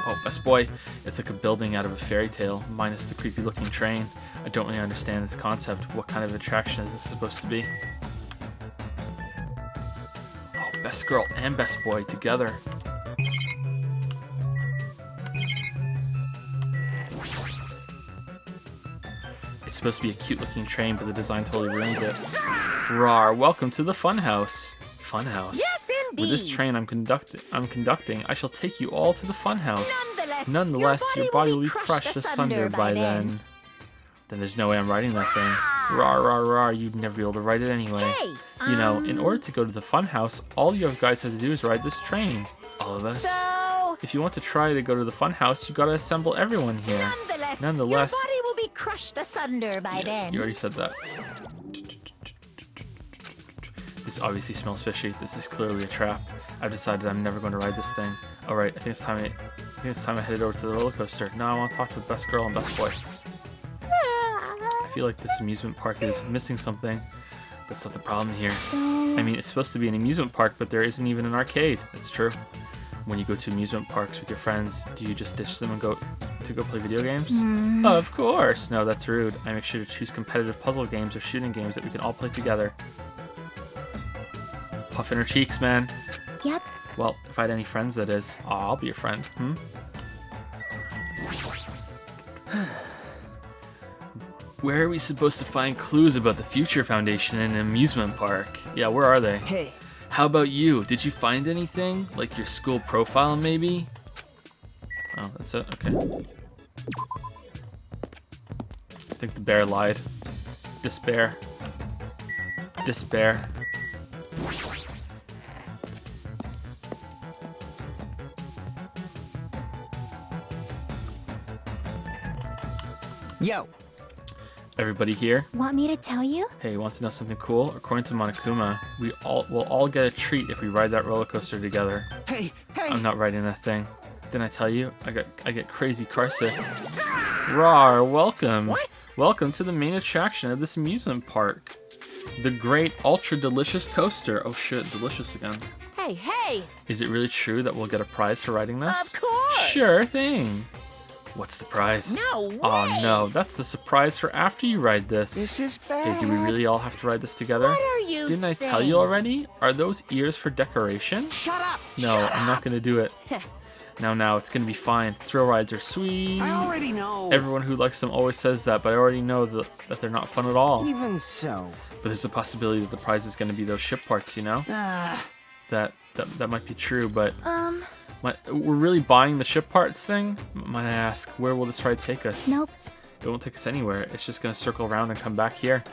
Speaker 10: Oh, Best Boy. It's like a building out of a fairy tale, minus the creepy looking train. I don't really understand this concept. What kind of attraction is this supposed to be? Oh, Best Girl and Best Boy together. It's supposed to be a cute looking train, but the design totally ruins it. Rawr, welcome to the Funhouse. Funhouse?
Speaker 2: Yes, indeed.
Speaker 10: With this train I'm conducting, I shall take you all to the Funhouse.
Speaker 2: Nonetheless,
Speaker 10: your body will be crushed asunder by then. Then there's no way I'm riding that thing. Rawr, you'd never be able to ride it anyway.
Speaker 2: Hey,
Speaker 10: You know, in order to go to the Funhouse, all you guys have to do is ride this train. All of us.
Speaker 2: So,
Speaker 10: If you want to try to go to the Funhouse, you gotta assemble everyone here.
Speaker 2: nonetheless, your body will be crushed asunder by then.
Speaker 10: You already said that. This obviously smells fishy. This is clearly a trap. I've decided I'm never going to ride this thing. Alright, I think it's time I headed over to the roller coaster. Now I want to talk to the Best Girl and Best Boy. I feel like this amusement park is missing something. That's not the problem here. I mean, it's supposed to be an amusement park, but there isn't even an arcade. It's true. When you go to amusement parks with your friends, do you just ditch them and go play video games? Of course! No, that's rude. I make sure to choose competitive puzzle games or shooting games that we can all play together. Puffin her cheeks, man.
Speaker 7: Yep.
Speaker 10: Well, if I had any friends, that is. Aw, I'll be your friend. Where are we supposed to find clues about the Future Foundation in an amusement park? Yeah, where are they?
Speaker 9: Hey.
Speaker 10: How about you? Did you find anything? Like your school profile, maybe? Oh, that's it? Okay. I think the bear lied. Despair. Despair.
Speaker 8: Yo,
Speaker 1: Everybody here?
Speaker 7: Want me to tell you?
Speaker 1: Hey, want to know something cool? According to Monokuma, we'll all get a treat if we ride that roller coaster together.
Speaker 4: Hey,
Speaker 1: I'm not riding that thing. Didn't I tell you? I get crazy car sick. Rawr, welcome.
Speaker 2: What?
Speaker 1: Welcome to the main attraction of this amusement park. The great ultra delicious coaster. Oh shit, delicious again.
Speaker 5: Hey, hey!
Speaker 1: Is it really true that we'll get a prize for riding this?
Speaker 2: Of course!
Speaker 1: Sure thing. What's the prize?
Speaker 2: No way!
Speaker 1: Oh no, that's the surprise for after you ride this.
Speaker 4: this is bad.
Speaker 1: Hey, do we really all have to ride this together?
Speaker 2: What are you
Speaker 1: Didn't I
Speaker 2: saying?
Speaker 1: tell you already? Are those ears for decoration?
Speaker 4: Shut up!
Speaker 1: No, I'm not gonna do it. Now, it's gonna be fine. Thrill rides are sweet.
Speaker 4: I already know.
Speaker 1: Everyone who likes them always says that, but I already know that they're not fun at all.
Speaker 8: even so.
Speaker 1: But there's a possibility that the prize is gonna be those ship parts, you know? That might be true, but we're really buying the ship parts thing? Might I ask, where will this ride take us?
Speaker 7: Nope.
Speaker 1: It won't take us anywhere. It's just gonna circle around and come back here.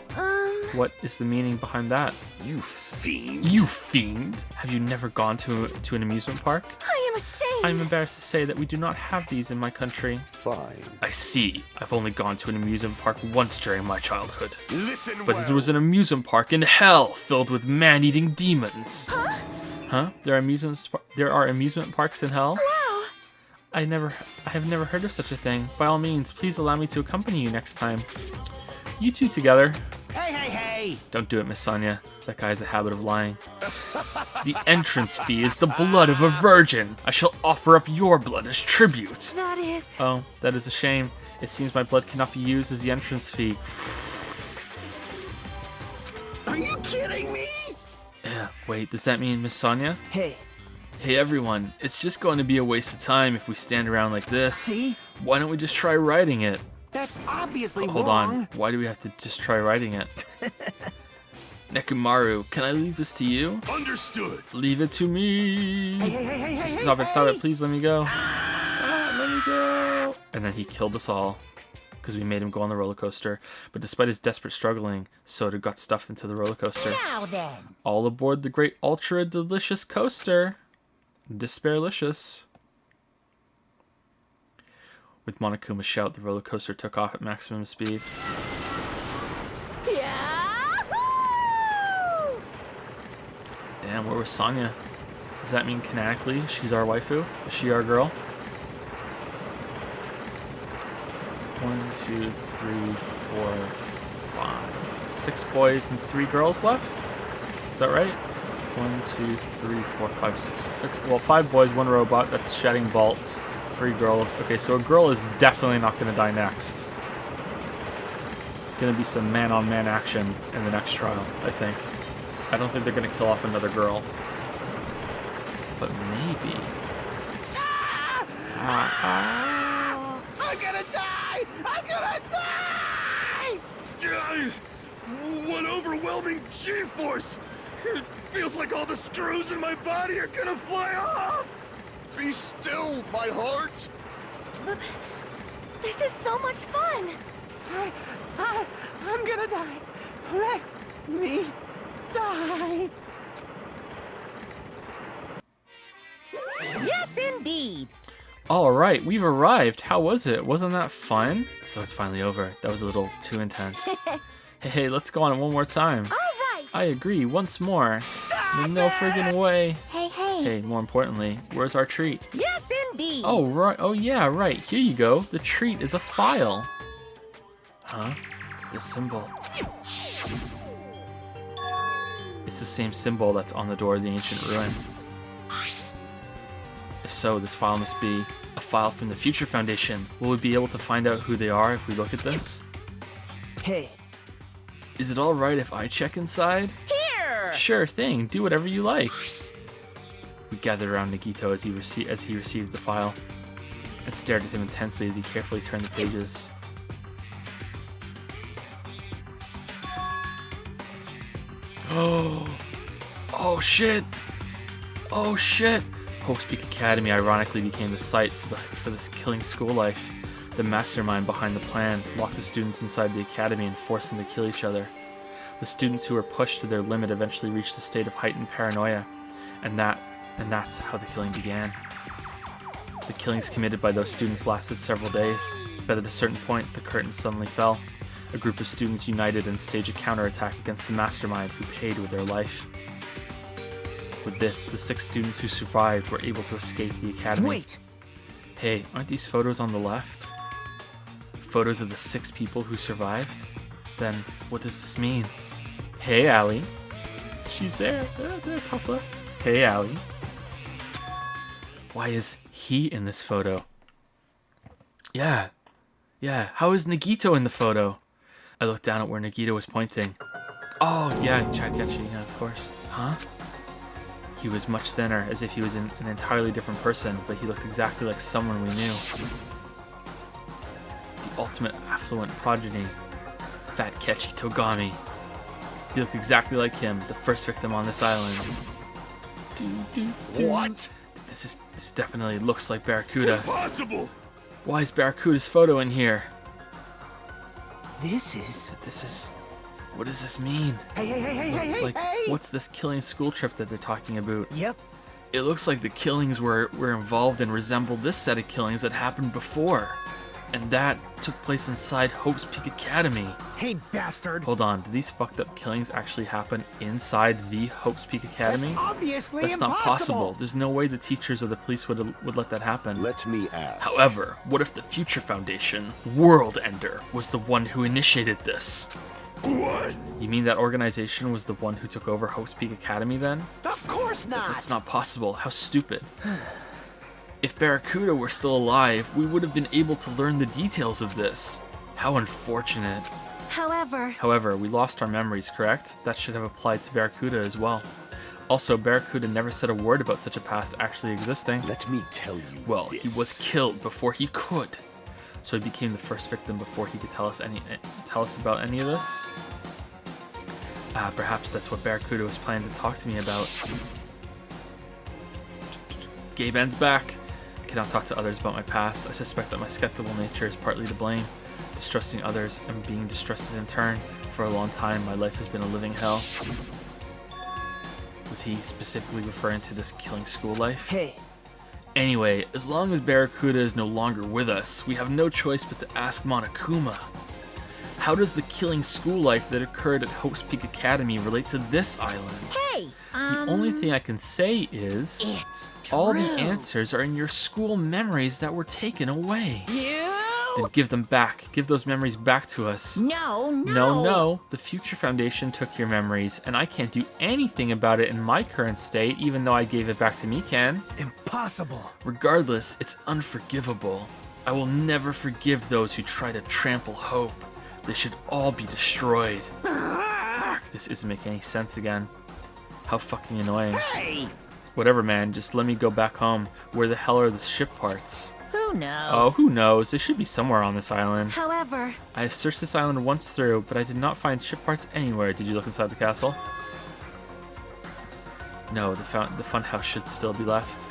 Speaker 1: What is the meaning behind that?
Speaker 11: You fiend.
Speaker 1: You fiend! Have you never gone to an amusement park?
Speaker 5: I am ashamed!
Speaker 1: I'm embarrassed to say that we do not have these in my country.
Speaker 11: Fine.
Speaker 1: I see. I've only gone to an amusement park once during my childhood.
Speaker 11: Listen
Speaker 1: But
Speaker 11: well.
Speaker 1: it was an amusement park in hell, filled with man-eating demons. Huh? There are amusement parks in hell?
Speaker 5: Wow!
Speaker 1: I have never heard of such a thing. By all means, please allow me to accompany you next time. You two together.
Speaker 4: Hey!
Speaker 1: Don't do it, Miss Sonia. That guy has a habit of lying. The entrance fee is the blood of a virgin. I shall offer up your blood as tribute.
Speaker 5: That is...
Speaker 1: Oh, that is a shame. It seems my blood cannot be used as the entrance fee.
Speaker 4: Are you kidding me?
Speaker 1: Wait, does that mean Miss Sonia?
Speaker 9: Hey,
Speaker 1: Hey everyone, it's just going to be a waste of time if we stand around like this.
Speaker 4: See?
Speaker 1: Why don't we just try riding it?
Speaker 4: That's obviously
Speaker 1: Hold
Speaker 4: wrong.
Speaker 1: on, why do we have to just try riding it? Nekomaru, can I leave this to you?
Speaker 12: Understood.
Speaker 1: Leave it to me.
Speaker 4: Hey,
Speaker 1: Stop it, please let me go. Let me go. And then he killed us all because we made him go on the roller coaster. But despite his desperate struggling, Soda got stuffed into the roller coaster.
Speaker 2: Now then.
Speaker 1: All aboard the great ultra delicious coaster. Despairlicious. With Monokuma's shout, the roller coaster took off at maximum speed.
Speaker 5: Yahoo!
Speaker 1: Damn, where was Sonya? Does that mean canonically she's our waifu? Is she our girl? 1, 2, 3, 4, 5. 6 boys and 3 girls left? Is that right? 1, 2, 3, 4, 5, 6. Well, 5 boys, 1 robot. That's shedding bolts. 3 girls. Okay, so a girl is definitely not going to die next. Going to be some man-on-man action in the next trial, I think. I don't think they're going to kill off another girl. But maybe.
Speaker 4: I'm gonna die! I'm gonna die!
Speaker 12: What overwhelming G-force! It feels like all the screws in my body are gonna fly off!
Speaker 11: Be still, my heart!
Speaker 5: This is so much fun!
Speaker 4: I'm gonna die. Let me die.
Speaker 2: Yes, indeed.
Speaker 1: All right, we've arrived. How was it? Wasn't that fun? So it's finally over. That was a little too intense. Hey, let's go on it one more time.
Speaker 5: All right!
Speaker 1: I agree. Once more. No friggin' way.
Speaker 7: Hey, hey.
Speaker 1: Hey, more importantly, where's our treat?
Speaker 2: Yes, indeed.
Speaker 1: Oh, right. Oh, yeah, right. Here you go. The treat is a file. Huh? The symbol. It's the same symbol that's on the door of the ancient ruin. If so, this file must be a file from the Future Foundation. Will we be able to find out who they are if we look at this?
Speaker 9: hey,
Speaker 1: Is it alright if I check inside?
Speaker 2: Here.
Speaker 1: Sure thing. Do whatever you like. We gathered around Nagito as he received the file and stared at him intensely as he carefully turned the pages. Oh shit! Oh shit! Hope's Peak Academy ironically became the site for this killing school life. The mastermind behind the plan locked the students inside the academy and forced them to kill each other. The students who were pushed to their limit eventually reached a state of heightened paranoia, and that's how the killing began.
Speaker 10: The killings committed by those students lasted several days, but at a certain point, the curtain suddenly fell. A group of students united and staged a counterattack against the mastermind who paid with their life. With this, the 6 students who survived were able to escape the academy.
Speaker 3: Wait!
Speaker 10: Hey, aren't these photos on the left photos of the 6 people who survived? Then what does this mean? Hey, Allie. She's there. Top left. Hey, Allie. Why is he in this photo? Yeah. How is Nagito in the photo? I looked down at where Nagito was pointing. Oh, yeah, Chad Ketchy, yeah, of course. Huh? He was much thinner, as if he was an entirely different person, but he looked exactly like someone we knew. The ultimate affluent progeny, Fat Ketchy Togami. He looked exactly like him, the first victim on this island.
Speaker 11: What?
Speaker 10: This definitely looks like Barracuda.
Speaker 12: Impossible!
Speaker 10: Why is Barracuda's photo in here?
Speaker 9: This is...
Speaker 10: What does this mean?
Speaker 9: Hey!
Speaker 10: Like, what's this killing school trip that they're talking about?
Speaker 9: Yep.
Speaker 10: It looks like the killings were involved and resemble this set of killings that happened before. And that took place inside Hope's Peak Academy.
Speaker 8: Hey, bastard!
Speaker 10: Hold on, did these fucked up killings actually happen inside the Hope's Peak Academy?
Speaker 8: That's obviously
Speaker 10: That's
Speaker 8: impossible.
Speaker 10: not possible. There's no way the teachers or the police would let that happen.
Speaker 11: Let me ask.
Speaker 10: However, what if the Future Foundation, World Ender, was the one who initiated this?
Speaker 12: What?
Speaker 10: You mean that organization was the one who took over Hope's Peak Academy then?
Speaker 4: Of course not!
Speaker 10: That's not possible. How stupid. If Barracuda were still alive, we would have been able to learn the details of this. How unfortunate. However, we lost our memories, correct? That should have applied to Barracuda as well. Also, Barracuda never said a word about such a past actually existing.
Speaker 11: Let me tell you
Speaker 10: Well,
Speaker 11: this.
Speaker 10: he was killed before he could. So he became the first victim before he could tell us about any of this. Perhaps that's what Barracuda was planning to talk to me about. Gabe N's back. I cannot talk to others about my past. I suspect that my skeptical nature is partly to blame. Distrusting others and being distrusted in turn. For a long time, my life has been a living hell. Was he specifically referring to this killing school life?
Speaker 9: Hey.
Speaker 10: Anyway, as long as Barracuda is no longer with us, we have no choice but to ask Monokuma. How does the killing school life that occurred at Hope's Peak Academy relate to this island?
Speaker 2: Hey,
Speaker 10: The only thing I can say is,
Speaker 2: it's
Speaker 10: all the
Speaker 2: true.
Speaker 10: answers are in your school memories that were taken away.
Speaker 2: You?
Speaker 10: Then give them back. Give those memories back to us.
Speaker 2: No.
Speaker 10: The Future Foundation took your memories, and I can't do anything about it in my current state, even though I gave it back to Mikan.
Speaker 9: Impossible.
Speaker 10: Regardless, it's unforgivable. I will never forgive those who try to trample hope. They should all be destroyed. Fuck, this isn't making any sense again. How fucking annoying.
Speaker 4: Hey!
Speaker 10: Whatever, man, just let me go back home. Where the hell are the ship parts?
Speaker 2: Who knows?
Speaker 10: Oh, who knows? They should be somewhere on this island.
Speaker 5: However,
Speaker 10: I have searched this island once through, but I did not find ship parts anywhere. Did you look inside the castle? No, the funhouse should still be left.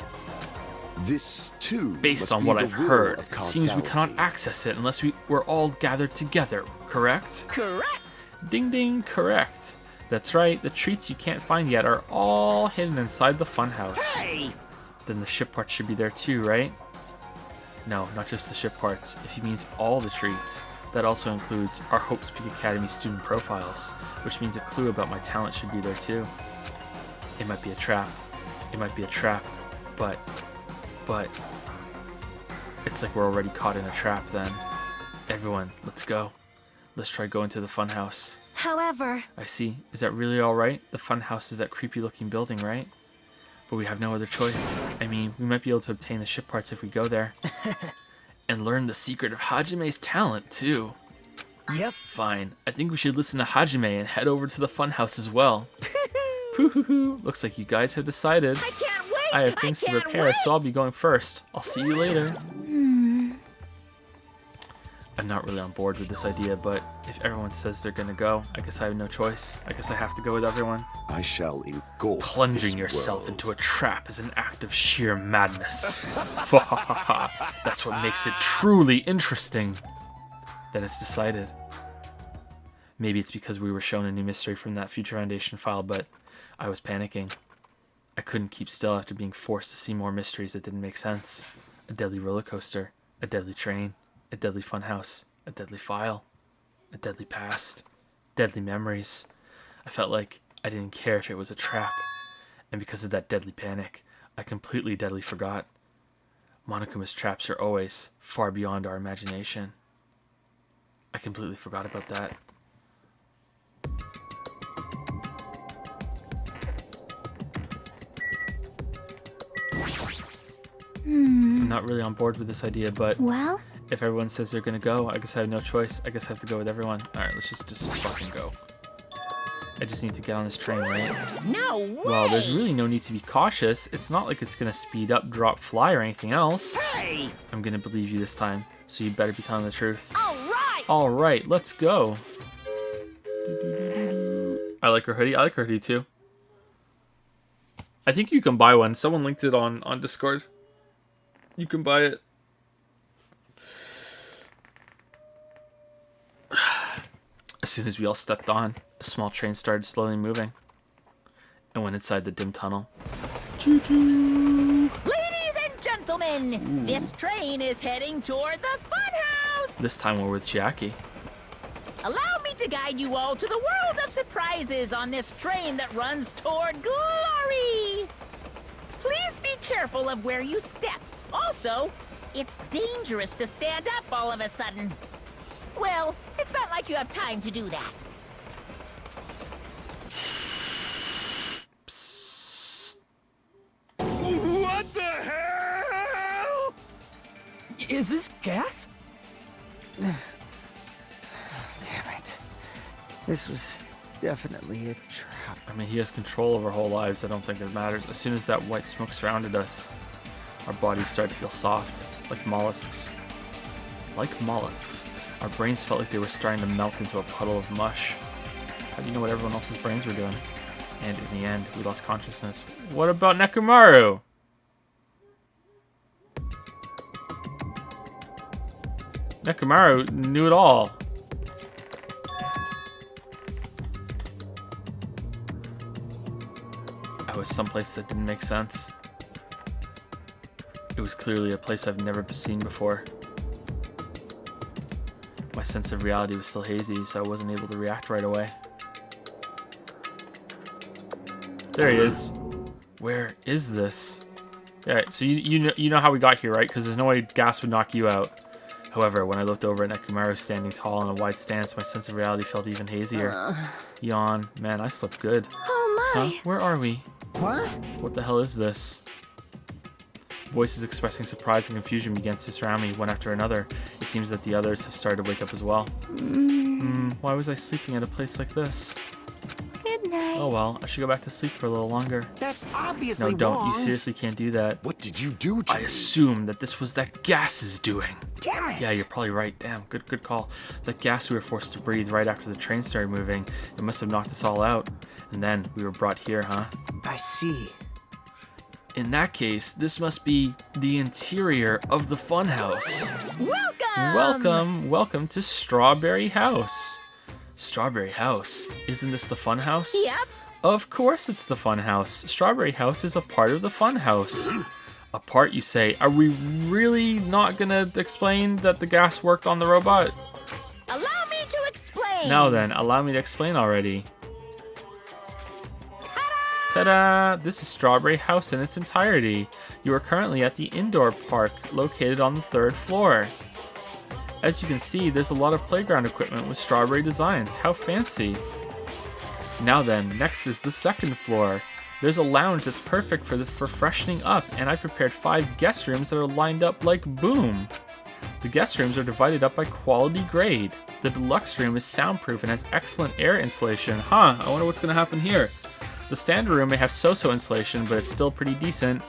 Speaker 11: This, too,
Speaker 10: Based
Speaker 11: must
Speaker 10: on
Speaker 11: be
Speaker 10: what
Speaker 11: the
Speaker 10: I've
Speaker 11: will
Speaker 10: heard,
Speaker 11: of
Speaker 10: it seems we cannot
Speaker 11: causality.
Speaker 10: access it unless we're all gathered together, correct?
Speaker 2: Correct.
Speaker 10: Ding ding, correct. That's right, the treats you can't find yet are all hidden inside the funhouse.
Speaker 4: Hey!
Speaker 10: Then the ship parts should be there too, right? No, not just the ship parts. If he means all the treats, that also includes our Hope's Peak Academy student profiles, which means a clue about my talent should be there too. It might be a trap. It might be a trap, but it's like we're already caught in a trap then. Everyone, let's go. Let's try going to the funhouse.
Speaker 5: however,
Speaker 10: I see. Is that really alright? The funhouse is that creepy looking building, right? But we have no other choice. I mean, we might be able to obtain the ship parts if we go there. And learn the secret of Hajime's talent, too.
Speaker 9: Yep.
Speaker 10: Fine. I think we should listen to Hajime and head over to the funhouse as well. Poo-hoo-hoo. Looks like you guys have decided.
Speaker 2: I can't wait.
Speaker 10: I have things to
Speaker 2: can't
Speaker 10: prepare,
Speaker 2: wait.
Speaker 10: so I'll be going first. I'll see you later. I'm not really on board with this idea, but if everyone says they're gonna go, I guess I have no choice. I guess I have to go with everyone.
Speaker 11: I shall engulf
Speaker 10: Plunging
Speaker 11: this
Speaker 10: yourself
Speaker 11: world.
Speaker 10: into a trap is an act of sheer madness. That's what makes it truly interesting. Then it's decided. Maybe it's because we were shown a new mystery from that Future Foundation file, but I was panicking. I couldn't keep still after being forced to see more mysteries that didn't make sense. A deadly roller coaster, a deadly train, a deadly funhouse, a deadly file, a deadly past, deadly memories. I felt like I didn't care if it was a trap, and because of that deadly panic, I completely deadly forgot. Monokuma's traps are always far beyond our imagination. I completely forgot about that. I'm not really on board with this idea, but
Speaker 7: Well,
Speaker 10: if everyone says they're gonna go, I guess I have no choice. I guess I have to go with everyone. Alright, let's just fucking go. I just need to get on this train, right?
Speaker 2: No way!
Speaker 10: Well, there's really no need to be cautious. It's not like it's gonna speed up, drop, fly, or anything else.
Speaker 2: Hey!
Speaker 10: I'm gonna believe you this time, so you better be telling the truth.
Speaker 2: Alright!
Speaker 10: Alright, let's go. I like her hoodie. I like her hoodie too. I think you can buy one. Someone linked it on Discord. You can buy it. As soon as we all stepped on, a small train started slowly moving and went inside the dim tunnel. Choo-choo!
Speaker 2: Ladies and gentlemen, this train is heading toward the funhouse!
Speaker 10: This time we're with Jackie.
Speaker 2: Allow me to guide you all to the world of surprises on this train that runs toward glory! Please be careful of where you step. Also, it's dangerous to stand up all of a sudden. Well, it's not like you have time to do that.
Speaker 10: Psst.
Speaker 12: What the hell?
Speaker 3: Is this gas?
Speaker 8: Damn it. This was definitely a trap.
Speaker 10: I mean, he has control over our whole lives. I don't think it matters. As soon as that white smoke surrounded us, our bodies started to feel soft, like mollusks. Like mollusks. Our brains felt like they were starting to melt into a puddle of mush. How do you know what everyone else's brains were doing? And in the end, we lost consciousness. What about Nekomaru? Nekomaru knew it all. I was someplace that didn't make sense. It was clearly a place I've never seen before. My sense of reality was still hazy, so I wasn't able to react right away. There he is. Where is this? Yeah, so you know how we got here, right? Because there's no way gas would knock you out. However, when I looked over at Nekomaru standing tall in a wide stance, my sense of reality felt even hazier. Yawn. Man, I slept good.
Speaker 7: oh my.
Speaker 10: Huh? Where are we?
Speaker 8: What?
Speaker 10: What the hell is this? Voices expressing surprise and confusion began to surround me one after another. It seems that the others have started to wake up as well. Why was I sleeping at a place like this?
Speaker 7: Good night.
Speaker 10: Oh well, I should go back to sleep for a little longer.
Speaker 4: That's obviously
Speaker 10: No, don't.
Speaker 4: wrong.
Speaker 10: You seriously can't do that.
Speaker 11: What did you do to
Speaker 10: I
Speaker 11: me?
Speaker 10: assume that this was that gas's doing.
Speaker 8: Damn it!
Speaker 10: Yeah, you're probably right. Damn, good call. That gas we were forced to breathe right after the train started moving, it must have knocked us all out. And then we were brought here, huh?
Speaker 8: I see.
Speaker 10: In that case, this must be the interior of the funhouse. Welcome to Strawberry House. Strawberry House? Isn't this the funhouse?
Speaker 2: Yep.
Speaker 10: Of course it's the funhouse. Strawberry House is a part of the funhouse. A part, you say? Are we really not gonna explain that the gas worked on the robot?
Speaker 2: Allow me to explain.
Speaker 10: Now then, allow me to explain already. Ta-da! This is Strawberry House in its entirety. You are currently at the indoor park, located on the 3rd floor. As you can see, there's a lot of playground equipment with strawberry designs. How fancy! Now then, next is the 2nd floor. There's a lounge that's perfect for freshening up, and I've prepared 5 guest rooms that are lined up like boom. The guest rooms are divided up by quality grade. The deluxe room is soundproof and has excellent air insulation. Huh, I wonder what's gonna happen here. The standard room may have so-so insulation, but it's still pretty decent.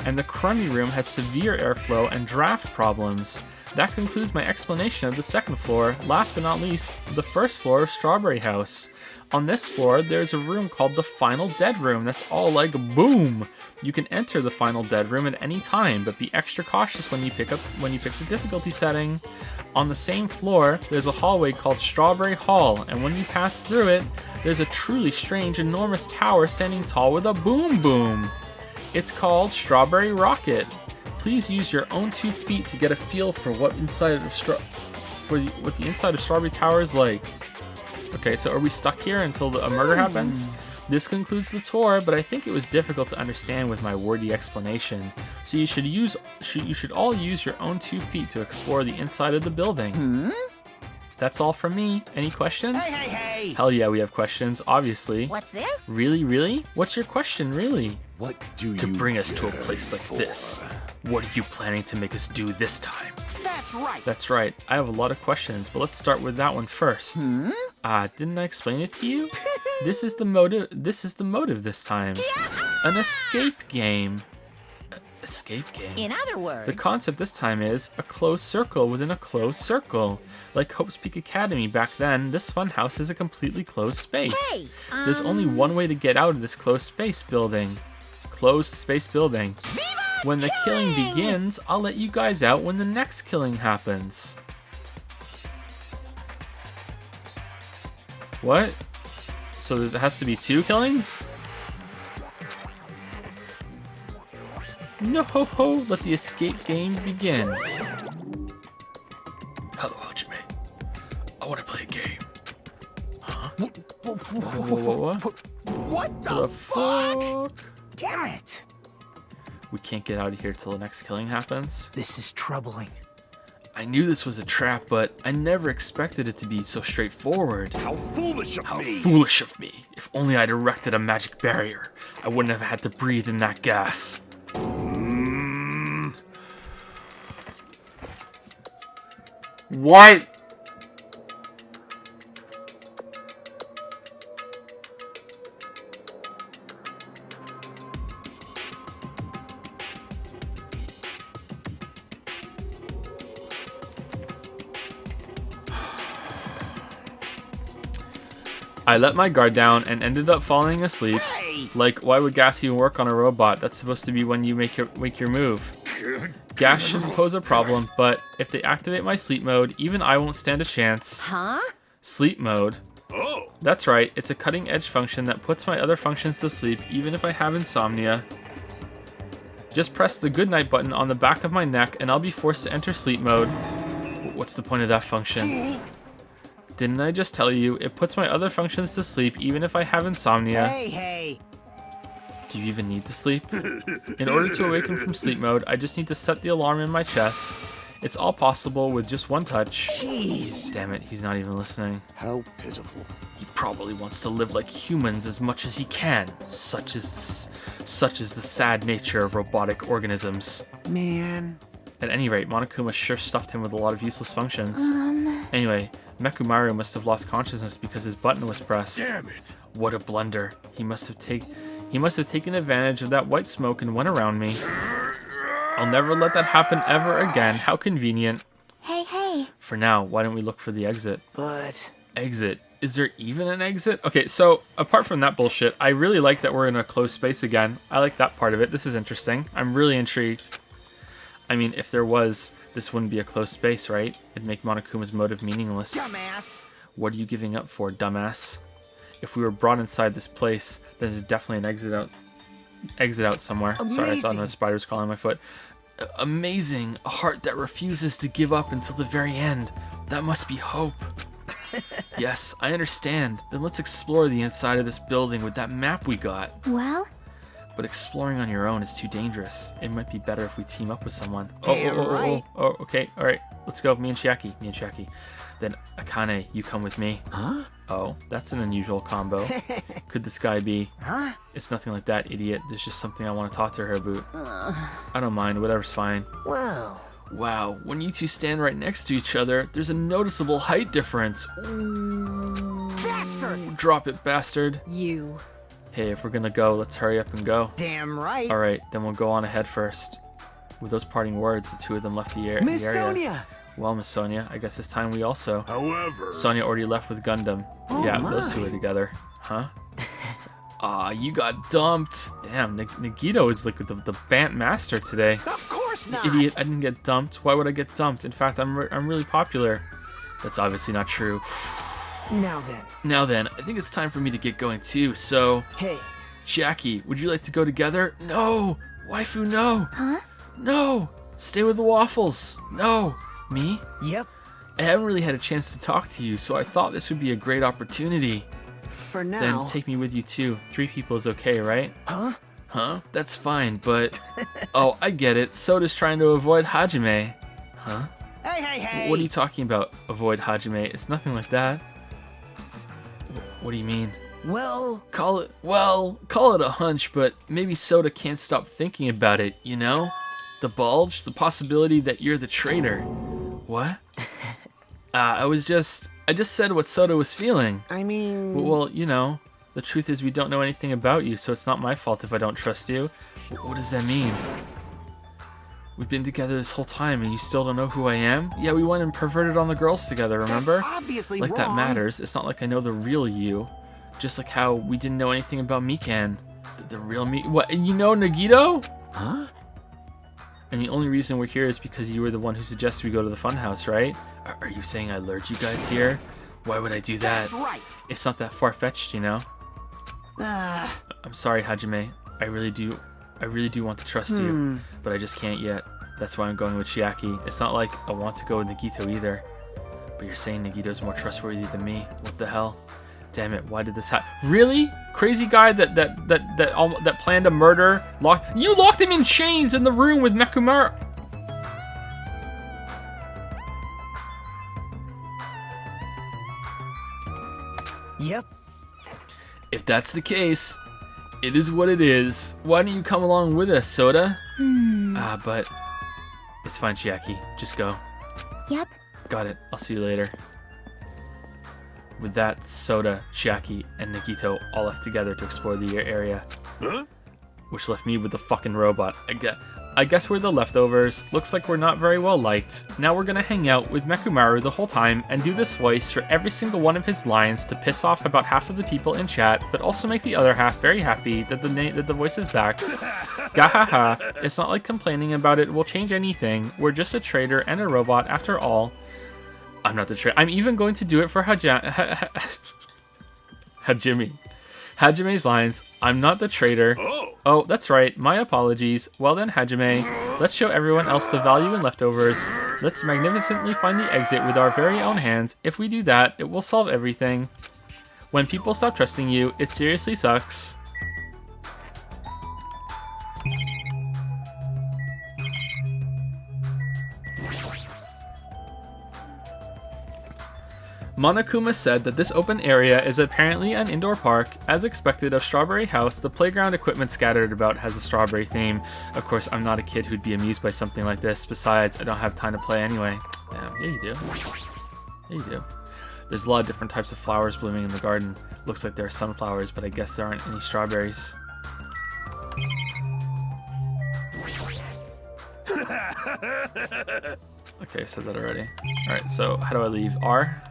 Speaker 10: And the crummy room has severe airflow and draft problems. That concludes my explanation of the 2nd floor. Last but not least, the 1st floor of Strawberry House. On this floor, there's a room called the Final Dead Room that's all like boom. You can enter the Final Dead Room at any time, but be extra cautious when you pick the difficulty setting. On the same floor, there's a hallway called Strawberry Hall, and when you pass through it, there's a truly strange, enormous tower standing tall with a boom boom. It's called Strawberry Rocket. please use your own 2 feet to get a feel for what the inside of Strawberry Tower is like. Okay, so are we stuck here until a murder happens? This concludes the tour, but I think it was difficult to understand with my wordy explanation. So you should all use your own 2 feet to explore the inside of the building. That's all from me. Any questions?
Speaker 4: Hey!
Speaker 10: Hell yeah, we have questions, obviously.
Speaker 2: What's this?
Speaker 10: Really? What's your question, really?
Speaker 11: What do you
Speaker 10: To bring us to a place like this. What are you planning to make us do this time?
Speaker 4: That's right.
Speaker 10: That's right. I have a lot of questions, but let's start with that one first. Didn't I explain it to you? This is the motive this time. An escape game. Escape game.
Speaker 2: In other words,
Speaker 10: The concept this time is a closed circle within a closed circle. Like Hope's Peak Academy back then, this funhouse is a completely closed space.
Speaker 2: Hey,
Speaker 10: There's only one way to get out of this closed space building. Closed space building. When the killing begins, I'll let you guys out when the next killing happens. What? So it has to be 2 killings? No ho ho, let the escape game begin. Hello, Hajime. I want to play a game. Huh?
Speaker 4: What
Speaker 10: The fuck?
Speaker 9: Damn it!
Speaker 10: We can't get out of here till the next killing happens.
Speaker 9: This is troubling.
Speaker 10: I knew this was a trap, but I never expected it to be so straightforward.
Speaker 11: How foolish of
Speaker 10: How
Speaker 11: me!
Speaker 10: foolish of me. If only I'd erected a magic barrier, I wouldn't have had to breathe in that gas. What? I let my guard down and ended up falling asleep. Like, why would gas even work on a robot? That's supposed to be when you make your move. Gas shouldn't pose a problem, but if they activate my sleep mode, even I won't stand a chance.
Speaker 2: huh?
Speaker 10: Sleep mode.
Speaker 12: Oh,
Speaker 10: That's right, it's a cutting edge function that puts my other functions to sleep even if I have insomnia. Just press the goodnight button on the back of my neck and I'll be forced to enter sleep mode. What's the point of that function? Didn't I just tell you, it puts my other functions to sleep even if I have insomnia.
Speaker 8: Hey!
Speaker 10: Do you even need to sleep? In order to awaken from sleep mode, I just need to set the alarm in my chest. It's all possible with just one touch.
Speaker 8: Jeez.
Speaker 10: Damn it, he's not even listening.
Speaker 11: How pitiful.
Speaker 10: He probably wants to live like humans as much as he can. Such is the sad nature of robotic organisms.
Speaker 4: Man.
Speaker 10: At any rate, Monokuma sure stuffed him with a lot of useless functions. Anyway, Mekumaru must have lost consciousness because his button was pressed.
Speaker 12: damn it.
Speaker 10: What a blunder. He must have taken advantage of that white smoke and went around me. I'll never let that happen ever again. How convenient.
Speaker 7: Hey.
Speaker 10: For now, why don't we look for the exit?
Speaker 9: But
Speaker 10: Exit. Is there even an exit? Okay, so apart from that bullshit, I really like that we're in a closed space again. I like that part of it. This is interesting. I'm really intrigued. I mean, if there was, this wouldn't be a closed space, right? It'd make Monokuma's motive meaningless.
Speaker 8: Dumbass.
Speaker 10: What are you giving up for, dumbass? If we were brought inside this place, then there's definitely an exit out somewhere. Sorry, I thought
Speaker 8: Amazing.
Speaker 10: a spider was crawling on my foot. Amazing. A heart that refuses to give up until the very end. That must be hope. Yes, I understand. Then let's explore the inside of this building with that map we got.
Speaker 7: Well,
Speaker 10: But exploring on your own is too dangerous. It might be better if we team up with someone.
Speaker 8: Right.
Speaker 10: Oh, okay. All right. Let's go. Me and Chiaki. Then Akane, you come with me.
Speaker 4: Huh?
Speaker 10: Oh, that's an unusual combo. Could this guy be?
Speaker 8: Huh?
Speaker 10: It's nothing like that, idiot. There's just something I want to talk to her about. I don't mind. Whatever's fine.
Speaker 8: Wow.
Speaker 10: Wow, when you two stand right next to each other, there's a noticeable height difference.
Speaker 8: Bastard!
Speaker 10: Drop it, bastard.
Speaker 5: You.
Speaker 10: Hey, if we're gonna go, let's hurry up and go.
Speaker 8: Damn right.
Speaker 10: Alright, then we'll go on ahead first. With those parting words, the two of them left the area.
Speaker 4: Miss Sonia!
Speaker 10: Well, Miss Sonia, I guess it's time we also.
Speaker 12: However,
Speaker 10: Sonia already left with Gundam. Yeah, those two are together. Huh? Aw, you got dumped. Damn, Nagito is like the Bant master today.
Speaker 4: Of course not!
Speaker 10: Idiot, I didn't get dumped. Why would I get dumped? In fact, I'm really popular. That's obviously not true.
Speaker 8: Now then.
Speaker 10: I think it's time for me to get going too, so...
Speaker 8: Hey.
Speaker 10: Chiaki, would you like to go together? No! Waifu, no!
Speaker 7: huh?
Speaker 10: No!
Speaker 1: Stay with the waffles. No. Me?
Speaker 9: Yep.
Speaker 1: I haven't really had a chance to talk to you, so I thought this would be a great opportunity.
Speaker 4: For now.
Speaker 1: Then take me with you too. 3 people is okay, right?
Speaker 9: Huh?
Speaker 1: Huh? That's fine, but... Oh, I get it. Soda's trying to avoid Hajime. Huh?
Speaker 4: Hey!
Speaker 1: What are you talking about, avoid Hajime? It's nothing like that. What do you mean?
Speaker 9: Well...
Speaker 1: Call it a hunch, but maybe Soda can't stop thinking about it, you know? The bulge, the possibility that you're the traitor. What? I just said what Soda was feeling.
Speaker 4: I mean...
Speaker 1: Well, you know, the truth is we don't know anything about you, so it's not my fault if I don't trust you. What does that mean? We've been together this whole time and you still don't know who I am? Yeah, we went and perverted on the girls together, remember?
Speaker 4: That's obviously
Speaker 1: like
Speaker 4: wrong.
Speaker 1: That matters. It's not like I know the real you. Just like how we didn't know anything about Mikan. The real me. What? And you know Nagito?
Speaker 4: Huh?
Speaker 1: And the only reason we're here is because you were the one who suggested we go to the funhouse, right? Are you saying I lured you guys here? Why would I do that?
Speaker 4: That's right.
Speaker 1: It's not that far-fetched, you know? I'm sorry, Hajime. I really do want to trust you, but I just can't yet. That's why I'm going with Chiaki. It's not like I want to go with Nagito either. But you're saying Nagito's more trustworthy than me. What the hell? Damn it, why did this happen? Really? Crazy guy that planned a murder you locked him in chains in the room with Mekumaru.
Speaker 9: Yep.
Speaker 1: If that's the case, it is what it is. Why don't you come along with us, Soda? But it's fine, Chiaki. Just go.
Speaker 7: Yep.
Speaker 1: Got it. I'll see you later. With that, Soda, Chiaki, and Nagito all left together to explore the area.
Speaker 12: Huh?
Speaker 1: Which left me with the fucking robot. I guess we're the leftovers. Looks like we're not very well liked. Now we're gonna hang out with Mekumaru the whole time and do this voice for every single one of his lines to piss off about half of the people in chat, but also make the other half very happy that the voice is back. Gahaha. It's not like complaining about it will change anything. We're just a traitor and a robot after all. I'm not the traitor. I'm even going to do it for Hajime. Hajime's lines. I'm not the traitor. Oh, that's right. My apologies. Well then, Hajime, let's show everyone else the value in leftovers. Let's magnificently find the exit with our very own hands. If we do that, it will solve everything. When people stop trusting you, it seriously sucks. Monokuma said that this open area is apparently an indoor park. As expected of Strawberry House, the playground equipment scattered about has a strawberry theme. Of course, I'm not a kid who'd be amused by something like this. Besides, I don't have time to play anyway. Damn, yeah you do. Yeah you do. There's a lot of different types of flowers blooming in the garden. Looks like there are sunflowers, but I guess there aren't any strawberries. Okay, I said that already. Alright, so how do I leave? R?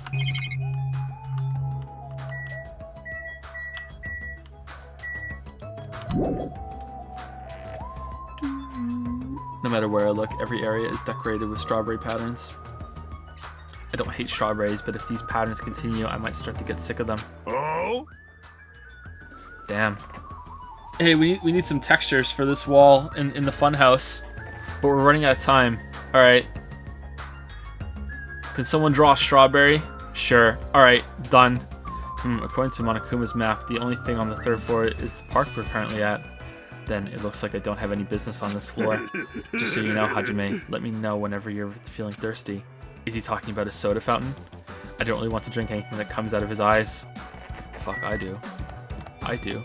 Speaker 1: No matter where I look, every area is decorated with strawberry patterns. I don't hate strawberries, but if these patterns continue, I might start to get sick of them.
Speaker 12: Oh?
Speaker 1: Damn. Hey, we need some textures for this wall in the funhouse, but we're running out of time. Alright. Can someone draw a strawberry? Sure. Alright, done. According to Monokuma's map, the only thing on the 3rd floor is the park we're currently at. Then it looks like I don't have any business on this floor. Just so you know, Hajime, let me know whenever you're feeling thirsty. Is he talking about a soda fountain? I don't really want to drink anything that comes out of his eyes. Fuck, I do. I do.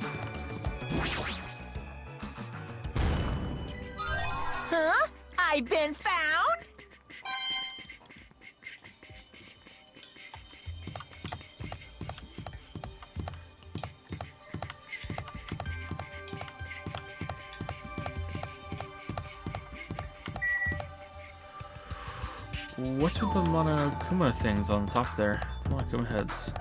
Speaker 2: Huh? I've been found?
Speaker 1: What's with the Monokuma things on top there? The Monokuma heads.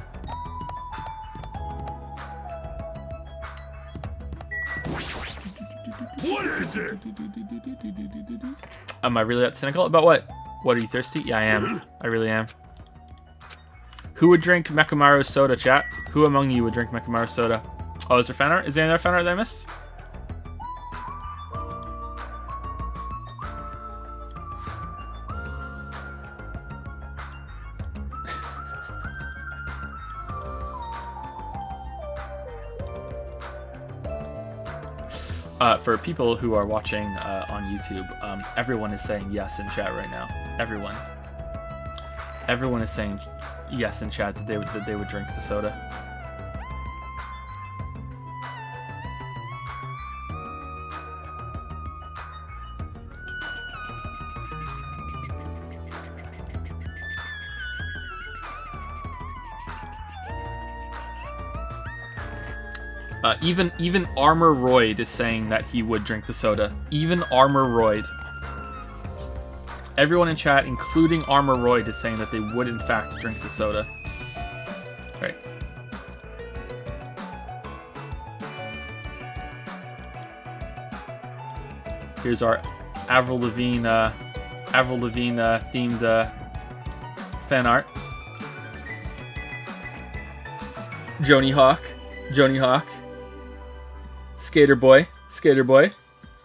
Speaker 12: What is it?
Speaker 1: Am I really that cynical? About what? What, are you thirsty? Yeah, I am. I really am. Who would drink Mekumaru's soda, chat? Who among you would drink Mekumaru's soda? Oh, is there fan art? Is there any other fan art that I missed?
Speaker 10: For people who are watching on YouTube, everyone is saying yes in chat right now. Everyone is saying yes in chat that they would drink the soda. Even Armor Royd is saying that he would drink the soda. Even Armor Royd. Everyone in chat, including Armor Royd, is saying that they would in fact drink the soda. Right. Here's our Avril Lavigne themed fan art. Joni Hawk. Skater Boy.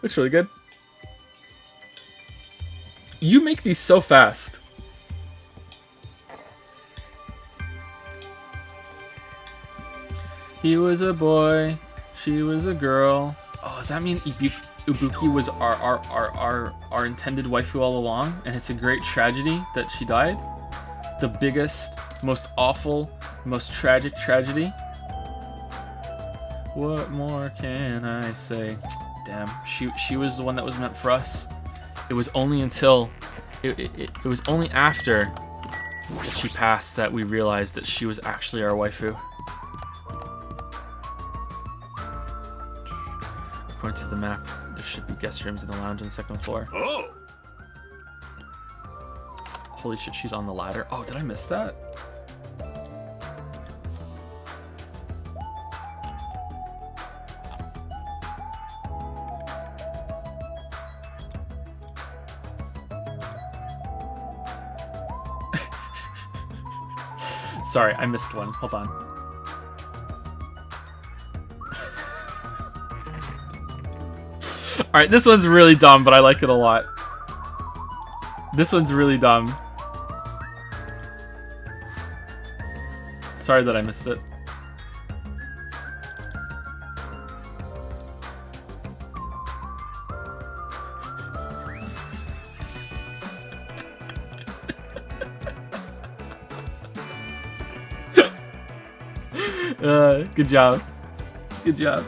Speaker 10: Looks really good. You make these so fast. He was a boy, she was a girl. Oh, does that mean Ibuki was our intended waifu all along, and it's a great tragedy that she died? The biggest, most awful, most tragic tragedy? What more can I say? Damn, she was the one that was meant for us. It was only until it was only after that she passed that we realized that she was actually our waifu. According to the map, there should be guest rooms in the lounge on the second floor.
Speaker 12: Oh!
Speaker 10: Holy shit, she's on the ladder. Oh, did I miss that? Sorry, I missed one. Hold on. Alright, this one's really dumb, but I like it a lot. This one's really dumb. Sorry that I missed it. Good job. Good job.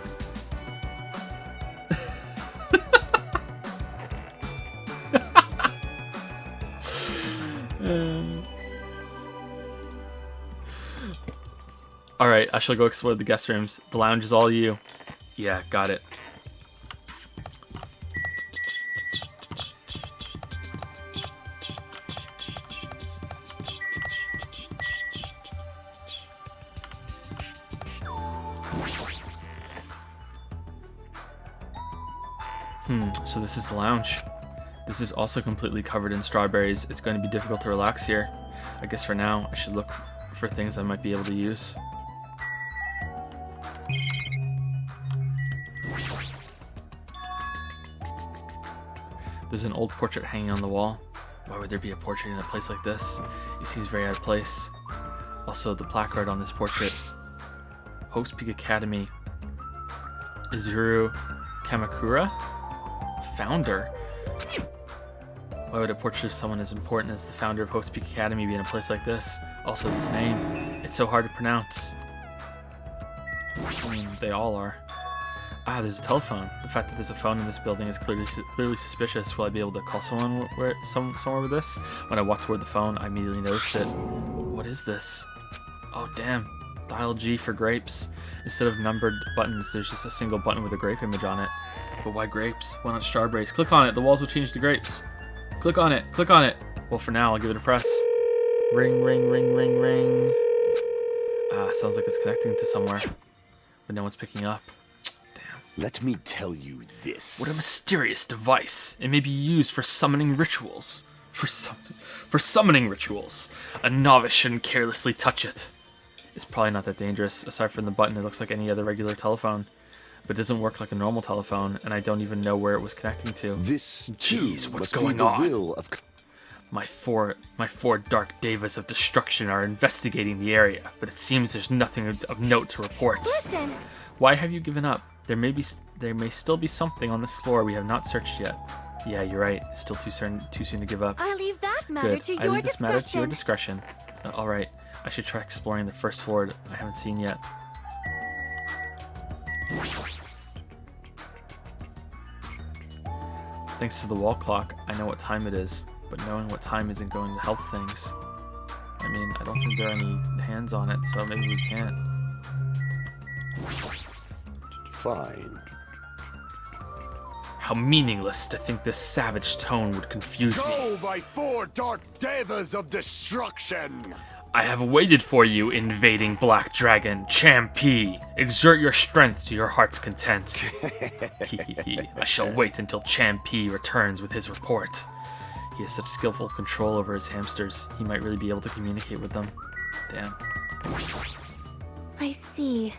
Speaker 10: Alright, I shall go explore the guest rooms. The lounge is all you. Yeah, got it. So this is the lounge. This is also completely covered in strawberries. It's going to be difficult to relax here. I guess for now, I should look for things I might be able to use. There's an old portrait hanging on the wall. Why would there be a portrait in a place like this? It seems very out of place. Also, the placard on this portrait. Hope's Peak Academy. Izuru Kamakura? Founder? Why would a portrait of someone as important as the founder of Hope's Peak Academy be in a place like this? Also, this name. It's so hard to pronounce. I mean, they all are. Ah, there's a telephone. The fact that there's a phone in this building is clearly suspicious. Will I be able to call someone somewhere with this? When I walked toward the phone, I immediately noticed it. What is this? Oh, damn. Dial G for grapes. Instead of numbered buttons, there's just a single button with a grape image on it. But why grapes? Why not strawberries? Click on it. The walls will change to grapes. Click on it. Click on it. Well, for now, I'll give it a press. Ring, ring, ring, ring, ring. Ah, sounds like it's connecting to somewhere. But no one's picking up.
Speaker 11: Let me tell you this.
Speaker 10: What a mysterious device. It may be used for summoning rituals. For summoning rituals. A novice shouldn't carelessly touch it. It's probably not that dangerous. Aside from the button, it looks like any other regular telephone. But it doesn't work like a normal telephone, and I don't even know where it was connecting to.
Speaker 11: This,
Speaker 10: jeez, what's going on? My four dark devas of destruction are investigating the area, but it seems there's nothing of note to report.
Speaker 6: Listen!
Speaker 10: Why have you given up? There may still be something on this floor we have not searched yet. Yeah, you're right. It's still too soon to give up.
Speaker 5: I leave that matter
Speaker 10: Good.
Speaker 5: to
Speaker 10: I
Speaker 5: your
Speaker 10: leave this matter to your
Speaker 5: discretion.
Speaker 10: discretion. All right. I should try exploring the first floor I haven't seen yet. Thanks to the wall clock, I know what time it is, but knowing what time isn't going to help things. I mean, I don't think there are any hands on it, so maybe we can't.
Speaker 11: Fine.
Speaker 10: How meaningless to think this savage tone would confuse me.
Speaker 11: Go, my 4 dark devas of destruction!
Speaker 10: I have waited for you, invading Black Dragon, Champi. Exert your strength to your heart's content. I shall wait until Champi returns with his report. He has such skillful control over his hamsters, he might really be able to communicate with them. Damn.
Speaker 7: I see.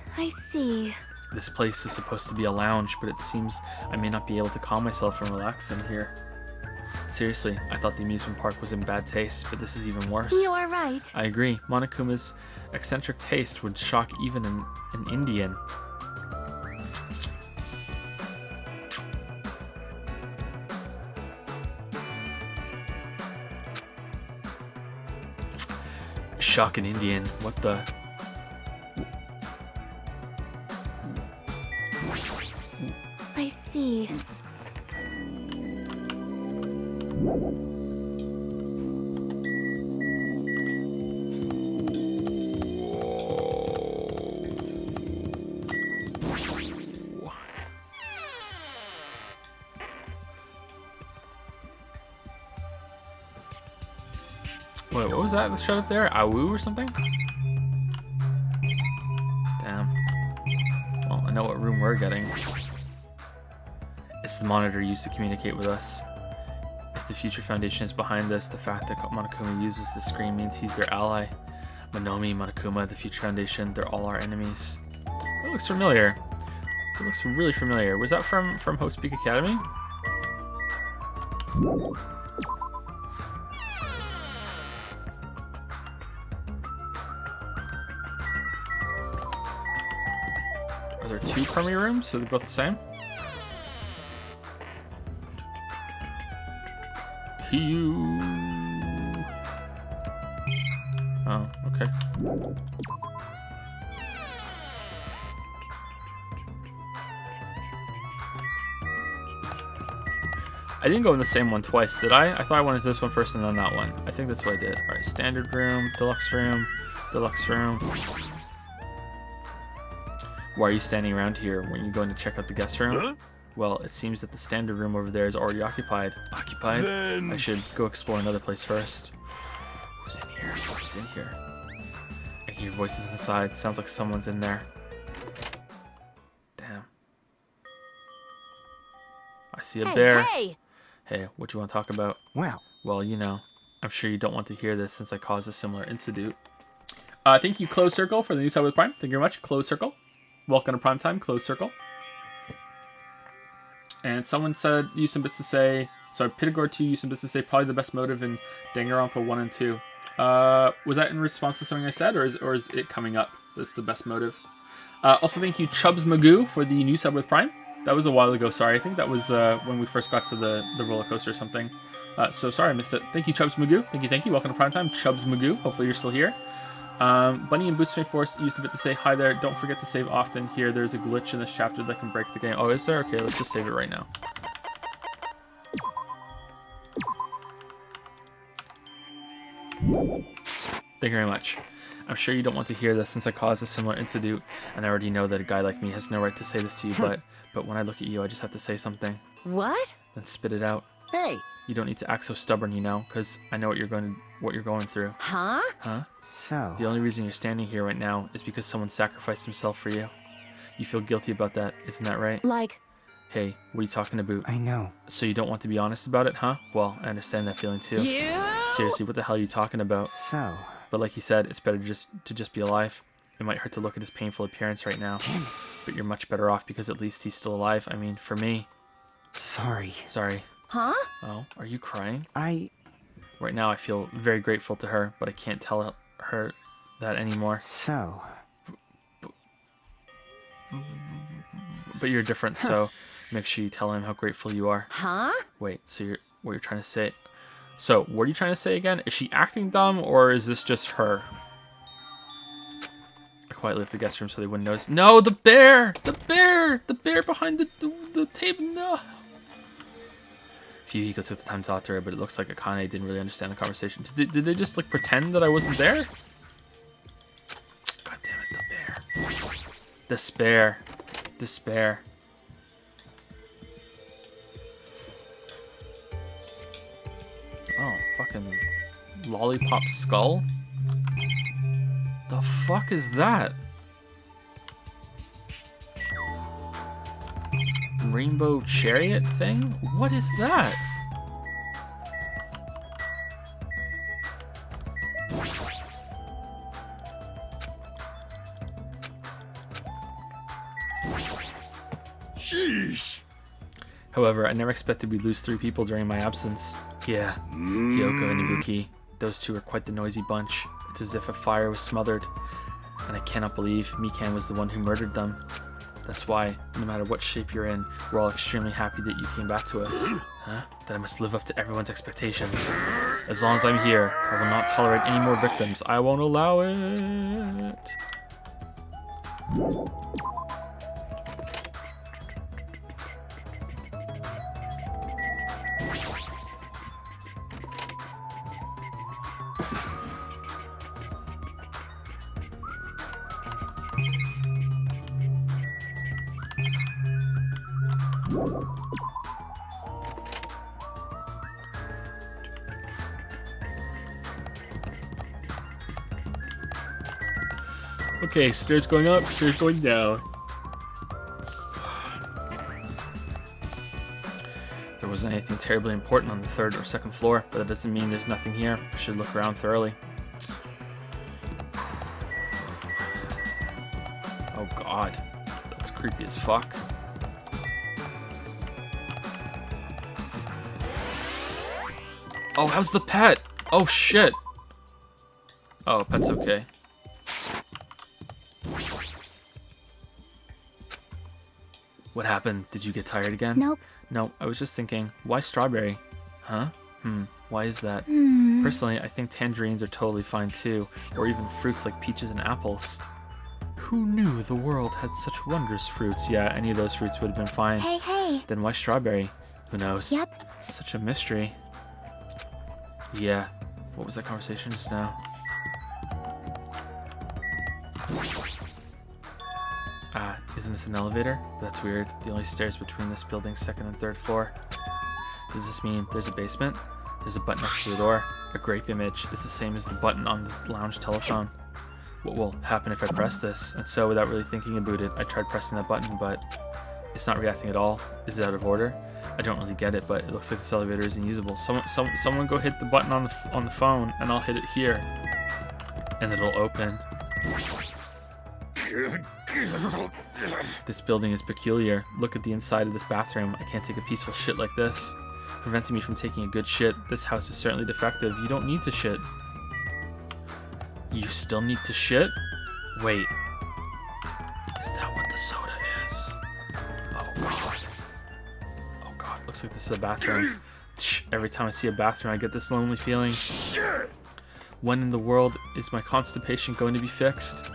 Speaker 10: This place is supposed to be a lounge, but it seems I may not be able to calm myself and relax in here. Seriously, I thought the amusement park was in bad taste, but this is even worse.
Speaker 7: You are right.
Speaker 10: I agree. Monokuma's eccentric taste would shock even an Indian. Shock an Indian? What the?
Speaker 7: I see.
Speaker 10: Wait, what was that? Let's shut up there. Awu or something? Damn. Well, I know what room we're getting. It's the monitor used to communicate with us. If the Future Foundation is behind this, the fact that Monokuma uses the screen means he's their ally. Monomi, Monokuma, the Future Foundation, they're all our enemies. That looks familiar. It looks really familiar. Was that from Host Peak Academy? Are there 2 Permi rooms, so they're both the same? Oh, okay. I didn't go in the same one twice, did I? I thought I went into this one first and then that one. I think that's what I did. Alright, standard room, deluxe room, deluxe room. Why are you standing around here when you're going to check out the guest room?
Speaker 12: Huh?
Speaker 10: Well, it seems that the standard room over there is already occupied. Occupied?
Speaker 12: Then...
Speaker 10: I should go explore another place first. Who's in here? Who's in here? I can hear voices inside. Sounds like someone's in there. Damn. I see a bear.
Speaker 5: Hey!
Speaker 10: Hey, what do you want to talk about? Well, you know, I'm sure you don't want to hear this since I caused a similar incident. Thank you, Closed Circle, for the new sub with Prime. Thank you very much, Closed Circle. Welcome to Primetime, Closed Circle. And someone said, use some bits to say, sorry, Pitagore 2 used some bits to say, probably the best motive in Danganronpa 1 and 2. Was that in response to something I said, or is it coming up? That's the best motive. Also, thank you, Chubbs Magoo, for the new sub with Prime. That was a while ago, sorry. I think that was when we first got to the roller coaster or something. So sorry, I missed it. Thank you, Chubbs Magoo. Thank you. Welcome to Primetime, Chubbs Magoo. Hopefully you're still here. Bunny and Boost Force used a bit to say hi there. Don't forget to save often here. There's a glitch in this chapter that can break the game. Oh, is there? Okay, let's just save it right now. Thank you very much. I'm sure you don't want to hear this since I caused a similar incident, and I already know that a guy like me has no right to say this to you, but when I look at you, I just have to say something.
Speaker 5: What?
Speaker 10: Then spit it out.
Speaker 8: Hey!
Speaker 10: You don't need to act so stubborn, you know, because I know what you're going through.
Speaker 5: Huh?
Speaker 10: Huh?
Speaker 8: So...
Speaker 10: The only reason you're standing here right now is because someone sacrificed himself for you. You feel guilty about that, isn't that right?
Speaker 5: Like...
Speaker 10: Hey, what are you talking about?
Speaker 8: I know.
Speaker 10: So you don't want to be honest about it, huh? Well, I understand that feeling too.
Speaker 5: You?
Speaker 10: Seriously, what the hell are you talking about?
Speaker 8: So...
Speaker 10: But like he said, it's better to just be alive. It might hurt to look at his painful appearance right now.
Speaker 8: Damn it.
Speaker 10: But you're much better off because at least he's still alive. I mean, for me.
Speaker 8: Sorry.
Speaker 10: Sorry.
Speaker 5: Huh?
Speaker 10: Oh, are you crying?
Speaker 8: Right
Speaker 10: now I feel very grateful to her, but I can't tell her that anymore.
Speaker 8: So...
Speaker 10: but you're different, so make sure you tell him how grateful you are.
Speaker 2: Huh?
Speaker 10: Wait, so what you're trying to say? So, what are you trying to say again? Is she acting dumb, or is this just her? I quietly left the guest room so they wouldn't notice. No, the bear! The bear! The bear behind the table, no! Fuyuhiko took the time to talk to her, but it looks like Akane didn't really understand the conversation. Did they just, like, pretend that I wasn't there? God damn it, the bear. Despair. Despair. Oh, fucking lollipop skull? The fuck is that? Rainbow chariot thing? What is that?
Speaker 12: Sheesh.
Speaker 10: However, I never expected we'd lose 3 people during my absence. Yeah, Hiyoko and Ibuki. Those two are quite the noisy bunch. It's as if a fire was smothered. And I cannot believe Mikan was the one who murdered them. That's why, no matter what shape you're in, we're all extremely happy that you came back to us. Huh? That I must live up to everyone's expectations. As long as I'm here, I will not tolerate any more victims. I won't allow it. Okay, stairs going up, stairs going down. There wasn't anything terribly important on the 3rd or 2nd floor, but that doesn't mean there's nothing here. I should look around thoroughly. Oh god, that's creepy as fuck. Oh, how's the pet? Oh shit. Oh, pet's okay. What happened? Did you get tired again?
Speaker 7: Nope.
Speaker 10: No, I was just thinking, why strawberry? Huh? Why is that? Personally, I think tangerines are totally fine too, or even fruits like peaches and apples. Who knew the world had such wondrous fruits? Yeah, any of those fruits would have been fine.
Speaker 7: Hey, hey.
Speaker 10: Then why strawberry? Who knows?
Speaker 7: Yep.
Speaker 10: Such a mystery. Yeah. What was that conversation just now? Isn't this an elevator? That's weird. The only stairs between this building's 2nd and 3rd floor. Does this mean there's a basement? There's a button next to the door. A grape image is the same as the button on the lounge telephone. What will happen if I press this? And so, without really thinking about it, I tried pressing that button, but it's not reacting at all. Is it out of order? I don't really get it, but it looks like this elevator is unusable. Someone go hit the button on the phone, and I'll hit it here, and it'll open. This building is peculiar. Look at the inside of this bathroom. I can't take a peaceful shit like this. Preventing me from taking a good shit. This house is certainly defective. You don't need to shit. You still need to shit? Wait. Is that what the soda is? Oh god. Oh god. Looks like this is a bathroom. Every time I see a bathroom, I get this lonely feeling. When in the world is my constipation going to be fixed?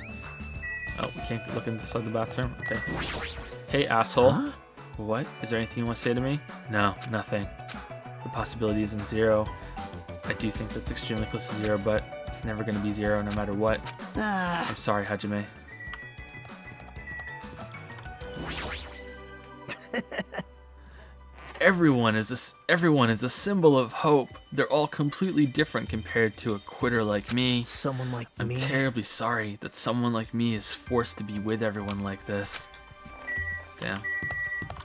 Speaker 10: Oh, we can't look inside the bathroom? Okay. Hey, asshole. Huh? What? Is there anything you want to say to me? No, nothing. The possibility isn't 0. I do think that's extremely close to 0, but it's never going to be 0 no matter what. I'm sorry, Hajime. Everyone is a symbol of hope. They're all completely different compared to a quitter like me.
Speaker 9: Someone like me?
Speaker 10: I'm terribly sorry that someone like me is forced to be with everyone like this. Damn.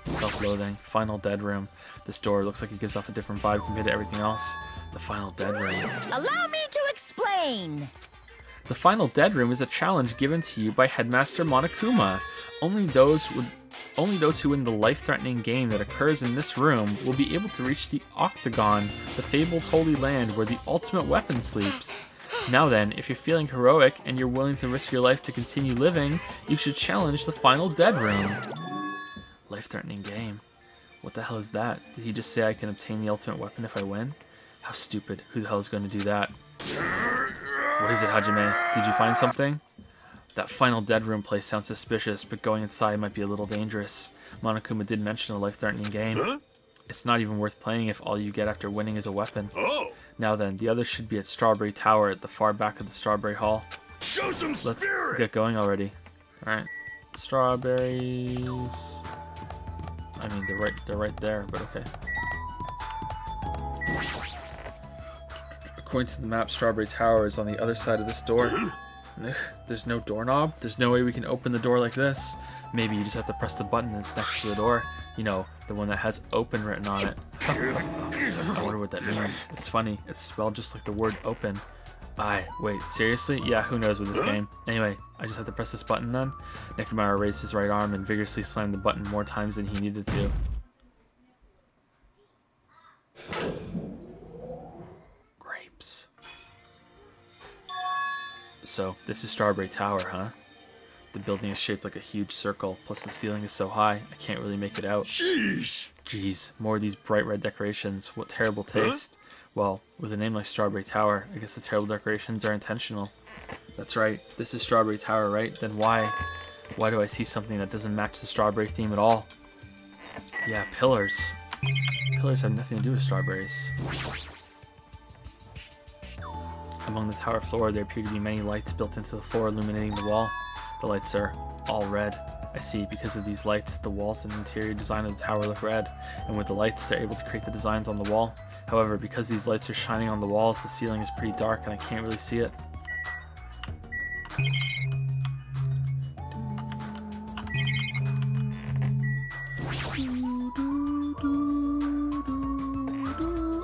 Speaker 10: Self-loathing. Final dead room. This door looks like it gives off a different vibe compared to everything else. The final dead room.
Speaker 2: Allow me to explain.
Speaker 10: The final dead room is a challenge given to you by Headmaster Monokuma. Only those who win the life-threatening game that occurs in this room will be able to reach the Octagon, the fabled holy land where the ultimate weapon sleeps. Now then, if you're feeling heroic and you're willing to risk your life to continue living, you should challenge the final dead room. Life-threatening game. What the hell is that? Did he just say I can obtain the ultimate weapon if I win? How stupid. Who the hell is going to do that? What is it, Hajime? Did you find something? That final dead room place sounds suspicious, but going inside might be a little dangerous. Monokuma did mention a life-threatening game.
Speaker 12: Huh?
Speaker 10: It's not even worth playing if all you get after winning is a weapon.
Speaker 12: Oh!
Speaker 10: Now then, the others should be at Strawberry Tower at the far back of the Strawberry Hall.
Speaker 12: Show some
Speaker 10: Let's
Speaker 12: spirit!
Speaker 10: get going already. Alright. Strawberries. I mean, they're right there, but okay. According to the map, Strawberry Tower is on the other side of this door. There's no doorknob? There's no way we can open the door like this. Maybe you just have to press the button that's next to the door. You know, the one that has open written on it. I wonder what that means. It's funny. It's spelled just like the word open. Wait, seriously? Yeah, who knows with this game. Anyway, I just have to press this button then? Nekomaru raised his right arm and vigorously slammed the button more times than he needed to. Grapes. So, this is Strawberry Tower, huh? The building is shaped like a huge circle, plus the ceiling is so high, I can't really make it out.
Speaker 12: Sheesh!
Speaker 10: Jeez, more of these bright red decorations. What terrible taste. Well, with a name like Strawberry Tower, I guess the terrible decorations are intentional. That's right, this is Strawberry Tower, right? Then why do I see something that doesn't match the strawberry theme at all? Yeah, pillars. Pillars have nothing to do with strawberries. Among the tower floor, there appear to be many lights built into the floor illuminating the wall. The lights are all red. I see, because of these lights, the walls and interior design of the tower look red, and with the lights, they're able to create the designs on the wall. However, because these lights are shining on the walls, the ceiling is pretty dark and I can't really see it.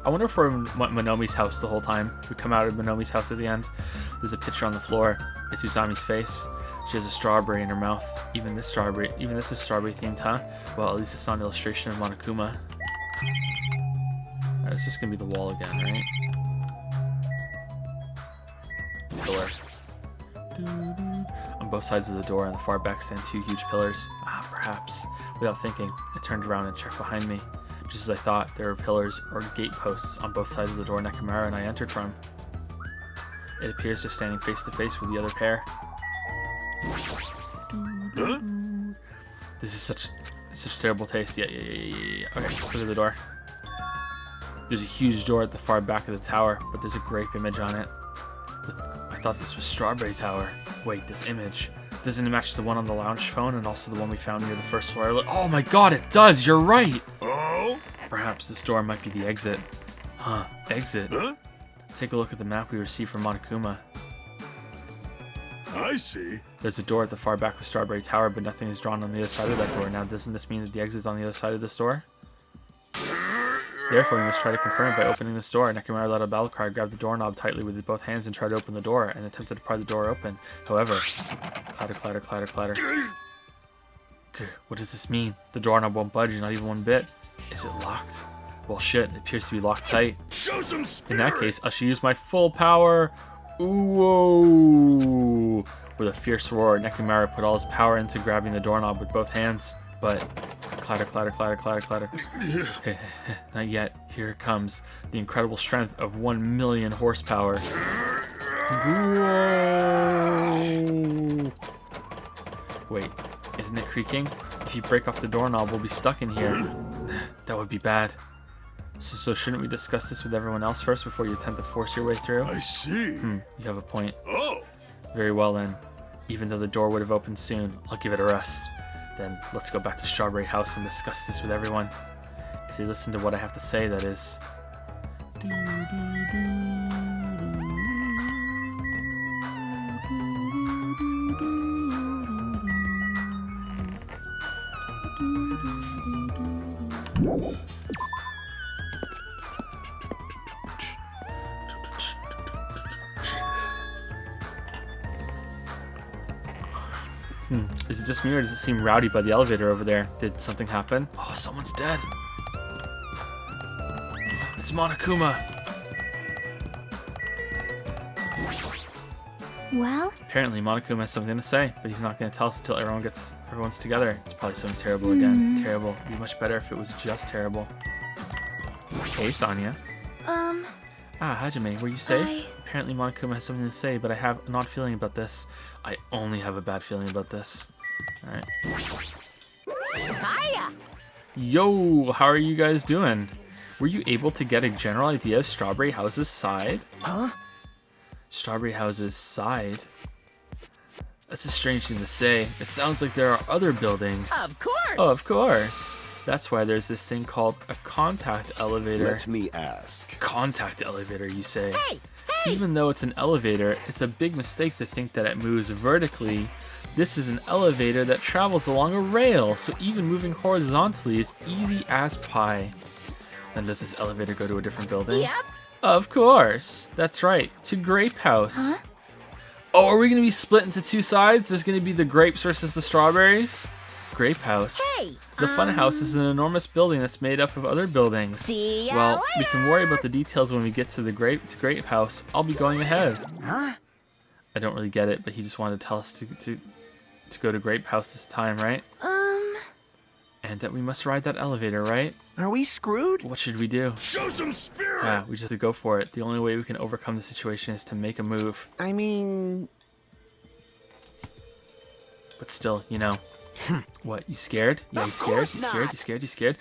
Speaker 10: I wonder if we're in Monomi's house the whole time. We come out of Monomi's house at the end. There's a picture on the floor. It's Usami's face. She has a strawberry in her mouth. Even this is strawberry themed, huh? Well, at least it's not an illustration of Monokuma. Alright, it's just gonna be the wall again, right? Pillar. On both sides of the door, on the far back, stand two huge pillars. Perhaps. Without thinking, I turned around and checked behind me. Just as I thought, there were pillars or gate posts on both sides of the door Nekomaru and I entered from. It appears they're standing face to face with the other pair.
Speaker 12: Huh?
Speaker 10: This is such terrible taste. Yeah. Okay, let's look at the door. There's a huge door at the far back of the tower, but there's a grape image on it. I thought this was Strawberry Tower. Wait, this image. Doesn't it match the one on the lounge phone and also the one we found near the first floor? Oh my god, it does! You're right!
Speaker 12: Oh?
Speaker 10: Perhaps this door might be the exit. Huh, exit?
Speaker 12: Huh?
Speaker 10: Take a look at the map we received from Monokuma.
Speaker 12: I see.
Speaker 10: There's a door at the far back of Strawberry Tower, but nothing is drawn on the other side of that door. Now, doesn't this mean that the exit is on the other side of this door? Therefore, we must try to confirm it by opening this door. Nekomaru let out a battle cry, grabbed the doorknob tightly with both hands and tried to open the door, and attempted to pry the door open. However, clatter, clatter, clatter, clatter. What does this mean? The doorknob won't budge, not even one bit. Is it locked? Well, shit, it appears to be locked tight.
Speaker 12: Show some spirit.
Speaker 10: In that case, I should use my full power. Ooh! With a fierce roar, Nekomaru put all his power into grabbing the doorknob with both hands. But clatter, clatter, clatter, clatter, clatter. Not yet. Here it comes. The incredible strength of 1 million horsepower. Whoa! Wait, isn't it creaking? If you break off the doorknob, we'll be stuck in here. That would be bad. So shouldn't we discuss this with everyone else first before you attempt to force your way through?
Speaker 12: I see.
Speaker 10: You have a point.
Speaker 12: Oh.
Speaker 10: Very well then. Even though the door would have opened soon, I'll give it a rest. Then let's go back to Strawberry House and discuss this with everyone. If they listen to what I have to say, that is. Is it just me, or does it seem rowdy by the elevator over there? Did something happen? Oh, someone's dead. It's Monokuma.
Speaker 7: Well,
Speaker 10: Apparently, Monokuma has something to say, but he's not going to tell us until everyone's together. It's probably something terrible again. Terrible. It'd be much better if it was just terrible. Hey, Sonia. Hajime, were you safe? Apparently, Monokuma has something to say, but I have an odd feeling about this. I only have a bad feeling about this. Alright.
Speaker 2: Hiya!
Speaker 10: Yo, how are you guys doing? Were you able to get a general idea of Strawberry House's side?
Speaker 9: Huh?
Speaker 10: Strawberry House's side? That's a strange thing to say. It sounds like there are other buildings.
Speaker 2: Of course!
Speaker 10: Oh, of course. That's why there's this thing called a contact elevator.
Speaker 11: Let me ask.
Speaker 10: Contact elevator, you say?
Speaker 2: Hey! Hey!
Speaker 10: Even though it's an elevator, it's a big mistake to think that it moves vertically. This is an elevator that travels along a rail, so even moving horizontally is easy as pie. Then does this elevator go to a different building?
Speaker 2: Yep.
Speaker 10: Of course. That's right. To Grape House.
Speaker 7: Huh?
Speaker 10: Oh, are we going to be split into two sides? There's going to be the grapes versus the strawberries? Grape House.
Speaker 2: Hey!
Speaker 10: The Fun House is an enormous building that's made up of other buildings.
Speaker 2: See ya
Speaker 10: Well, we
Speaker 2: later.
Speaker 10: can worry about the details when we get to the Grape House. I'll be going ahead.
Speaker 9: Huh?
Speaker 10: I don't really get it, but he just wanted to tell us to go to Grape House this time, right? And that we must ride that elevator, right?
Speaker 4: Are we screwed?
Speaker 10: What should we do?
Speaker 12: Show some spirit!
Speaker 10: Yeah, we just have to go for it. The only way we can overcome the situation is to make a move.
Speaker 4: I mean,
Speaker 10: But still, you know. What, you scared? Yeah, you scared?
Speaker 2: course
Speaker 10: You scared?
Speaker 2: not.
Speaker 10: You scared? You scared?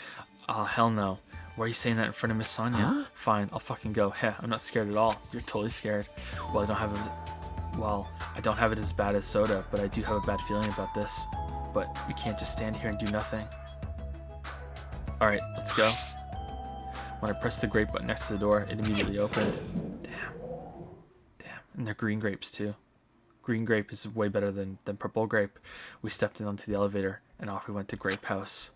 Speaker 10: Oh, hell no. Why are you saying that in front of Miss Sonia?
Speaker 4: Huh?
Speaker 10: Fine, I'll fucking go. Heh, I'm not scared at all. You're totally scared. Well, I don't have it as bad as Soda, but I do have a bad feeling about this. But we can't just stand here and do nothing. Alright, let's go. When I pressed the grape button next to the door, it immediately opened. Damn. And they're green grapes too. Green grape is way better than purple grape. We stepped in onto the elevator, and off we went to Grape House.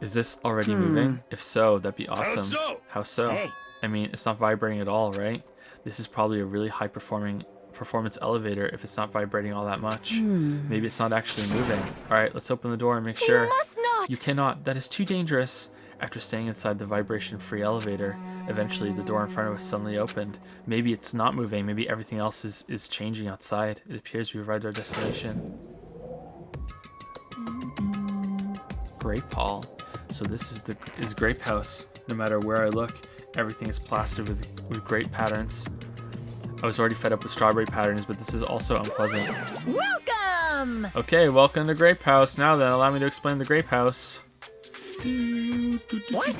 Speaker 10: Is this already moving? If so, that'd be awesome.
Speaker 12: so?
Speaker 10: How so?
Speaker 4: Hey.
Speaker 10: I mean, it's not vibrating at all, right? This is probably a really high performance elevator if it's not vibrating all that much. Maybe it's not actually moving. Alright, let's open the door and make sure.
Speaker 5: You must not!
Speaker 10: You cannot. That is too dangerous. After staying inside the vibration-free elevator, eventually the door in front of us suddenly opened. Maybe it's not moving. Maybe everything else is changing outside. It appears we've arrived at our destination. Grape Hall. So this is Grape House. No matter where I look, everything is plastered with grape patterns. I was already fed up with strawberry patterns, but this is also unpleasant.
Speaker 2: Welcome!
Speaker 10: Okay, welcome to Grape House. Now then, allow me to explain the Grape House.
Speaker 2: What?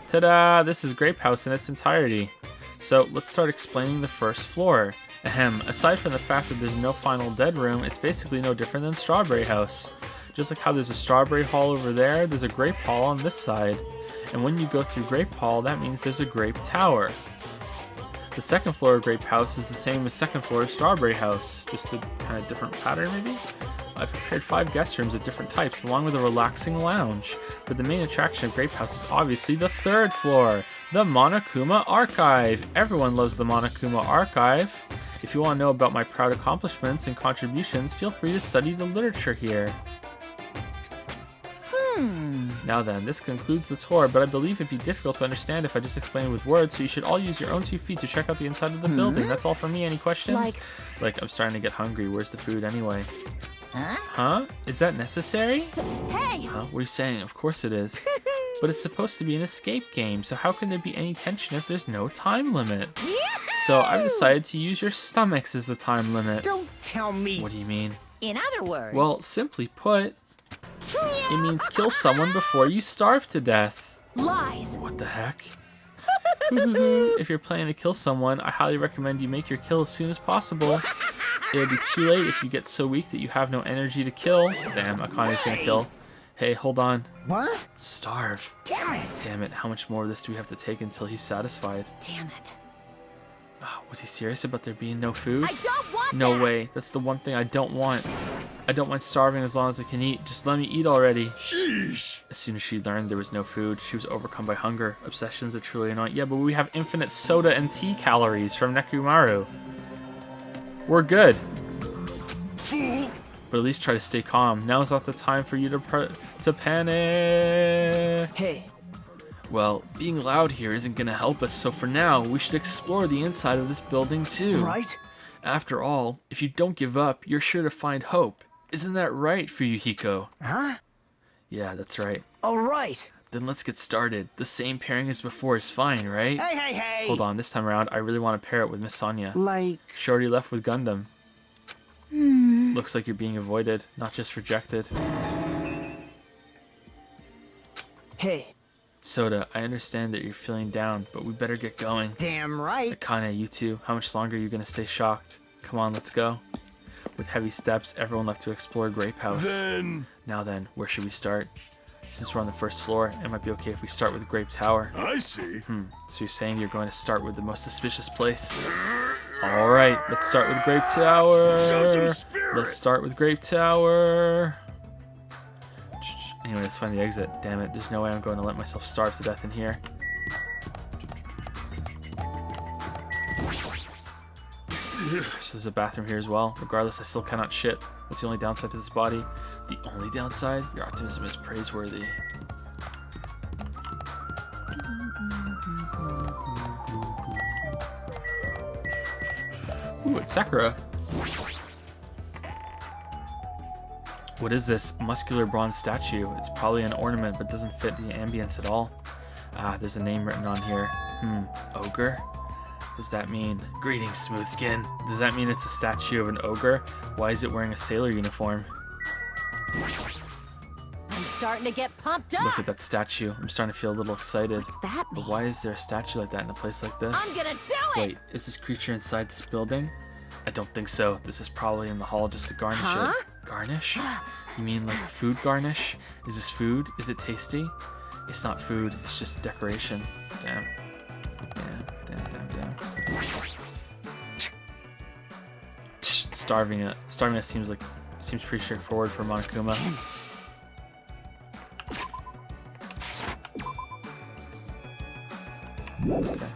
Speaker 10: Ta-da! This is Grape House in its entirety. So let's start explaining the first floor. Ahem. Aside from the fact that there's no final dead room, it's basically no different than Strawberry House. Just like how there's a Strawberry Hall over there, there's a Grape Hall on this side. And when you go through Grape Hall, that means there's a Grape Tower. The second floor of Grape House is the same as second floor of Strawberry House, just a kind of different pattern maybe? I've prepared 5 guest rooms of different types, along with a relaxing lounge. But the main attraction of Grape House is obviously the third floor, the Monokuma Archive. Everyone loves the Monokuma Archive. If you want to know about my proud accomplishments and contributions, feel free to study the literature here. Now then, this concludes the tour, but I believe it'd be difficult to understand if I just explained it with words, so you should all use your own 2 feet to check out the inside of the building. That's all from me. Any questions? Like, I'm starting to get hungry. Where's the food anyway? Huh? Is that necessary?
Speaker 5: Hey!
Speaker 10: Huh? What are you saying? Of course it is. But it's supposed to be an escape game, so how can there be any tension if there's no time limit? So I've decided to use your stomachs as the time limit.
Speaker 9: Don't tell me.
Speaker 10: What do you mean?
Speaker 2: In other words...
Speaker 10: Well, simply put, it means kill someone before you starve to death.
Speaker 5: Lies!
Speaker 10: What the heck? If you're planning to kill someone, I highly recommend you make your kill as soon as possible. It'll be too late if you get so weak that you have no energy to kill. Damn, Akane's gonna kill. Hey, hold on.
Speaker 9: What?
Speaker 10: Starve.
Speaker 9: Damn it.
Speaker 10: Damn it, how much more of this do we have to take until he's satisfied?
Speaker 5: Damn it.
Speaker 10: Oh, was he serious about there being no food?
Speaker 5: I don't want
Speaker 10: No
Speaker 5: that!
Speaker 10: way, that's the one thing I don't want. I don't mind starving as long as I can eat. Just let me eat already.
Speaker 12: Sheesh!
Speaker 10: As soon as she learned there was no food, she was overcome by hunger. Obsessions are truly annoying. Yeah, but we have infinite soda and tea calories from Nekomaru. We're good.
Speaker 12: Fool!
Speaker 10: But at least try to stay calm. Now's not the time for you to panic.
Speaker 9: Hey,
Speaker 10: Well, being loud here isn't gonna help us, so for now, we should explore the inside of this building too.
Speaker 9: right?
Speaker 10: After all, if you don't give up, you're sure to find hope. Isn't that right, Fuyuhiko?
Speaker 8: Huh?
Speaker 10: Yeah, that's right.
Speaker 9: All right.
Speaker 10: Then let's get started. The same pairing as before is fine, right?
Speaker 8: Hey, hey, hey!
Speaker 10: Hold on, this time around, I really want to pair it with Miss Sonia.
Speaker 8: Like...
Speaker 10: Shorty left with Gundam. Looks like you're being avoided, not just rejected.
Speaker 9: Hey,
Speaker 10: Soda, I understand that you're feeling down, but we better get going.
Speaker 8: Damn right.
Speaker 10: Akane, you two, how much longer are you gonna stay shocked? Come on, let's go. With heavy steps, everyone left to explore Grape House.
Speaker 12: Then...
Speaker 10: Now then, where should we start? Since we're on the first floor, it might be okay if we start with Grape Tower.
Speaker 12: I see.
Speaker 10: So you're saying you're going to start with the most suspicious place? Alright, let's start with Grape Tower.
Speaker 12: Show some spirit.
Speaker 10: Let's start with Grape Tower. Anyway, let's find the exit. Damn it, there's no way I'm going to let myself starve to death in here. So there's a bathroom here as well. Regardless, I still cannot shit. That's the only downside to this body. The only downside? Your optimism is praiseworthy. Ooh, it's Sakura. What is this? Muscular bronze statue. It's probably an ornament, but doesn't fit the ambience at all. Ah, there's a name written on here. Ogre? What does that mean? Greetings, Smooth Skin. Does that mean it's a statue of an ogre? Why is it wearing a sailor uniform?
Speaker 5: I'm starting to get pumped up.
Speaker 10: Look at that statue. I'm starting to feel a little excited.
Speaker 5: What's that mean?
Speaker 10: But why is there a statue like that in a place like this?
Speaker 5: I'm gonna do it!
Speaker 10: Wait, is this creature inside this building? I don't think so. This is probably in the hall just to garnish
Speaker 5: Huh?
Speaker 10: it. Garnish? You mean like a food garnish? Is this food? Is it tasty? It's not food. It's just decoration. Damn. Damn. Starving it seems pretty straightforward for Monokuma. Okay.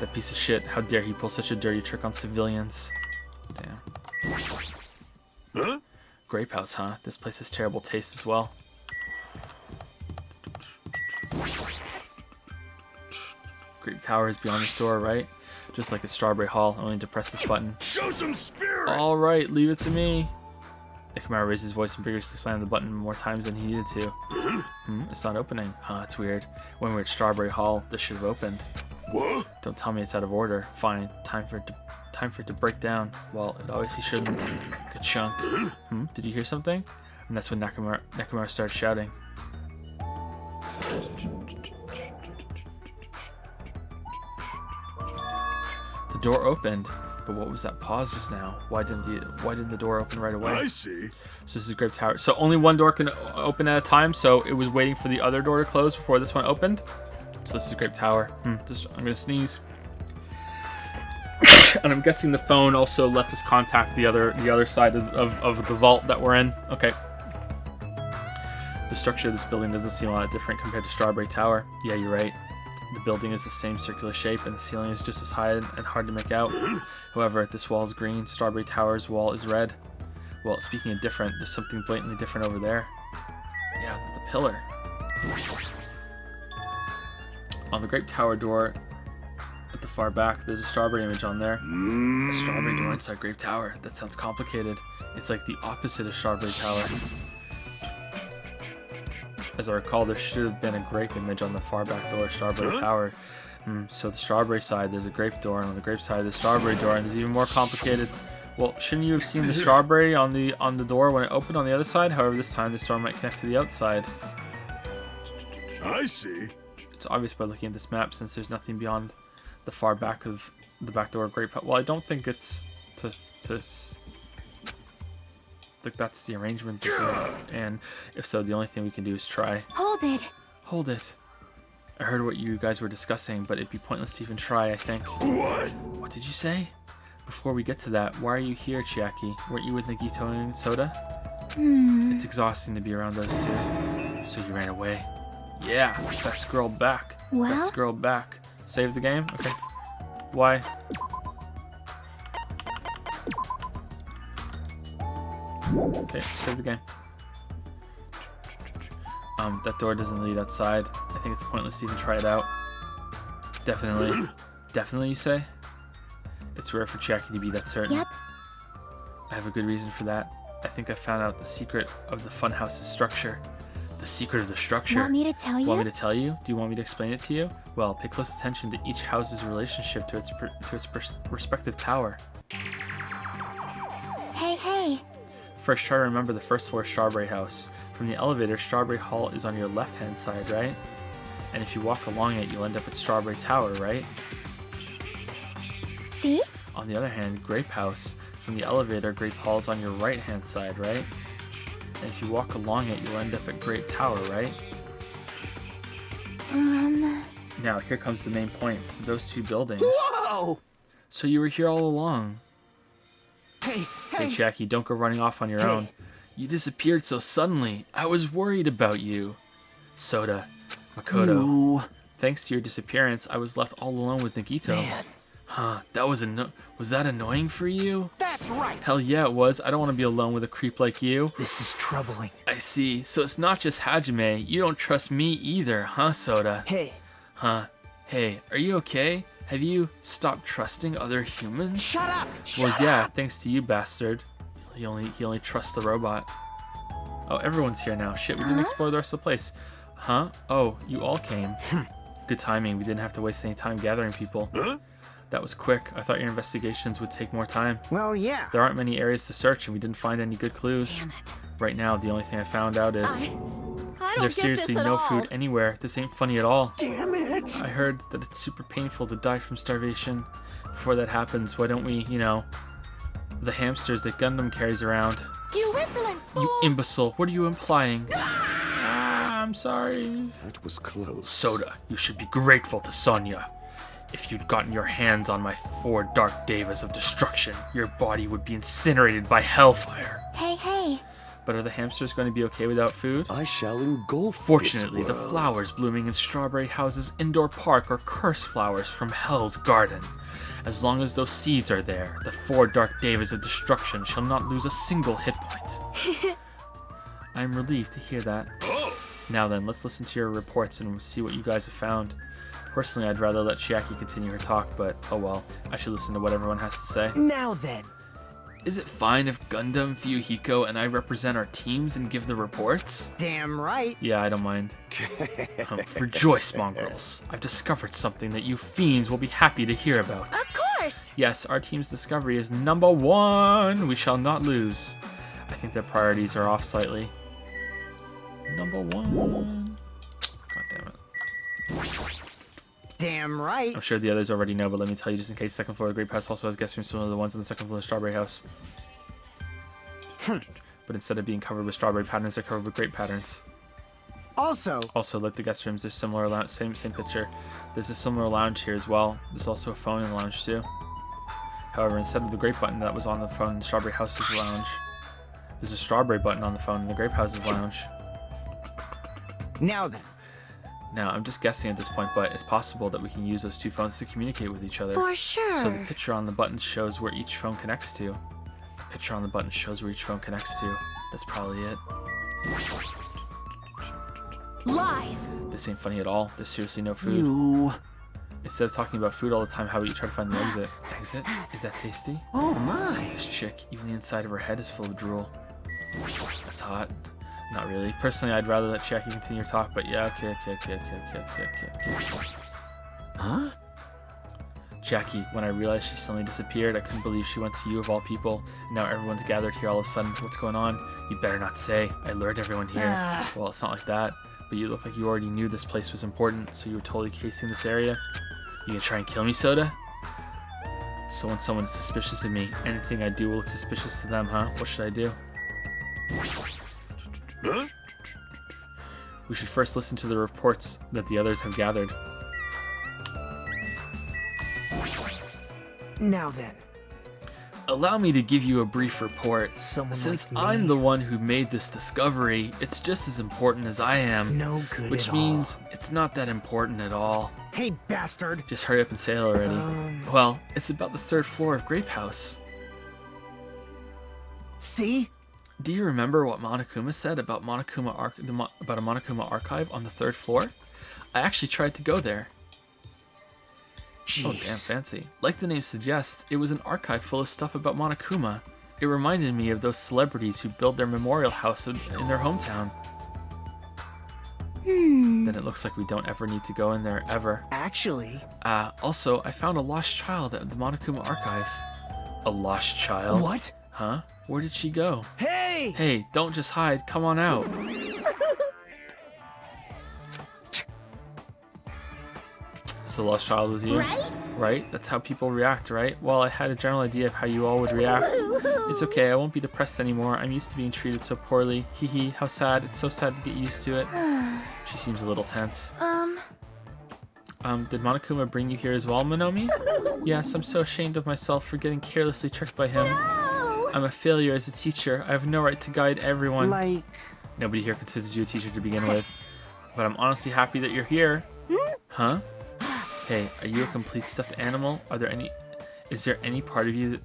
Speaker 10: That piece of shit. How dare he pull such a dirty trick on civilians? Damn.
Speaker 12: Huh?
Speaker 10: Grape House, huh? This place has terrible taste as well. Grape Tower is beyond the store, right? Just like at Strawberry Hall, I only need to press this button.
Speaker 12: Show some spirit.
Speaker 10: Alright, leave it to me. Ikamaru raised his voice and vigorously slammed the button more times than he needed to. It's not opening. Huh, it's weird. When we were at Strawberry Hall, this should have opened.
Speaker 12: What?
Speaker 10: Don't tell me it's out of order. Fine. Time for it to break down. Well, it obviously shouldn't. Good chunk. Did you hear something? And that's when Nekomaru started shouting. The door opened, but what was that pause just now? Why didn't the door open right away?
Speaker 12: I see.
Speaker 10: So this is Grape Tower. So only one door can open at a time, so it was waiting for the other door to close before this one opened. So this is Grape Tower. I'm gonna sneeze. And I'm guessing the phone also lets us contact the other side of the vault that we're in. Okay. The structure of this building doesn't seem a lot different compared to Strawberry Tower. Yeah, you're right. The building is the same circular shape, and the ceiling is just as high and hard to make out. However, this wall is green. Strawberry Tower's wall is red. Well, speaking of different, there's something blatantly different over there. Yeah, the pillar. On the Grape Tower door, at the far back, there's a strawberry image on there. A strawberry door inside Grape Tower. That sounds complicated. It's like the opposite of Strawberry Tower. As I recall, there should have been a grape image on the far back door of Strawberry Tower. So the strawberry side, there's a grape door, and on the grape side, there's strawberry door, and it's even more complicated. Well, shouldn't you have seen the strawberry on the door when it opened on the other side? However, this time the door might connect to the outside.
Speaker 12: I see.
Speaker 10: It's obvious by looking at this map, since there's nothing beyond the far back of the back door of Grape House. Well, I don't think it's like that's the arrangement. And if so, the only thing we can do is try.
Speaker 7: Hold it.
Speaker 10: Hold it. I heard what you guys were discussing, but it'd be pointless to even try, I think.
Speaker 12: What?
Speaker 10: What did you say? Before we get to that, why are you here, Chiaki? Weren't you with Nagito and Soda? It's exhausting to be around those two. So you ran away. Yeah, best girl back.
Speaker 7: Well?
Speaker 10: Best girl back. Save the game? Okay. Why? Okay, save the game. That door doesn't lead outside. I think it's pointless to even try it out. Definitely. Definitely, you say? It's rare for Jackie to be that certain.
Speaker 7: Yep.
Speaker 10: I have a good reason for that. I think I found out the secret of the funhouse's structure. The secret of the structure.
Speaker 7: Want me to tell you?
Speaker 10: Want me to tell you? Do you want me to explain it to you? Well, pay close attention to each house's relationship to its respective tower.
Speaker 7: Hey, hey.
Speaker 10: First, try to remember the first floor Strawberry House. From the elevator, Strawberry Hall is on your left-hand side, right? And if you walk along it, you'll end up at Strawberry Tower, right?
Speaker 7: See?
Speaker 10: On the other hand, Grape House. From the elevator, Grape Hall is on your right-hand side, right? And if you walk along it, you'll end up at Grape Tower, right? Now, here comes the main point. Those two buildings.
Speaker 4: Whoa!
Speaker 10: So you were here all along.
Speaker 4: Hey,
Speaker 10: Hey, Jackie, don't go running off on your own. You disappeared so suddenly. I was worried about you. Soda. Makoto.
Speaker 4: Ooh.
Speaker 10: Thanks to your disappearance, I was left all alone with Nagito.
Speaker 4: Man.
Speaker 10: Huh, that was was that annoying for you?
Speaker 4: That's right.
Speaker 10: Hell yeah, it was. I don't want to be alone with a creep like you.
Speaker 4: This is troubling.
Speaker 10: I see. So it's not just Hajime. You don't trust me either, huh, Soda?
Speaker 4: Hey.
Speaker 10: Huh. Hey, are you okay? Have you stopped trusting other humans?
Speaker 4: Shut up!
Speaker 10: Well, yeah, thanks to you, bastard. He only trusts the robot. Oh, everyone's here now. Shit, we didn't explore the rest of the place. Huh? Oh, you all came. Good timing. We didn't have to waste any time gathering people. That was quick. I thought your investigations would take more time.
Speaker 8: Well, yeah.
Speaker 10: There aren't many areas to search, and we didn't find any good clues.
Speaker 5: Damn it.
Speaker 10: Right now, the only thing I found out is
Speaker 5: I don't
Speaker 10: there's
Speaker 5: get
Speaker 10: seriously
Speaker 5: this at
Speaker 10: no
Speaker 5: all.
Speaker 10: food anywhere. This ain't funny at all.
Speaker 4: Damn it!
Speaker 10: I heard that it's super painful to die from starvation. Before that happens, why don't we, the hamsters that Gundam carries around?
Speaker 5: You insolent fool!
Speaker 10: You imbecile, what are you implying? I'm sorry.
Speaker 11: That was close.
Speaker 10: Soda, you should be grateful to Sonya. If you'd gotten your hands on my 4 Dark Devas of destruction, your body would be incinerated by hellfire.
Speaker 7: Hey, hey.
Speaker 10: But are the hamsters going to be okay without food?
Speaker 11: I shall engulf
Speaker 10: Fortunately,
Speaker 11: this
Speaker 10: the
Speaker 11: world.
Speaker 10: flowers blooming in Strawberry House's indoor park are cursed flowers from Hell's Garden. As long as those seeds are there, the 4 Dark Devas of destruction shall not lose a single hit point. I am relieved to hear that. Now then, let's listen to your reports and see what you guys have found. Personally, I'd rather let Chiaki continue her talk, but oh well, I should listen to what everyone has to say.
Speaker 9: Now then.
Speaker 10: Is it fine if Gundam, Fuyuhiko, and I represent our teams and give the reports?
Speaker 8: Damn right.
Speaker 10: Yeah, I don't mind. Rejoice, mongrels. I've discovered something that you fiends will be happy to hear about.
Speaker 5: Of course!
Speaker 10: Yes, our team's discovery is number 1. We shall not lose. I think their priorities are off slightly. Number 1. God damn it.
Speaker 8: Damn right.
Speaker 10: I'm sure the others already know, but let me tell you just in case. Second floor of Grape House also has guest rooms similar to the ones on the second floor of Strawberry House. But instead of being covered with strawberry patterns, they're covered with grape patterns.
Speaker 8: Also,
Speaker 10: like the guest rooms, there's similar same picture. There's a similar lounge here as well. There's also a phone in the lounge too. However, instead of the grape button that was on the phone in Strawberry House's lounge, there's a strawberry button on the phone in the Grape House's lounge.
Speaker 8: now then.
Speaker 10: Now, I'm just guessing at this point, but it's possible that we can use those two phones to communicate with each other.
Speaker 5: For sure.
Speaker 10: So the picture on the button shows where each phone connects to. The picture on the button shows where each phone connects to. That's probably it.
Speaker 5: Lies!
Speaker 10: This ain't funny at all. There's seriously no food.
Speaker 4: You.
Speaker 10: Instead of talking about food all the time, how about you try to find the exit? Exit? Is that tasty?
Speaker 4: Oh my.
Speaker 10: This chick, even the inside of her head is full of drool. That's hot. Not really. Personally, I'd rather let Jackie continue her talk, but yeah, okay.
Speaker 4: Huh?
Speaker 10: Jackie, when I realized she suddenly disappeared, I couldn't believe she went to you of all people. And now everyone's gathered here all of a sudden. What's going on? You better not say. I lured everyone here. Well, it's not like that. But you look like you already knew this place was important, so you were totally casing this area. You gonna try and kill me, Soda? So when someone is suspicious of me, anything I do will look suspicious to them, huh? What should I do?
Speaker 12: Huh?
Speaker 10: We should first listen to the reports that the others have gathered.
Speaker 9: Now then.
Speaker 10: Allow me to give you a brief report.
Speaker 9: Someone
Speaker 10: Since
Speaker 9: like me.
Speaker 10: I'm the one who made this discovery, it's just as important as I am.
Speaker 9: No good
Speaker 10: Which
Speaker 9: at
Speaker 10: means it's not that important at all.
Speaker 8: Hey, bastard.
Speaker 10: Just hurry up and say it already. Well, it's about the 3rd floor of Grape House.
Speaker 9: See?
Speaker 10: Do you remember what Monokuma said about a Monokuma archive on the 3rd floor? I actually tried to go there.
Speaker 8: Jeez.
Speaker 10: Oh, damn fancy. Like the name suggests, it was an archive full of stuff about Monokuma. It reminded me of those celebrities who build their memorial house in their hometown. Then it looks like we don't ever need to go in there, ever.
Speaker 9: Actually...
Speaker 10: Also, I found a lost child at the Monokuma archive. A lost child?
Speaker 9: What?
Speaker 10: Huh? Where did she go?
Speaker 9: Hey!
Speaker 10: Hey, don't just hide. Come on out. So lost child was you? Right? That's how people react, right? Well, I had a general idea of how you all would react. It's okay, I won't be depressed anymore. I'm used to being treated so poorly. Hee hee, how sad. It's so sad to get used to it. She seems a little tense. Did Monokuma bring you here as well, Monomi? Yes, I'm so ashamed of myself for getting carelessly tricked by him. I'm a failure as a teacher. I have no right to guide everyone.
Speaker 8: Like...
Speaker 10: Nobody here considers you a teacher to begin with. But I'm honestly happy that you're here. Huh? Hey, are you a complete stuffed animal? Is there any part of you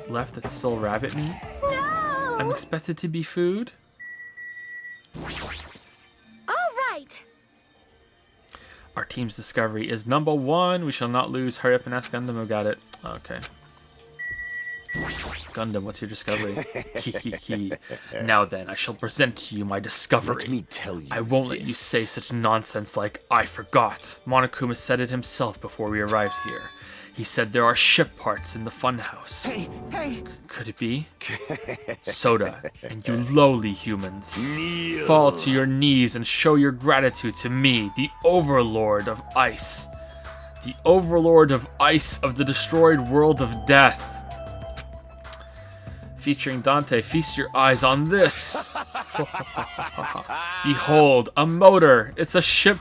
Speaker 10: left that's still rabbit meat?
Speaker 6: No!
Speaker 10: I'm expected to be food?
Speaker 6: All right!
Speaker 10: Our team's discovery is number 1. We shall not lose. Hurry up and ask Gundam who got it. Okay. Gundam, what's your discovery? Now then, I shall present to you my discovery.
Speaker 11: Let me tell you
Speaker 10: I won't let you say such nonsense like, I forgot. Monokuma said it himself before we arrived here. He said there are ship parts in the funhouse.
Speaker 4: Hey!
Speaker 10: Could it be? Soda, and you lowly humans.
Speaker 11: Kneel.
Speaker 10: Fall to your knees and show your gratitude to me, the Overlord of Ice. The Overlord of Ice of the destroyed world of death. Featuring Dante, feast your eyes on this. Behold, a motor. It's a ship.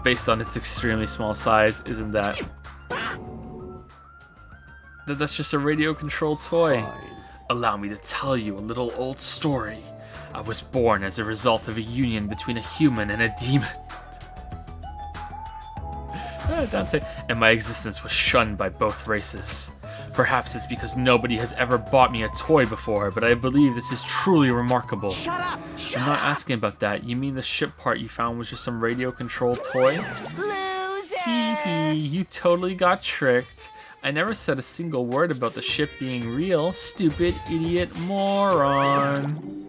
Speaker 10: Based on its extremely small size, isn't that? That's just a radio-controlled toy.
Speaker 11: Fine.
Speaker 10: Allow me to tell you a little old story. I was born as a result of a union between a human and a demon. Dante. And my existence was shunned by both races. Perhaps it's because nobody has ever bought me a toy before, but I believe this is truly remarkable.
Speaker 4: Shut up!
Speaker 10: I'm not asking about that. You mean the ship part you found was just some radio-controlled toy?
Speaker 2: Loser!
Speaker 10: Tee-hee, you totally got tricked. I never said a single word about the ship being real. Stupid, idiot, moron.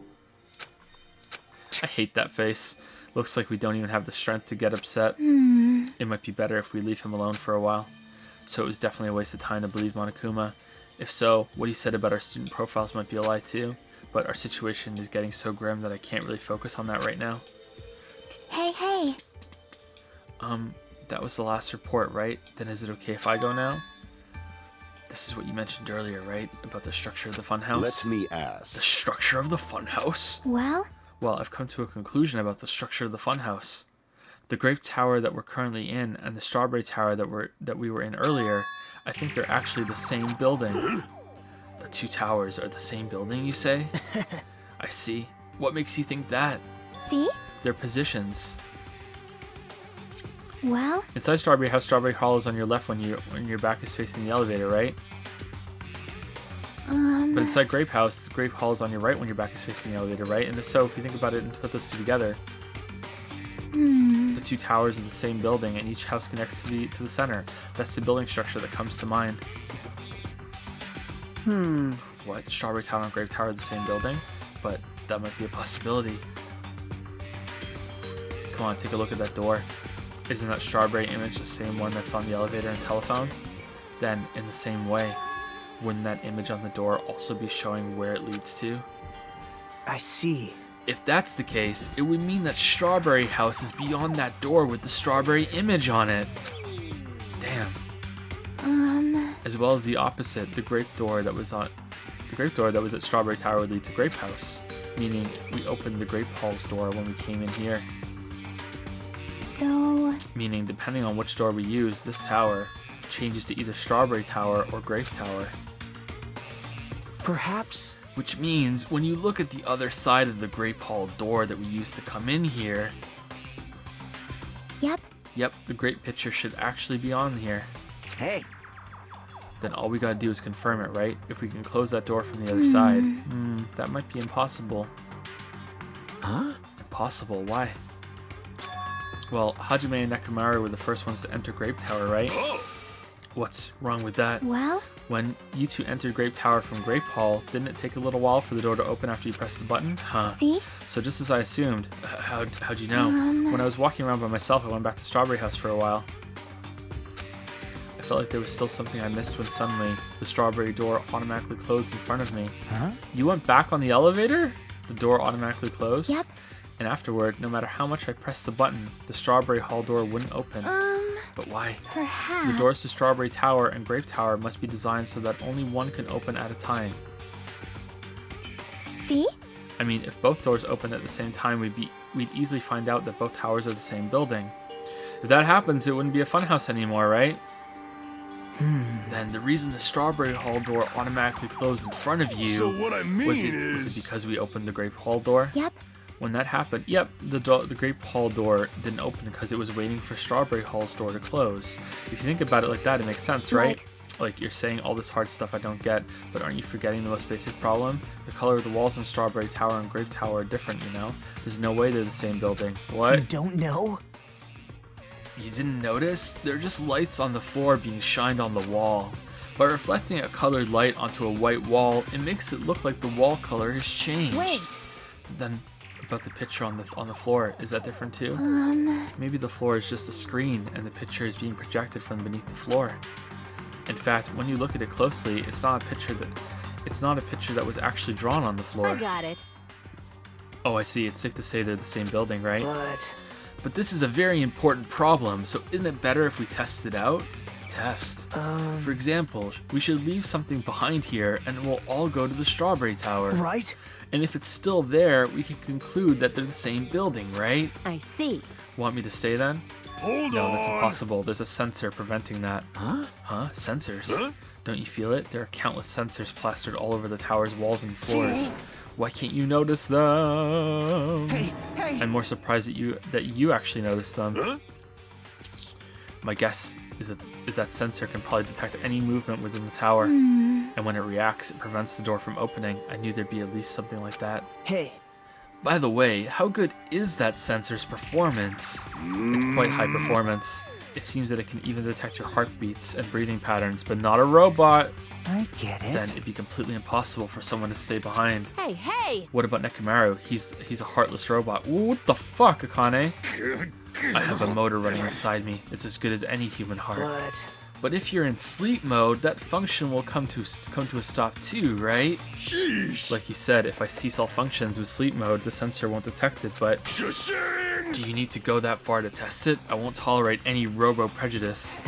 Speaker 10: I hate that face. Looks like we don't even have the strength to get upset. It might be better if we leave him alone for a while. So it was definitely a waste of time to believe Monokuma. If so, what he said about our student profiles might be a lie too. But our situation is getting so grim that I can't really focus on that right now.
Speaker 6: Hey.
Speaker 10: That was the last report, right? Then is it okay if I go now? This is what you mentioned earlier, right? About the structure of the funhouse?
Speaker 11: Let me
Speaker 10: The
Speaker 11: ask.
Speaker 10: structure of the funhouse?
Speaker 6: Well?
Speaker 10: Well, I've come to a conclusion about the structure of the funhouse. The grape tower that we're currently in and the strawberry tower that we were in earlier, I think they're actually the same building. The two towers are the same building, you say? I see. What makes you think that?
Speaker 6: See?
Speaker 10: Their positions.
Speaker 6: Well?
Speaker 10: Inside Strawberry House, Strawberry Hall is on your left when your back is facing the elevator, right? But inside Grape House, the Grape Hall is on your right when your back is facing the elevator, right? And if so, if you think about it and put those two together, the two towers are the same building, and each house connects to the center. That's the building structure that comes to mind. What? Strawberry Tower and Grape Tower are the same building? But that might be a possibility. Come on, take a look at that door. Isn't that strawberry image the same one that's on the elevator and telephone? Then, in the same way, wouldn't that image on the door also be showing where it leads to?
Speaker 9: I see.
Speaker 10: If that's the case, it would mean that Strawberry House is beyond that door with the strawberry image on it. Damn. As well as the opposite, the grape door that was at Strawberry Tower would lead to Grape House, meaning we opened the Grape Hall's door when we came in here.
Speaker 6: So...
Speaker 10: Meaning, depending on which door we use, this tower changes to either Strawberry Tower or Grape Tower.
Speaker 9: Perhaps...
Speaker 10: Which means, when you look at the other side of the Grape Hall door that we used to come in here...
Speaker 6: Yep.
Speaker 10: Yep, the great picture should actually be on here.
Speaker 4: Hey,
Speaker 10: Then all we gotta do is confirm it, right? If we can close that door from the other side. That might be impossible.
Speaker 4: huh?
Speaker 10: Impossible, why? Well, Hajime and Nekomaru were the first ones to enter Grape Tower, right?
Speaker 12: Oh!
Speaker 10: What's wrong with that?
Speaker 7: Well,
Speaker 10: When you two entered Grape Tower from Grape Hall, didn't it take a little while for the door to open after you pressed the button? Huh.
Speaker 7: see?
Speaker 10: So just as I assumed. How'd you know? When I was walking around by myself, I went back to Strawberry House for a while. I felt like there was still something I missed when suddenly the strawberry door automatically closed in front of me.
Speaker 8: Huh?
Speaker 10: You went back on the elevator? The door automatically closed?
Speaker 7: Yep.
Speaker 10: And afterward, no matter how much I pressed the button, the Strawberry Hall door wouldn't open. But why?
Speaker 7: Perhaps.
Speaker 10: The doors to Strawberry Tower and Grape Tower must be designed so that only one can open at a time.
Speaker 7: See?
Speaker 10: I mean, if both doors opened at the same time, we'd easily find out that both towers are the same building. If that happens, it wouldn't be a funhouse anymore, right? Then the reason the Strawberry Hall door automatically closed in front of you
Speaker 12: So what I mean
Speaker 10: was
Speaker 12: is...
Speaker 10: it because we opened the Grape Hall door?
Speaker 7: Yep.
Speaker 10: When that happened, yep, the Grape Hall door didn't open because it was waiting for Strawberry Hall's door to close. If you think about it like that, it makes sense, right? Like you're saying all this hard stuff I don't get, but aren't you forgetting the most basic problem? The color of the walls in Strawberry Tower and Grape Tower are different, you know? There's no way they're the same building.
Speaker 9: You
Speaker 10: What?
Speaker 9: don't know?
Speaker 10: You didn't notice? They're just lights on the floor being shined on the wall. By reflecting a colored light onto a white wall, it makes it look like the wall color has changed.
Speaker 5: Wait.
Speaker 10: Then about the picture on the floor, is that different too? Maybe the floor is just a screen and the picture is being projected from beneath the floor. In fact, when you look at it closely, it's not a picture that was actually drawn on the floor.
Speaker 5: I got it.
Speaker 10: Oh, I see. It's safe to say they're the same building, right?
Speaker 9: But
Speaker 10: But this is a very important problem, so isn't it better if we test it out? Test. For example, we should leave something behind here and we'll all go to the Strawberry Tower.
Speaker 9: right?
Speaker 10: And if it's still there, we can conclude that they're the same building, right?
Speaker 5: I see.
Speaker 10: Want me to stay then?
Speaker 12: Hold
Speaker 10: No,
Speaker 12: on!
Speaker 10: that's impossible. There's a sensor preventing that.
Speaker 4: Huh?
Speaker 10: Huh? Sensors?
Speaker 12: Huh?
Speaker 10: Don't you feel it? There are countless sensors plastered all over the tower's walls and floors. Why can't you notice them?
Speaker 4: Hey, hey!
Speaker 10: I'm more surprised that you actually noticed them.
Speaker 12: Huh?
Speaker 10: My guess is that sensor can probably detect any movement within the tower. And when it reacts, it prevents the door from opening. I knew there'd be at least something like that.
Speaker 9: Hey,
Speaker 10: By the way, how good is that sensor's performance? It's quite high performance. It seems that it can even detect your heartbeats and breathing patterns, but not a robot.
Speaker 8: I get it.
Speaker 10: Then it'd be completely impossible for someone to stay behind.
Speaker 5: Hey, hey!
Speaker 10: What about Nekomaru? He's a heartless robot. What the fuck, Akane? I have a motor running inside me. It's as good as any human heart. But if you're in sleep mode, that function will come to a stop too, right?
Speaker 12: Sheesh!
Speaker 10: Like you said, if I cease all functions with sleep mode, the sensor won't detect it, but
Speaker 12: Shashing!
Speaker 10: do you need to go that far to test it? I won't tolerate any robo-prejudice.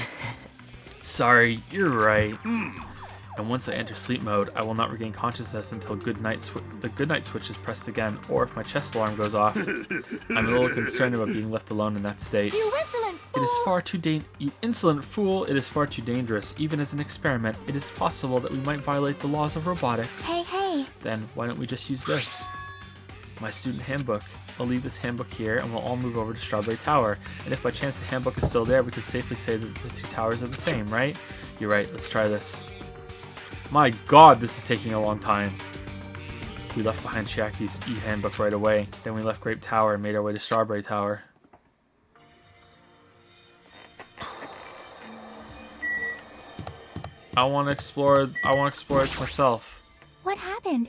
Speaker 10: Sorry, you're right. And once I enter sleep mode, I will not regain consciousness until the good night switch is pressed again, or if my chest alarm goes off. I'm a little concerned about being left alone in that state.
Speaker 5: You insolent
Speaker 10: It is far too you insolent fool! It is far too dangerous. Even as an experiment, it is possible that we might violate the laws of robotics.
Speaker 7: Hey, hey.
Speaker 10: Then why don't we just use this? My student handbook. I'll leave this handbook here and we'll all move over to Strawberry Tower. And if by chance the handbook is still there, we can safely say that the two towers are the same, right? You're right, let's try this. My god, this is taking a long time. We left behind Chiaki's e-handbook right away. Then we left Grape Tower and made our way to Strawberry Tower. I want to explore this myself.
Speaker 7: What happened?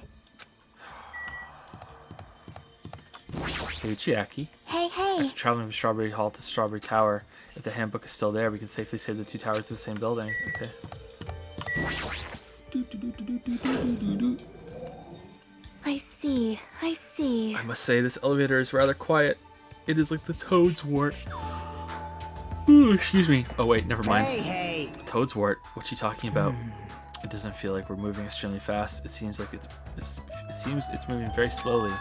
Speaker 10: Hey, Chiaki.
Speaker 7: Hey, hey.
Speaker 10: After traveling from Strawberry Hall to Strawberry Tower, if the handbook is still there, we can safely say the two towers are the same building. Okay.
Speaker 7: I see. I see.
Speaker 10: I must say, this elevator is rather quiet. It is like the Toad's Wart. Ooh, excuse me. Oh wait, never mind.
Speaker 9: Hey!
Speaker 10: Toad's Wart? What's she talking about? It doesn't feel like we're moving extremely fast. It seems like it's moving very slowly.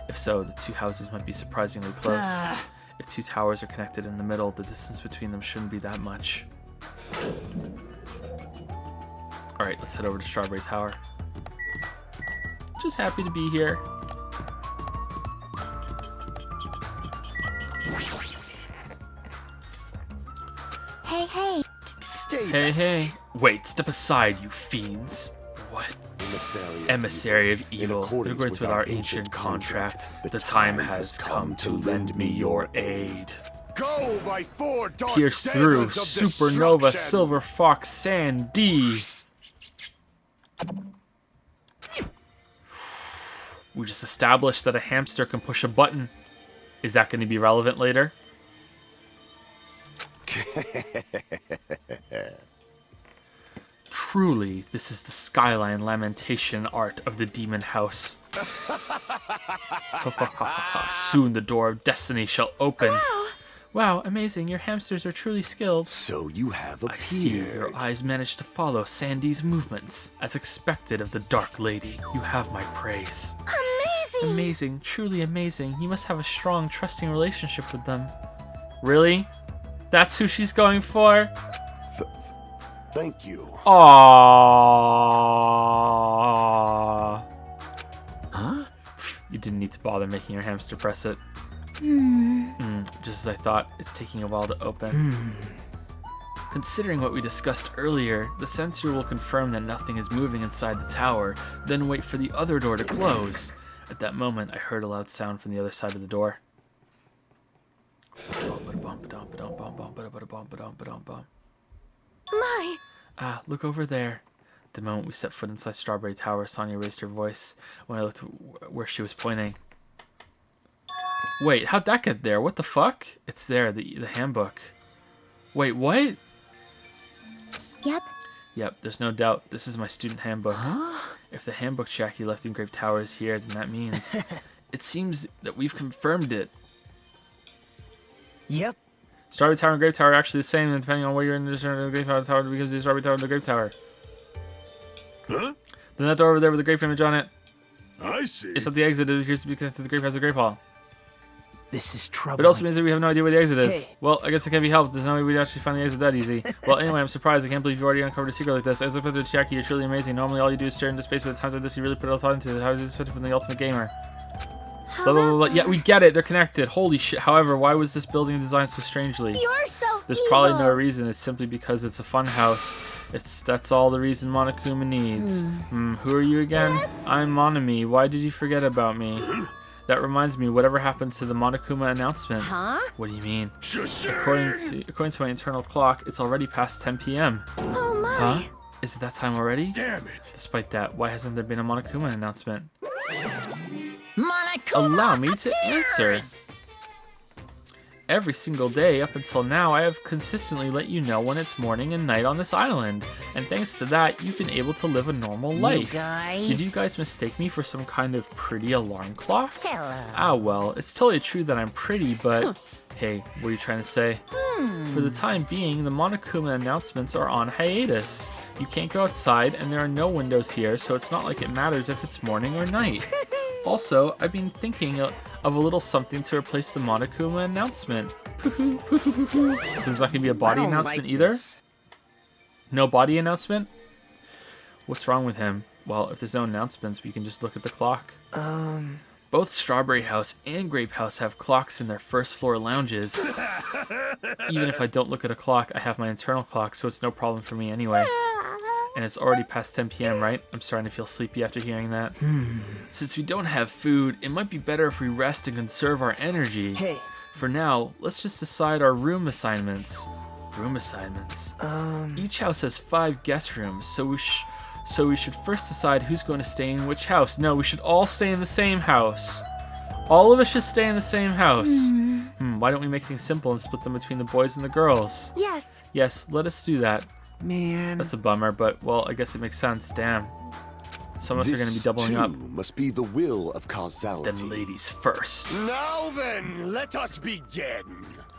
Speaker 10: If so, the two houses might be surprisingly close. If two towers are connected in the middle, the distance between them shouldn't be that much. Alright, let's head over to Strawberry Tower. Just happy to be here.
Speaker 7: Hey.
Speaker 11: Stay
Speaker 10: Hey. Wait, step aside, you fiends. What? Emissary of evil. In accordance with our ancient contract, the time has come to lend me your aid.
Speaker 11: Go by 4 dark
Speaker 10: Pierce through
Speaker 11: daggers of
Speaker 10: Supernova
Speaker 11: destruction.
Speaker 10: Silver Fox Sandy. We just established that a hamster can push a button. Is that going to be relevant later? Truly, this is the skyline lamentation art of the demon house. Soon the door of destiny shall open. Wow, amazing. Your hamsters are truly skilled.
Speaker 11: So you have appeared.
Speaker 10: I see your eyes managed to follow Sandy's movements. As expected of the Dark Lady, you have my praise.
Speaker 7: Amazing!
Speaker 10: Amazing, truly amazing. You must have a strong, trusting relationship with them. Really? That's who she's going for?
Speaker 11: Thank you.
Speaker 10: Aww.
Speaker 11: Huh?
Speaker 10: You didn't need to bother making your hamster press it. Just as I thought, it's taking a while to open. Considering what we discussed earlier, the sensor will confirm that nothing is moving inside the tower, then wait for the other door to close. At that moment, I heard a loud sound from the other side of the door.
Speaker 7: My!
Speaker 10: Ah, look over there. The moment we set foot inside Strawberry Tower, Sonia raised her voice when I looked where she was pointing. Wait, how'd that get there? What the fuck? It's there, the handbook. Wait, what? Yep, there's no doubt. This is my student handbook. If the handbook Jackie left in Grape Tower is here, then that means... It seems that we've confirmed it.
Speaker 9: Yep.
Speaker 10: Strawberry Tower and Grape Tower are actually the same, and depending on where you're in the Grape Tower, becomes the Strawberry Tower and the Grape Tower.
Speaker 12: Huh?
Speaker 10: Then that door over there with the grape image on it.
Speaker 12: I see.
Speaker 10: It's not the exit. It appears to be connected to the grape house of Grape Hall.
Speaker 9: This is trouble.
Speaker 10: It also means that we have no idea where the exit is.
Speaker 9: Hey.
Speaker 10: Well, I guess it can't be helped. There's no way we'd actually find the exit that easy. Well, anyway, I'm surprised. I can't believe you already uncovered a secret like this. As I put it to Jackie, you're truly amazing. Normally, all you do is stare into space, but at times like this, you really put a lot of thought into it. How is this different from the ultimate gamer? Blah, blah, blah, blah. Yeah, we get it. They're connected. Holy shit. However, why was this building designed so strangely?
Speaker 7: You're so
Speaker 10: There's
Speaker 7: evil.
Speaker 10: probably no reason. It's simply because it's a fun house. That's all the reason Monokuma needs. Who are you again? I'm Monami. Why did you forget about me? That reminds me, whatever happened to the Monokuma announcement?
Speaker 5: Huh?
Speaker 10: What do you mean?
Speaker 12: Shush.
Speaker 10: According to my internal clock, it's already past 10 p.m.
Speaker 7: Oh my!
Speaker 10: Huh? Is it that time already?
Speaker 12: Damn it.
Speaker 10: Despite that, why hasn't there been a Monokuma announcement?
Speaker 2: Monokuma
Speaker 10: Allow me to answer.
Speaker 2: appears.
Speaker 10: Every single day up until now, I have consistently let you know when it's morning and night on this island. And thanks to that, you've been able to live a normal life.
Speaker 2: guys.
Speaker 10: Did you guys mistake me for some kind of pretty alarm clock?
Speaker 2: Hello.
Speaker 10: Ah, well, it's totally true that I'm pretty, but... Hey, what are you trying to say? For the time being, the Monokuma announcements are on hiatus. You can't go outside, and there are no windows here, so it's not like it matters if it's morning or night. Also, I've been thinking of a little something to replace the Monokuma announcement. So there's not going to be a body
Speaker 9: I don't
Speaker 10: announcement
Speaker 9: like
Speaker 10: either?
Speaker 9: this.
Speaker 10: No body announcement? What's wrong with him? Well, if there's no announcements, we can just look at the clock. Both Strawberry House and Grape House have clocks in their first floor lounges. Even if I don't look at a clock, I have my internal clock, so it's no problem for me anyway. And it's already past 10 p.m., right? I'm starting to feel sleepy after hearing that. Since we don't have food, it might be better if we rest and conserve our energy.
Speaker 9: Hey.
Speaker 10: For now, let's just decide our room assignments. Room assignments. Each house has 5 guest rooms, so we should first decide who's going to stay in which house. No, we should all stay in the same house. All of us should stay in the same house. Why don't we make things simple and split them between the boys and the girls?
Speaker 7: Yes.
Speaker 10: Yes, let us do that.
Speaker 8: Man.
Speaker 10: That's a bummer, but, well, I guess it makes sense. Damn. Some of us are going to be doubling up.
Speaker 11: Must be the will of causality.
Speaker 10: Then ladies first.
Speaker 11: Now then, let us begin.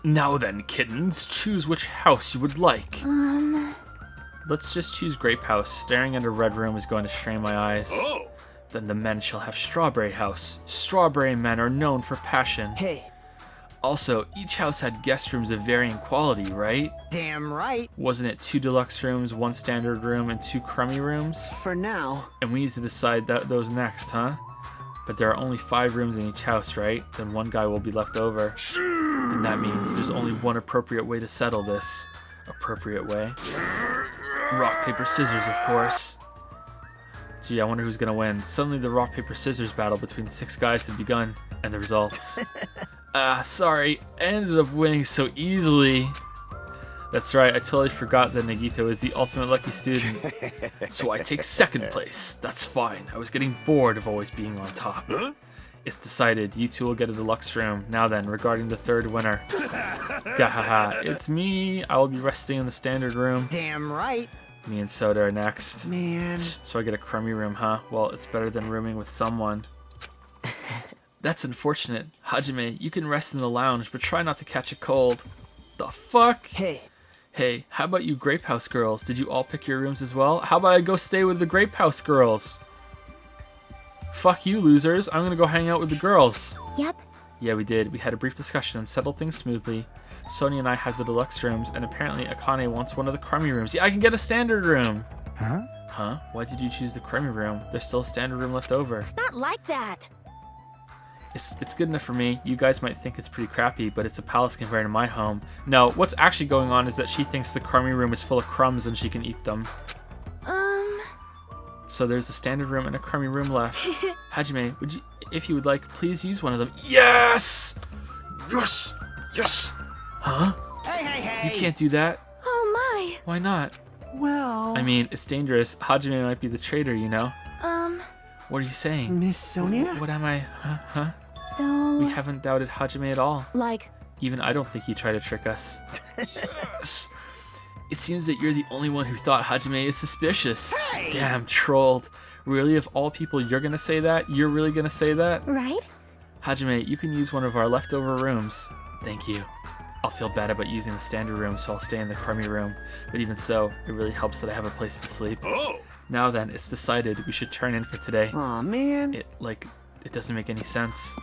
Speaker 10: Now then, kittens, choose which house you would like. Let's just choose Grape House. Staring at a red room is going to strain my eyes.
Speaker 12: Oh.
Speaker 10: Then the men shall have Strawberry House. Strawberry men are known for passion.
Speaker 9: Hey.
Speaker 10: Also, each house had guest rooms of varying quality, right?
Speaker 8: Damn right.
Speaker 10: Wasn't it 2 deluxe rooms, 1 standard room, and 2 crummy rooms?
Speaker 8: For now.
Speaker 10: And we need to decide those next, huh? But there are only 5 rooms in each house, right? Then one guy will be left over. And that means there's only one appropriate way to settle this. appropriate way. Rock, paper, scissors, of course. Gee, I wonder who's gonna win. Suddenly the rock, paper, scissors battle between 6 guys had begun, and the results. Sorry, I ended up winning so easily. That's right, I totally forgot that Nagito is the ultimate lucky student. So I take 2nd place. That's fine. I was getting bored of always being on top.
Speaker 12: Huh?
Speaker 10: It's decided. You two will get a deluxe room. Now then, regarding the 3rd winner. Gahaha, it's me. I will be resting in the standard room.
Speaker 8: Damn right.
Speaker 10: Me and Soda are next.
Speaker 4: Man.
Speaker 10: So I get a crummy room, huh? Well, it's better than rooming with someone. That's unfortunate. Hajime, you can rest in the lounge, but try not to catch a cold. The fuck? Hey, how about you Grape House girls? Did you all pick your rooms as well? How about I go stay with the Grape House girls? Fuck you, losers. I'm gonna go hang out with the girls.
Speaker 7: Yep.
Speaker 10: Yeah, we did. We had a brief discussion and settled things smoothly. Sonia and I have the deluxe rooms, and apparently Akane wants one of the crummy rooms. Yeah, I can get a standard room. Huh? Why did you choose the crummy room? There's still a standard room left over.
Speaker 5: It's not like that.
Speaker 10: It's good enough for me. You guys might think it's pretty crappy, but it's a palace compared to my home. No, what's actually going on is that she thinks the crummy room is full of crumbs and she can eat them. So there's a standard room and a crummy room left. Hajime, would you, if you would like, please use one of them. Yes! Yes! Yes! Huh?
Speaker 8: Hey!
Speaker 10: You can't do that.
Speaker 5: Oh my.
Speaker 10: Why not?
Speaker 4: Well...
Speaker 10: I mean, it's dangerous. Hajime might be the traitor, you know? What are you saying?
Speaker 4: Miss Sonia?
Speaker 10: What am I? Huh?
Speaker 7: So...
Speaker 10: We haven't doubted Hajime at all.
Speaker 5: Like...
Speaker 10: Even I don't think he tried to trick us. Yes. It seems that you're the only one who thought Hajime is suspicious.
Speaker 8: Hey!
Speaker 10: Damn, trolled. Really, of all people, you're gonna say that? You're really gonna say that?
Speaker 7: Right?
Speaker 10: Hajime, you can use one of our leftover rooms. Thank you. I'll feel bad about using the standard room, so I'll stay in the crummy room. But even so, it really helps that I have a place to sleep.
Speaker 12: Oh!
Speaker 10: Now then, it's decided we should turn in for today.
Speaker 4: Aw, man.
Speaker 10: It doesn't make any sense.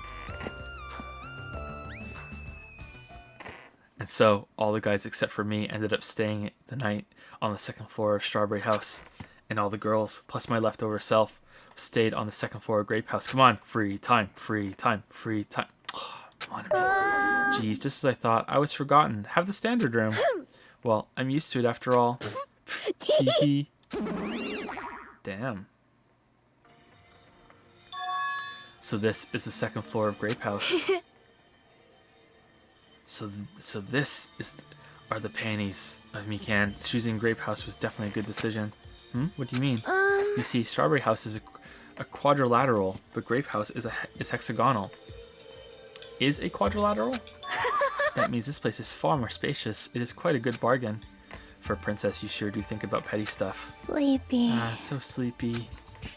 Speaker 10: And so, all the guys except for me ended up staying the night on the 2nd floor of Strawberry House. And all the girls, plus my leftover self, stayed on the 2nd floor of Grape House. Come on, free time, free time, free time. Oh, come on, jeez, just as I thought, I was forgotten. Have the standard room. Well, I'm used to it after all. Teehee. Damn. So this is the 2nd floor of Grape House. So this are the panties of Mikan. Choosing Grape House was definitely a good decision. What do you mean? You see, Strawberry House is a quadrilateral, but Grape House is hexagonal. Is a quadrilateral? That means this place is far more spacious. It is quite a good bargain. For a princess, you sure do think about petty stuff.
Speaker 7: Sleepy.
Speaker 10: So sleepy.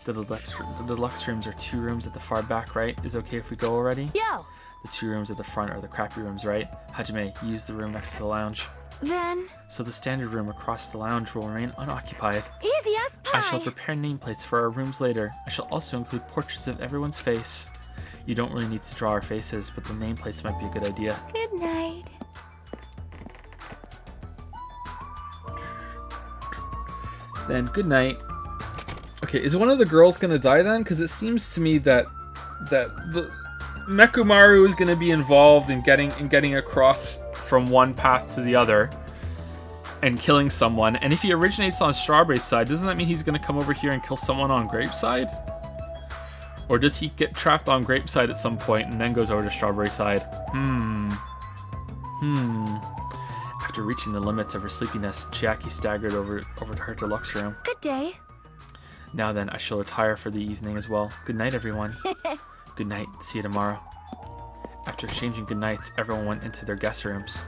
Speaker 10: The deluxe rooms are 2 rooms at the far back, right? Is it okay if we go already?
Speaker 5: Yo!
Speaker 10: The 2 rooms at the front are the crappy rooms, right? Hajime, use the room next to the lounge.
Speaker 5: Then...
Speaker 10: So the standard room across the lounge will remain unoccupied.
Speaker 5: Easy as pie!
Speaker 10: I shall prepare nameplates for our rooms later. I shall also include portraits of everyone's face. You don't really need to draw our faces, but the nameplates might be a good idea.
Speaker 7: Good night.
Speaker 10: Then, good night. Okay, is one of the girls gonna die then? Because it seems to me that the Mekumaru is gonna be involved in getting across from one path to the other and killing someone. And if he originates on Strawberry's side, doesn't that mean he's gonna come over here and kill someone on Grape's side? Or does he get trapped on Grape's side at some point and then goes over to Strawberry's side? After reaching the limits of her sleepiness, Chiaki staggered over to her deluxe room.
Speaker 5: Good day.
Speaker 10: Now then, I shall retire for the evening as well. Good night, everyone. Good night. See you tomorrow. After exchanging good nights, everyone went into their guest rooms.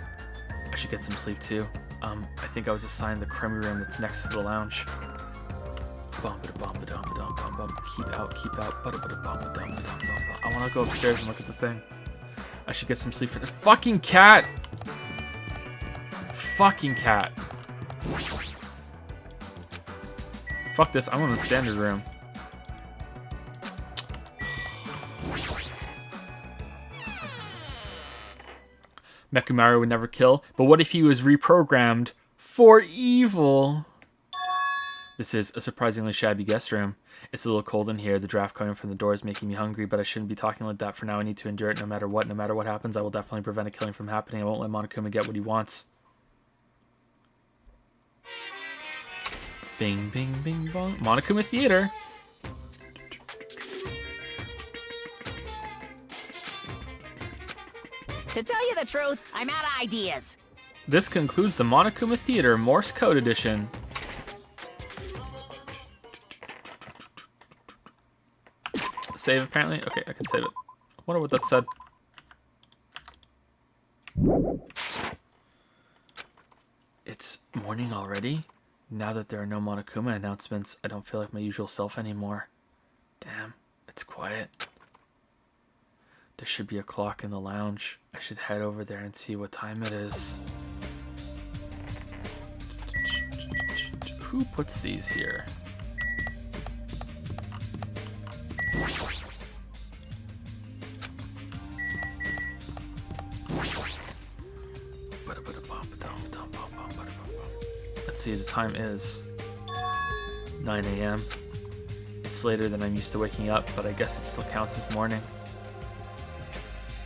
Speaker 10: I should get some sleep too. I think I was assigned the crummy room that's next to the lounge. Keep out. I want to go upstairs and look at the thing. I should get some sleep for the fucking cat. Fucking cat. Fuck this. I'm in the standard room. Mekumaru would never kill, but what if he was reprogrammed for evil? This is a surprisingly shabby guest room. It's a little cold in here. The draft coming from the door is making me hungry, but I shouldn't be talking like that for now. I need to endure it no matter what. No matter what happens, I will definitely prevent a killing from happening. I won't let Monokuma get what he wants. Bing, bing, bing, bong. Monokuma Theater.
Speaker 2: To tell you the truth, I'm out of ideas.
Speaker 10: This concludes the Monokuma Theater Morse Code Edition. Save, apparently? Okay, I can save it. I wonder what that said. It's morning already? Now that there are no Monokuma announcements, I don't feel like my usual self anymore. Damn, it's quiet. There should be a clock in the lounge. I should head over there and see what time it is. Who puts these here? Let's see, the time is 9 a.m. It's later than I'm used to waking up, but I guess it still counts as morning.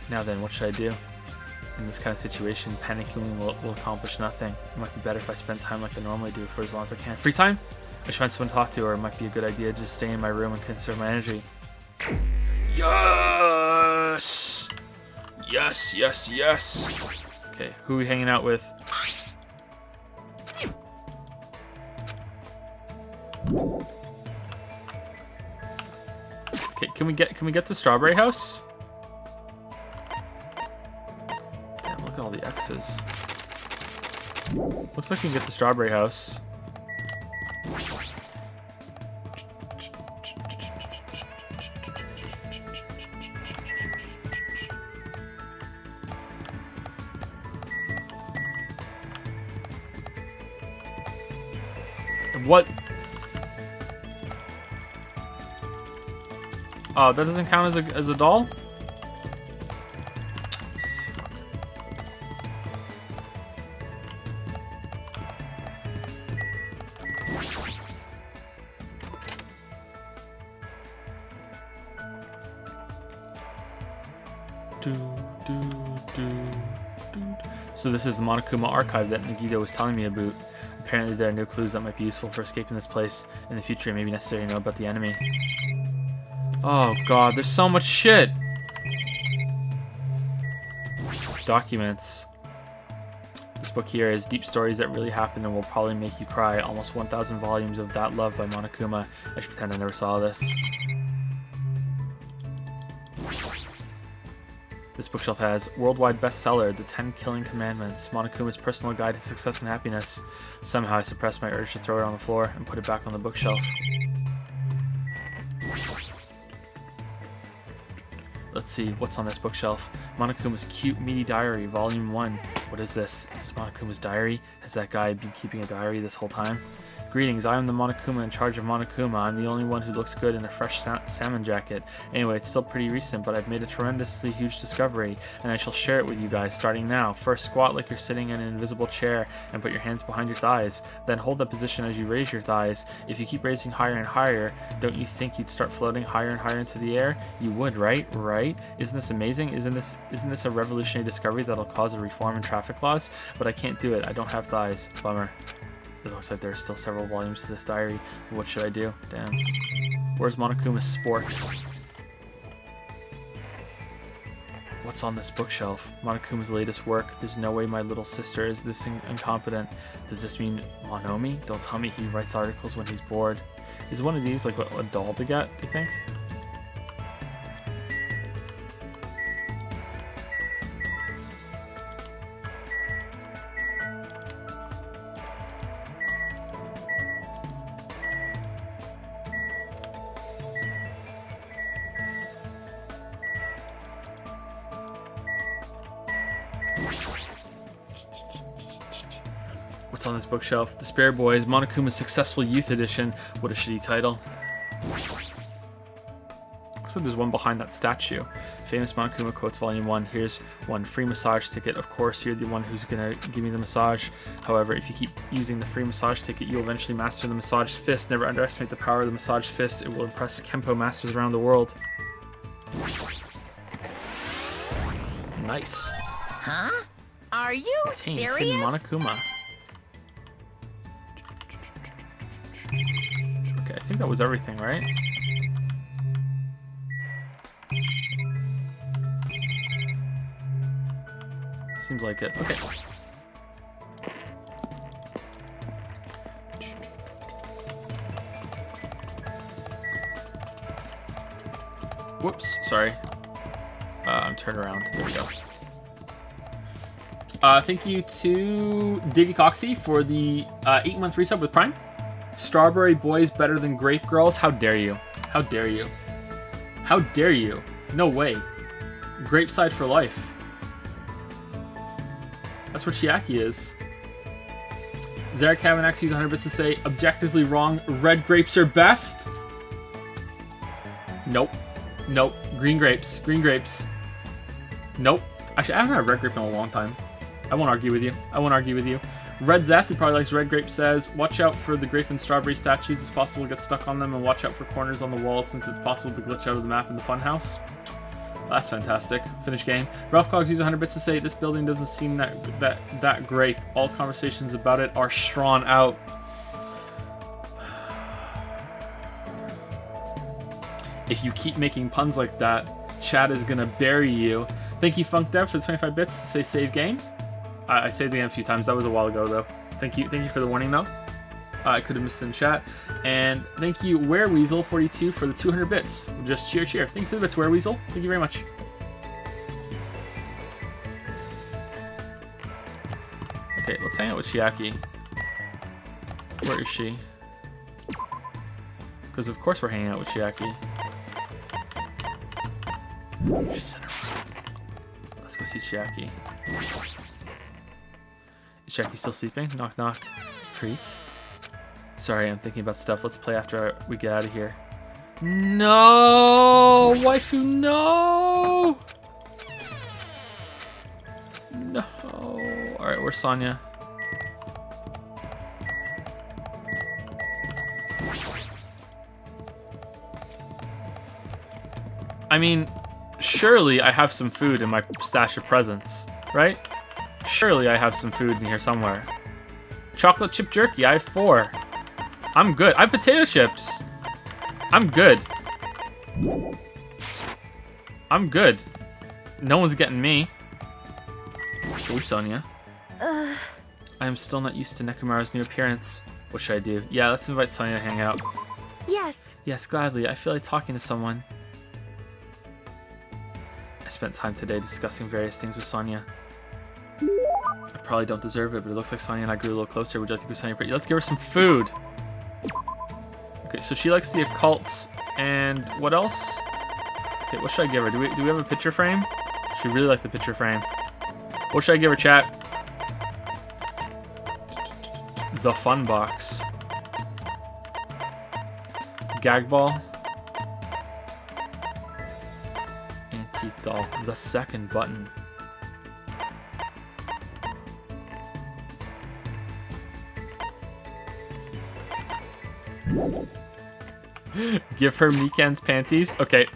Speaker 10: Now then, what should I do? In this kind of situation, panicking will accomplish nothing. It might be better if I spend time like I normally do for as long as I can. Free time? I should find someone to talk to, or it might be a good idea to just stay in my room and conserve my energy. Yes! Yes, yes, yes! Okay, who are we hanging out with? Okay, can we get to Strawberry House? Damn, look at all the X's. Looks like we can get to Strawberry House. What? Oh, that doesn't count as a doll? So this is the Monokuma archive that Nagito was telling me about. Apparently there are no clues that might be useful for escaping this place. In the future, it may be necessary to know about the enemy. Oh god, there's so much shit! Documents. This book here is deep stories that really happened and will probably make you cry. Almost 1,000 volumes of That Love by Monokuma. I should pretend I never saw this. This bookshelf has worldwide bestseller, The 10 Killing Commandments, Monokuma's personal guide to success and happiness. Somehow I suppressed my urge to throw it on the floor and put it back on the bookshelf. Let's see, what's on this bookshelf? Monokuma's Cute Meaty Diary, Volume 1. What is this? Is this Monokuma's diary? Has that guy been keeping a diary this whole time? Greetings, I am the Monokuma in charge of Monokuma. I'm the only one who looks good in a fresh salmon jacket. Anyway, it's still pretty recent, but I've made a tremendously huge discovery, and I shall share it with you guys starting now. First, squat like you're sitting in an invisible chair and put your hands behind your thighs. Then hold that position as you raise your thighs. If you keep raising higher and higher, don't you think you'd start floating higher and higher into the air? You would, right? Right? Isn't this amazing? Isn't this a revolutionary discovery that'll cause a reform in traffic laws? But I can't do it. I don't have thighs. Bummer. It looks like there are still several volumes to this diary. What should I do? Damn. Where's Monokuma's spork? What's on this bookshelf? Monokuma's latest work. There's no way my little sister is this incompetent. Does this mean Monomi? Don't tell me he writes articles when he's bored. Is one of these like a doll to get, do you think? What's on this bookshelf? The Spare Boys, Monokuma's Successful Youth Edition. What a shitty title. Looks like there's one behind that statue. Famous Monokuma Quotes Volume 1. Here's one. Free massage ticket. Of course, you're the one who's gonna give me the massage. However, if you keep using the free massage ticket, you'll eventually master the massage fist. Never underestimate the power of the massage fist. It will impress Kempo masters around the world. Nice.
Speaker 2: Huh? Are you serious?
Speaker 10: Hidden Monokuma. Okay, I think that was everything, right? Seems like it. Okay. Whoops, sorry. I'm turned around. There we go. Thank you to Davey Coxey for the 8-month resub with Prime. Strawberry boys better than grape girls. How dare you? How dare you? How dare you? No way. Grape side for life. That's what Chiaki is. Zarek Kavanax used 100 bits to say, objectively wrong, red grapes are best. Nope. Nope. Green grapes. Green grapes. Nope. Actually, I haven't had a red grape in a long time. I won't argue with you. I won't argue with you. Red Zeth, who probably likes red grape, says, watch out for the grape and strawberry statues. It's possible to get stuck on them, and watch out for corners on the walls since it's possible to glitch out of the map in the funhouse. That's fantastic. Finish game. Ralph Clogs used 100 bits to say, this building doesn't seem that great. All conversations about it are strawn out. If you keep making puns like that, Chad is gonna bury you. Thank you, Funk Dev, for the 25 bits to say save game. I saved the game a few times. That was a while ago, though. Thank you for the warning, though. I could have missed it in chat. And thank you, WereWeasel42, for the 200 bits. Just cheer, cheer. Thank you for the bits, WereWeasel. Thank you very much. Okay, let's hang out with Chiaki. Where is she? Because of course we're hanging out with Chiaki. She's in her room. Let's go see Chiaki. Is Chiaki still sleeping? Knock, knock. Creak. Sorry, I'm thinking about stuff. Let's play after we get out of here. No! Waifu, no! No. Alright, where's Sonya? I mean, surely I have some food in my stash of presents, right? Surely I have some food in here somewhere. Chocolate chip jerky, I have 4. I'm good. I have potato chips. I'm good. I'm good. No one's getting me. Hey, Sonya. I am still not used to Nekomaru's new appearance. What should I do? Yeah, let's invite Sonya to hang out.
Speaker 7: Yes.
Speaker 10: Yes, gladly. I feel like talking to someone. I spent time today discussing various things with Sonya. I probably don't deserve it, but it looks like Sonya and I grew a little closer. Would you like to give Sonya a pretty? Let's give her some food. Okay, so she likes the occults, and what else? Okay, what should I give her? Do we have a picture frame? She really liked the picture frame. What should I give her, chat? The fun box. Gag ball. Antique doll. The second button. Give her Mikan's panties. Okay.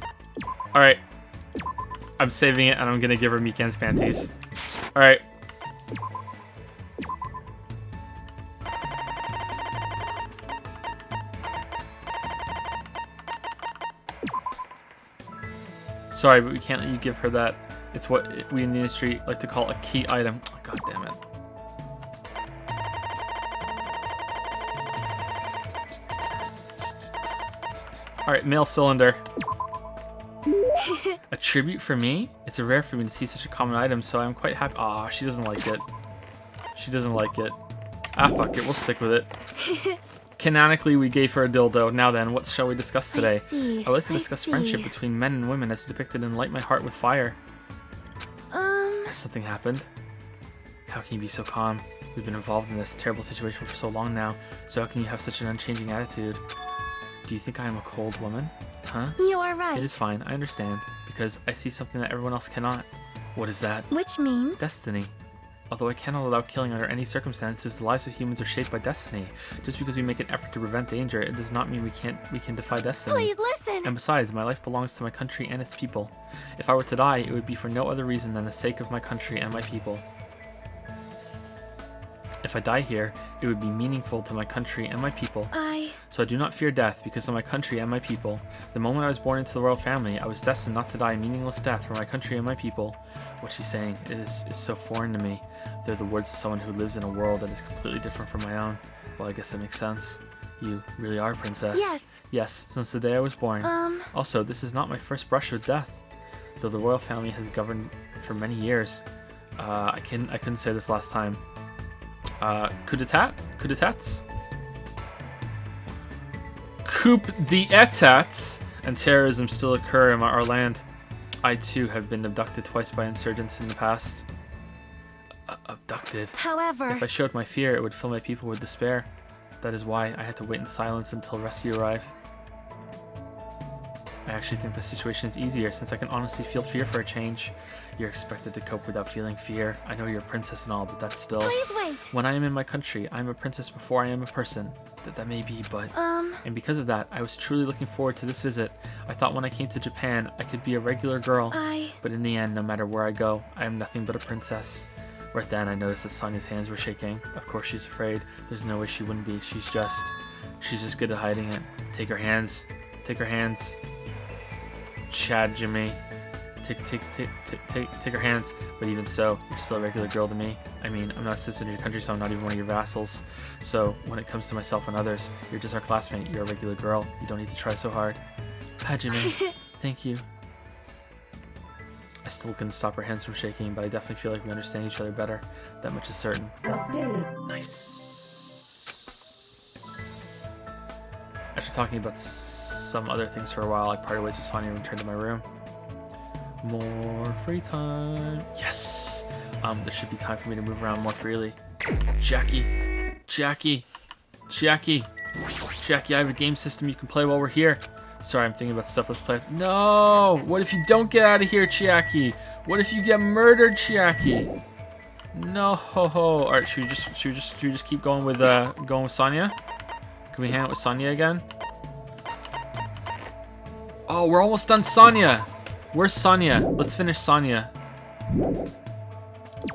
Speaker 10: Alright. I'm saving it and I'm gonna give her Mikan's panties. Alright. Sorry, but we can't let you give her that. It's what we in the industry like to call a key item. Oh, God damn it. Alright, mail cylinder. A tribute for me? It's rare for me to see such a common item, so I'm quite happy. Aw, she doesn't like it. She doesn't like it. Ah, fuck it, we'll stick with it. Canonically, we gave her a dildo. Now then, what shall we discuss today? I would like to discuss friendship between men and women as depicted in Light My Heart with Fire. Has something happened? How can you be so calm? We've been involved in this terrible situation for so long now, so how can you have such an unchanging attitude? Do you think I am a cold woman? Huh?
Speaker 7: You are right.
Speaker 10: It is fine, I understand, because I see something that everyone else cannot. What is that?
Speaker 7: Which means?
Speaker 10: Destiny. Although I cannot allow killing under any circumstances, the lives of humans are shaped by destiny. Just because we make an effort to prevent danger, it does not mean we can defy destiny.
Speaker 7: Please listen!
Speaker 10: And besides, my life belongs to my country and its people. If I were to die, it would be for no other reason than the sake of my country and my people. If I die here, it would be meaningful to my country and my people. So I do not fear death because of my country and my people. The moment I was born into the royal family, I was destined not to die a meaningless death for my country and my people. What she's saying is so foreign to me. They're the words of someone who lives in a world that is completely different from my own. Well, I guess that makes sense. You really are a princess.
Speaker 7: Yes.
Speaker 10: Yes, since the day I was born. Also, this is not my first brush with death. Though the royal family has governed for many years. I couldn't say this last time. Coup d'etat? Coup d'etats? Coup d'etats and terrorism still occur in our land. I too have been abducted twice by insurgents in the past. Abducted?
Speaker 5: However,
Speaker 10: If I showed my fear, it would fill my people with despair. That is why I had to wait in silence until rescue arrived. I actually think the situation is easier since I can honestly feel fear for a change. You're expected to cope without feeling fear. I know you're a princess and all, but that's still...
Speaker 7: Please wait.
Speaker 10: When I am in my country, I'm a princess before I am a person. That may be, but... And because of that, I was truly looking forward to this visit. I thought when I came to Japan, I could be a regular girl. But in the end, no matter where I go, I am nothing but a princess. Right then, I noticed that Sonia's hands were shaking. Of course she's afraid. There's no way she wouldn't be. She's just good at hiding it. Take her hands. Take her hands. Chad, Jimmy. Take her hands. But even so, you're still a regular girl to me. I mean, I'm not a citizen of your country, so I'm not even one of your vassals. So, when it comes to myself and others, you're just our classmate. You're a regular girl. You don't need to try so hard. Jimmy. Thank you. I still couldn't stop her hands from shaking, but I definitely feel like we understand each other better. That much is certain. Nice. After talking about some other things for a while, I parted ways with Sonia and returned to my room. More free time. Yes! There should be time for me to move around more freely. Jackie, I have a game system you can play while we're here. Sorry, I'm thinking about stuff. Let's play. No! What if you don't get out of here, Chiaki? What if you get murdered, Chiaki? No! All right, should we just keep going with Sonia? Can we hang out with Sonia again? Oh, we're almost done, Sonia. Where's Sonia? Let's finish Sonia.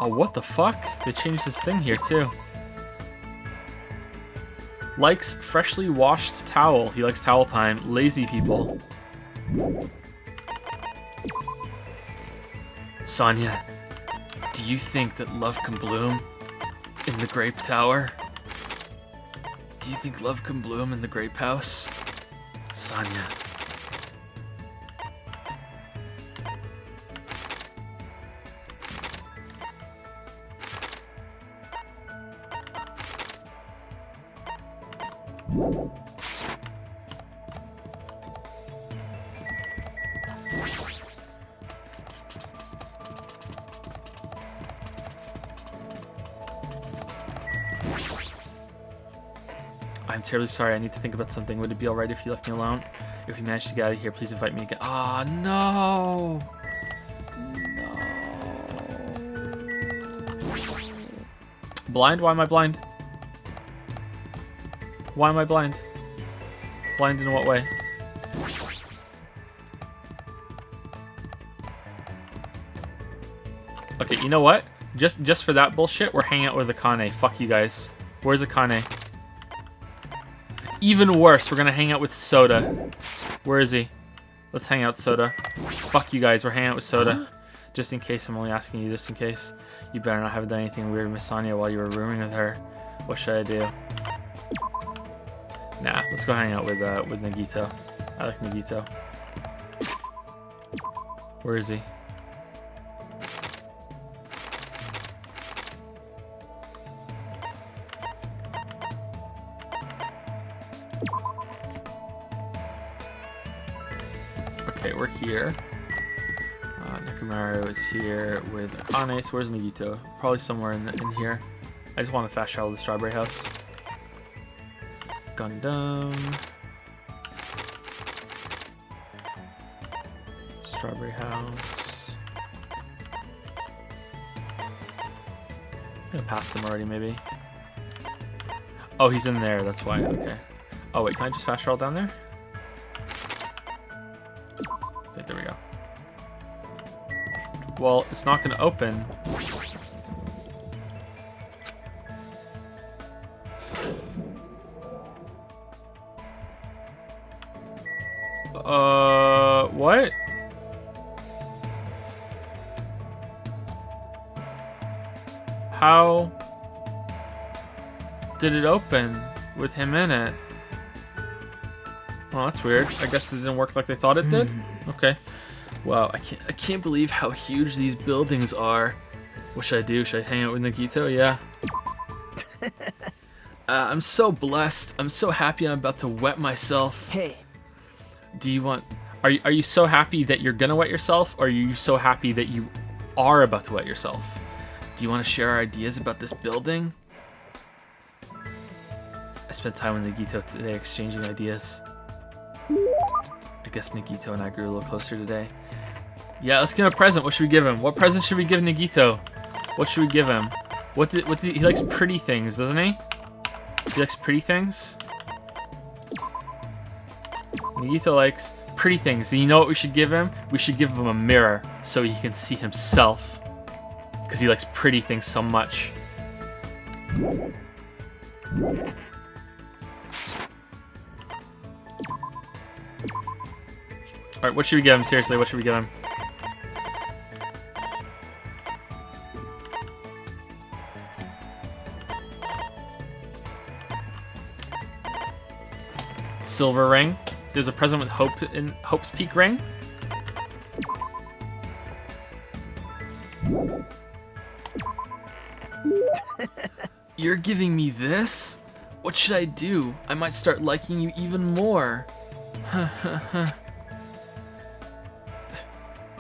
Speaker 10: Oh, what the fuck? They changed this thing here too. Likes freshly washed towel. He likes towel time. Lazy people. Sonia, do you think that love can bloom in the Grape Tower? Do you think love can bloom in the Grape House? Sonia. I'm terribly sorry. I need to think about something. Would it be alright if you left me alone? If we manage to get out of here, please invite me again. Ah, no! No. Blind? Why am I blind? Why am I blind? Blind in what way? Okay, you know what? Just for that bullshit, we're hanging out with Akane. Fuck you guys. Where's Akane? Even worse, we're gonna hang out with Soda. Where is he? Let's hang out, Soda. Fuck you guys, we're hanging out with Soda. Just in case, I'm only asking you just in case. You better not have done anything weird with Miss Sonia while you were rooming with her. What should I do? Nah, let's go hang out with Nagito. I like Nagito. Where is he? Okay, we're here. Nakamura is here with Akane. So where's Nagito? Probably somewhere in here. I just want to fast travel to the Strawberry House. Gundam. Strawberry House. I'm gonna pass them already, maybe. Oh, he's in there. That's why. Okay. Oh wait, can I just fast travel down there? Okay, there we go. Well, it's not gonna open. How did it open with him in it? Oh, that's weird. I guess it didn't work like they thought it did. Okay. Wow, I can't believe how huge these buildings are. What should I do? Should I hang out with Nagito? Yeah. I'm so blessed. I'm so happy I'm about to wet myself.
Speaker 9: Hey.
Speaker 10: Do you want... Are you so happy that you're gonna wet yourself, or are you so happy that you are about to wet yourself? Do you want to share our ideas about this building? I spent time with Nagito today exchanging ideas. I guess Nagito and I grew a little closer today. Yeah, let's give him a present. What should we give him? What present should we give Nagito? What should we give him? He likes pretty things, doesn't he? He likes pretty things. Nagito likes pretty things. And you know what we should give him? We should give him a mirror so he can see himself. Because he likes pretty things so much. Alright, what should we give him? Seriously, what should we give him? Silver ring. There's a present with Hope in Hope's Peak ring. You're giving me this? What should I do? I might start liking you even more.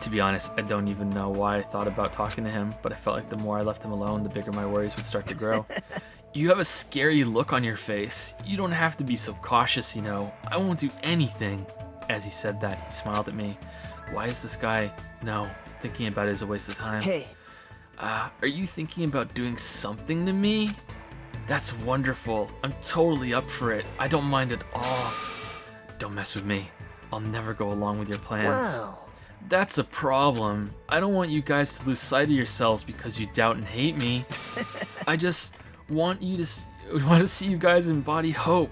Speaker 10: To be honest, I don't even know why I thought about talking to him, but I felt like the more I left him alone, the bigger my worries would start to grow. You have a scary look on your face. You don't have to be so cautious, you know. I won't do anything. As he said that, he smiled at me. Why is this guy... No, thinking about it is a waste of time.
Speaker 9: Hey.
Speaker 10: Are you thinking about doing something to me? That's wonderful. I'm totally up for it. I don't mind at all. Don't mess with me. I'll never go along with your plans.
Speaker 9: Wow.
Speaker 10: That's a problem. I don't want you guys to lose sight of yourselves because you doubt and hate me. I just want to see you guys embody hope.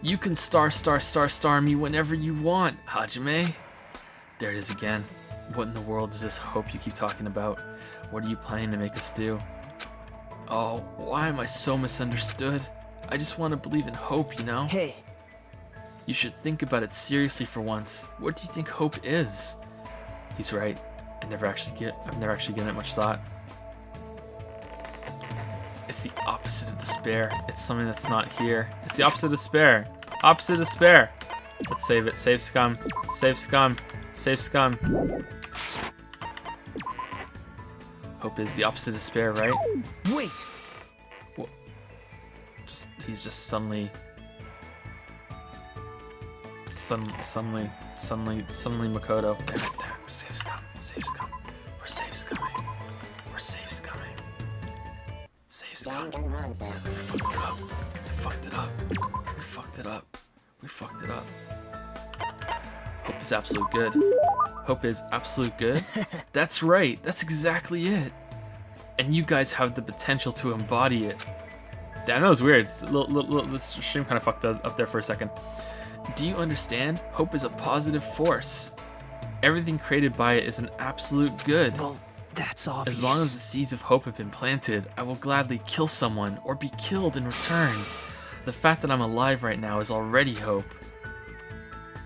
Speaker 10: You can star me whenever you want, Hajime. There it is again. What in the world is this hope you keep talking about? What are you planning to make us do? Oh, why am I so misunderstood? I just want to believe in hope, you know?
Speaker 9: Hey.
Speaker 10: You should think about it seriously for once. What do you think hope is? He's right. I've never actually given it much thought. It's the opposite of despair. It's something that's not here. It's the opposite of despair. Opposite of despair. Let's save it. Save scum. Save scum. Save scum. Hope is the opposite of despair, right?
Speaker 9: Wait.
Speaker 10: Well, he's just suddenly Makoto. Damn it, there. Save scum. Save scum. We're safe scumming. We're safe scumming. Save scum. We fucked it up. We fucked it up. We fucked it up. We fucked it up. Hope is absolute good. Hope is absolute good. That's right. That's exactly it. And you guys have the potential to embody it. Damn, that was weird. The stream kind of fucked up there for a second. Do you understand? Hope is a positive force. Everything created by it is an absolute good.
Speaker 9: Well, that's obvious.
Speaker 10: As long as the seeds of hope have been planted, I will gladly kill someone or be killed in return. The fact that I'm alive right now is already hope.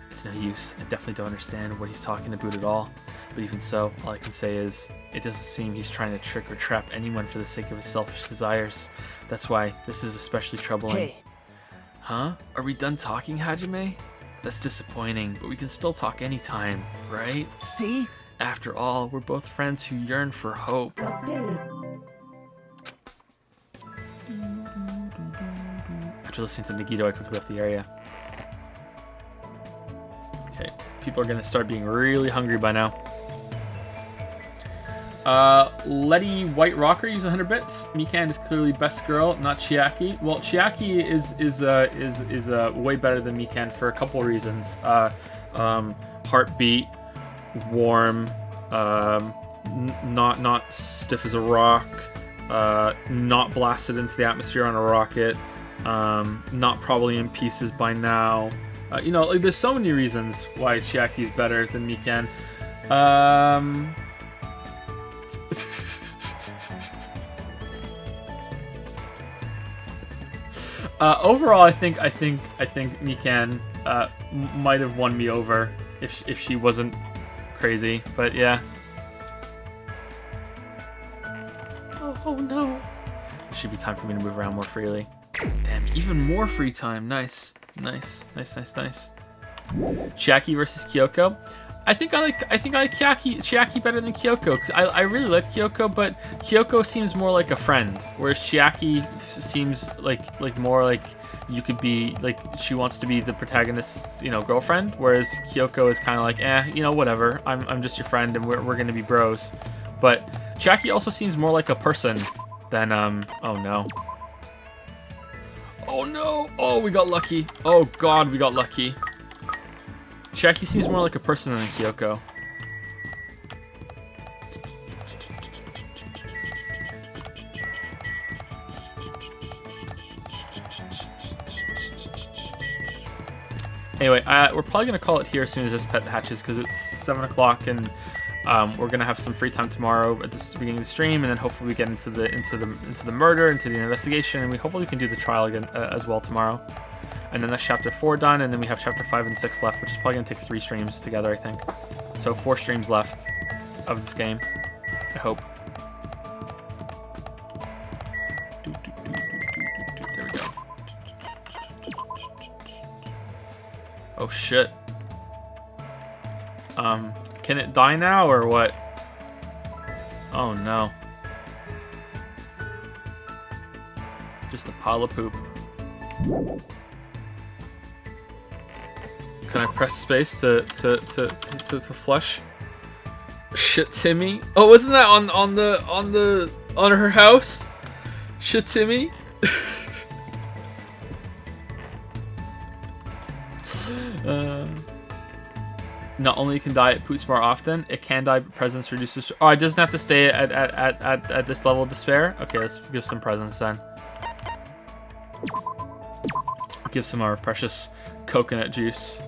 Speaker 10: It's no use. I definitely don't understand what he's talking about at all. But even so, all I can say is, it doesn't seem he's trying to trick or trap anyone for the sake of his selfish desires. That's why this is especially troubling.
Speaker 9: Hey.
Speaker 10: Huh? Are we done talking, Hajime? That's disappointing, but we can still talk anytime, right?
Speaker 9: See?
Speaker 10: After all, we're both friends who yearn for hope. After listening to Nagito, I quickly left the area. Okay, people are gonna start being really hungry by now. Letty White Rocker uses 100 bits. Mikan is clearly best girl, not Chiaki. Well, Chiaki is way better than Mikan for a couple reasons. Heartbeat, warm, not stiff as a rock, not blasted into the atmosphere on a rocket, not probably in pieces by now. You know, like, there's so many reasons why Chiaki is better than Mikan. Overall, I think Mikan might have won me over if she wasn't crazy, but yeah. Oh no. There should be time for me to move around more freely. Damn, even more free time. Nice. Chiaki versus Kyoko. I think I like Chiaki better than Kyoko, because I really liked Kyoko, but Kyoko seems more like a friend, whereas Chiaki seems like more like you could be like she wants to be the protagonist's, girlfriend, whereas Kyoko is kind of like, whatever, I'm just your friend and we're gonna be bros. But Chiaki also seems more like a person than oh no, oh we got lucky, oh god, we got lucky. Chiaki seems more like a person than Kyoko. Anyway, we're probably gonna call it here as soon as this pet hatches, because it's 7 o'clock, and we're gonna have some free time tomorrow at the beginning of the stream, and then hopefully we get into the murder, into the investigation, and we hopefully can do the trial again as well tomorrow. And then that's chapter 4 done, and then we have chapter 5 and 6 left, which is probably going to take 3 streams together, I think. So 4 streams left of this game, I hope. There we go. Oh shit. Can it die now, or what? Oh no. Just a pile of poop. Can I press space to flush? Shit, Timmy. Oh, wasn't that on her house? Shit, Timmy. Not only can die, it poops more often. It can die, but presence reduces. Oh, it doesn't have to stay at this level of despair. Okay, let's give some presence then. Give some of our precious coconut juice.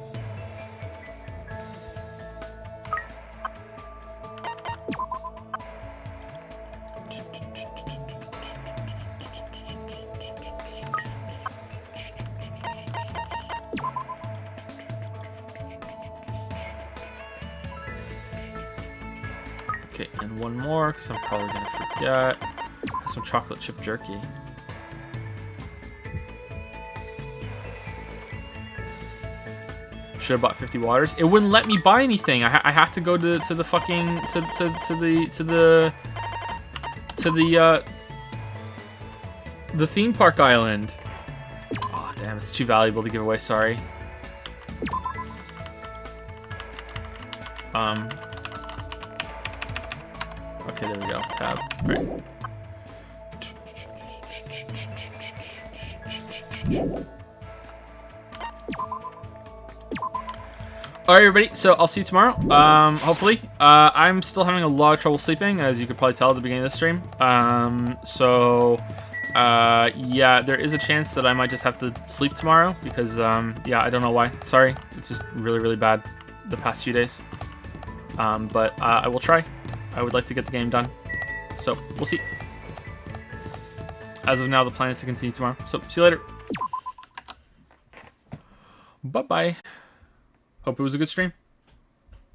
Speaker 10: Okay, and one more, because I'm probably going to forget. Have some chocolate chip jerky. Should have bought 50 waters. It wouldn't let me buy anything. I have to go to the fucking to the theme park island. Oh damn, it's too valuable to give away. Sorry. Okay, there we go. Tab. All right. Alright everybody, so I'll see you tomorrow, hopefully. I'm still having a lot of trouble sleeping, as you could probably tell at the beginning of the stream. Yeah, there is a chance that I might just have to sleep tomorrow, because, yeah, I don't know why. Sorry, it's just really, really bad the past few days. But I will try. I would like to get the game done. So, we'll see. As of now, the plan is to continue tomorrow. So, see you later. Bye-bye. Hope it was a good stream.